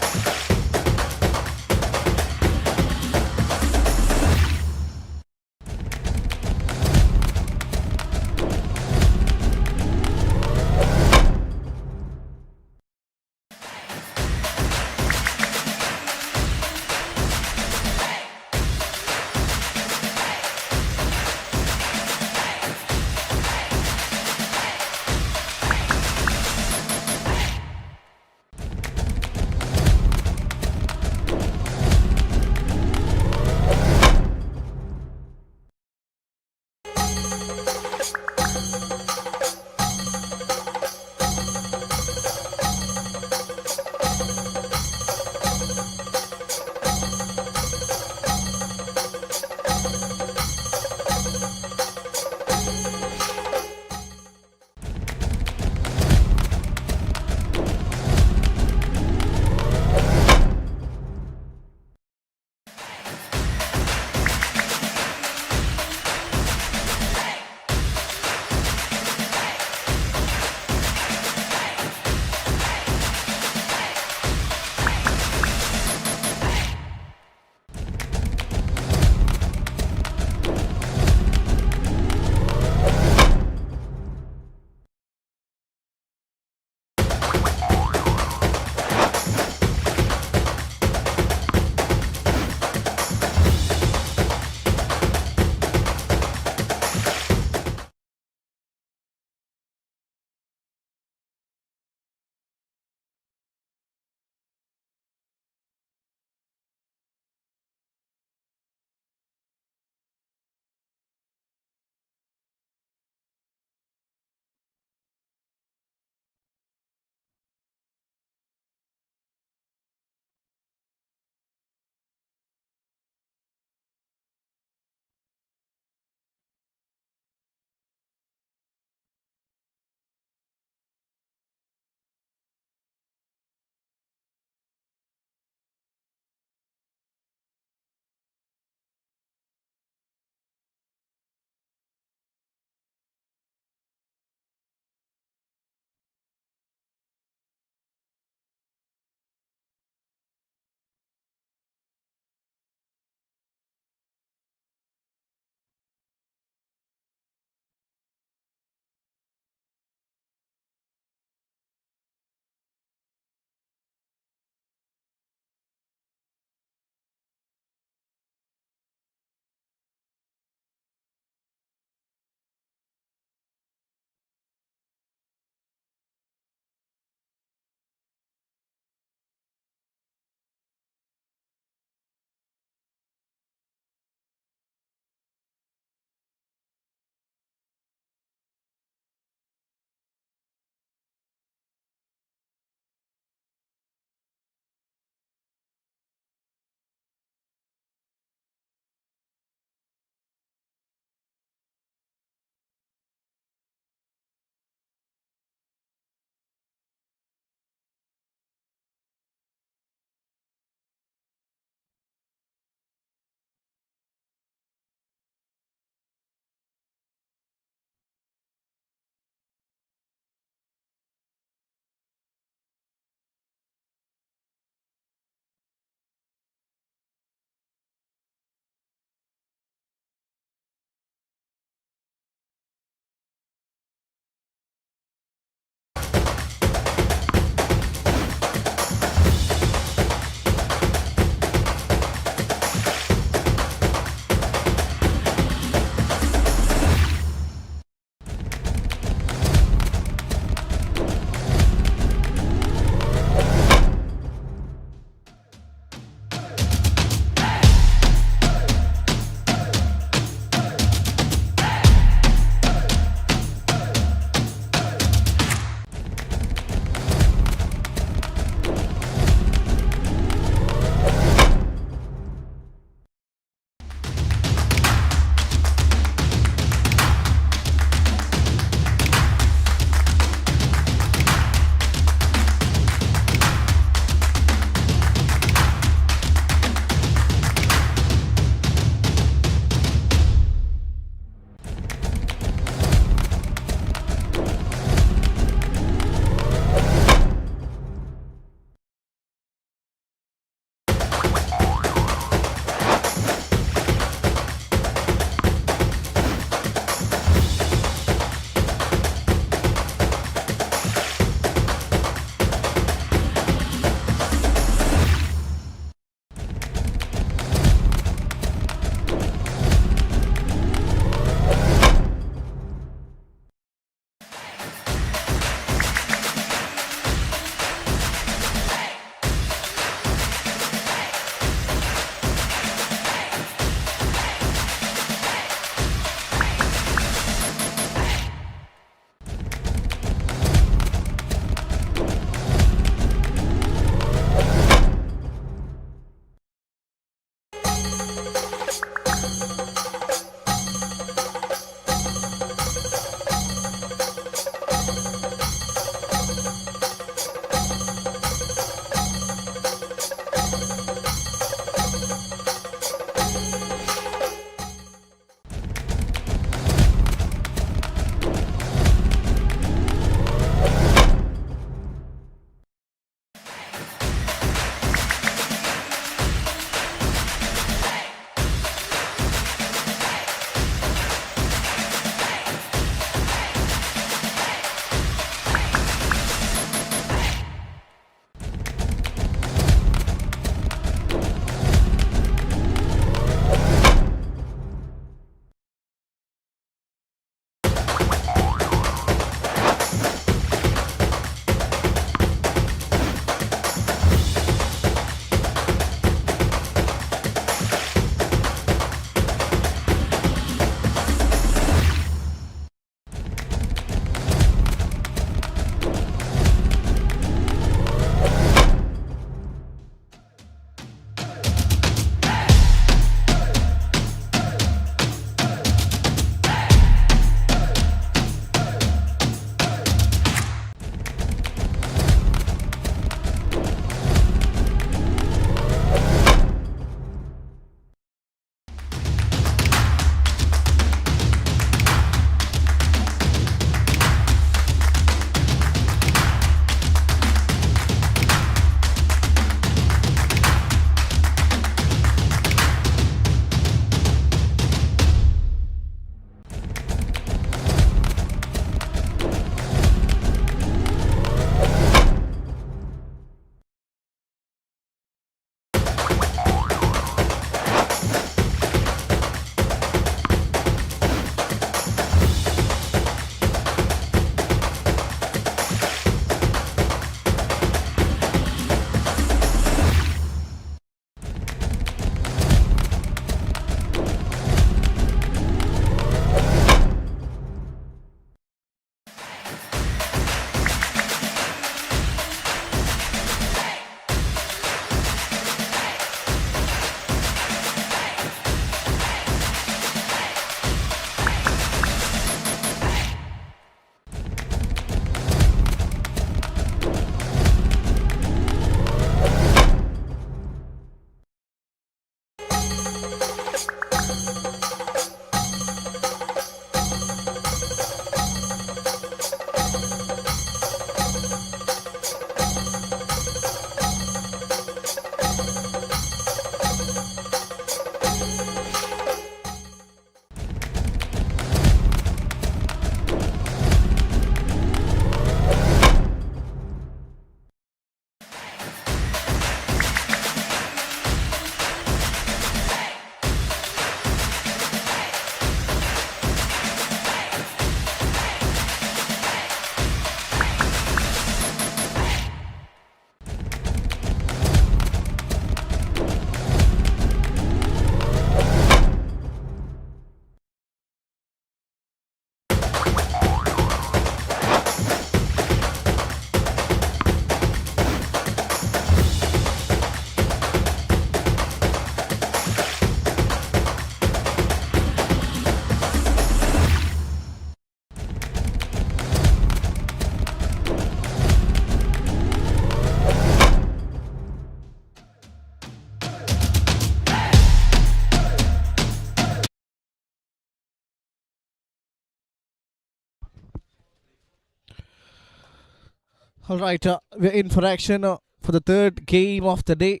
Alright, we're in for action for the third game of the day.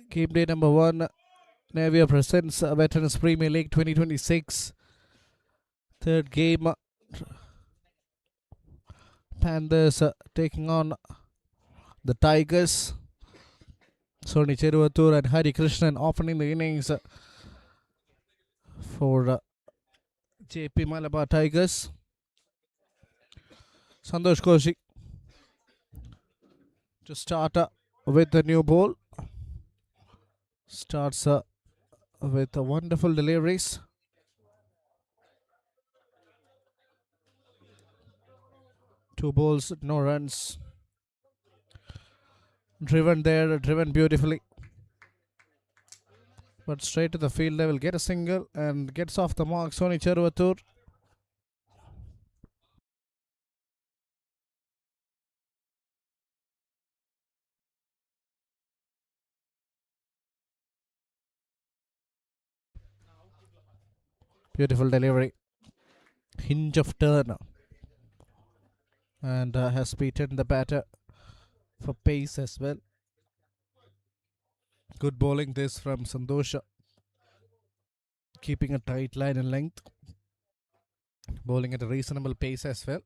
Game day number 1. Navio presents Veterans Premier League 2026. Third game. Panthers taking on the Tigers. Sony Cheruvathur and Hari Krishnan opening the innings for JP Malabar Tigers. Santosh Koshi to start with the new ball. Starts with wonderful deliveries. Two balls, no runs. Driven there, driven beautifully. But straight to the field level, get a single and gets off the mark. Sony Cheruvathur. Beautiful delivery. Hinge of turn. And has beaten the batter for pace as well. Good bowling this from Santosha. Keeping a tight line and length. Bowling at a reasonable pace as well.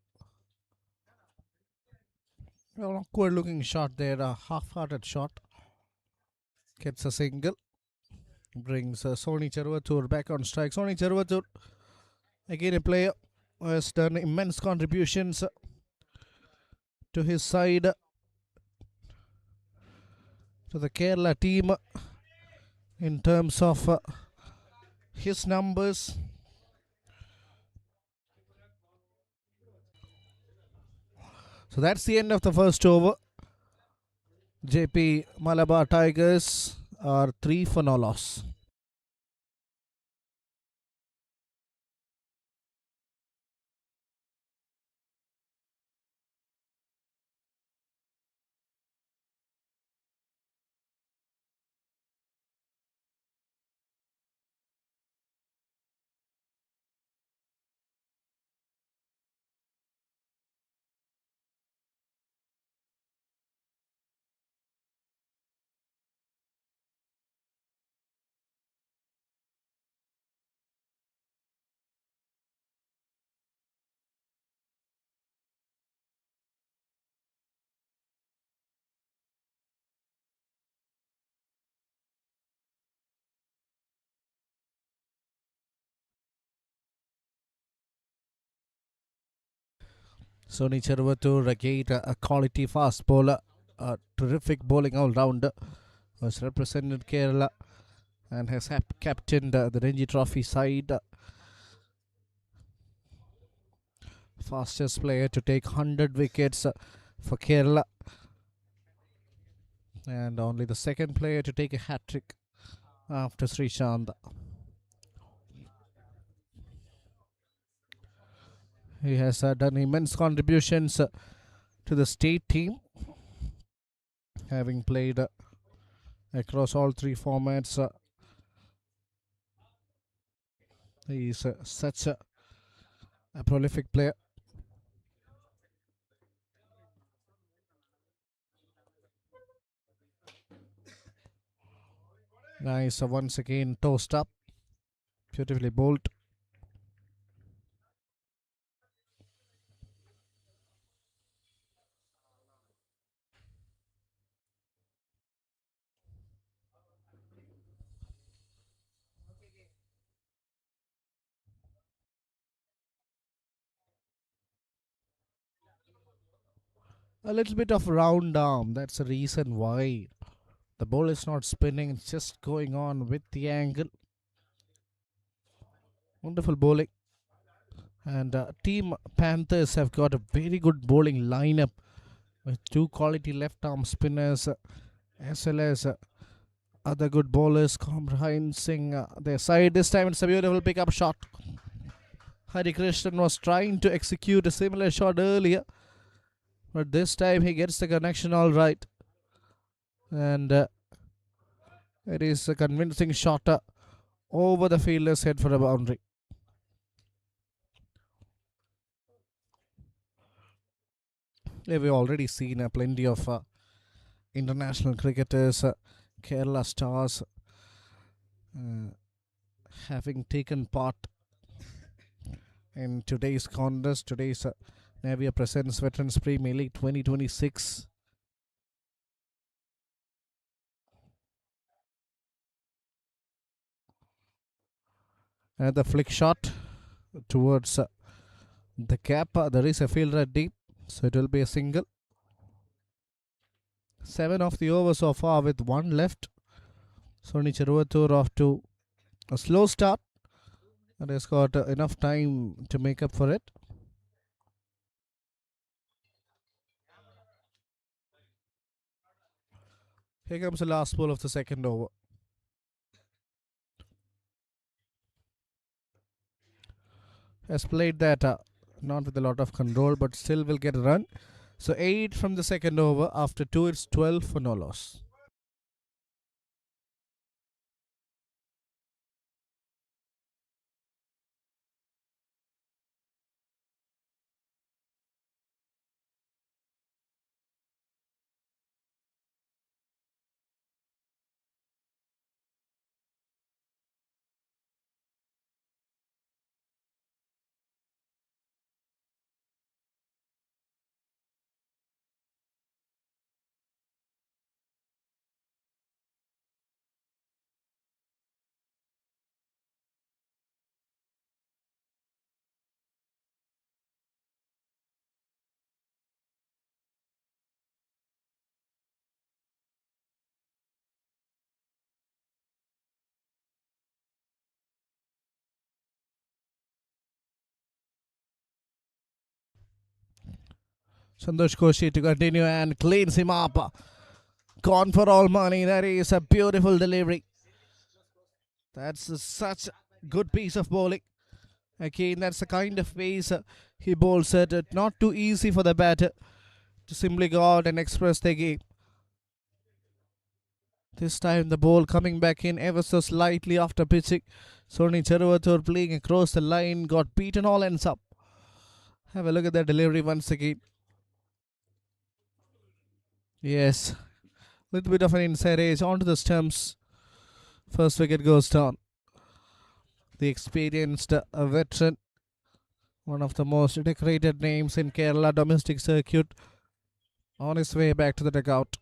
An awkward looking shot there, a half-hearted shot. Gets a single. Brings Sony Cheruvathur back on strike. Sony Cheruvathur, again a player who has done immense contributions to his side, to the Kerala team in terms of his numbers. So that's the end of the first over. JP Malabar Tigers are 3 for no loss. Sony Cheruvathur, again a quality fast bowler, a terrific bowling all-rounder, has represented Kerala and has captained the Ranji Trophy side. Fastest player to take 100 wickets for Kerala, and only the second player to take a hat-trick after Srishant. He has done immense contributions to the state team, having played across all 3 formats. He is such a prolific player. Nice, once again tossed up, beautifully bowled. A little bit of round arm, that's the reason why the ball is not spinning, it's just going on with the angle. Wonderful bowling. And Team Panthers have got a very good bowling lineup with 2 quality left arm spinners as well as other good bowlers comprehending their side. This time it's a beautiful pickup shot. Hari Krishnan was trying to execute a similar shot earlier, but this time he gets the connection all right. And it is a convincing shot over the fielder's head for a boundary. We've already seen plenty of international cricketers, Kerala stars, uh, having taken part in today's contest. Today's Navio presents Veterans Premier League 2026. The flick shot towards the cap. There is a fielder deep, so it will be a single. 7 of the over so far with 1 left. Sony Cheruvathur off to a slow start and has got enough time to make up for it. Here comes the last ball of the second over. Has played that not with a lot of control, but still will get a run. So 8 from the second over. After 2, it's 12 for no loss. Santosh Koshi to continue and cleans him up. Gone for all money. That is a beautiful delivery. That's such a good piece of bowling. Again, that's the kind of pace he bowls at. Not too easy for the batter to simply go out and express the game. This time the ball coming back in ever so slightly after pitching. Sony Cheruvathur playing across the line, got beaten all ends up. Have a look at that delivery once again. Yes, little bit of an inside edge onto the stumps. First wicket goes down. The experienced veteran, one of the most decorated names in Kerala domestic circuit, on his way back to the dugout.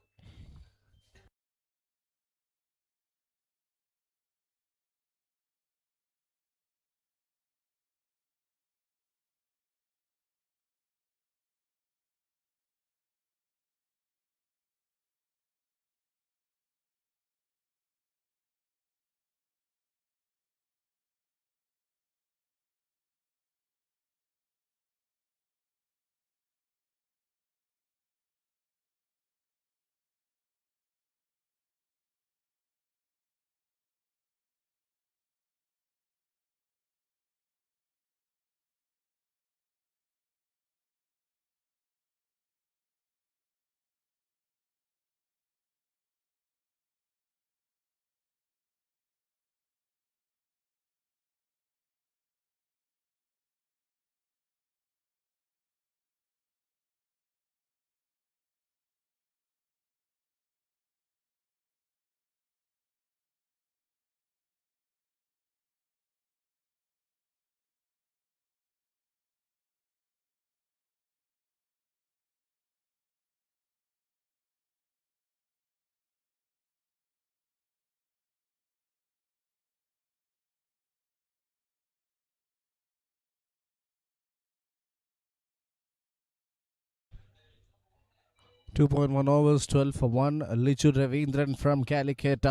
.1 overs, 12 for 1. Lichu Ravindran from Calicut.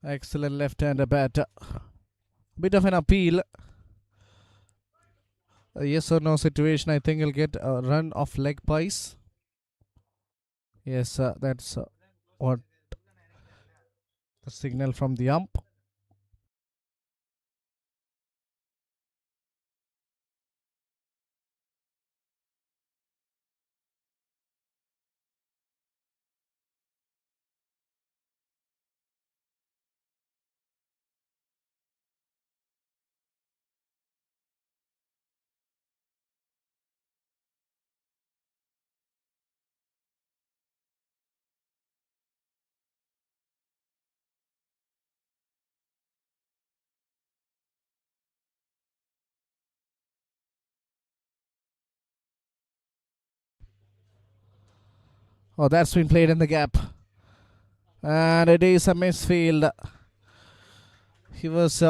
Excellent left-hander batter. Bit of an appeal. A yes or no situation. I think he'll get a run of leg pies. Yes, that's what the signal from the ump. Oh, that's been played in the gap. And it is a misfield. He was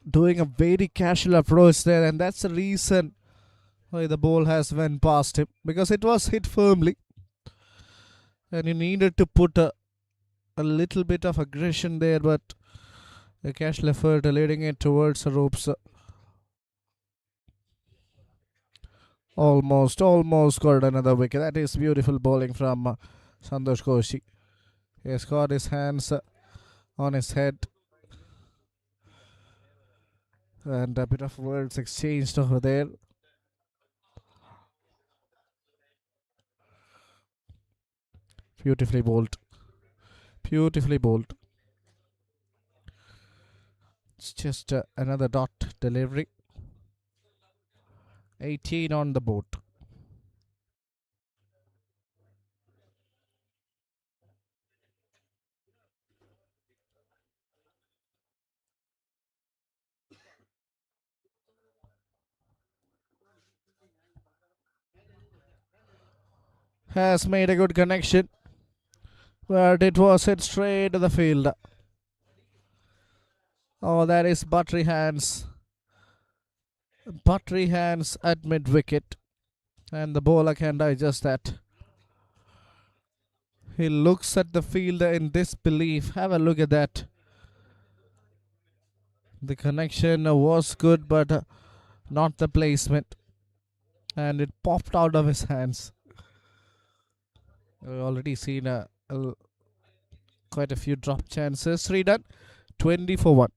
doing a very casual approach there, and that's the reason why the ball has went past him, because it was hit firmly and he needed to put a little bit of aggression there, but a casual effort leading it towards the ropes. Almost got another wicket. That is beautiful bowling from Santosh Koshi. He has got his hands on his head, and a bit of words exchanged over there. Beautifully bowled. Beautifully bowled. It's just another dot delivery. 18 on the board. Has made a good connection, but it was hit straight to the field. Oh, that is buttery hands. Buttery hands at mid wicket, and the bowler can digest that. He looks at the fielder in disbelief. Have a look at that. The connection was good, but not the placement, and it popped out of his hands. We've already seen quite a few drop chances. 3 done. 20 for 1.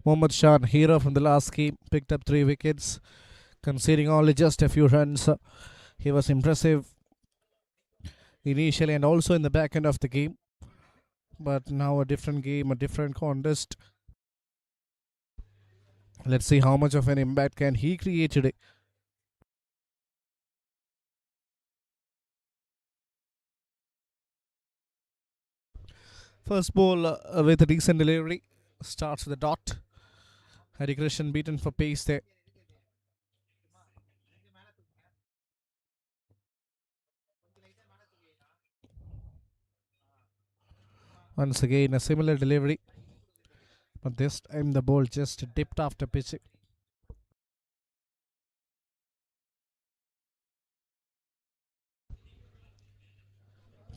Mohammad Shan, hero from the last game, picked up 3 wickets, conceding only just a few runs. He was impressive initially and also in the back end of the game. But now a different game, a different contest. Let's see how much of an impact can he create today. First ball with a decent delivery. Starts with a dot. Hari Krishnan beaten for pace there. Once again, a similar delivery. But this time the ball just dipped after pitching.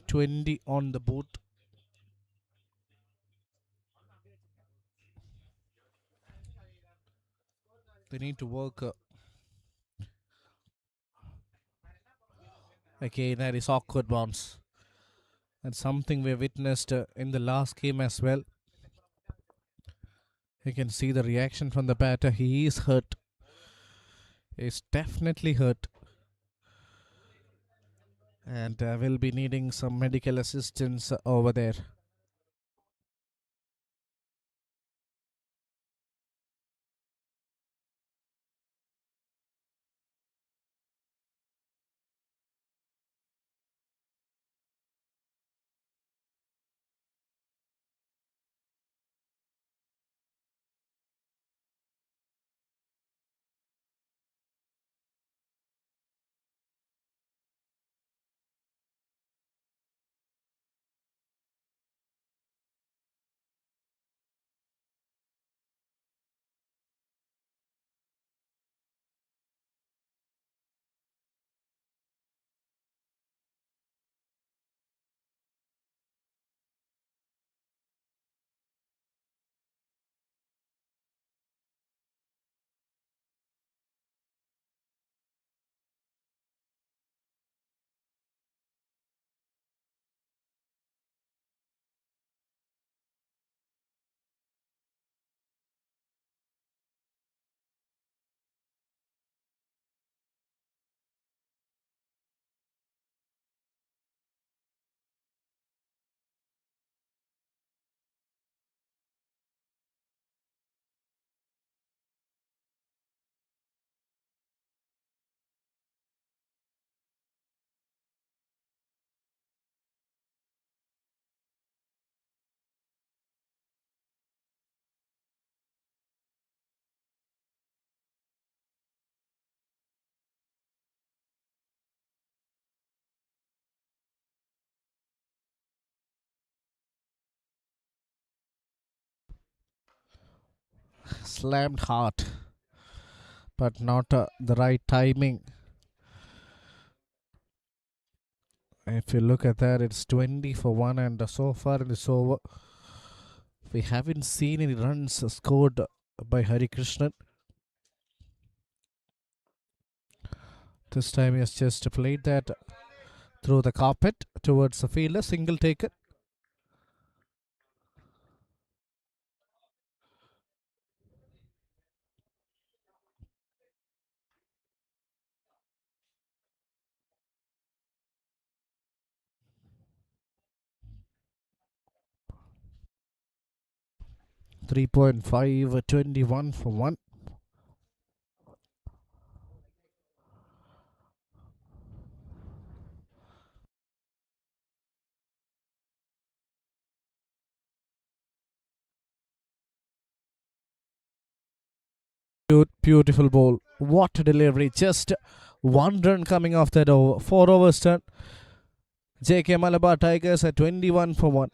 "20 on the board." They need to work. Again, that is awkward bounce. That's something we witnessed in the last game as well. You can see the reaction from the batter. He is hurt. He's definitely hurt. And will be needing some medical assistance over there. slammed hard, but not the right timing. If you look at that, it's 20 for 1, and so far in this over, we haven't seen any runs scored by Hari Krishnan. This time he has just played that through the carpet towards the fielder, single taken. .5, 21 for 1. Beautiful ball. What a delivery. Just one run coming off that over. 4 overs turn. JK Malabar Tigers at 21 for 1.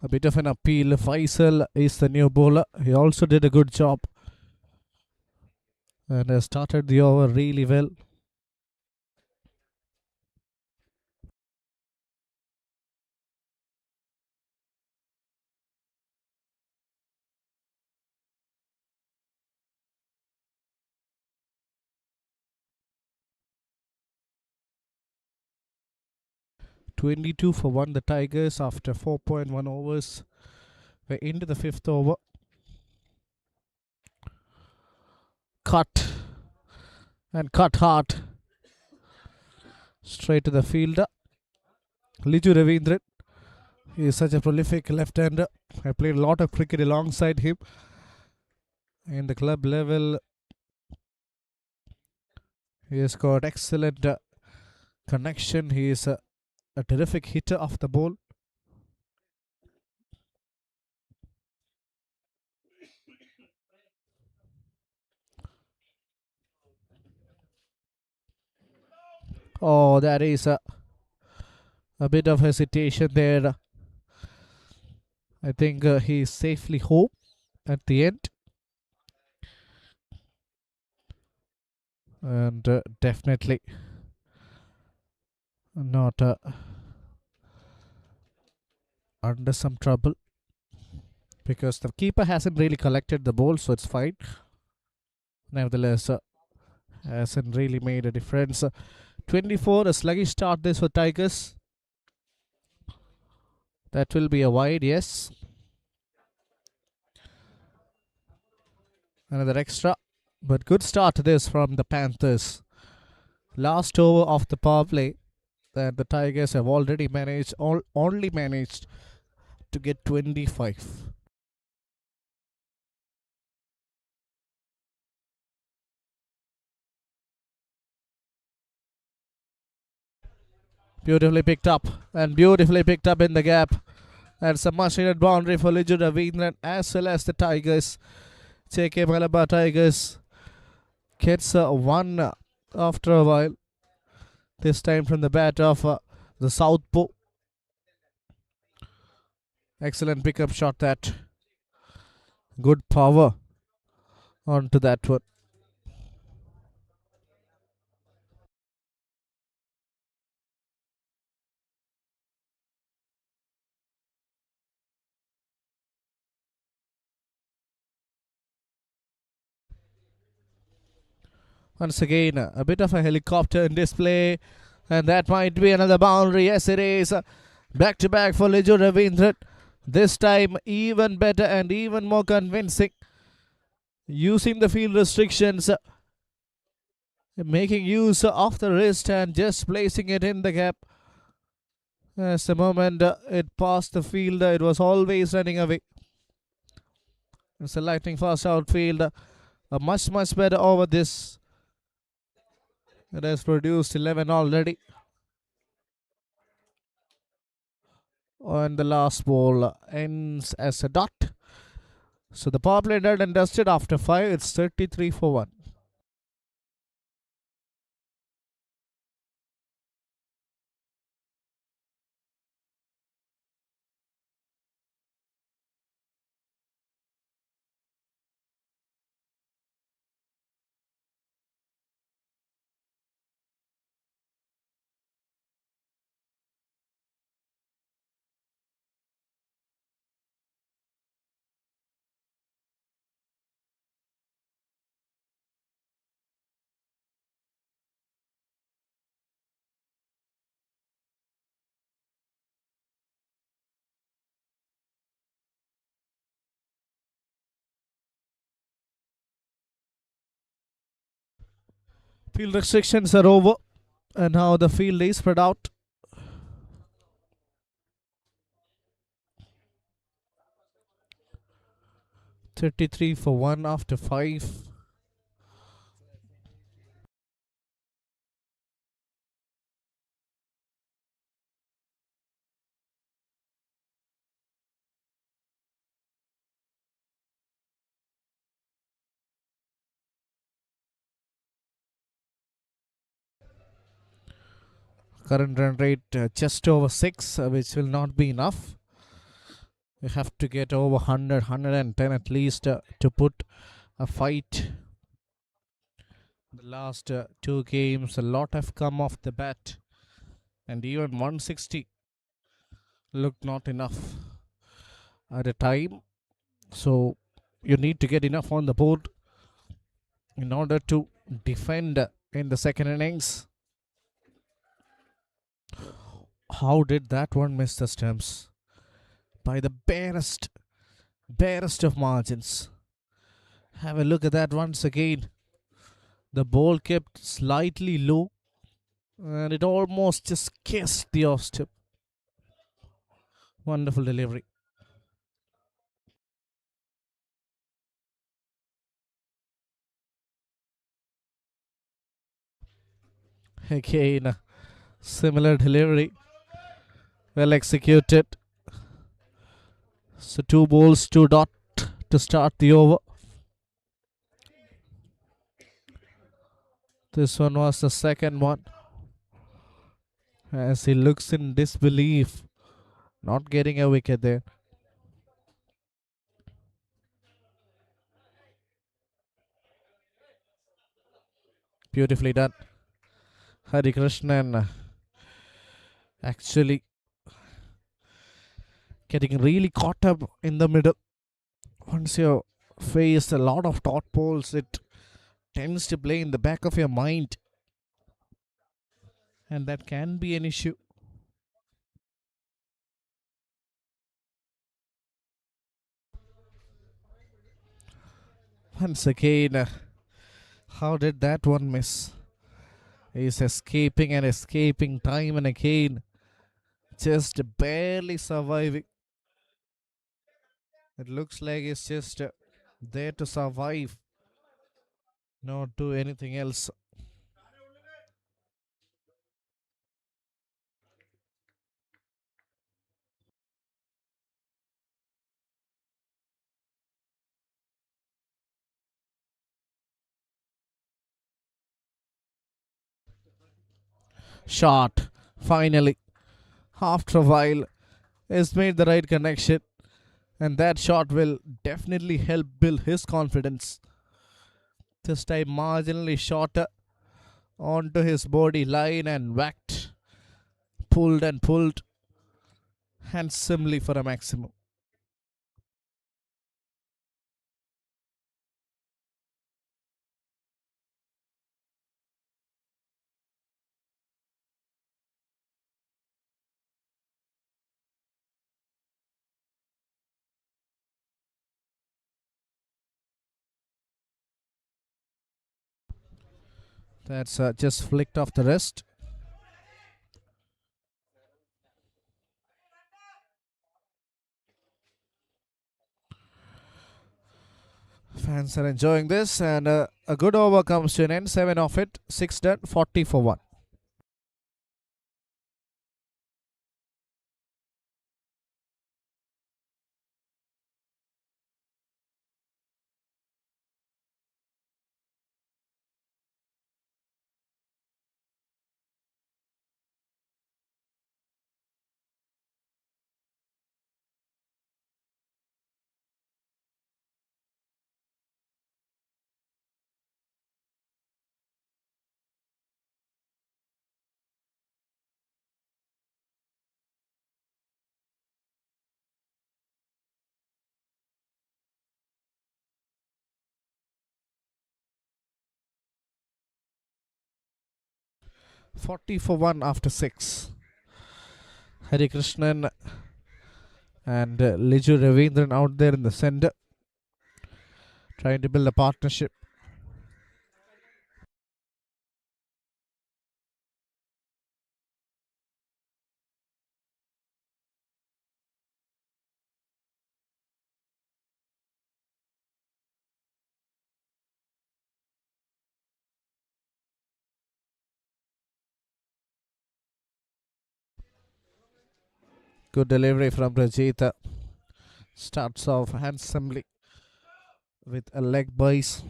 A bit of an appeal. Faisal is the new bowler. He also did a good job and has started the over really well. .22 for 1, the Tigers, after 4.1 overs. We're into the 5th over. Cut. And cut hard. Straight to the fielder. Liju Ravindran. He is such a prolific left-hander. I played a lot of cricket alongside him. In the club level, he has got excellent connection. He is a terrific hitter off the ball. Oh, that is a bit of hesitation there. I think he is safely home at the end. And definitely not under some trouble, because the keeper hasn't really collected the ball, so it's fine. Nevertheless, hasn't really made a difference. 24, a sluggish start this for Tigers. That will be a wide, yes. Another extra, but good start this from the Panthers. Last over of the power play, that the Tigers have already only managed to get 25. Beautifully picked up, and beautifully picked up in the gap. That's a much needed boundary for Liju Ravindran as well as the Tigers. JK Malabar Tigers gets one after a while. This time from the bat of the southpaw. Excellent pickup shot, that. Good power onto that one. Once again, a bit of a helicopter in display, and that might be another boundary. Yes, it is. Back to back for Lejo Ravindran. This time even better and even more convincing. Using the field restrictions, making use of the wrist and just placing it in the gap. As the moment it passed the field, it was always running away. It's a lightning fast outfield. A much better over this. It has produced 11 already. And the last ball ends as a dot. So the power play dead and dusted after 5. It's 33 for 1. Field restrictions are over. And now the field is spread out. $33 for 1 after 5. Current run rate just over 6, which will not be enough. We have to get over 100, 110 at least to put a fight. The last 2 games, a lot have come off the bat. And even 160 looked not enough at a time. So you need to get enough on the board in order to defend in the second innings. How did that one miss the stumps? By the barest of margins. Have a look at that once again. The ball kept slightly low and it almost just kissed the off step. Wonderful delivery. Again, similar delivery. Well executed. So 2 balls, 2 dot to start the over. This one was the second one. As he looks in disbelief, not getting a wicket there. Beautifully done. Hari Krishnan actually getting really caught up in the middle. Once you face a lot of dot balls, it tends to play in the back of your mind. And that can be an issue. Once again, how did that one miss? He's escaping and escaping time and again. Just barely surviving. It looks like he's just there to survive, not do anything else. Shot, finally, after a while, has made the right connection. And that shot will definitely help build his confidence. This time marginally shorter onto his body line and whacked, pulled and pulled handsomely for a maximum. That's just flicked off the wrist. Fans are enjoying this, and a good over comes to an end. 7 of it, 6 done, 40 for 1. Forty for 1 after 6. Hari Krishnan and Liju Ravindran out there in the center, trying to build a partnership. Good delivery from Rajita. Starts off handsomely with a leg bice.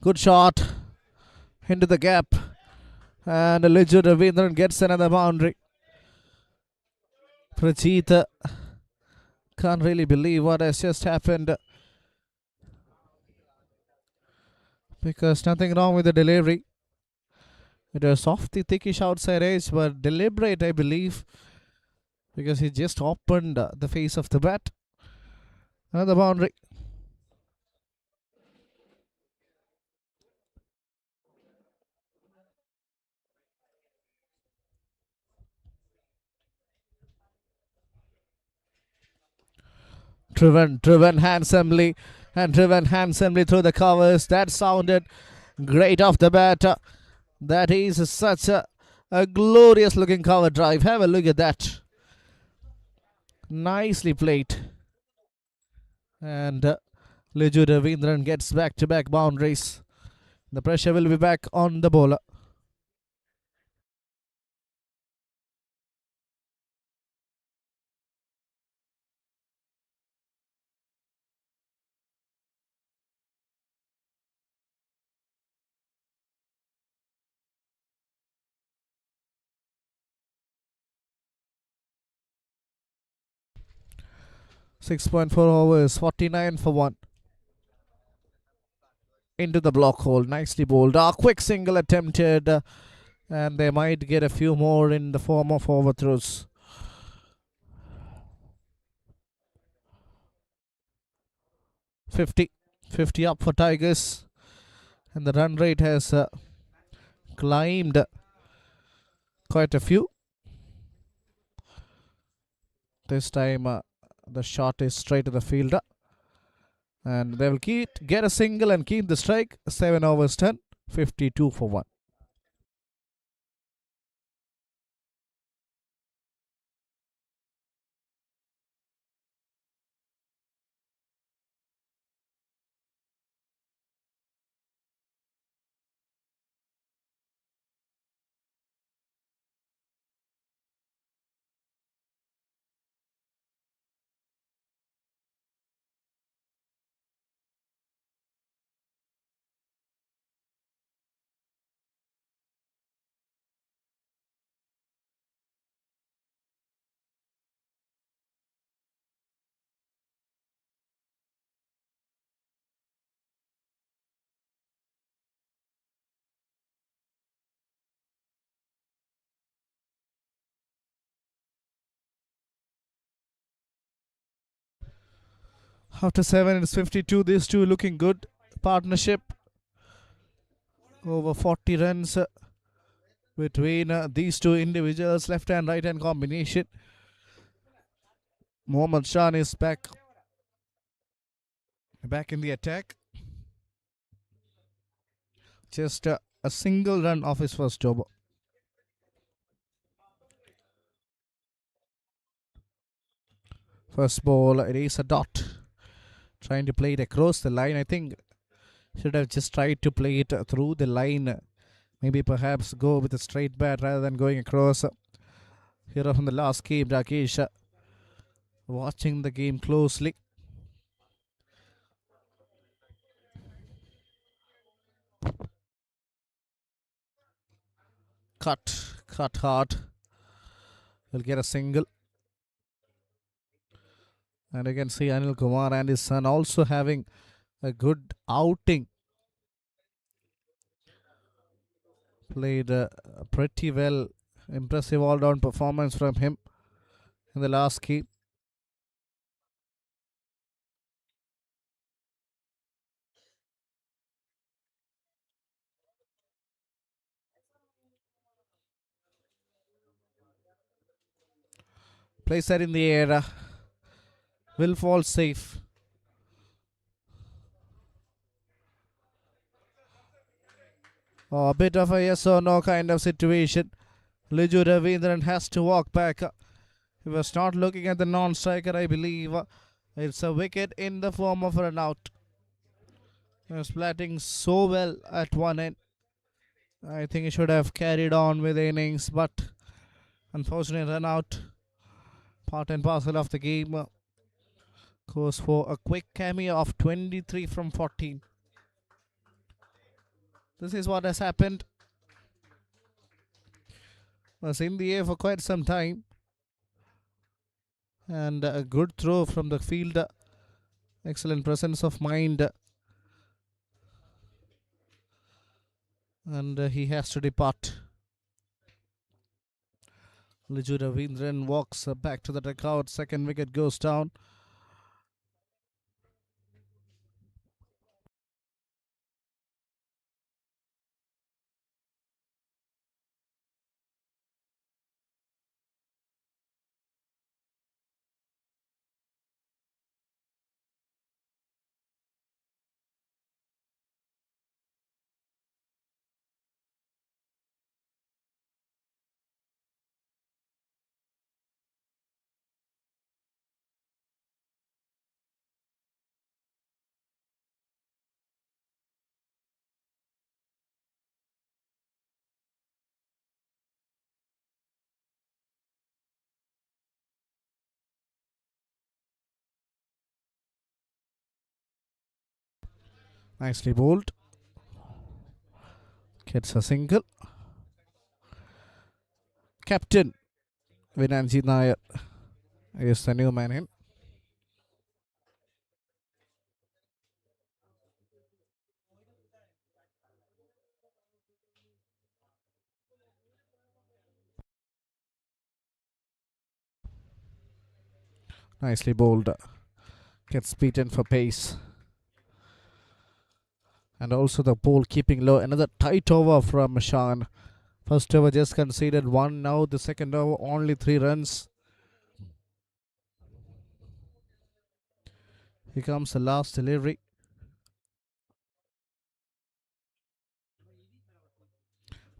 Good shot into the gap, and Liju Ravindran gets another boundary. Prajita can't really believe what has just happened, because nothing wrong with the delivery. It was off the thickish outside edge, but deliberate, I believe, because he just opened the face of the bat. Another boundary. Driven handsomely, and driven handsomely through the covers. That sounded great off the bat. That is such a glorious looking cover drive. Have a look at that. Nicely played. And Liju Ravindran gets back to back boundaries. The pressure will be back on the bowler. .4 overs, 49 for 1. Into the block hole, nicely bowled. A quick single attempted, and they might get a few more in the form of overthrows. Fifty up for Tigers, and the run rate has climbed quite a few. This time the shot is straight to the fielder, and they will get a single and keep the strike. 7 overs 10, 52 for 1. After 7, it's 52. These two looking good. Partnership. Over 40 runs between these two individuals. Left hand, right hand combination. Mohammad Shan is back in the attack. Just a single run off his first over. First ball, it is a dot. Trying to play it across the line. I think should have just tried to play it through the line. Maybe perhaps go with a straight bat rather than going across. Here from the last game, Rakesh watching the game closely. Cut hard. Will get a single. And you can see Anil Kumar and his son also having a good outing. Played pretty well. Impressive all-round performance from him in the last game. Plays that in the air. Will fall safe. A bit of a yes or no kind of situation. Liju Ravindran has to walk back. He was not looking at the non-striker, I believe. It's a wicket in the form of a run out. He was batting so well at one end. I think he should have carried on with the innings, but unfortunately run out. Part and parcel of the game. Goes for a quick cameo of 23 from 14. This is what has happened. Was in the air for quite some time. And a good throw from the field. Excellent presence of mind. And he has to depart. Liju Ravindran walks back to the dugout. Second wicket goes down. Nicely bowled. Gets a single. Captain Vinanji Nair is the new man in. Nicely bowled. Gets beaten for pace. And also the ball keeping low. Another tight over from Shan. First over just conceded one. Now the second over only 3 runs. Here comes the last delivery.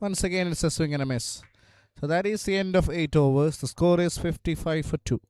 Once again it's a swing and a miss. So that is the end of 8 overs. The score is 55 for 2.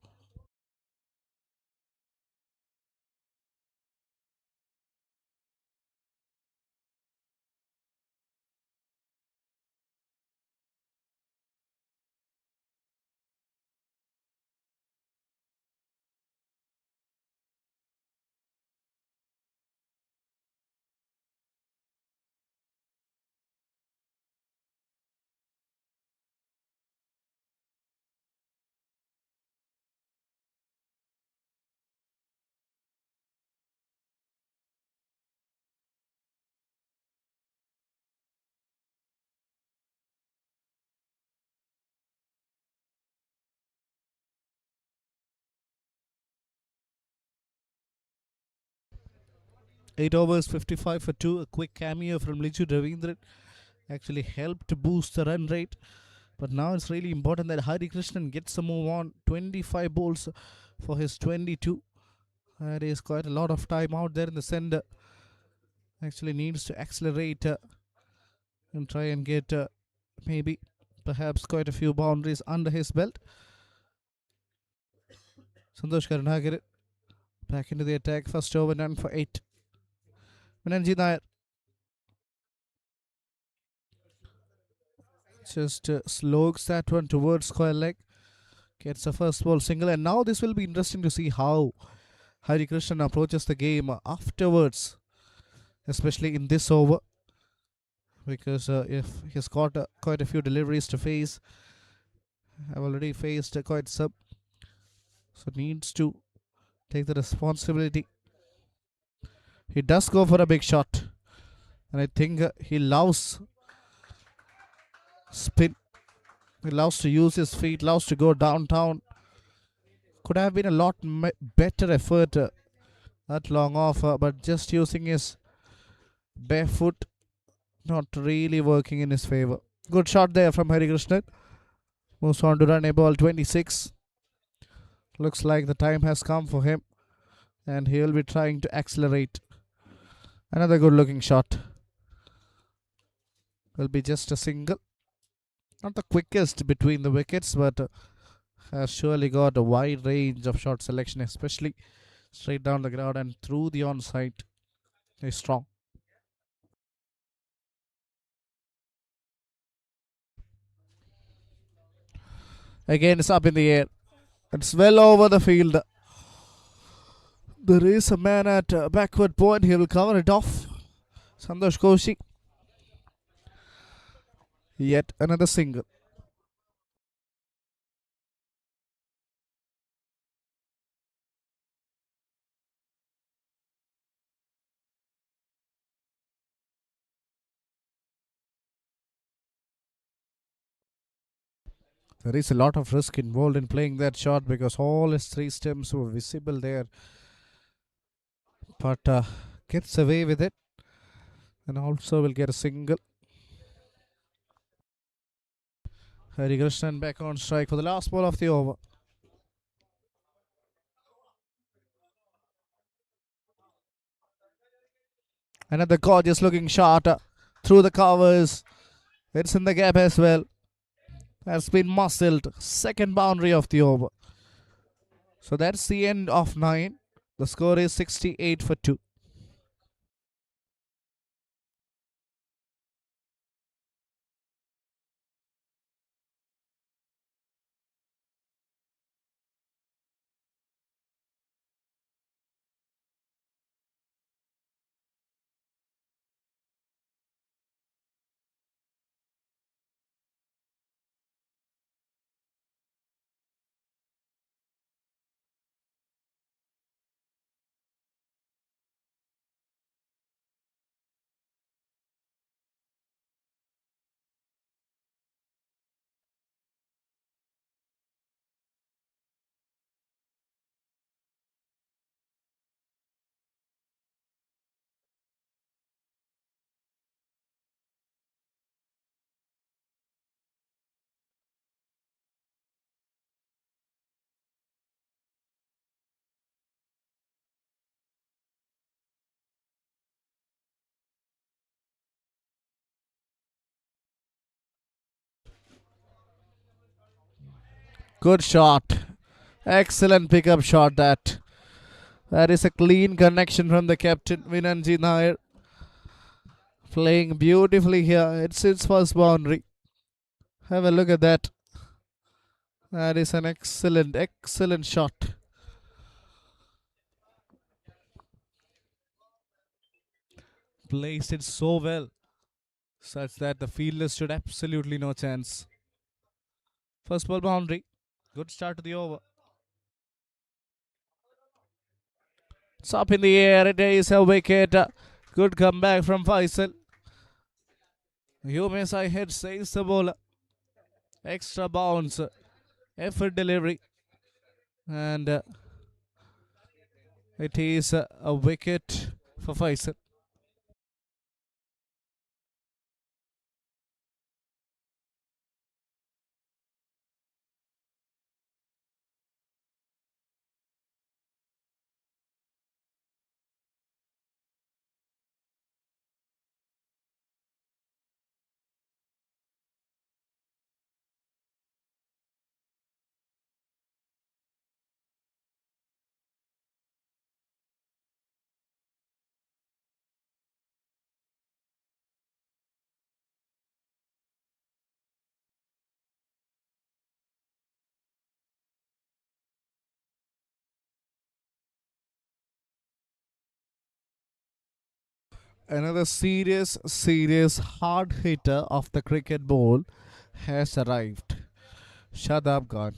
8 overs, 55 for 2. A quick cameo from Liju Ravindran actually helped to boost the run rate. But now it's really important that Hari Krishnan gets a move on. 25 balls for his 22. That is quite a lot of time out there in the center. Actually needs to accelerate and try and get maybe perhaps quite a few boundaries under his belt. Santosh Karunagare back into the attack. First over, none for 8. Vinanji Nair just slogs that one towards square leg. Gets a first ball single. And now this will be interesting to see how Hari Krishnan approaches the game afterwards, especially in this over, because if he's got quite a few deliveries to face, I've already faced quite some, so needs to take the responsibility. He does go for a big shot, and I think he loves spin. He loves to use his feet, loves to go downtown. Could have been a lot better effort that long off, but just using his barefoot, not really working in his favor. Good shot there from Hari Krishnan. Moves on to run a ball 26. Looks like the time has come for him, and he will be trying to accelerate. Another good looking shot. Will be just a single. Not the quickest between the wickets, but has surely got a wide range of shot selection, especially straight down the ground and through the onside. He's strong. Again, it's up in the air. It's well over the field. There is a man at backward point. He will cover it off. Santosh Koshi. Yet another single. There is a lot of risk involved in playing that shot because all his 3 stems were visible there. But gets away with it, and also will get a single. Hari Krishnan back on strike for the last ball of the over. Another gorgeous looking shot through the covers. It's in the gap as well. Has been muscled. Second boundary of the over. So that's the end of 9. The score is 68 for 2. Good shot. Excellent pickup shot that. That is a clean connection from the captain, Vinanji Nair. Playing beautifully here. It's his first boundary. Have a look at that. That is an excellent, excellent shot. Placed it so well, such that the fielder stood absolutely no chance. First ball boundary. Good start to the over. It's up in the air. It is a wicket. Good comeback from Faisal. You miss, I hit, says the bowler. Extra bounce. Effort delivery. And it is a wicket for Faisal. Another serious hard hitter of the cricket ball has arrived. Shadab Khan.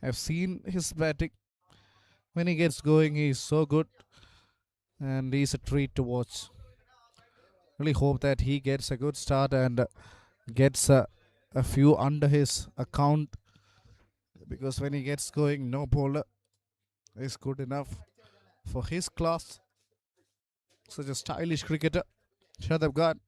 I've seen his batting. When he gets going, he's so good, and he's a treat to watch. Really hope that he gets a good start and gets a few under his account, because when he gets going, no bowler is good enough for his class. Such a stylish cricketer, Shadab Khan.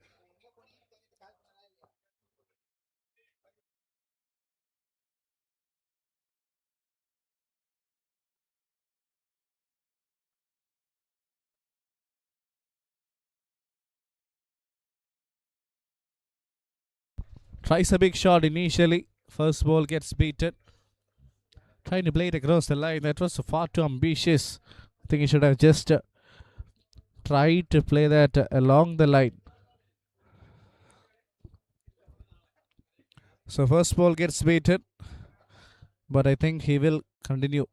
Tries a big shot initially. First ball gets beaten. Trying to play it across the line. That was far too ambitious. I think he should have just tried to play that along the line. So first ball gets beaten, but I think he will continue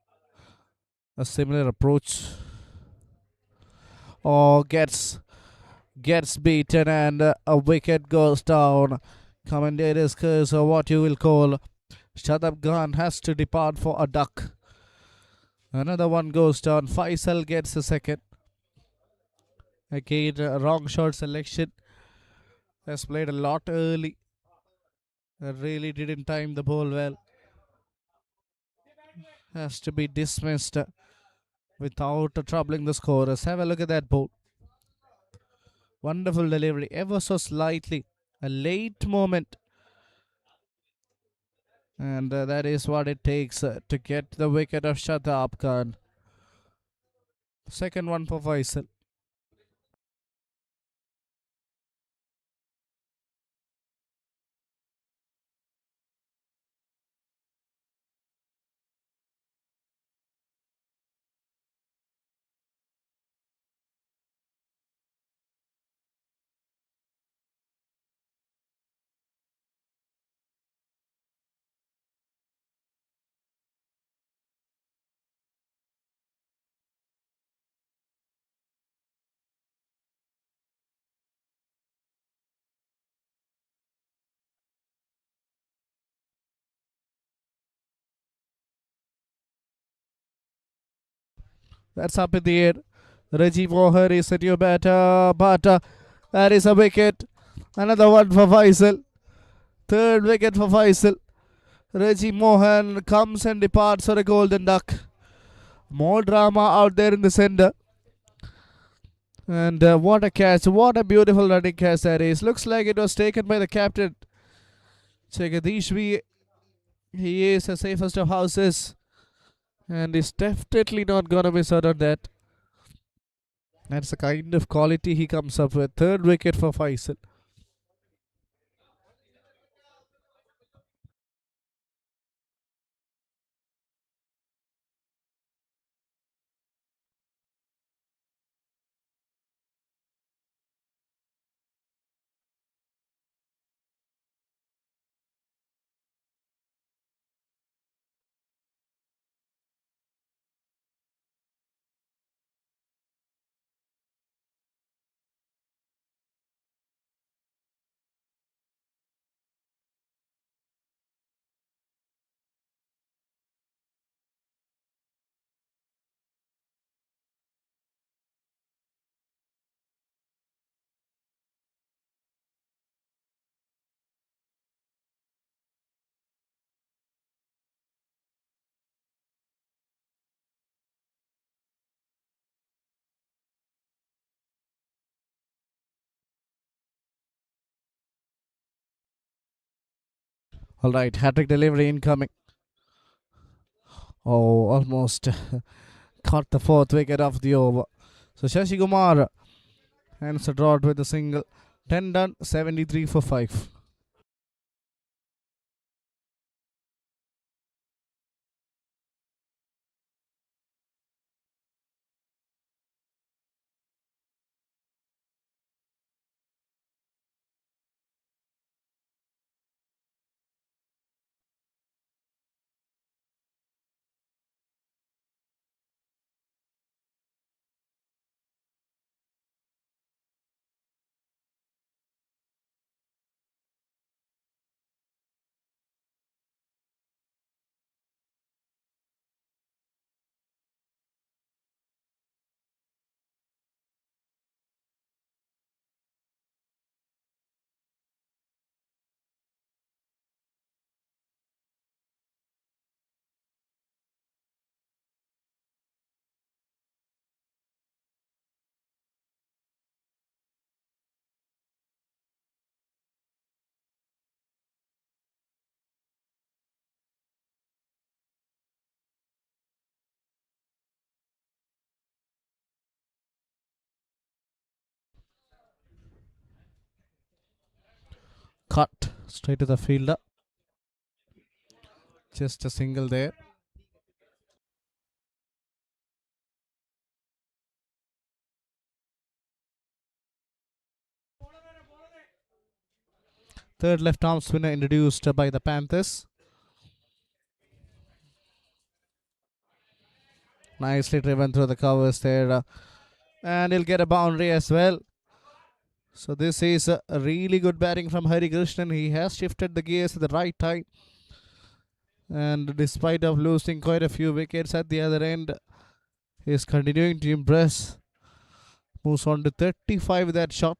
a similar approach. Or gets beaten and a wicket goes down. Commentators curse, or what you will call, Shadab Khan has to depart for a duck. Another one goes down. Faisal gets a second. Again, wrong shot selection. Has played a lot early. Really didn't time the ball well. Has to be dismissed without troubling the scorers. Have a look at that ball. Wonderful delivery, ever so slightly. A late moment. And that is what it takes to get the wicket of Shadab Khan. Second one for Faisal. That's up in the air. Reggie Mohan is a new batter, but that is a wicket. Another one for Faisal. Third wicket for Faisal. Reggie Mohan comes and departs for a golden duck. More drama out there in the center. And what a catch. What a beautiful running catch that is. Looks like it was taken by the captain, Jagadish. He is the safest of houses. And is definitely not going to miss out on that. That's the kind of quality he comes up with. Third wicket for Faisal. All right, hat-trick delivery incoming. Oh, almost caught the fourth wicket of the over. So Shashi Kumar ends the drought with a single. 10 done, 73 for 5. Cut straight to the fielder. Just a single there. Third left arm spinner introduced by the Panthers. Nicely driven through the covers there. And he'll get a boundary as well. So this is a really good batting from Hari Krishnan. He has shifted the gears at the right time. And despite of losing quite a few wickets at the other end, he is continuing to impress. Moves on to 35 with that shot.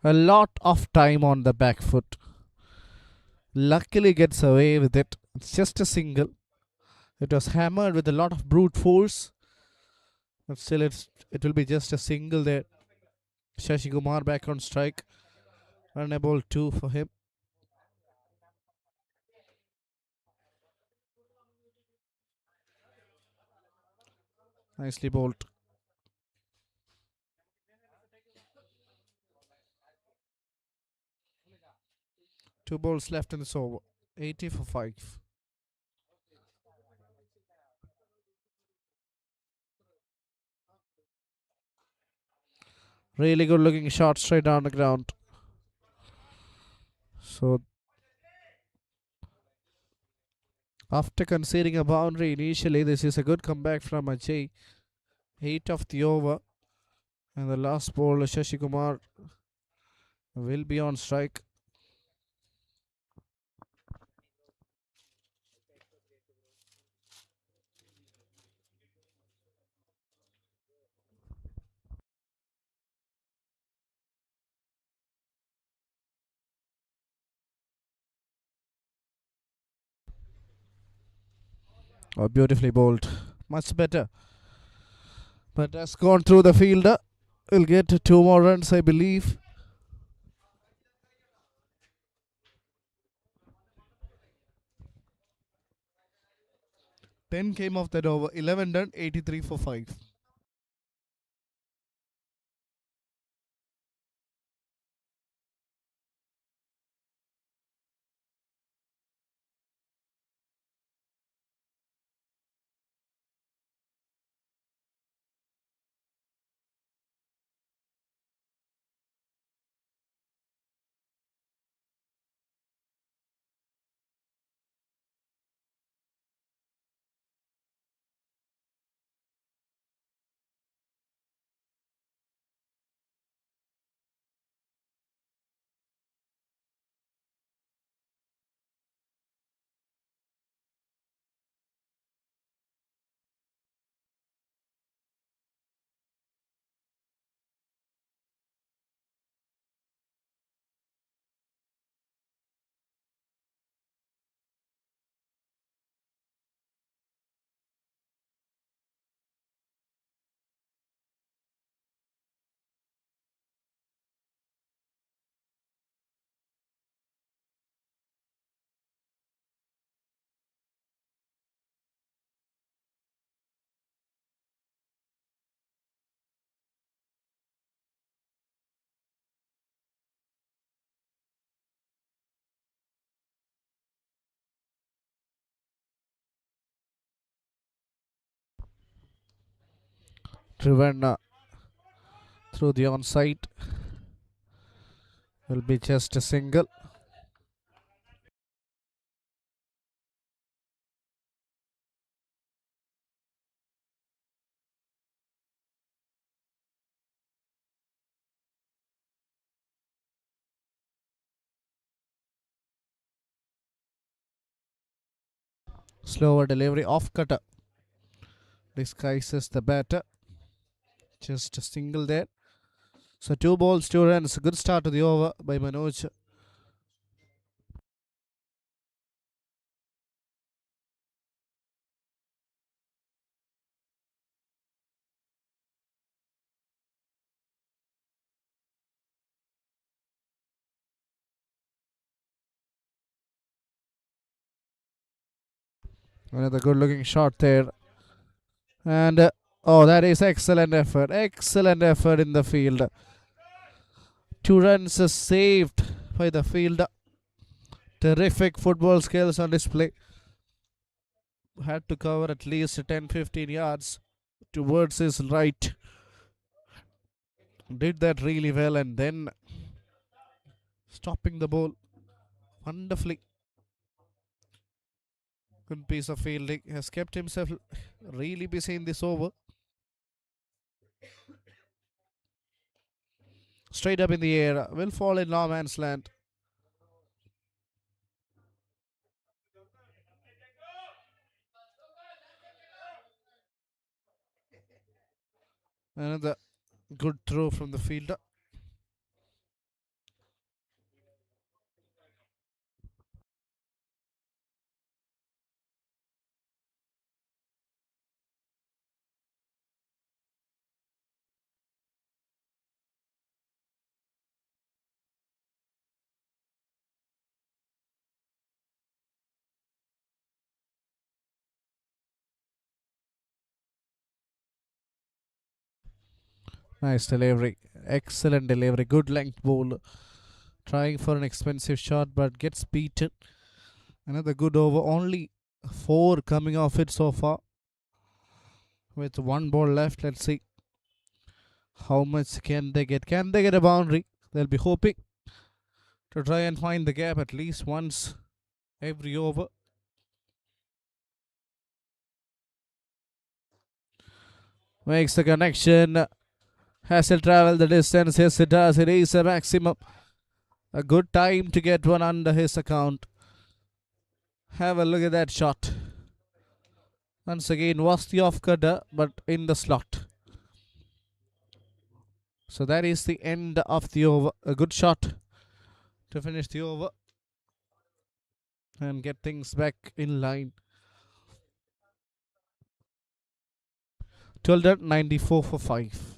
A lot of time on the back foot. Luckily gets away with it. It's just a single. It was hammered with a lot of brute force. But still it will be just a single there. Shashi Kumar back on strike. Runnable 2 for him. Nicely bowled. 2 balls left in this over. 80 for 5. Really good looking shot straight down the ground. So after conceding a boundary initially, this is a good comeback from Ajay. 8 of the over. And the last ball, Shashi Kumar will be on strike. Oh, beautifully bowled. Much better. But has gone through the fielder. Will get 2 more runs, I believe. Ten came off that over. 11 done. 83 for 5. driven through the onside. Will be just a single. Slower delivery off cutter. Disguises the batter. Just a single there. So 2 balls, 2 runs. Good start to the over by Manoj. Another good looking shot there. And oh, that is excellent effort. Excellent effort in the field. 2 runs saved by the fielder. Terrific football skills on display. Had to cover at least 10-15 yards towards his right. Did that really well and then stopping the ball wonderfully. Good piece of fielding. Has kept himself really busy in this over. Straight up in the air. Will fall in no man's land. Another good throw from the fielder. Nice delivery. Excellent delivery. Good length ball. Trying for an expensive shot but gets beaten. Another good over. Only 4 coming off it so far. With 1 ball left. Let's see how much can they get. Can they get a boundary? They'll be hoping to try and find the gap at least once every over. Makes the connection. Has it traveled the distance? Yes, it does. It is a maximum. A good time to get one under his account. Have a look at that shot. Once again, was the off cutter, but in the slot. So that is the end of the over. A good shot to finish the over and get things back in line. 12.94 for 5.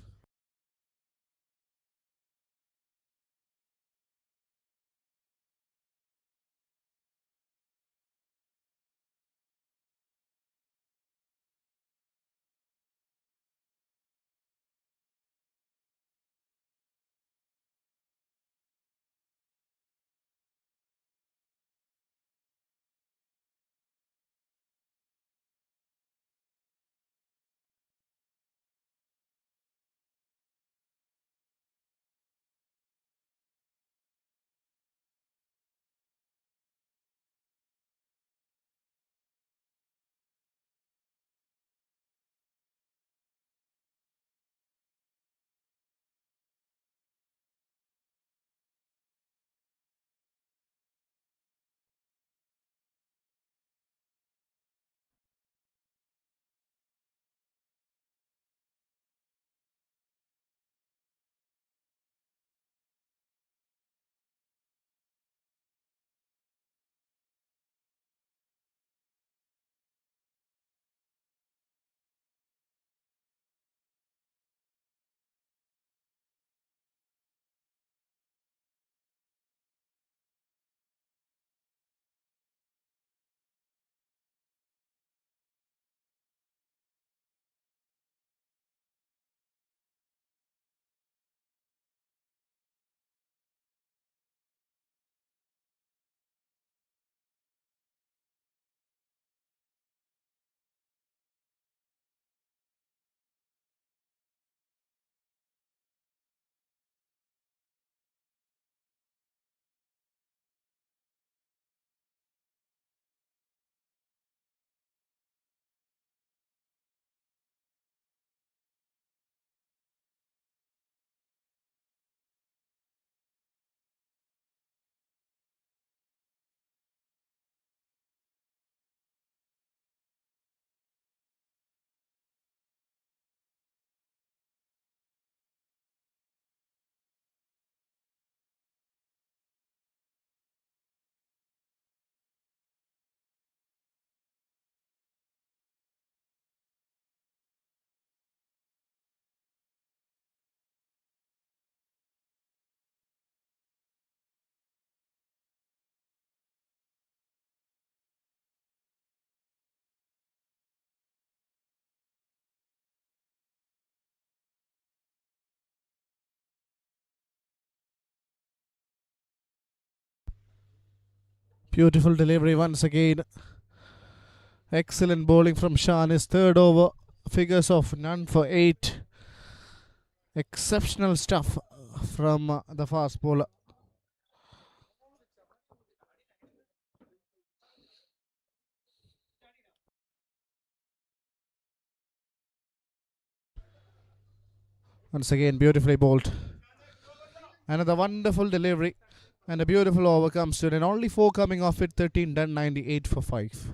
Beautiful delivery once again. Excellent bowling from Shan. His third over. Figures of none for 8. Exceptional stuff from the fast bowler. Once again, beautifully bowled. Another wonderful delivery. And a beautiful over comes to it. And only 4 coming off it. 13 done, 98 for 5.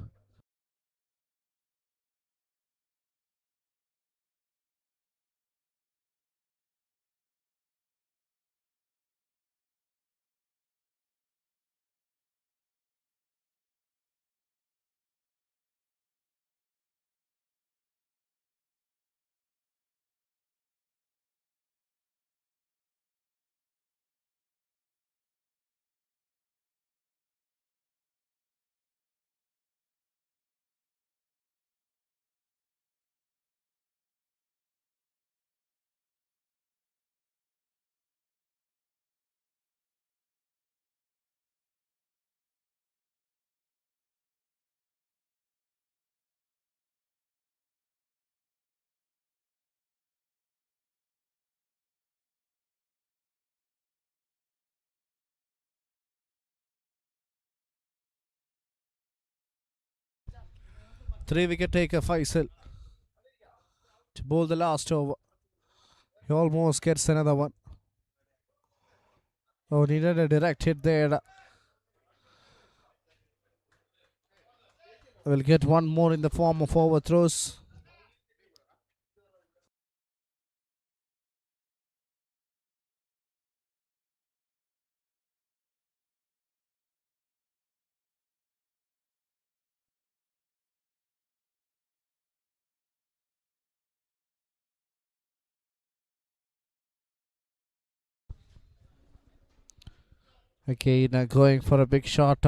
Three wicket taker Faisal to bowl the last over. He almost gets another one. Oh, needed a direct hit there. We'll get one more in the form of overthrows. Again, going for a big shot.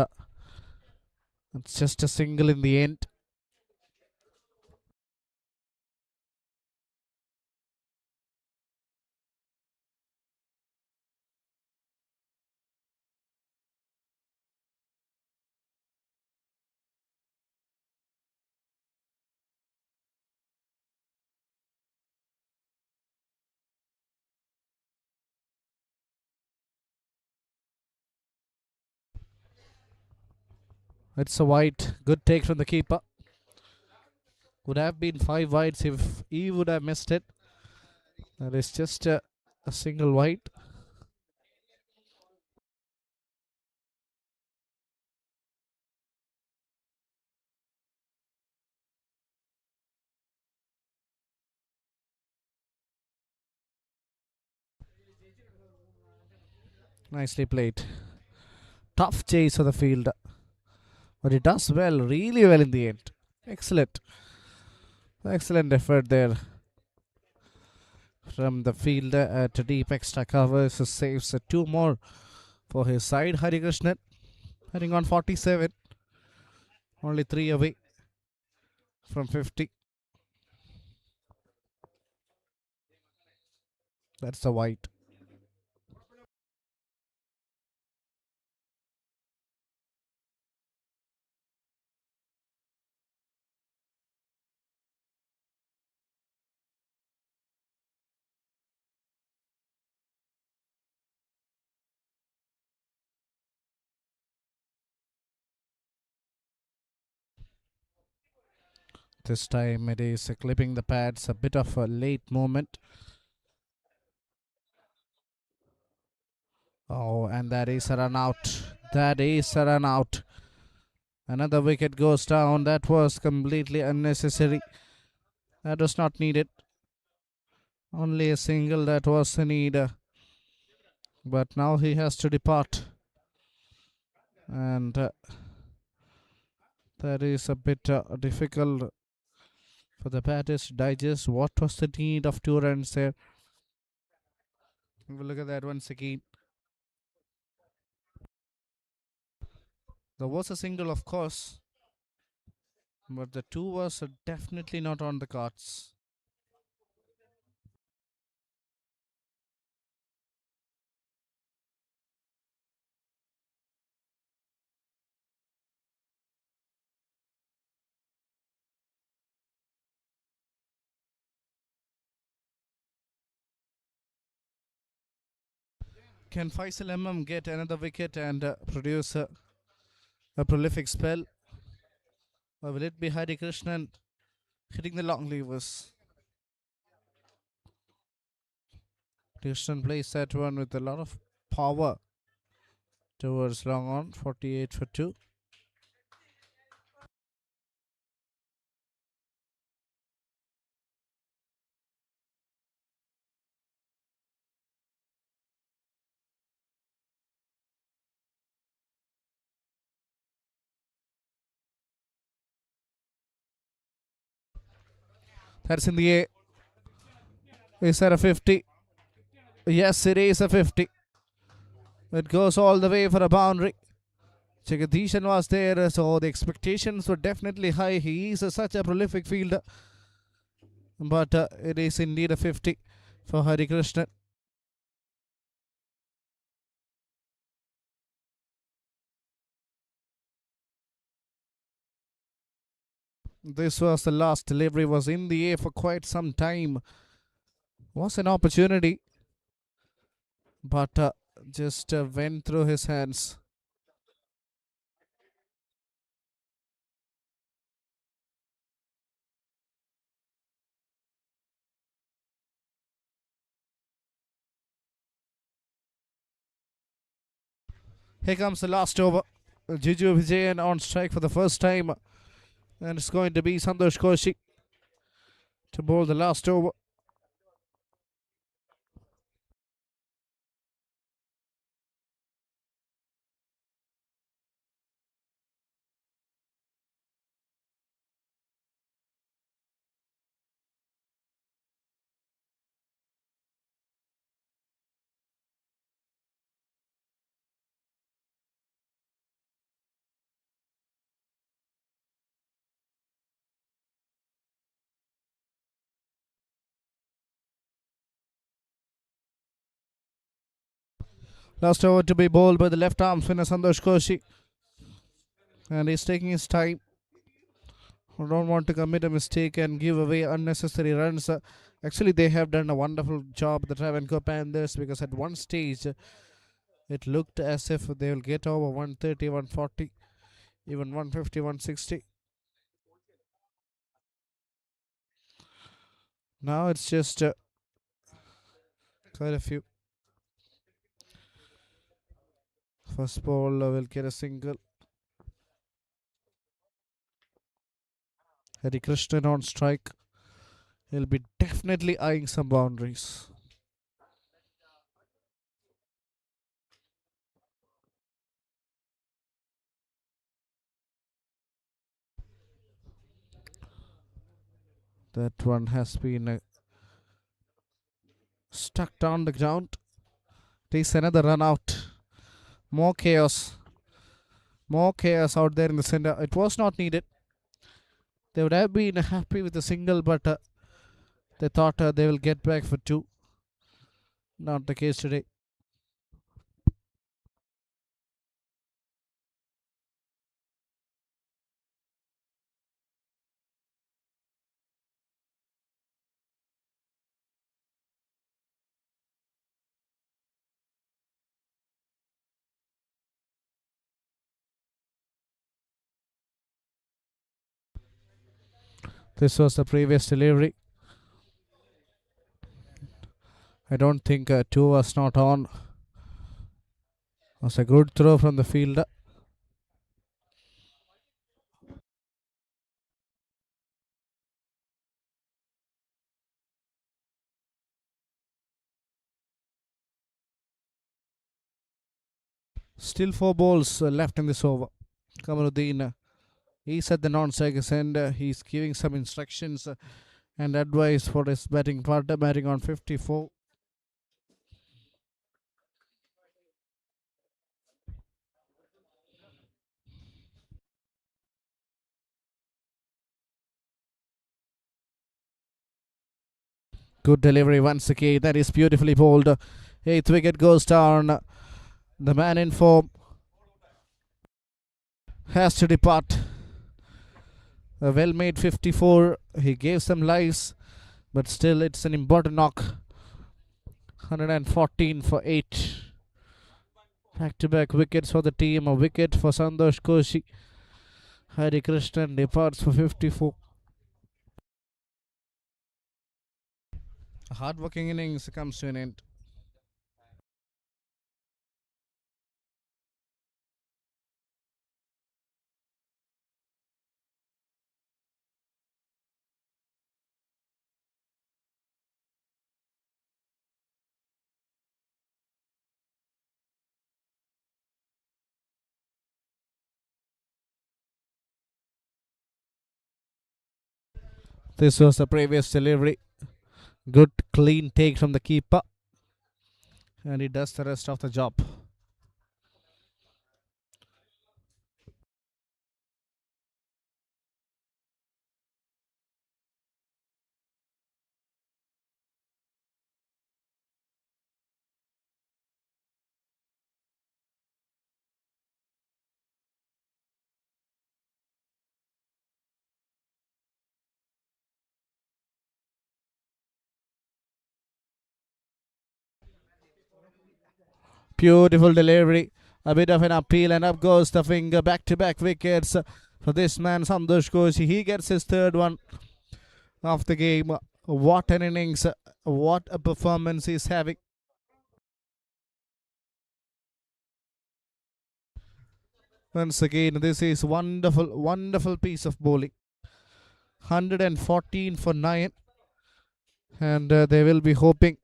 It's just a single in the end. It's a wide. Good take from the keeper. Would have been 5 wides if he would have missed it. That is just a single wide. Nicely played. Tough chase of the field. But he does well, really well in the end. Excellent. Excellent effort there from the fielder at deep extra covers. Saves 2 more for his side. Hari Krishnan heading on 47. Only 3 away from 50. That's a white. This time it is clipping the pads. A bit of a late moment. Oh, and that is a run out. That is a run out. Another wicket goes down. That was completely unnecessary. That was not needed. Only a single that was a need. But now he has to depart. And that is a bit difficult for the batters to digest. What was the need of 2 runs there? We'll look at that once again. There was a single, of course. But the 2 was definitely not on the cards. Can Faisal get another wicket and produce a prolific spell? Or will it be Hari Krishnan hitting the long levers? Krishnan plays that one with a lot of power towards long on, 48 for 2. That's in the air. Is that a 50? Yes, it is a 50. It goes all the way for a boundary. Jagadishan was there, so the expectations were definitely high. He is such a prolific fielder. But it is indeed a 50 for Hari Krishnan. This was the last delivery, was in the air for quite some time. Was an opportunity, but just went through his hands. Here comes the last over. Juju Vijayan on strike for the first time. And it's going to be Santosh Koshi to bowl the last over. Last over to be bowled by the left arm spinner Santosh Koshi. And he's taking his time. I don't want to commit a mistake and give away unnecessary runs. Actually, they have done a wonderful job, the Travancore Panthers, because at one stage it looked as if they will get over 130, 140, even 150, 160. Now it's just quite a few. First ball will get a single. Hari Krishnan on strike. He'll be definitely eyeing some boundaries. That one has been stuck down the ground. Takes another run out. More chaos. More chaos out there in the center. It was not needed. They would have been happy with a single, but they thought they will get back for 2. Not the case today. This was the previous delivery. I don't think 2 was not on. It was a good throw from the fielder. Still 4 balls left in this over. Kamaruddin, he's at the non-strikers end. He's giving some instructions and advice for his batting partner, batting on 54. Good delivery once again. That is beautifully bowled. 8th wicket goes down. The man in form has to depart. A well-made 54. He gave some lives, but still it's an important knock. 114 for 8. Back-to-back wickets for the team. A wicket for Santosh Koshi. Hari Krishnan departs for 54. A hard-working innings comes to an end. This was the previous delivery. Good clean take from the keeper. And he does the rest of the job. Beautiful delivery. A bit of an appeal and up goes the finger. Back-to-back wickets for this man Santosh Koshi. He gets his third one of the game. What an innings. What a performance he's having. Once again, this is wonderful, wonderful piece of bowling. 114 for 9. And they will be hoping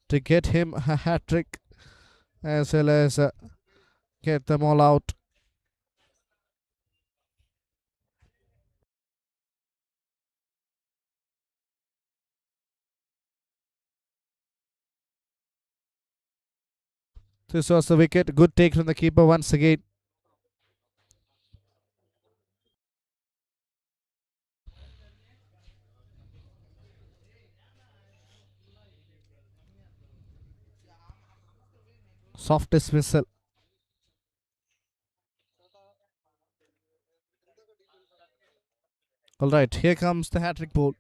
to get him a hat-trick as well as get them all out. This was the wicket. Good take from the keeper once again. Soft dismissal. All right, here comes the hat-trick ball.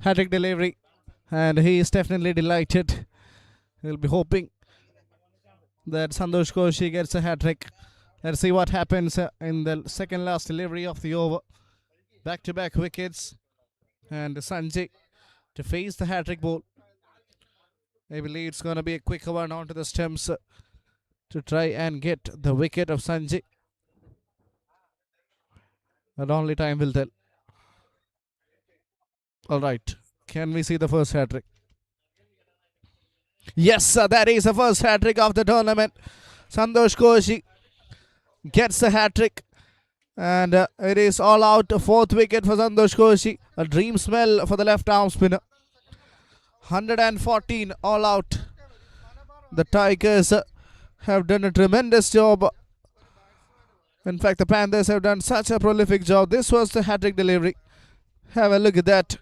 Hat-trick delivery. And he is definitely delighted. He'll be hoping that Santosh Koshi gets a hat-trick. Let's see what happens in the second last delivery of the over. Back-to-back wickets. And Sanjay to face the hat-trick ball. I believe it's going to be a quicker one onto the stumps to try and get the wicket of Sanjay. But only time will tell. All right. Can we see the first hat-trick? Yes, that is the first hat-trick of the tournament. Santosh Koshi gets the hat-trick. And it is all out. Fourth wicket for Santosh Koshi. A dream smell for the left arm spinner. 114 all out. The Tigers have done a tremendous job. In fact, the Panthers have done such a prolific job. This was the hat-trick delivery. Have a look at that.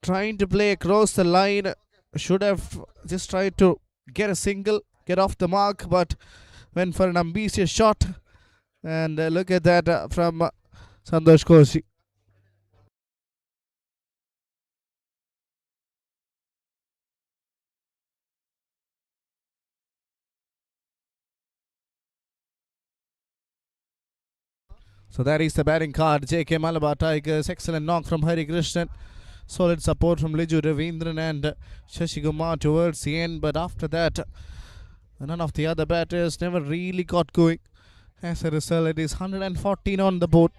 Trying to play across the line. Should have just tried to get a single, get off the mark, but went for an ambitious shot. And look at that from Santosh Koshi. So that is the batting card. JK Malabar Tigers. Excellent knock from Hari Krishnan. Solid support from Liju Ravindran and Shashi Kumar towards the end. But after that, none of the other batters never really got going. As a result, it is 114 on the board.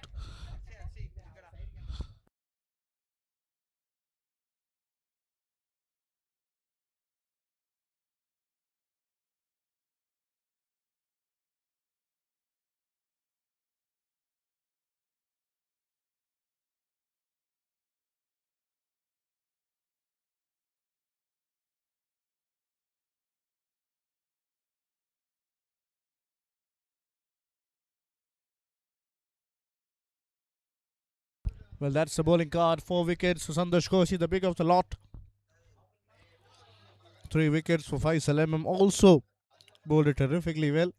Well, that's the bowling card. 4 wickets for Santosh Koshi, the big of the lot. 3 wickets for Faisal MM. Also bowled it terrifically well.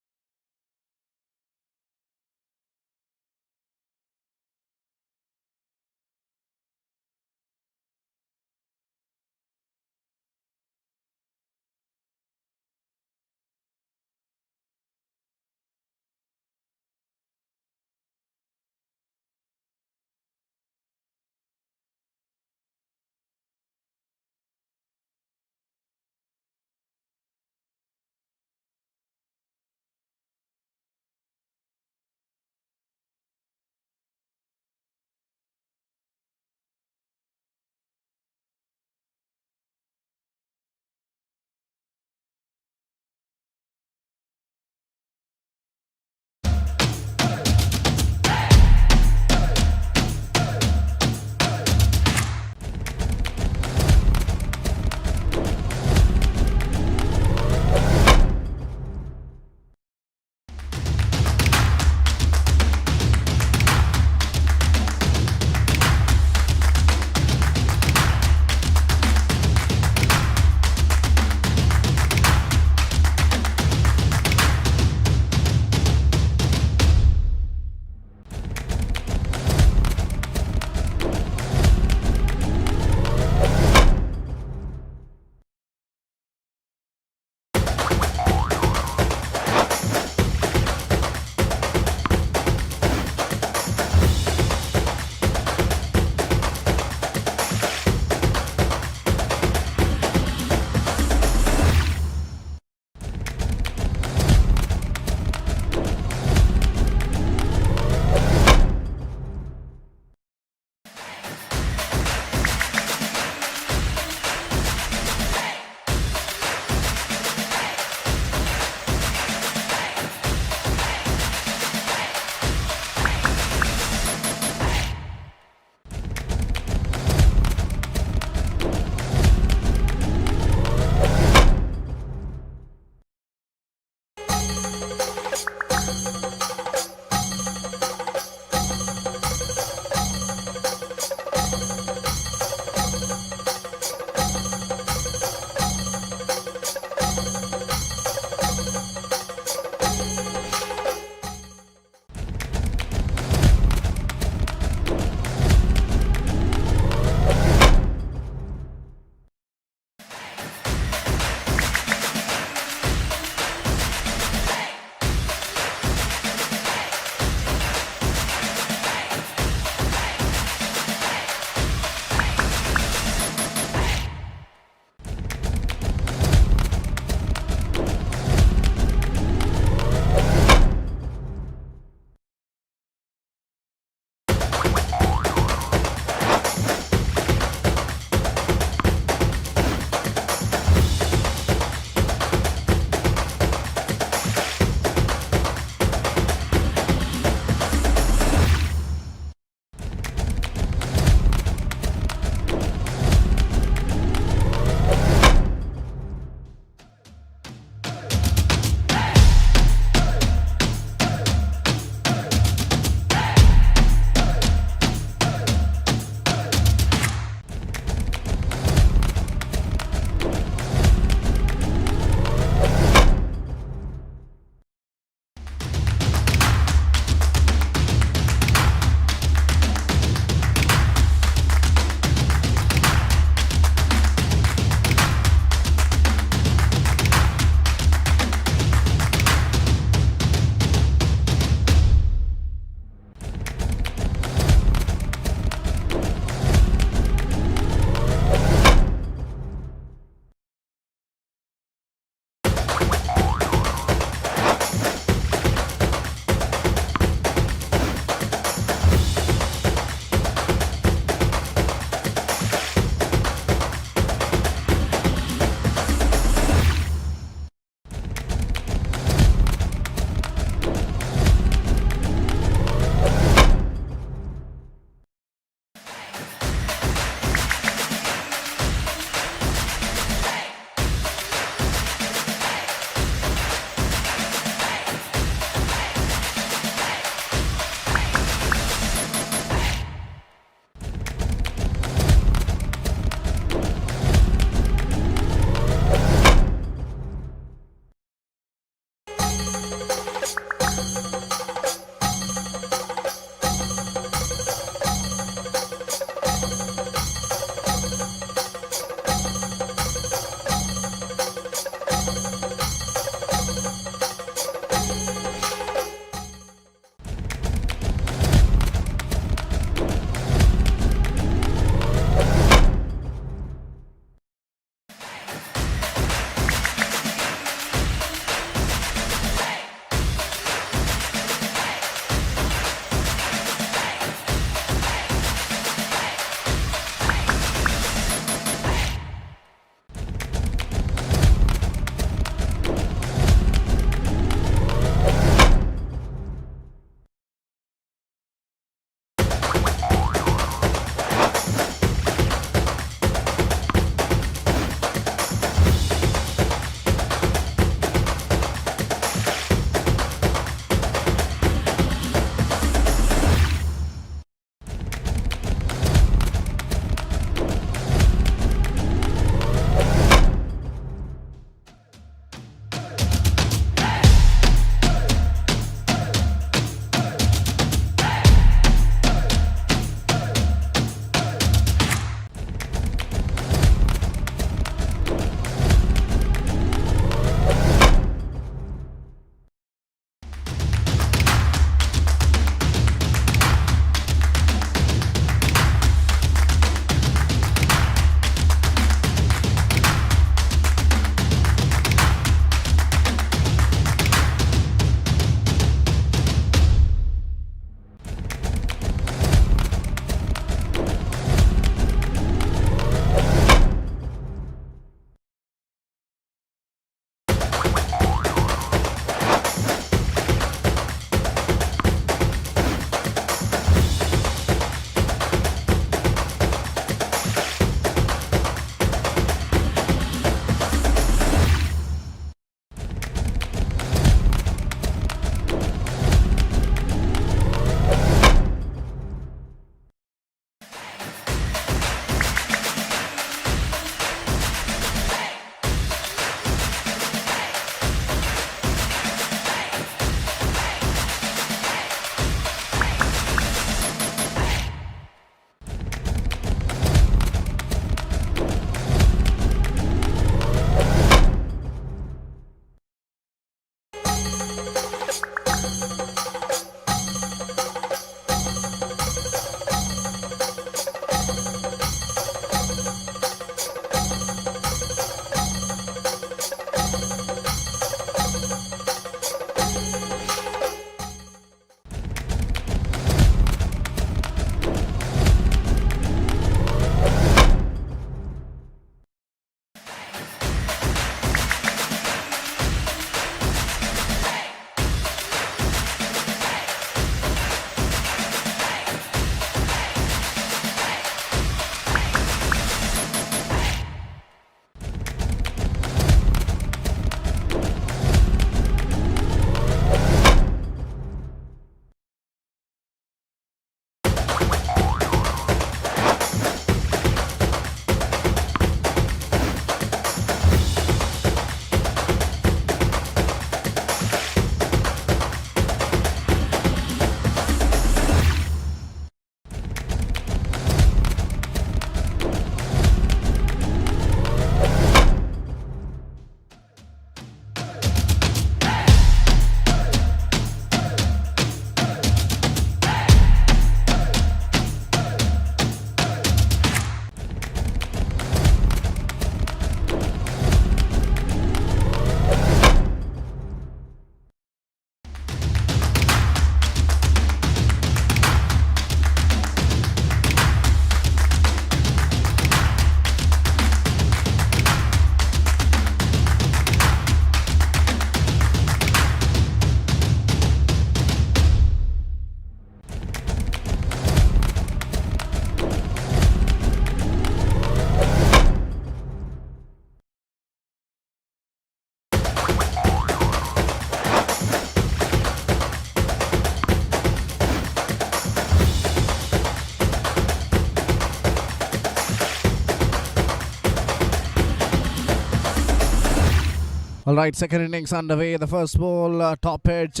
All right, second innings underway. The first ball, top edge.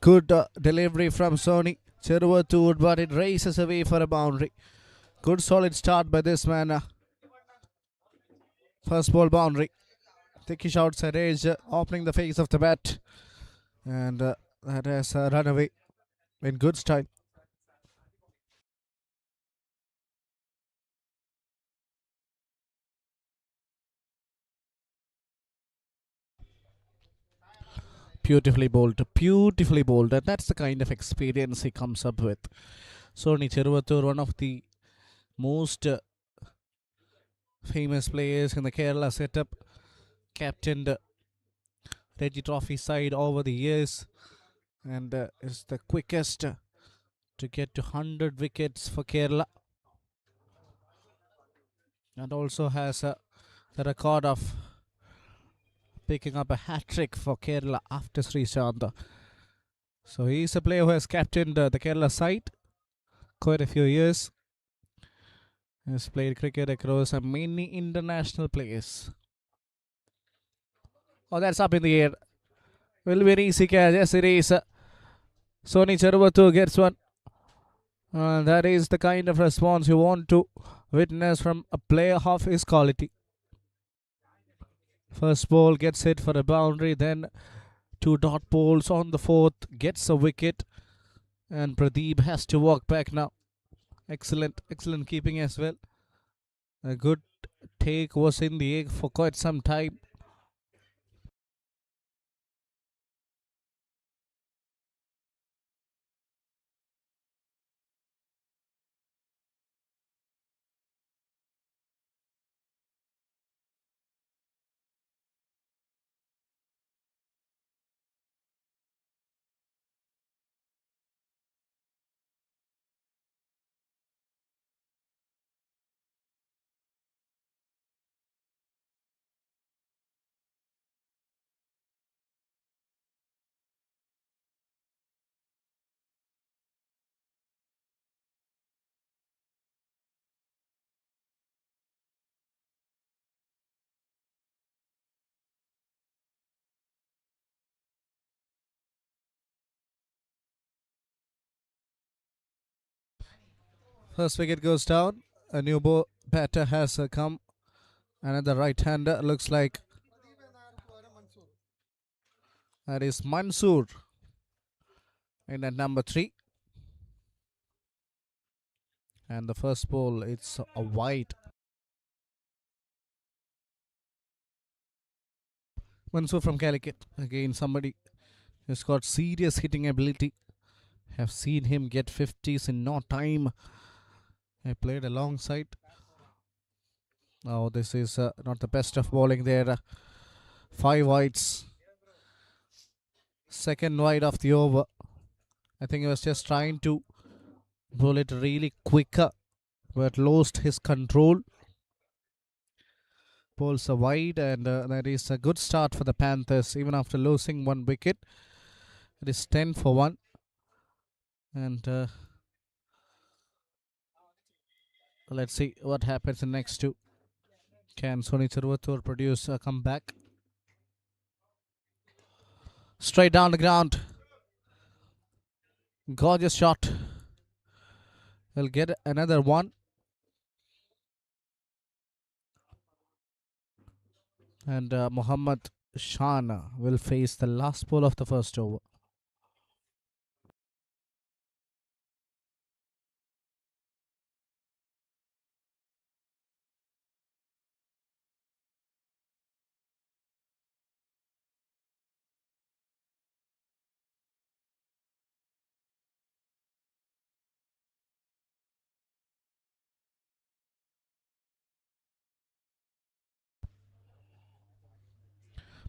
Good delivery from Sony Cheruvathoor, but it races away for a boundary. Good solid start by this man. First ball boundary. Thickish outside edge, opening the face of the bat. And that has run away in good style. Beautifully bowled, beautifully bowled. And that's the kind of experience he comes up with. Sony Cheruvathoor, one of the most famous players in the Kerala setup, captained Reggie Trophy side over the years, and is the quickest to get to 100 wickets for Kerala, and also has the record of picking up a hat-trick for Kerala after Sri Shanta. So he's a player who has captained the Kerala side quite a few years. Has played cricket across many international players. Oh, that's up in the air. Will be an easy catch. Yes, it is. Sony Cheruvathoor gets one. That is the kind of response you want to witness from a player of his quality. First ball gets hit for a boundary, then two dot balls on the fourth, gets a wicket, and Pradeep has to walk back now. Excellent keeping as well. A good take was in the egg for quite some time. First wicket goes down. A new batter has come. Another right-hander looks like that is Mansoor in at number 3. And the first ball, it's a wide. Mansoor from Calicut. Again, somebody who's got serious hitting ability. Have seen him get 50s in no time. I played alongside. Oh, this is not the best of bowling there. 5 wides. Second wide of the over. I think he was just trying to bowl it really quicker, but lost his control. Bowls are wide, and that is a good start for the Panthers, even after losing 1 wicket. It is 10 for 1. And let's see what happens in next 2. Can Sony Cheruvathoor produce a comeback? Straight down the ground. Gorgeous shot. He'll get another one. And Mohammad Shana will face the last ball of the first over.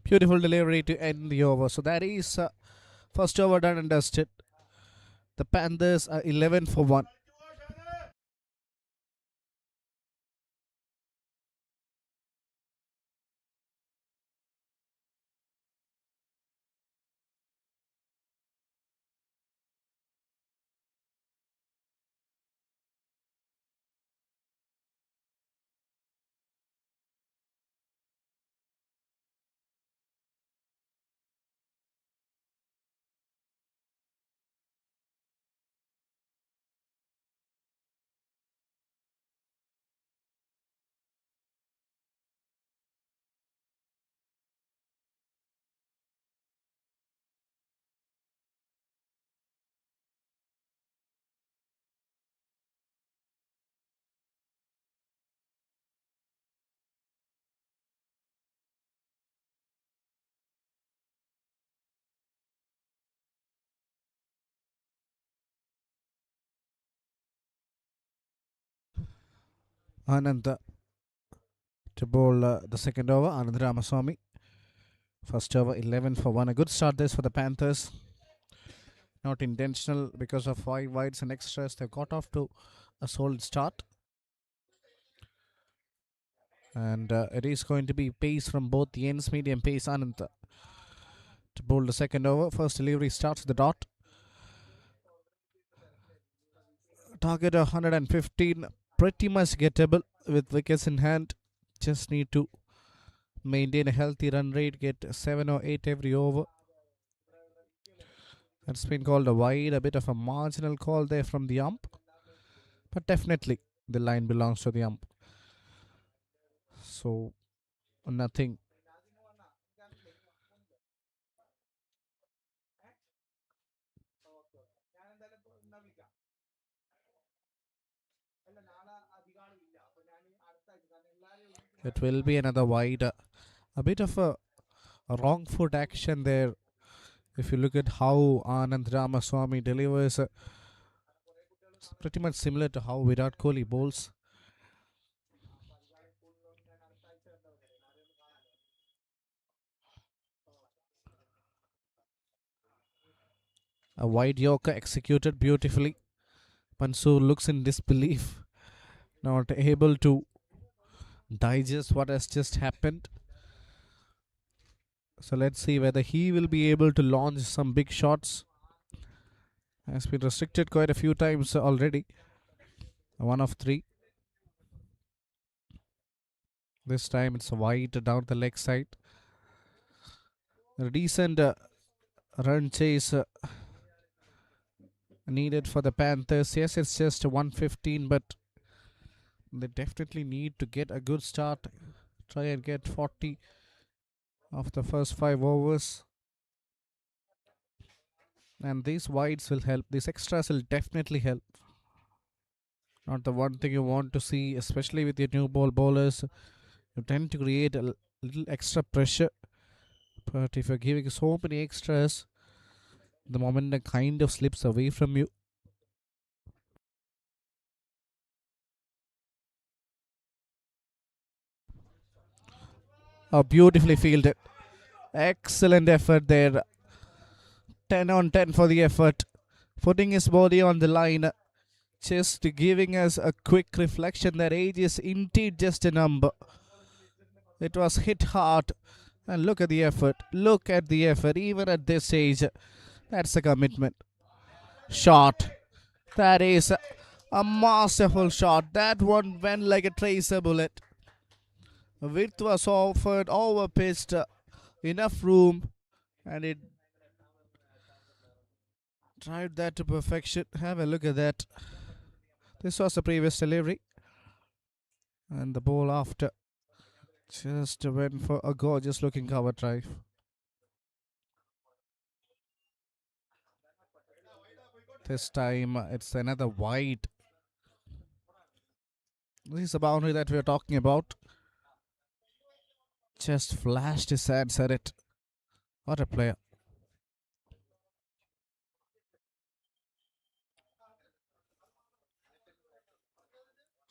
Beautiful delivery to end the over. So that is first over done and dusted. The Panthers are 11 for 1. Anand to bowl the second over. Anand Ramaswamy. First over 11 for 1. A good start this for the Panthers. Not intentional because of 5 wides and extras. They got off to a solid start. And it is going to be pace from both the ends. Medium pace. Anand to bowl the second over. First delivery starts the dot. Target 115. Pretty much gettable with wickets in hand. Just need to maintain a healthy run rate. Get 7 or 8 every over. That's been called a wide. A bit of a marginal call there from the ump. But definitely the line belongs to the ump. So nothing. It will be another wide. A bit of a wrong foot action there. If you look at how Anand Ramaswamy delivers, it's pretty much similar to how Virat Kohli bowls. A wide Yorker executed beautifully. Mansoor looks in disbelief, not able to digest what has just happened. So let's see whether he will be able to launch some big shots. Has been restricted quite a few times already. 1 of 3. This time it's wide down the leg side. A decent run chase needed for the Panthers. Yes, it's just 115, but they definitely need to get a good start. Try and get 40 of the first 5 overs. And these wides will help. These extras will definitely help. Not the one thing you want to see, especially with your new ball bowlers. You tend to create a little extra pressure. But if you're giving so many extras, the momentum kind of slips away from you. Oh, beautifully fielded. Excellent effort there. 10 on 10 for the effort. Putting his body on the line. Just giving us a quick reflection that age is indeed just a number. It was hit hard. And look at the effort. Look at the effort. Even at this age, that's a commitment. Shot. That is a masterful shot. That one went like a tracer bullet. Width was offered, over pitched, enough room, and it tried that to perfection. Have a look at that. This was the previous delivery. And the ball after just went for a gorgeous looking cover drive. This time it's another wide. This is the boundary that we are talking about. Just flashed his hands at it. What a player.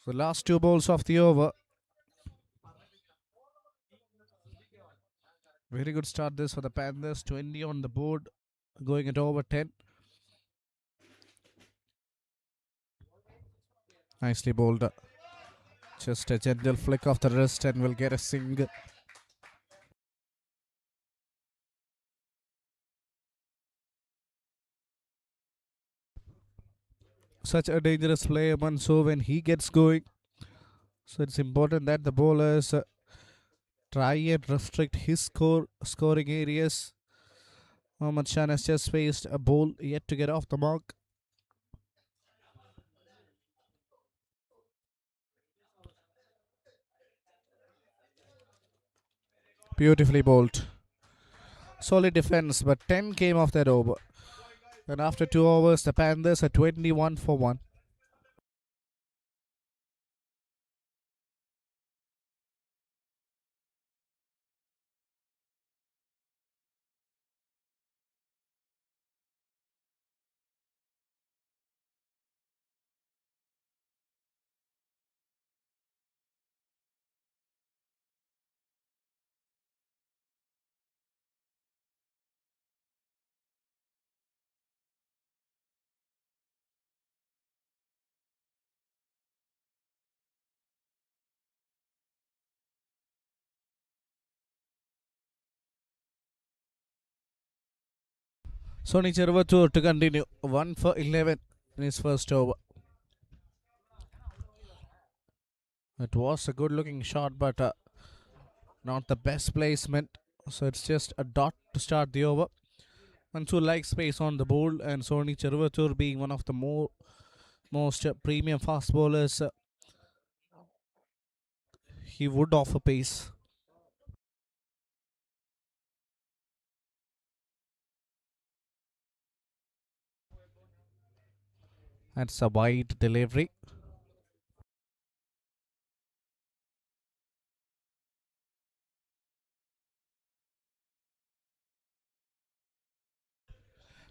So last 2 balls of the over. Very good start this for the Panthers. 20 on the board. Going at over 10. Nicely bowled. Just a gentle flick of the wrist and we'll get a single. Such a dangerous player, Mansoor, when he gets going. So it's important that the bowlers try and restrict his scoring areas. Mohammad Shan has just faced a ball yet to get off the mark. Beautifully bowled. Solid defense, but 10 came off that over. And after 2 overs, the Panthers are 21 for 1. Sony Chervatur to continue. 1 for 11 in his first over. It was a good looking shot, but not the best placement. So it's just a dot to start the over. Mansur likes space on the board, and Sony Chervatur being one of the most premium fast bowlers, he would offer pace. That's a wide delivery.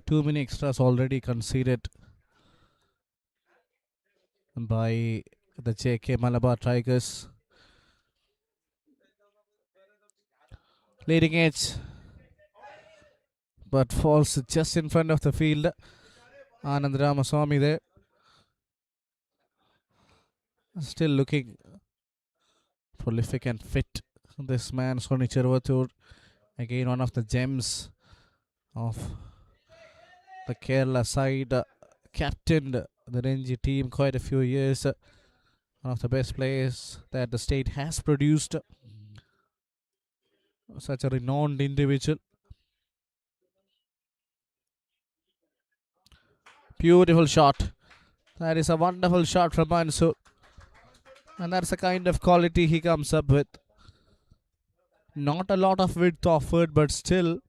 Too many extras already conceded by the JK Malabar Tigers. Leading edge, but falls just in front of the field. Anand Ramaswamy there. Still looking prolific and fit. This man, Sony Chervatur, again one of the gems of the Kerala side. Captained the Ranji team quite a few years. One of the best players that the state has produced. Such a renowned individual. Beautiful shot. That is a wonderful shot from Mansur. And that's the kind of quality he comes up with. Not a lot of width offered, but still,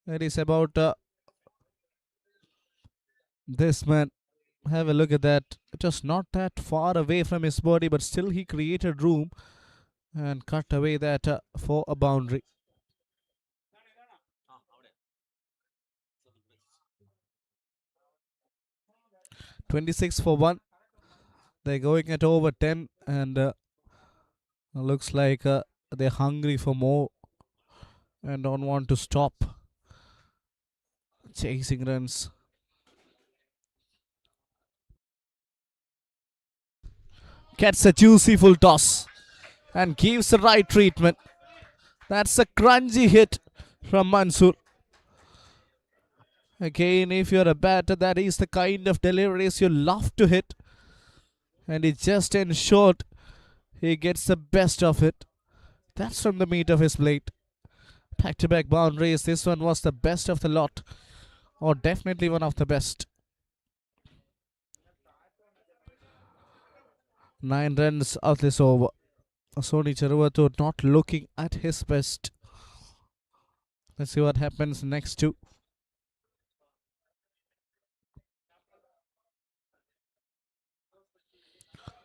it is about this man. Have a look at that. It was not that far away from his body, but still he created room and cut away that for a boundary. "26 for 1. They're going at over 10, and looks like they're hungry for more and don't want to stop chasing runs. Gets a juicy full toss and gives the right treatment. That's a crunchy hit from Mansur. Again, if you're a batter, that is the kind of deliveries you love to hit. And he just ensured he gets the best of it. That's from the meat of his plate. Back-to-back boundaries. This one was the best of the lot. Or definitely one of the best. 9 runs out this over. Sony Chervatur not looking at his best. Let's see what happens next to.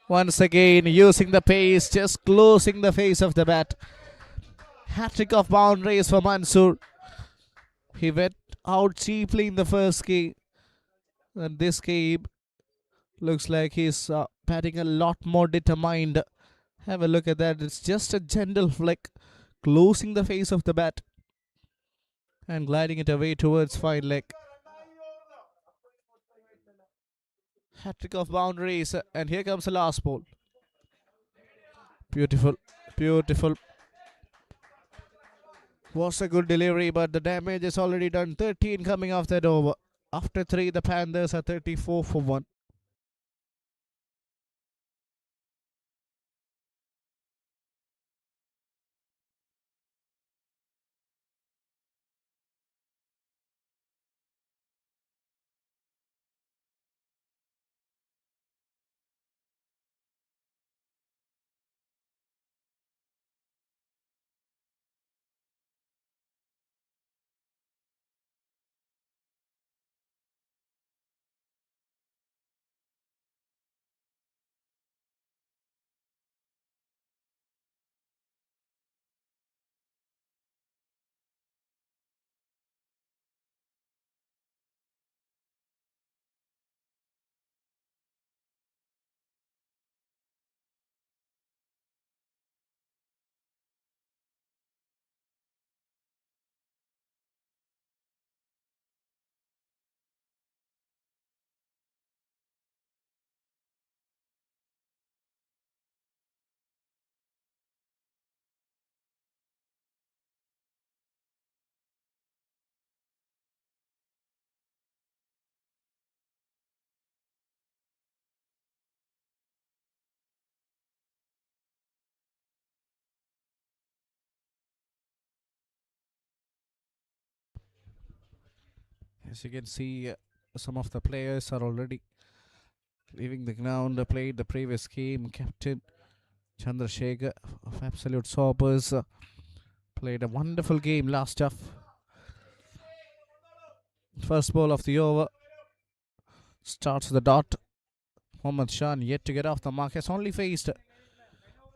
Once again, using the pace, just closing the face of the bat. Hat-trick of boundaries for Mansur. He went out cheaply in the first game. And this game looks like he's batting a lot more determined. Have a look at that. It's just a gentle flick, closing the face of the bat and gliding it away towards fine leg. Hat-trick of boundaries, and here comes the last ball. Beautiful, beautiful. Was a good delivery, but the damage is already done. 13 coming off that over. After 3, the Panthers are 34 for 1. As you can see, some of the players are already leaving the ground. Played the previous game. Captain Chandrasekhar of Absolute Sobers played a wonderful game last off. First ball of the over starts the dot. Mohammad Shan yet to get off the mark. Has only faced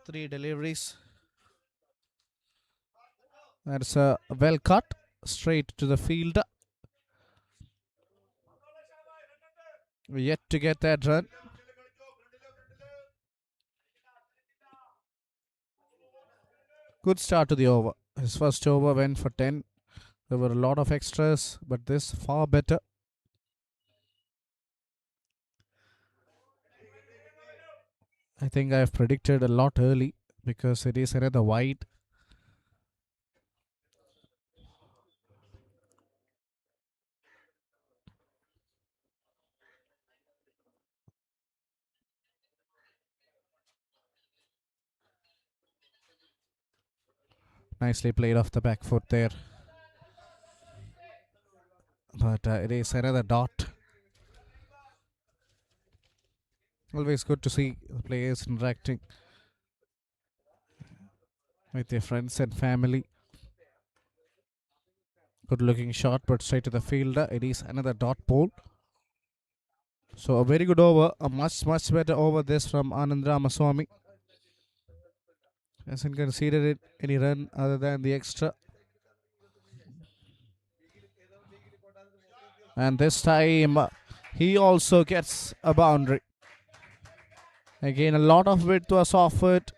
3 deliveries. That's a well cut straight to the fielder. Yet to get that run. Good start to the over. His first over went for 10. There were a lot of extras, but this far better. I think I have predicted a lot early because it is another wide. Nicely played off the back foot there. But it is another dot. Always good to see the players interacting with their friends and family. Good looking shot, but straight to the fielder. It is another dot ball. So a very good over. A much better over this from Anand Ramaswamy. Hasn't conceded any run other than the extra. And this time he also gets a boundary. Again, a lot of width was offered,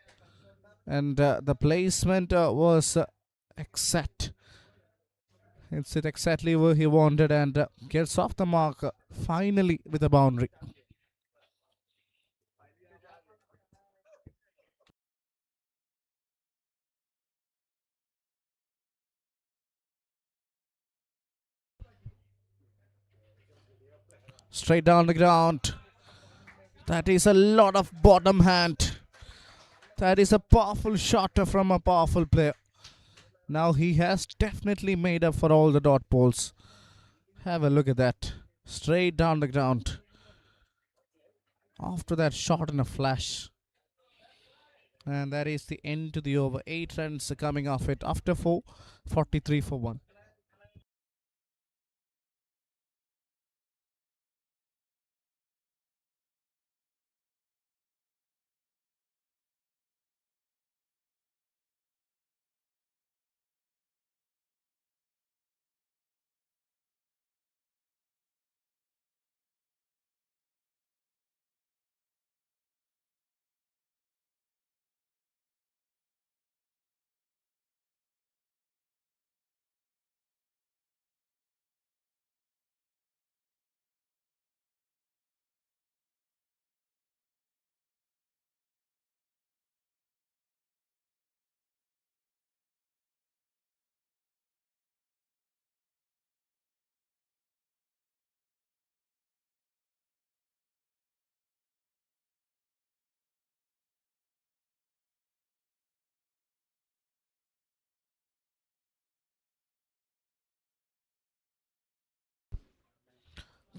and the placement was exact. It's it exactly where he wanted, and gets off the mark finally with a boundary. Straight down the ground. That is a lot of bottom hand. That is a powerful shot from a powerful player. Now he has definitely made up for all the dot balls. Have a look at that. Straight down the ground. After that shot in a flash. And that is the end to the over. 8 runs coming off it after 4. 43 for 1.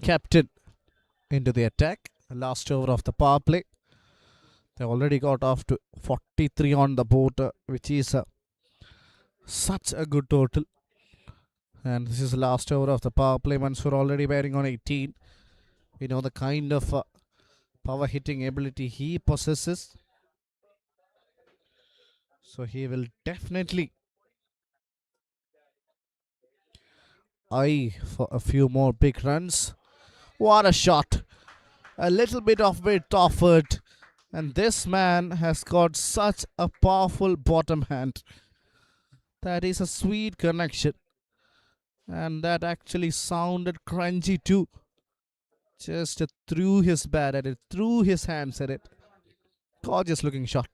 Captain into the attack. Last over of the power play. They already got off to 43 on the board, which is such a good total. And this is the last over of the power play. Mansoor already bearing on 18. We know the kind of power hitting ability he possesses. So he will definitely eye for a few more big runs. What a shot. A little bit of width offered. And this man has got such a powerful bottom hand. That is a sweet connection. And that actually sounded crunchy too. Just threw his bat at it, threw his hands at it. Gorgeous looking shot.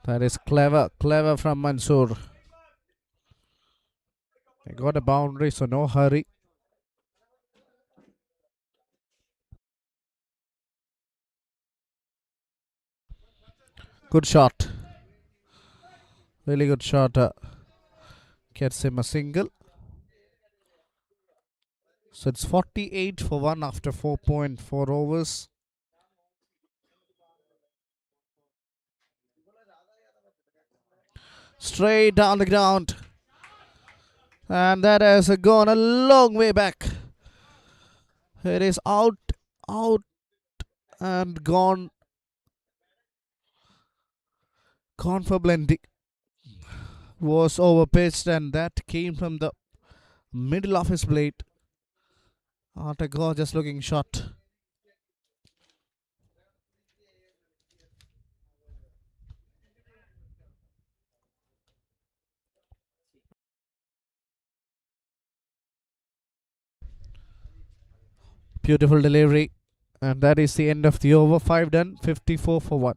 That is clever from Mansoor. I got a boundary, so no hurry. Good shot. Really good shot. Gets him a single. So it's 48 for 1 after 4.4 overs. Straight down the ground. And that has gone a long way back. It is out, and gone for blending. Was overpitched, and that came from the middle of his plate. What a gorgeous looking shot. Beautiful delivery. And that is the end of the over. 5 done, 54 for 1.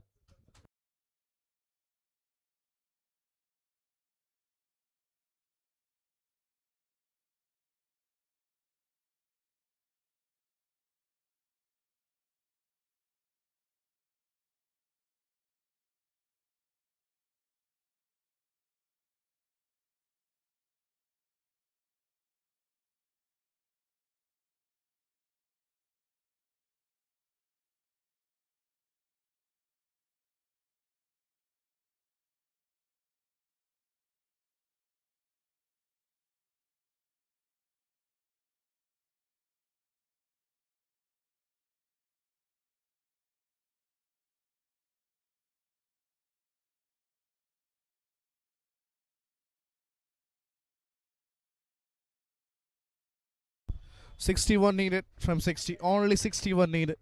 $61 needed from 60. Only 61 needed.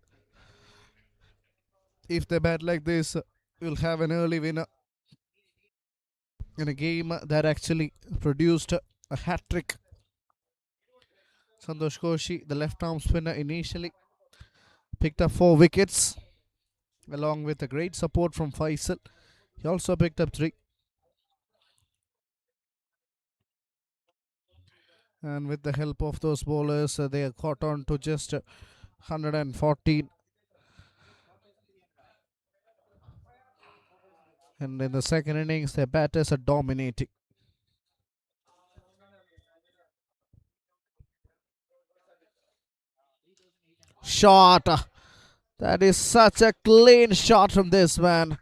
If they bat like this, we'll have an early winner in a game that actually produced a hat trick. Santosh Koshi, the left arm spinner, initially picked up 4 wickets along with a great support from Faisal. He also picked up 3. And with the help of those bowlers, they caught on to just 114. And in the second innings, their batters are dominating. Shot. That is such a clean shot from this man.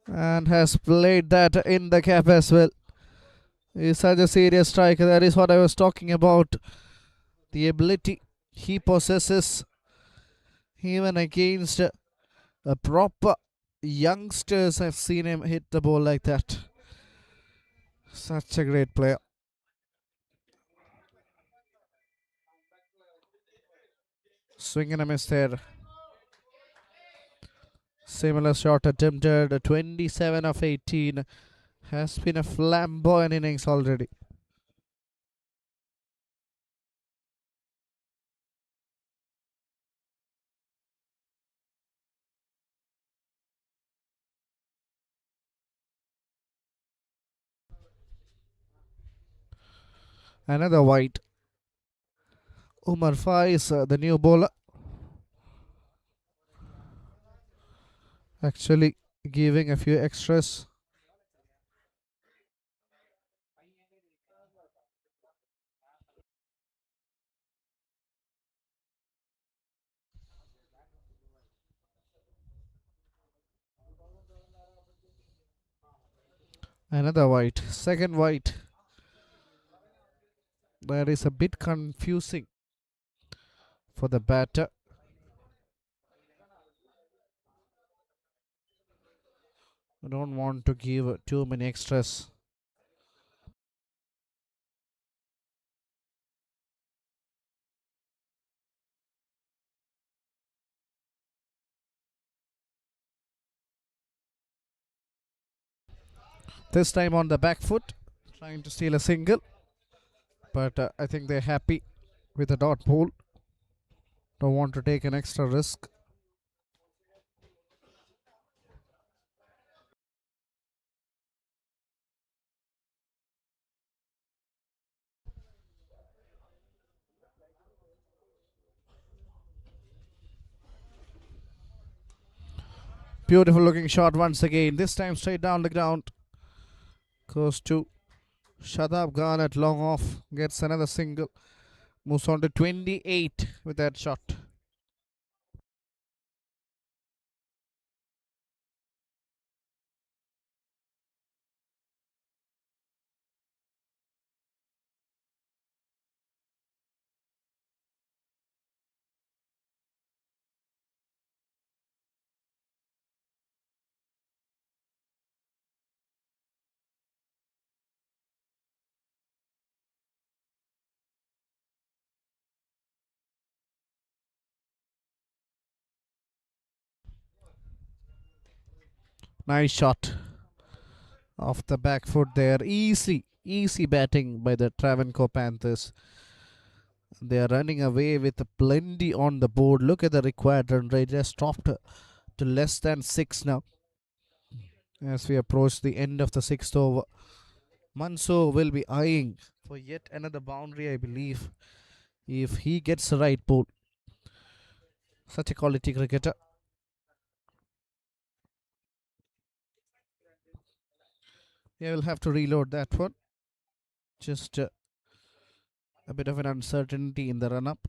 And has played that in the cap as well. He's such a serious striker. That is what I was talking about. The ability he possesses even against a proper youngsters. I've seen him hit the ball like that. Such a great player. Swing and a miss there. Similar shot attempted. 27 of 18. Has been a flamboyant innings already. Another white. Umar Faiz, the new bowler, actually giving a few extras. Another white. Second white. That is a bit confusing for the batter. I don't want to give too many extras. This time on the back foot, trying to steal a single. But I think they're happy with a dot ball. Don't want to take an extra risk. Beautiful looking shot once again. This time straight down the ground. Goes to Shadab Khan at long off. Gets another single. Moves on to 28 with that shot. Nice shot. Off the back foot there. Easy batting by the Travancore Panthers. They are running away with plenty on the board. Look at the required run rate. Just dropped to less than 6 now. As we approach the end of the 6th over, Manso will be eyeing for yet another boundary, I believe, if he gets the right ball. Such a quality cricketer. Yeah, we'll have to reload that one. Just a bit of an uncertainty in the run-up.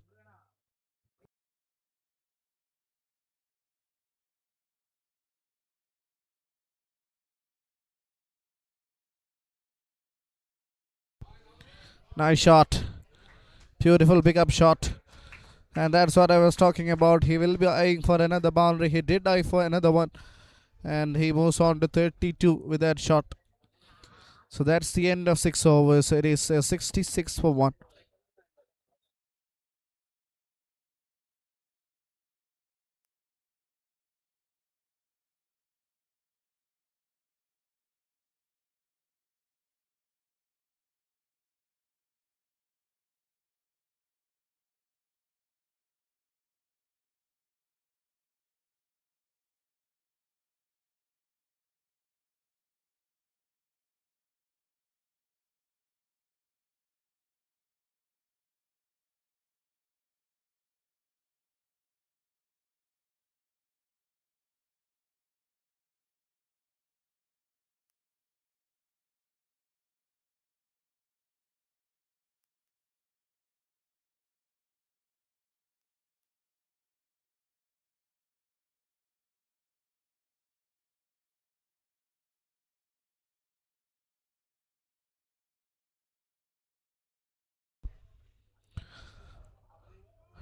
Nice shot. Beautiful pickup shot. And that's what I was talking about. He will be eyeing for another boundary. He did eye for another one. And he moves on to 32 with that shot. So that's the end of 6 overs. It is 66 for 1.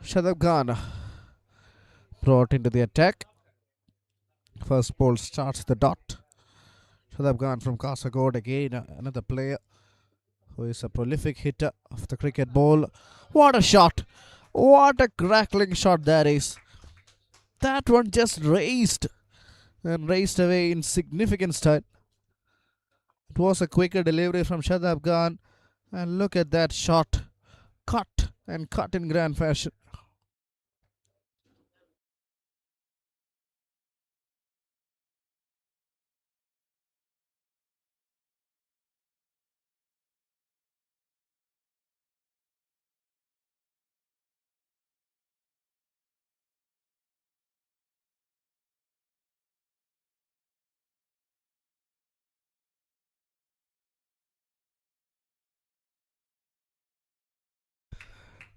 Shadab Khan brought into the attack. First ball starts the dot. Shadab Khan from Kasaragod again, another player who is a prolific hitter of the cricket ball. What a shot! What a crackling shot that is. That one just raised away in significant style. It was a quicker delivery from Shadab Khan. And look at that shot. Cut in grand fashion.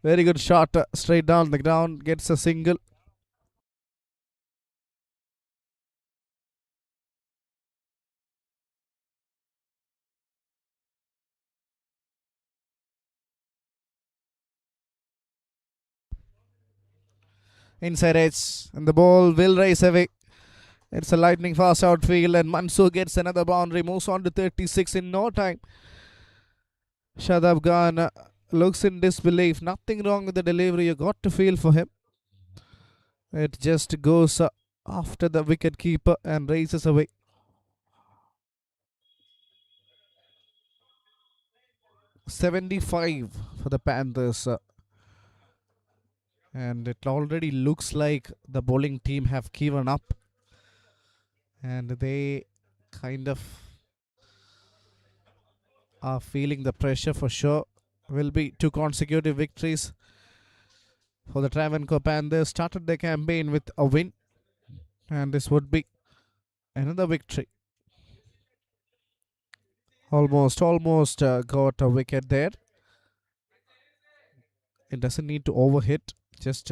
Very good shot, straight down the ground, gets a single. Inside edge, and the ball will race away. It's a lightning fast outfield, and Mansoor gets another boundary, moves on to 36 in no time. Shadab Khan looks in disbelief. Nothing wrong with the delivery, you got to feel for him. It just goes after the wicket keeper and races away. $75 for the Panthers. And it already looks like the bowling team have given up. And they kind of are feeling the pressure for sure. Will be 2 consecutive victories for the Travancore Panthers. Started their campaign with a win. And this would be Another victory. Almost got a wicket there. It doesn't need to overhit. Just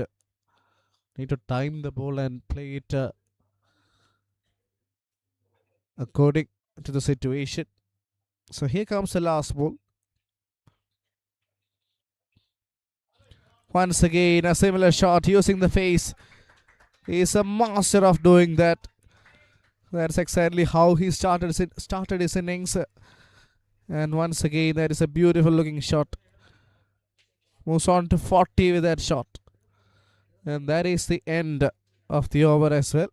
need to time the ball and play it according to the situation. So here comes the last ball. Once again, a similar shot using the face. He's a master of doing that. That's exactly how he started his innings. And once again, that is a beautiful looking shot. Moves on to 40 with that shot. And that is the end of the over as well.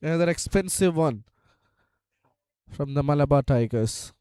Another expensive one from the Malabar Tigers.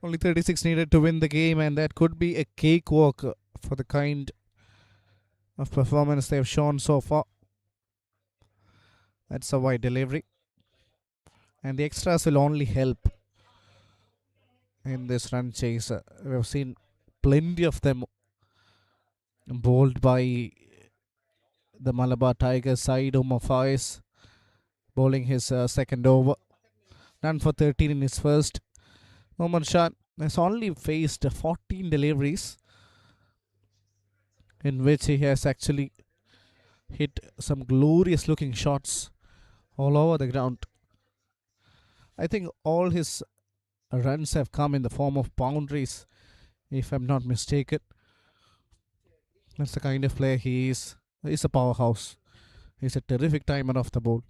Only 36 needed to win the game, and that could be a cakewalk for the kind of performance they've shown so far. That's a wide delivery. And the extras will only help in this run chase. We've seen plenty of them bowled by the Malabar Tigers side. Umar Faiz bowling his second over. None for 13 in his first. Mohammad Shan has only faced 14 deliveries in which he has actually hit some glorious looking shots all over the ground. I think all his runs have come in the form of boundaries, if I'm not mistaken. That's the kind of player he is. He's a powerhouse. He's a terrific timer of the ball.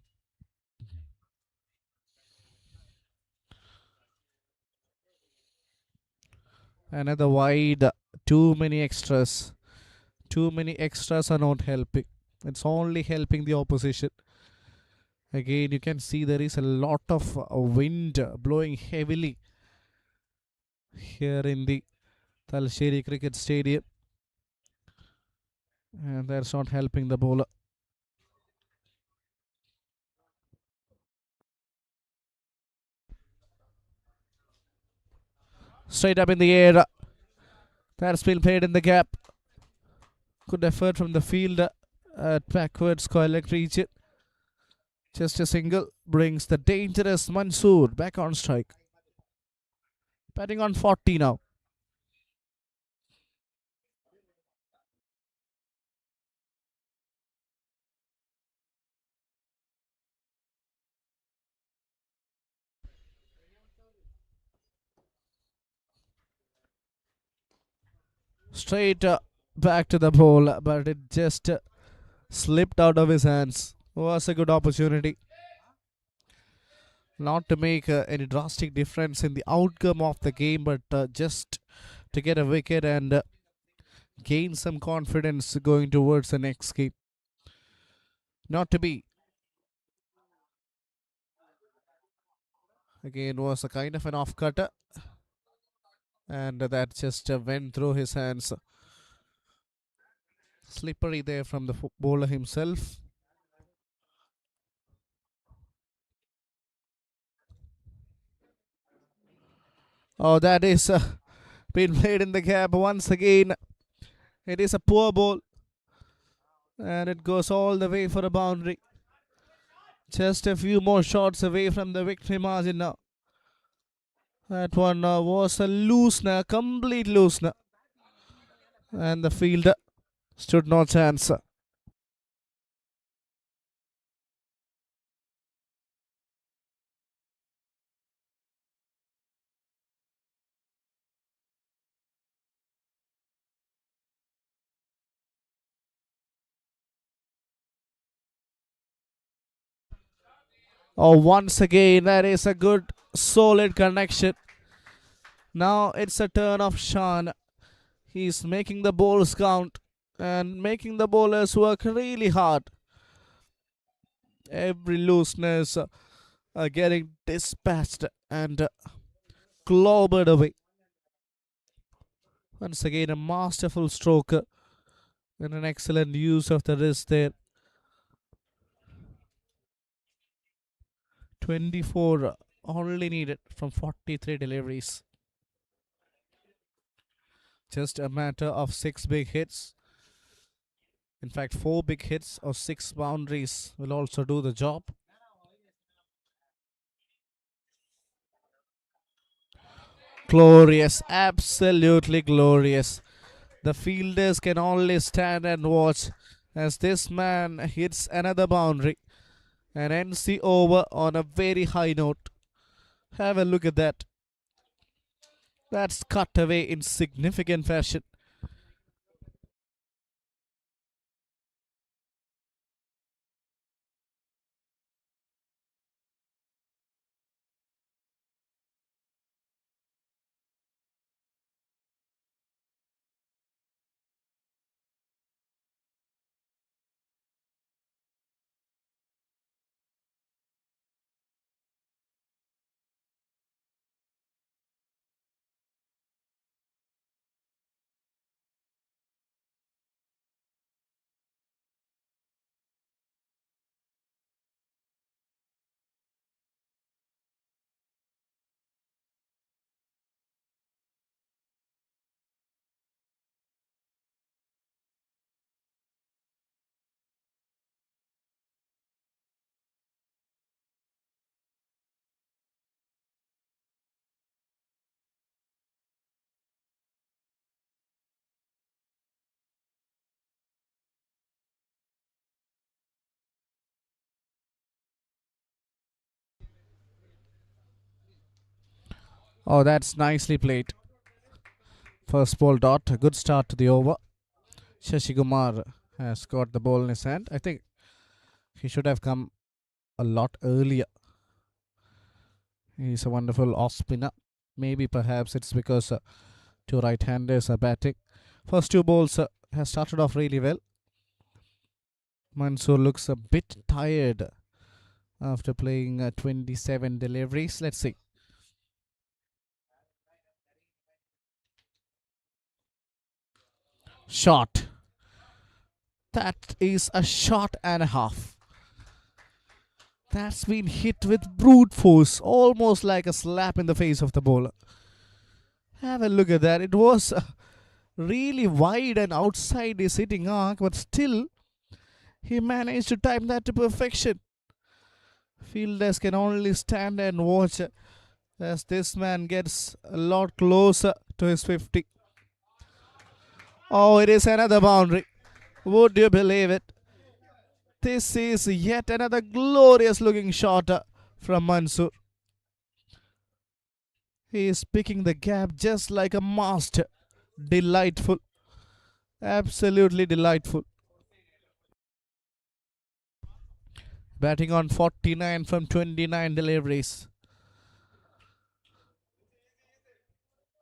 Another wide. Too many extras. Too many extras are not helping. It's only helping the opposition. Again, you can see there is a lot of wind blowing heavily here in the Talsheri Cricket Stadium. And that's not helping the bowler. Straight up in the air. That's been played in the gap. Good effort from the fielder at backwards square leg region. Just a single brings the dangerous Mansoor back on strike. Batting on 40 now. Straight back to the ball, but it just slipped out of his hands. Was a good opportunity. Not to make any drastic difference in the outcome of the game, but just to get a wicket and gain some confidence going towards the next game. Not to be. Again, was a kind of an off cutter, and that just went through his hands. Slippery there from the bowler himself. Oh, that is been played in the gap once again. It is a poor ball, and it goes all the way for a boundary. Just a few more shots away from the victory margin now. That one was a loosener, complete loosener. And the fielder stood no chance. Oh, once again, that is a good, solid connection. Now it's a turn of Sean. He's making the balls count and making the bowlers work really hard. Every looseness getting dispatched and clobbered away. Once again, a masterful stroke and an excellent use of the wrist there. 24 only needed from 43 deliveries. Just a matter of 6 big hits. In fact, 4 big hits or 6 boundaries will also do the job. Glorious, absolutely glorious. The fielders can only stand and watch as this man hits another boundary and ends the over on a very high note. Have a look at that. That's cut away in significant fashion. Oh, that's nicely played. First ball dot. A good start to the over. Shashikumar has got the ball in his hand. I think he should have come a lot earlier. He's a wonderful off spinner. Maybe perhaps it's because two right-handers are batting. First two balls has started off really well. Mansoor looks a bit tired after playing 27 deliveries. Let's see. Shot. That is a shot and a half. That's been hit with brute force, almost like a slap in the face of the bowler. Have a look at that. It was really wide and outside his hitting arc, but still he managed to time that to perfection. Fielders can only stand and watch as this man gets a lot closer to his 50. Oh, it is another boundary. Would you believe it? This is yet another glorious looking shot from Mansoor. He is picking the gap just like a master. Delightful. Absolutely delightful. Batting on 49 from 29 deliveries.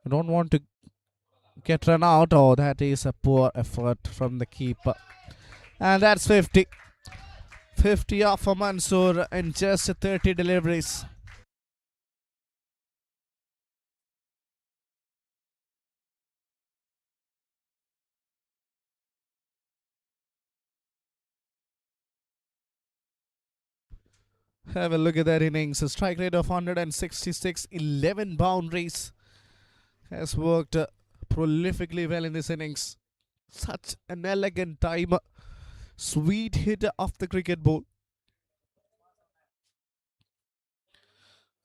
I don't want to get run out. Oh, that is a poor effort from the keeper. And that's 50. 50 off for Mansoor in just 30 deliveries. Have a look at that innings. A strike rate of 166, 11 boundaries. Has worked prolifically well in this innings. Such an elegant timer. Sweet hitter off the cricket ball.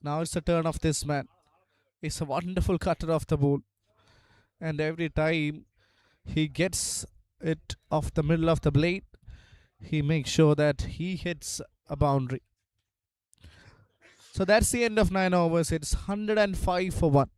Now it's the turn of this man. He's a wonderful cutter off the ball. And every time he gets it off the middle of the blade, he makes sure that he hits a boundary. So that's the end of 9 overs. It's 105 for 1.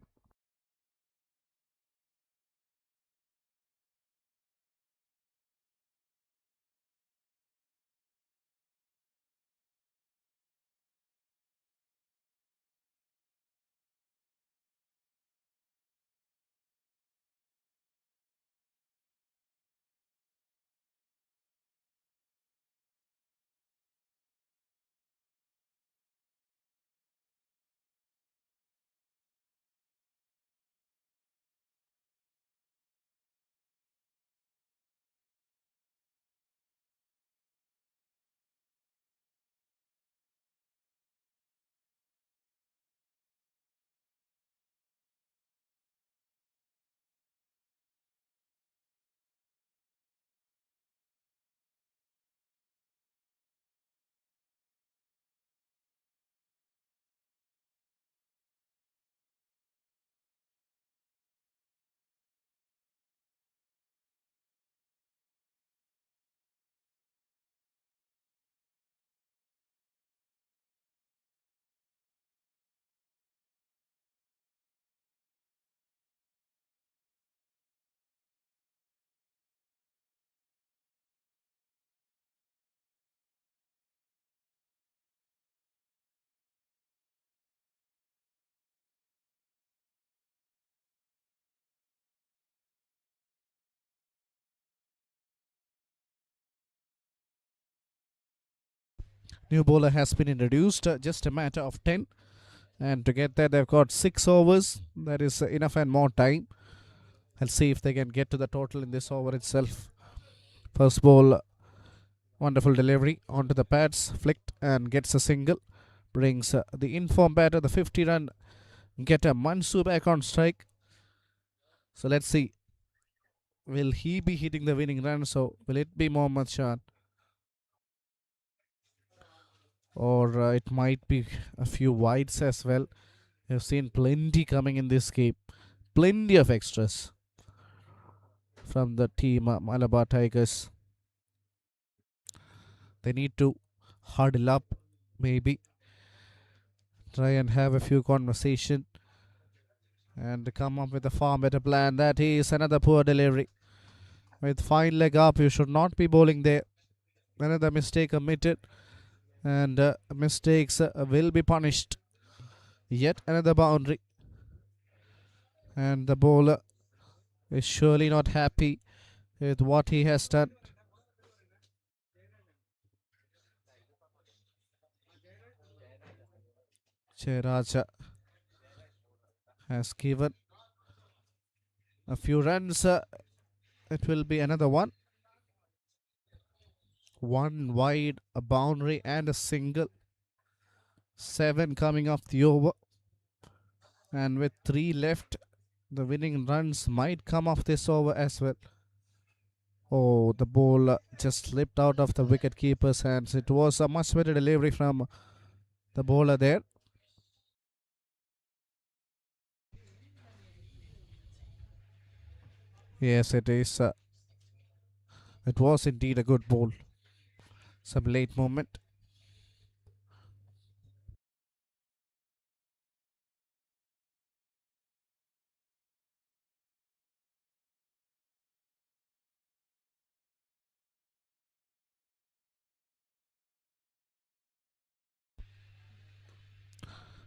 New bowler has been introduced, just a matter of 10. And to get there, they've got 6 overs. That is enough and more time. I'll see if they can get to the total in this over itself. First ball, wonderful delivery onto the pads, flicked and gets a single. Brings the informed batter, the 50-run getter Mansu back on strike. So let's see. Will he be hitting the winning run? So will it be Mohammad Shan? Or it might be a few wides as well. We've seen plenty coming in this game. Plenty of extras from the team Malabar Tigers. They need to huddle up, maybe. Try and have a few conversation and come up with a far better plan. That is another poor delivery. With fine leg up, you should not be bowling there. Another mistake committed, and mistakes will be punished. Yet another boundary, and the bowler is surely not happy with what he has done. Jayaraja has given a few runs. It will be another one. One wide, a boundary, and a single. 7 coming off the over. And with 3 left, the winning runs might come off this over as well. Oh, the ball just slipped out of the wicket keeper's hands. It was a much better delivery from the bowler there. Yes, it is. It was indeed a good ball. Some late moment.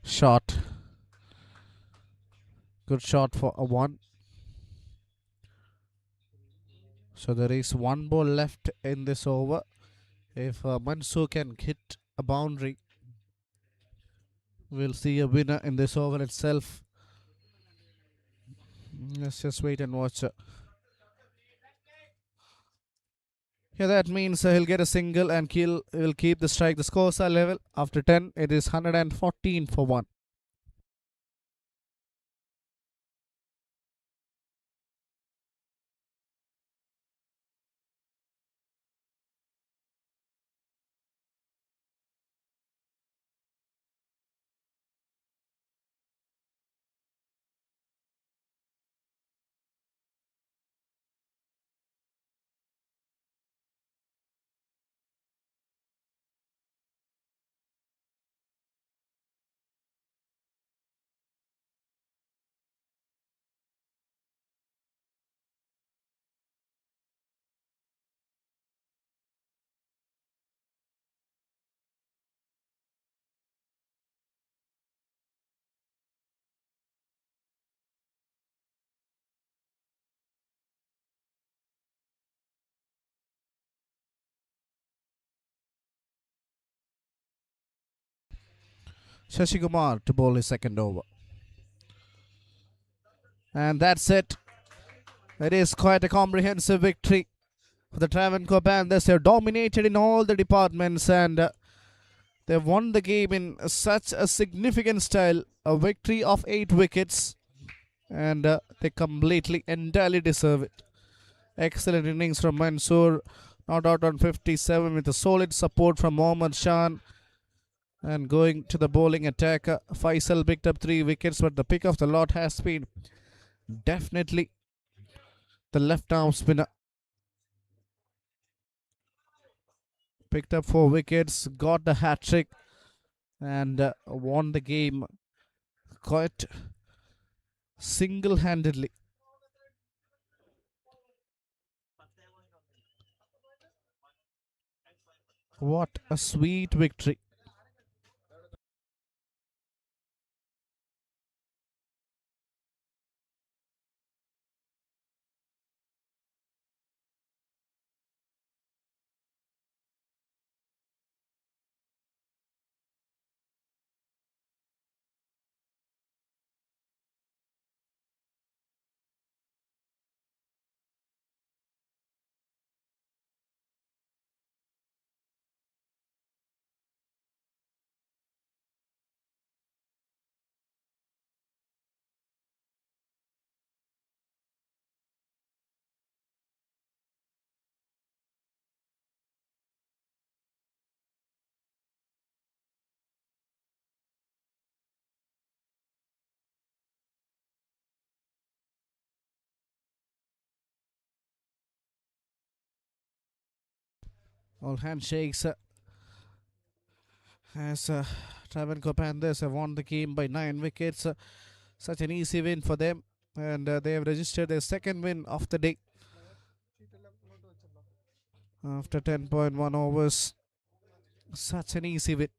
Shot. Good shot for a 1. So there is 1 ball left in this over. If Mansu can hit a boundary, we'll see a winner in this over itself. Let's just wait and watch. Yeah, that means he'll get a single and will keep the strike. The scores are level. After 10, it is 114 for 1. Shashikumar to bowl his second over. And that's it. It is quite a comprehensive victory for the Travancore Panthers. They're dominated in all the departments and they've won the game in such a significant style. A victory of 8 wickets. And they completely, entirely deserve it. Excellent innings from Mansoor. Not out on 57 with a solid support from Mohammad Shan. And going to the bowling attack, Faisal picked up 3 wickets, but the pick of the lot has been definitely the left arm spinner. Picked up 4 wickets, got the hat trick, and won the game quite single-handedly. What a sweet victory. All handshakes as Travancore Panthers have won the game by 9 wickets. Such an easy win for them, and they have registered their second win of the day after 10.1 overs. Such an easy win.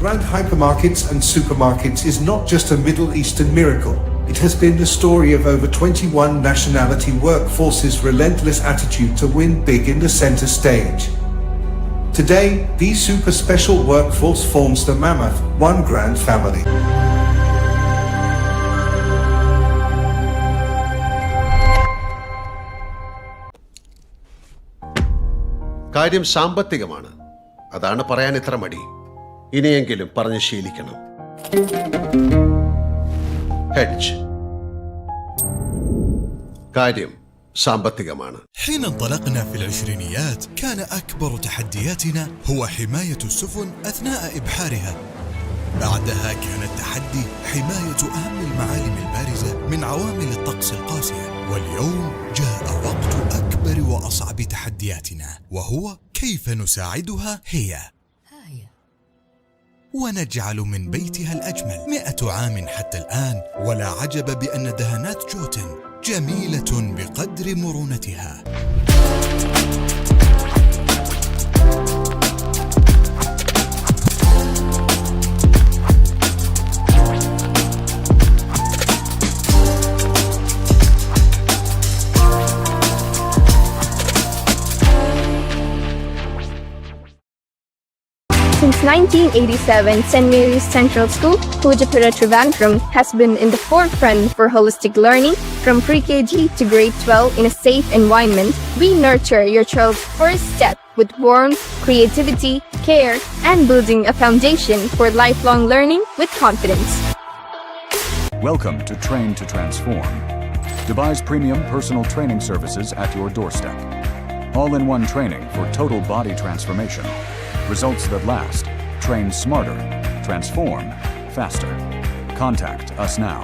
Grand hypermarkets and supermarkets is not just a Middle Eastern miracle. It has been the story of over 21 nationality workforces' relentless attitude to win big in the center stage. Today, the super special workforce forms the mammoth One Grand family. കാര്യം സാമ്പത്തികമാണ്. അതാണ് പറയാൻ ഇത്ര മടി. ഇനിയെങ്കിലും പറഞ്ഞ് ശീലിക്കണം. Hedge. കാര്യം സാമ്പത്തികമാണ്. حين انطلقنا في العشرينيات كان أكبر تحدياتنا هو حماية السفن أثناء إبحارها. بعدها كان التحدي حماية أهم المعالم البارزة من عوامل الطقس القاسية. واليوم جاء وقت أكبر وأصعب تحدياتنا، وهو كيف نساعدها هي ونجعل من بيتها الأجمل. 100 عام حتى الآن، ولا عجب بأن دهانات جوتن جميلة بقدر مرونتها. Since 1987, St. Mary's Central School, Pujapura Trivandrum, has been in the forefront for holistic learning. From pre-KG to grade 12 in a safe environment, we nurture your child's first step with warmth, creativity, care, and building a foundation for lifelong learning with confidence. Welcome to Train to Transform, Dubai's premium personal training services at your doorstep. All-in-one training for total body transformation. Results that last. Train smarter. Transform faster. Contact us now.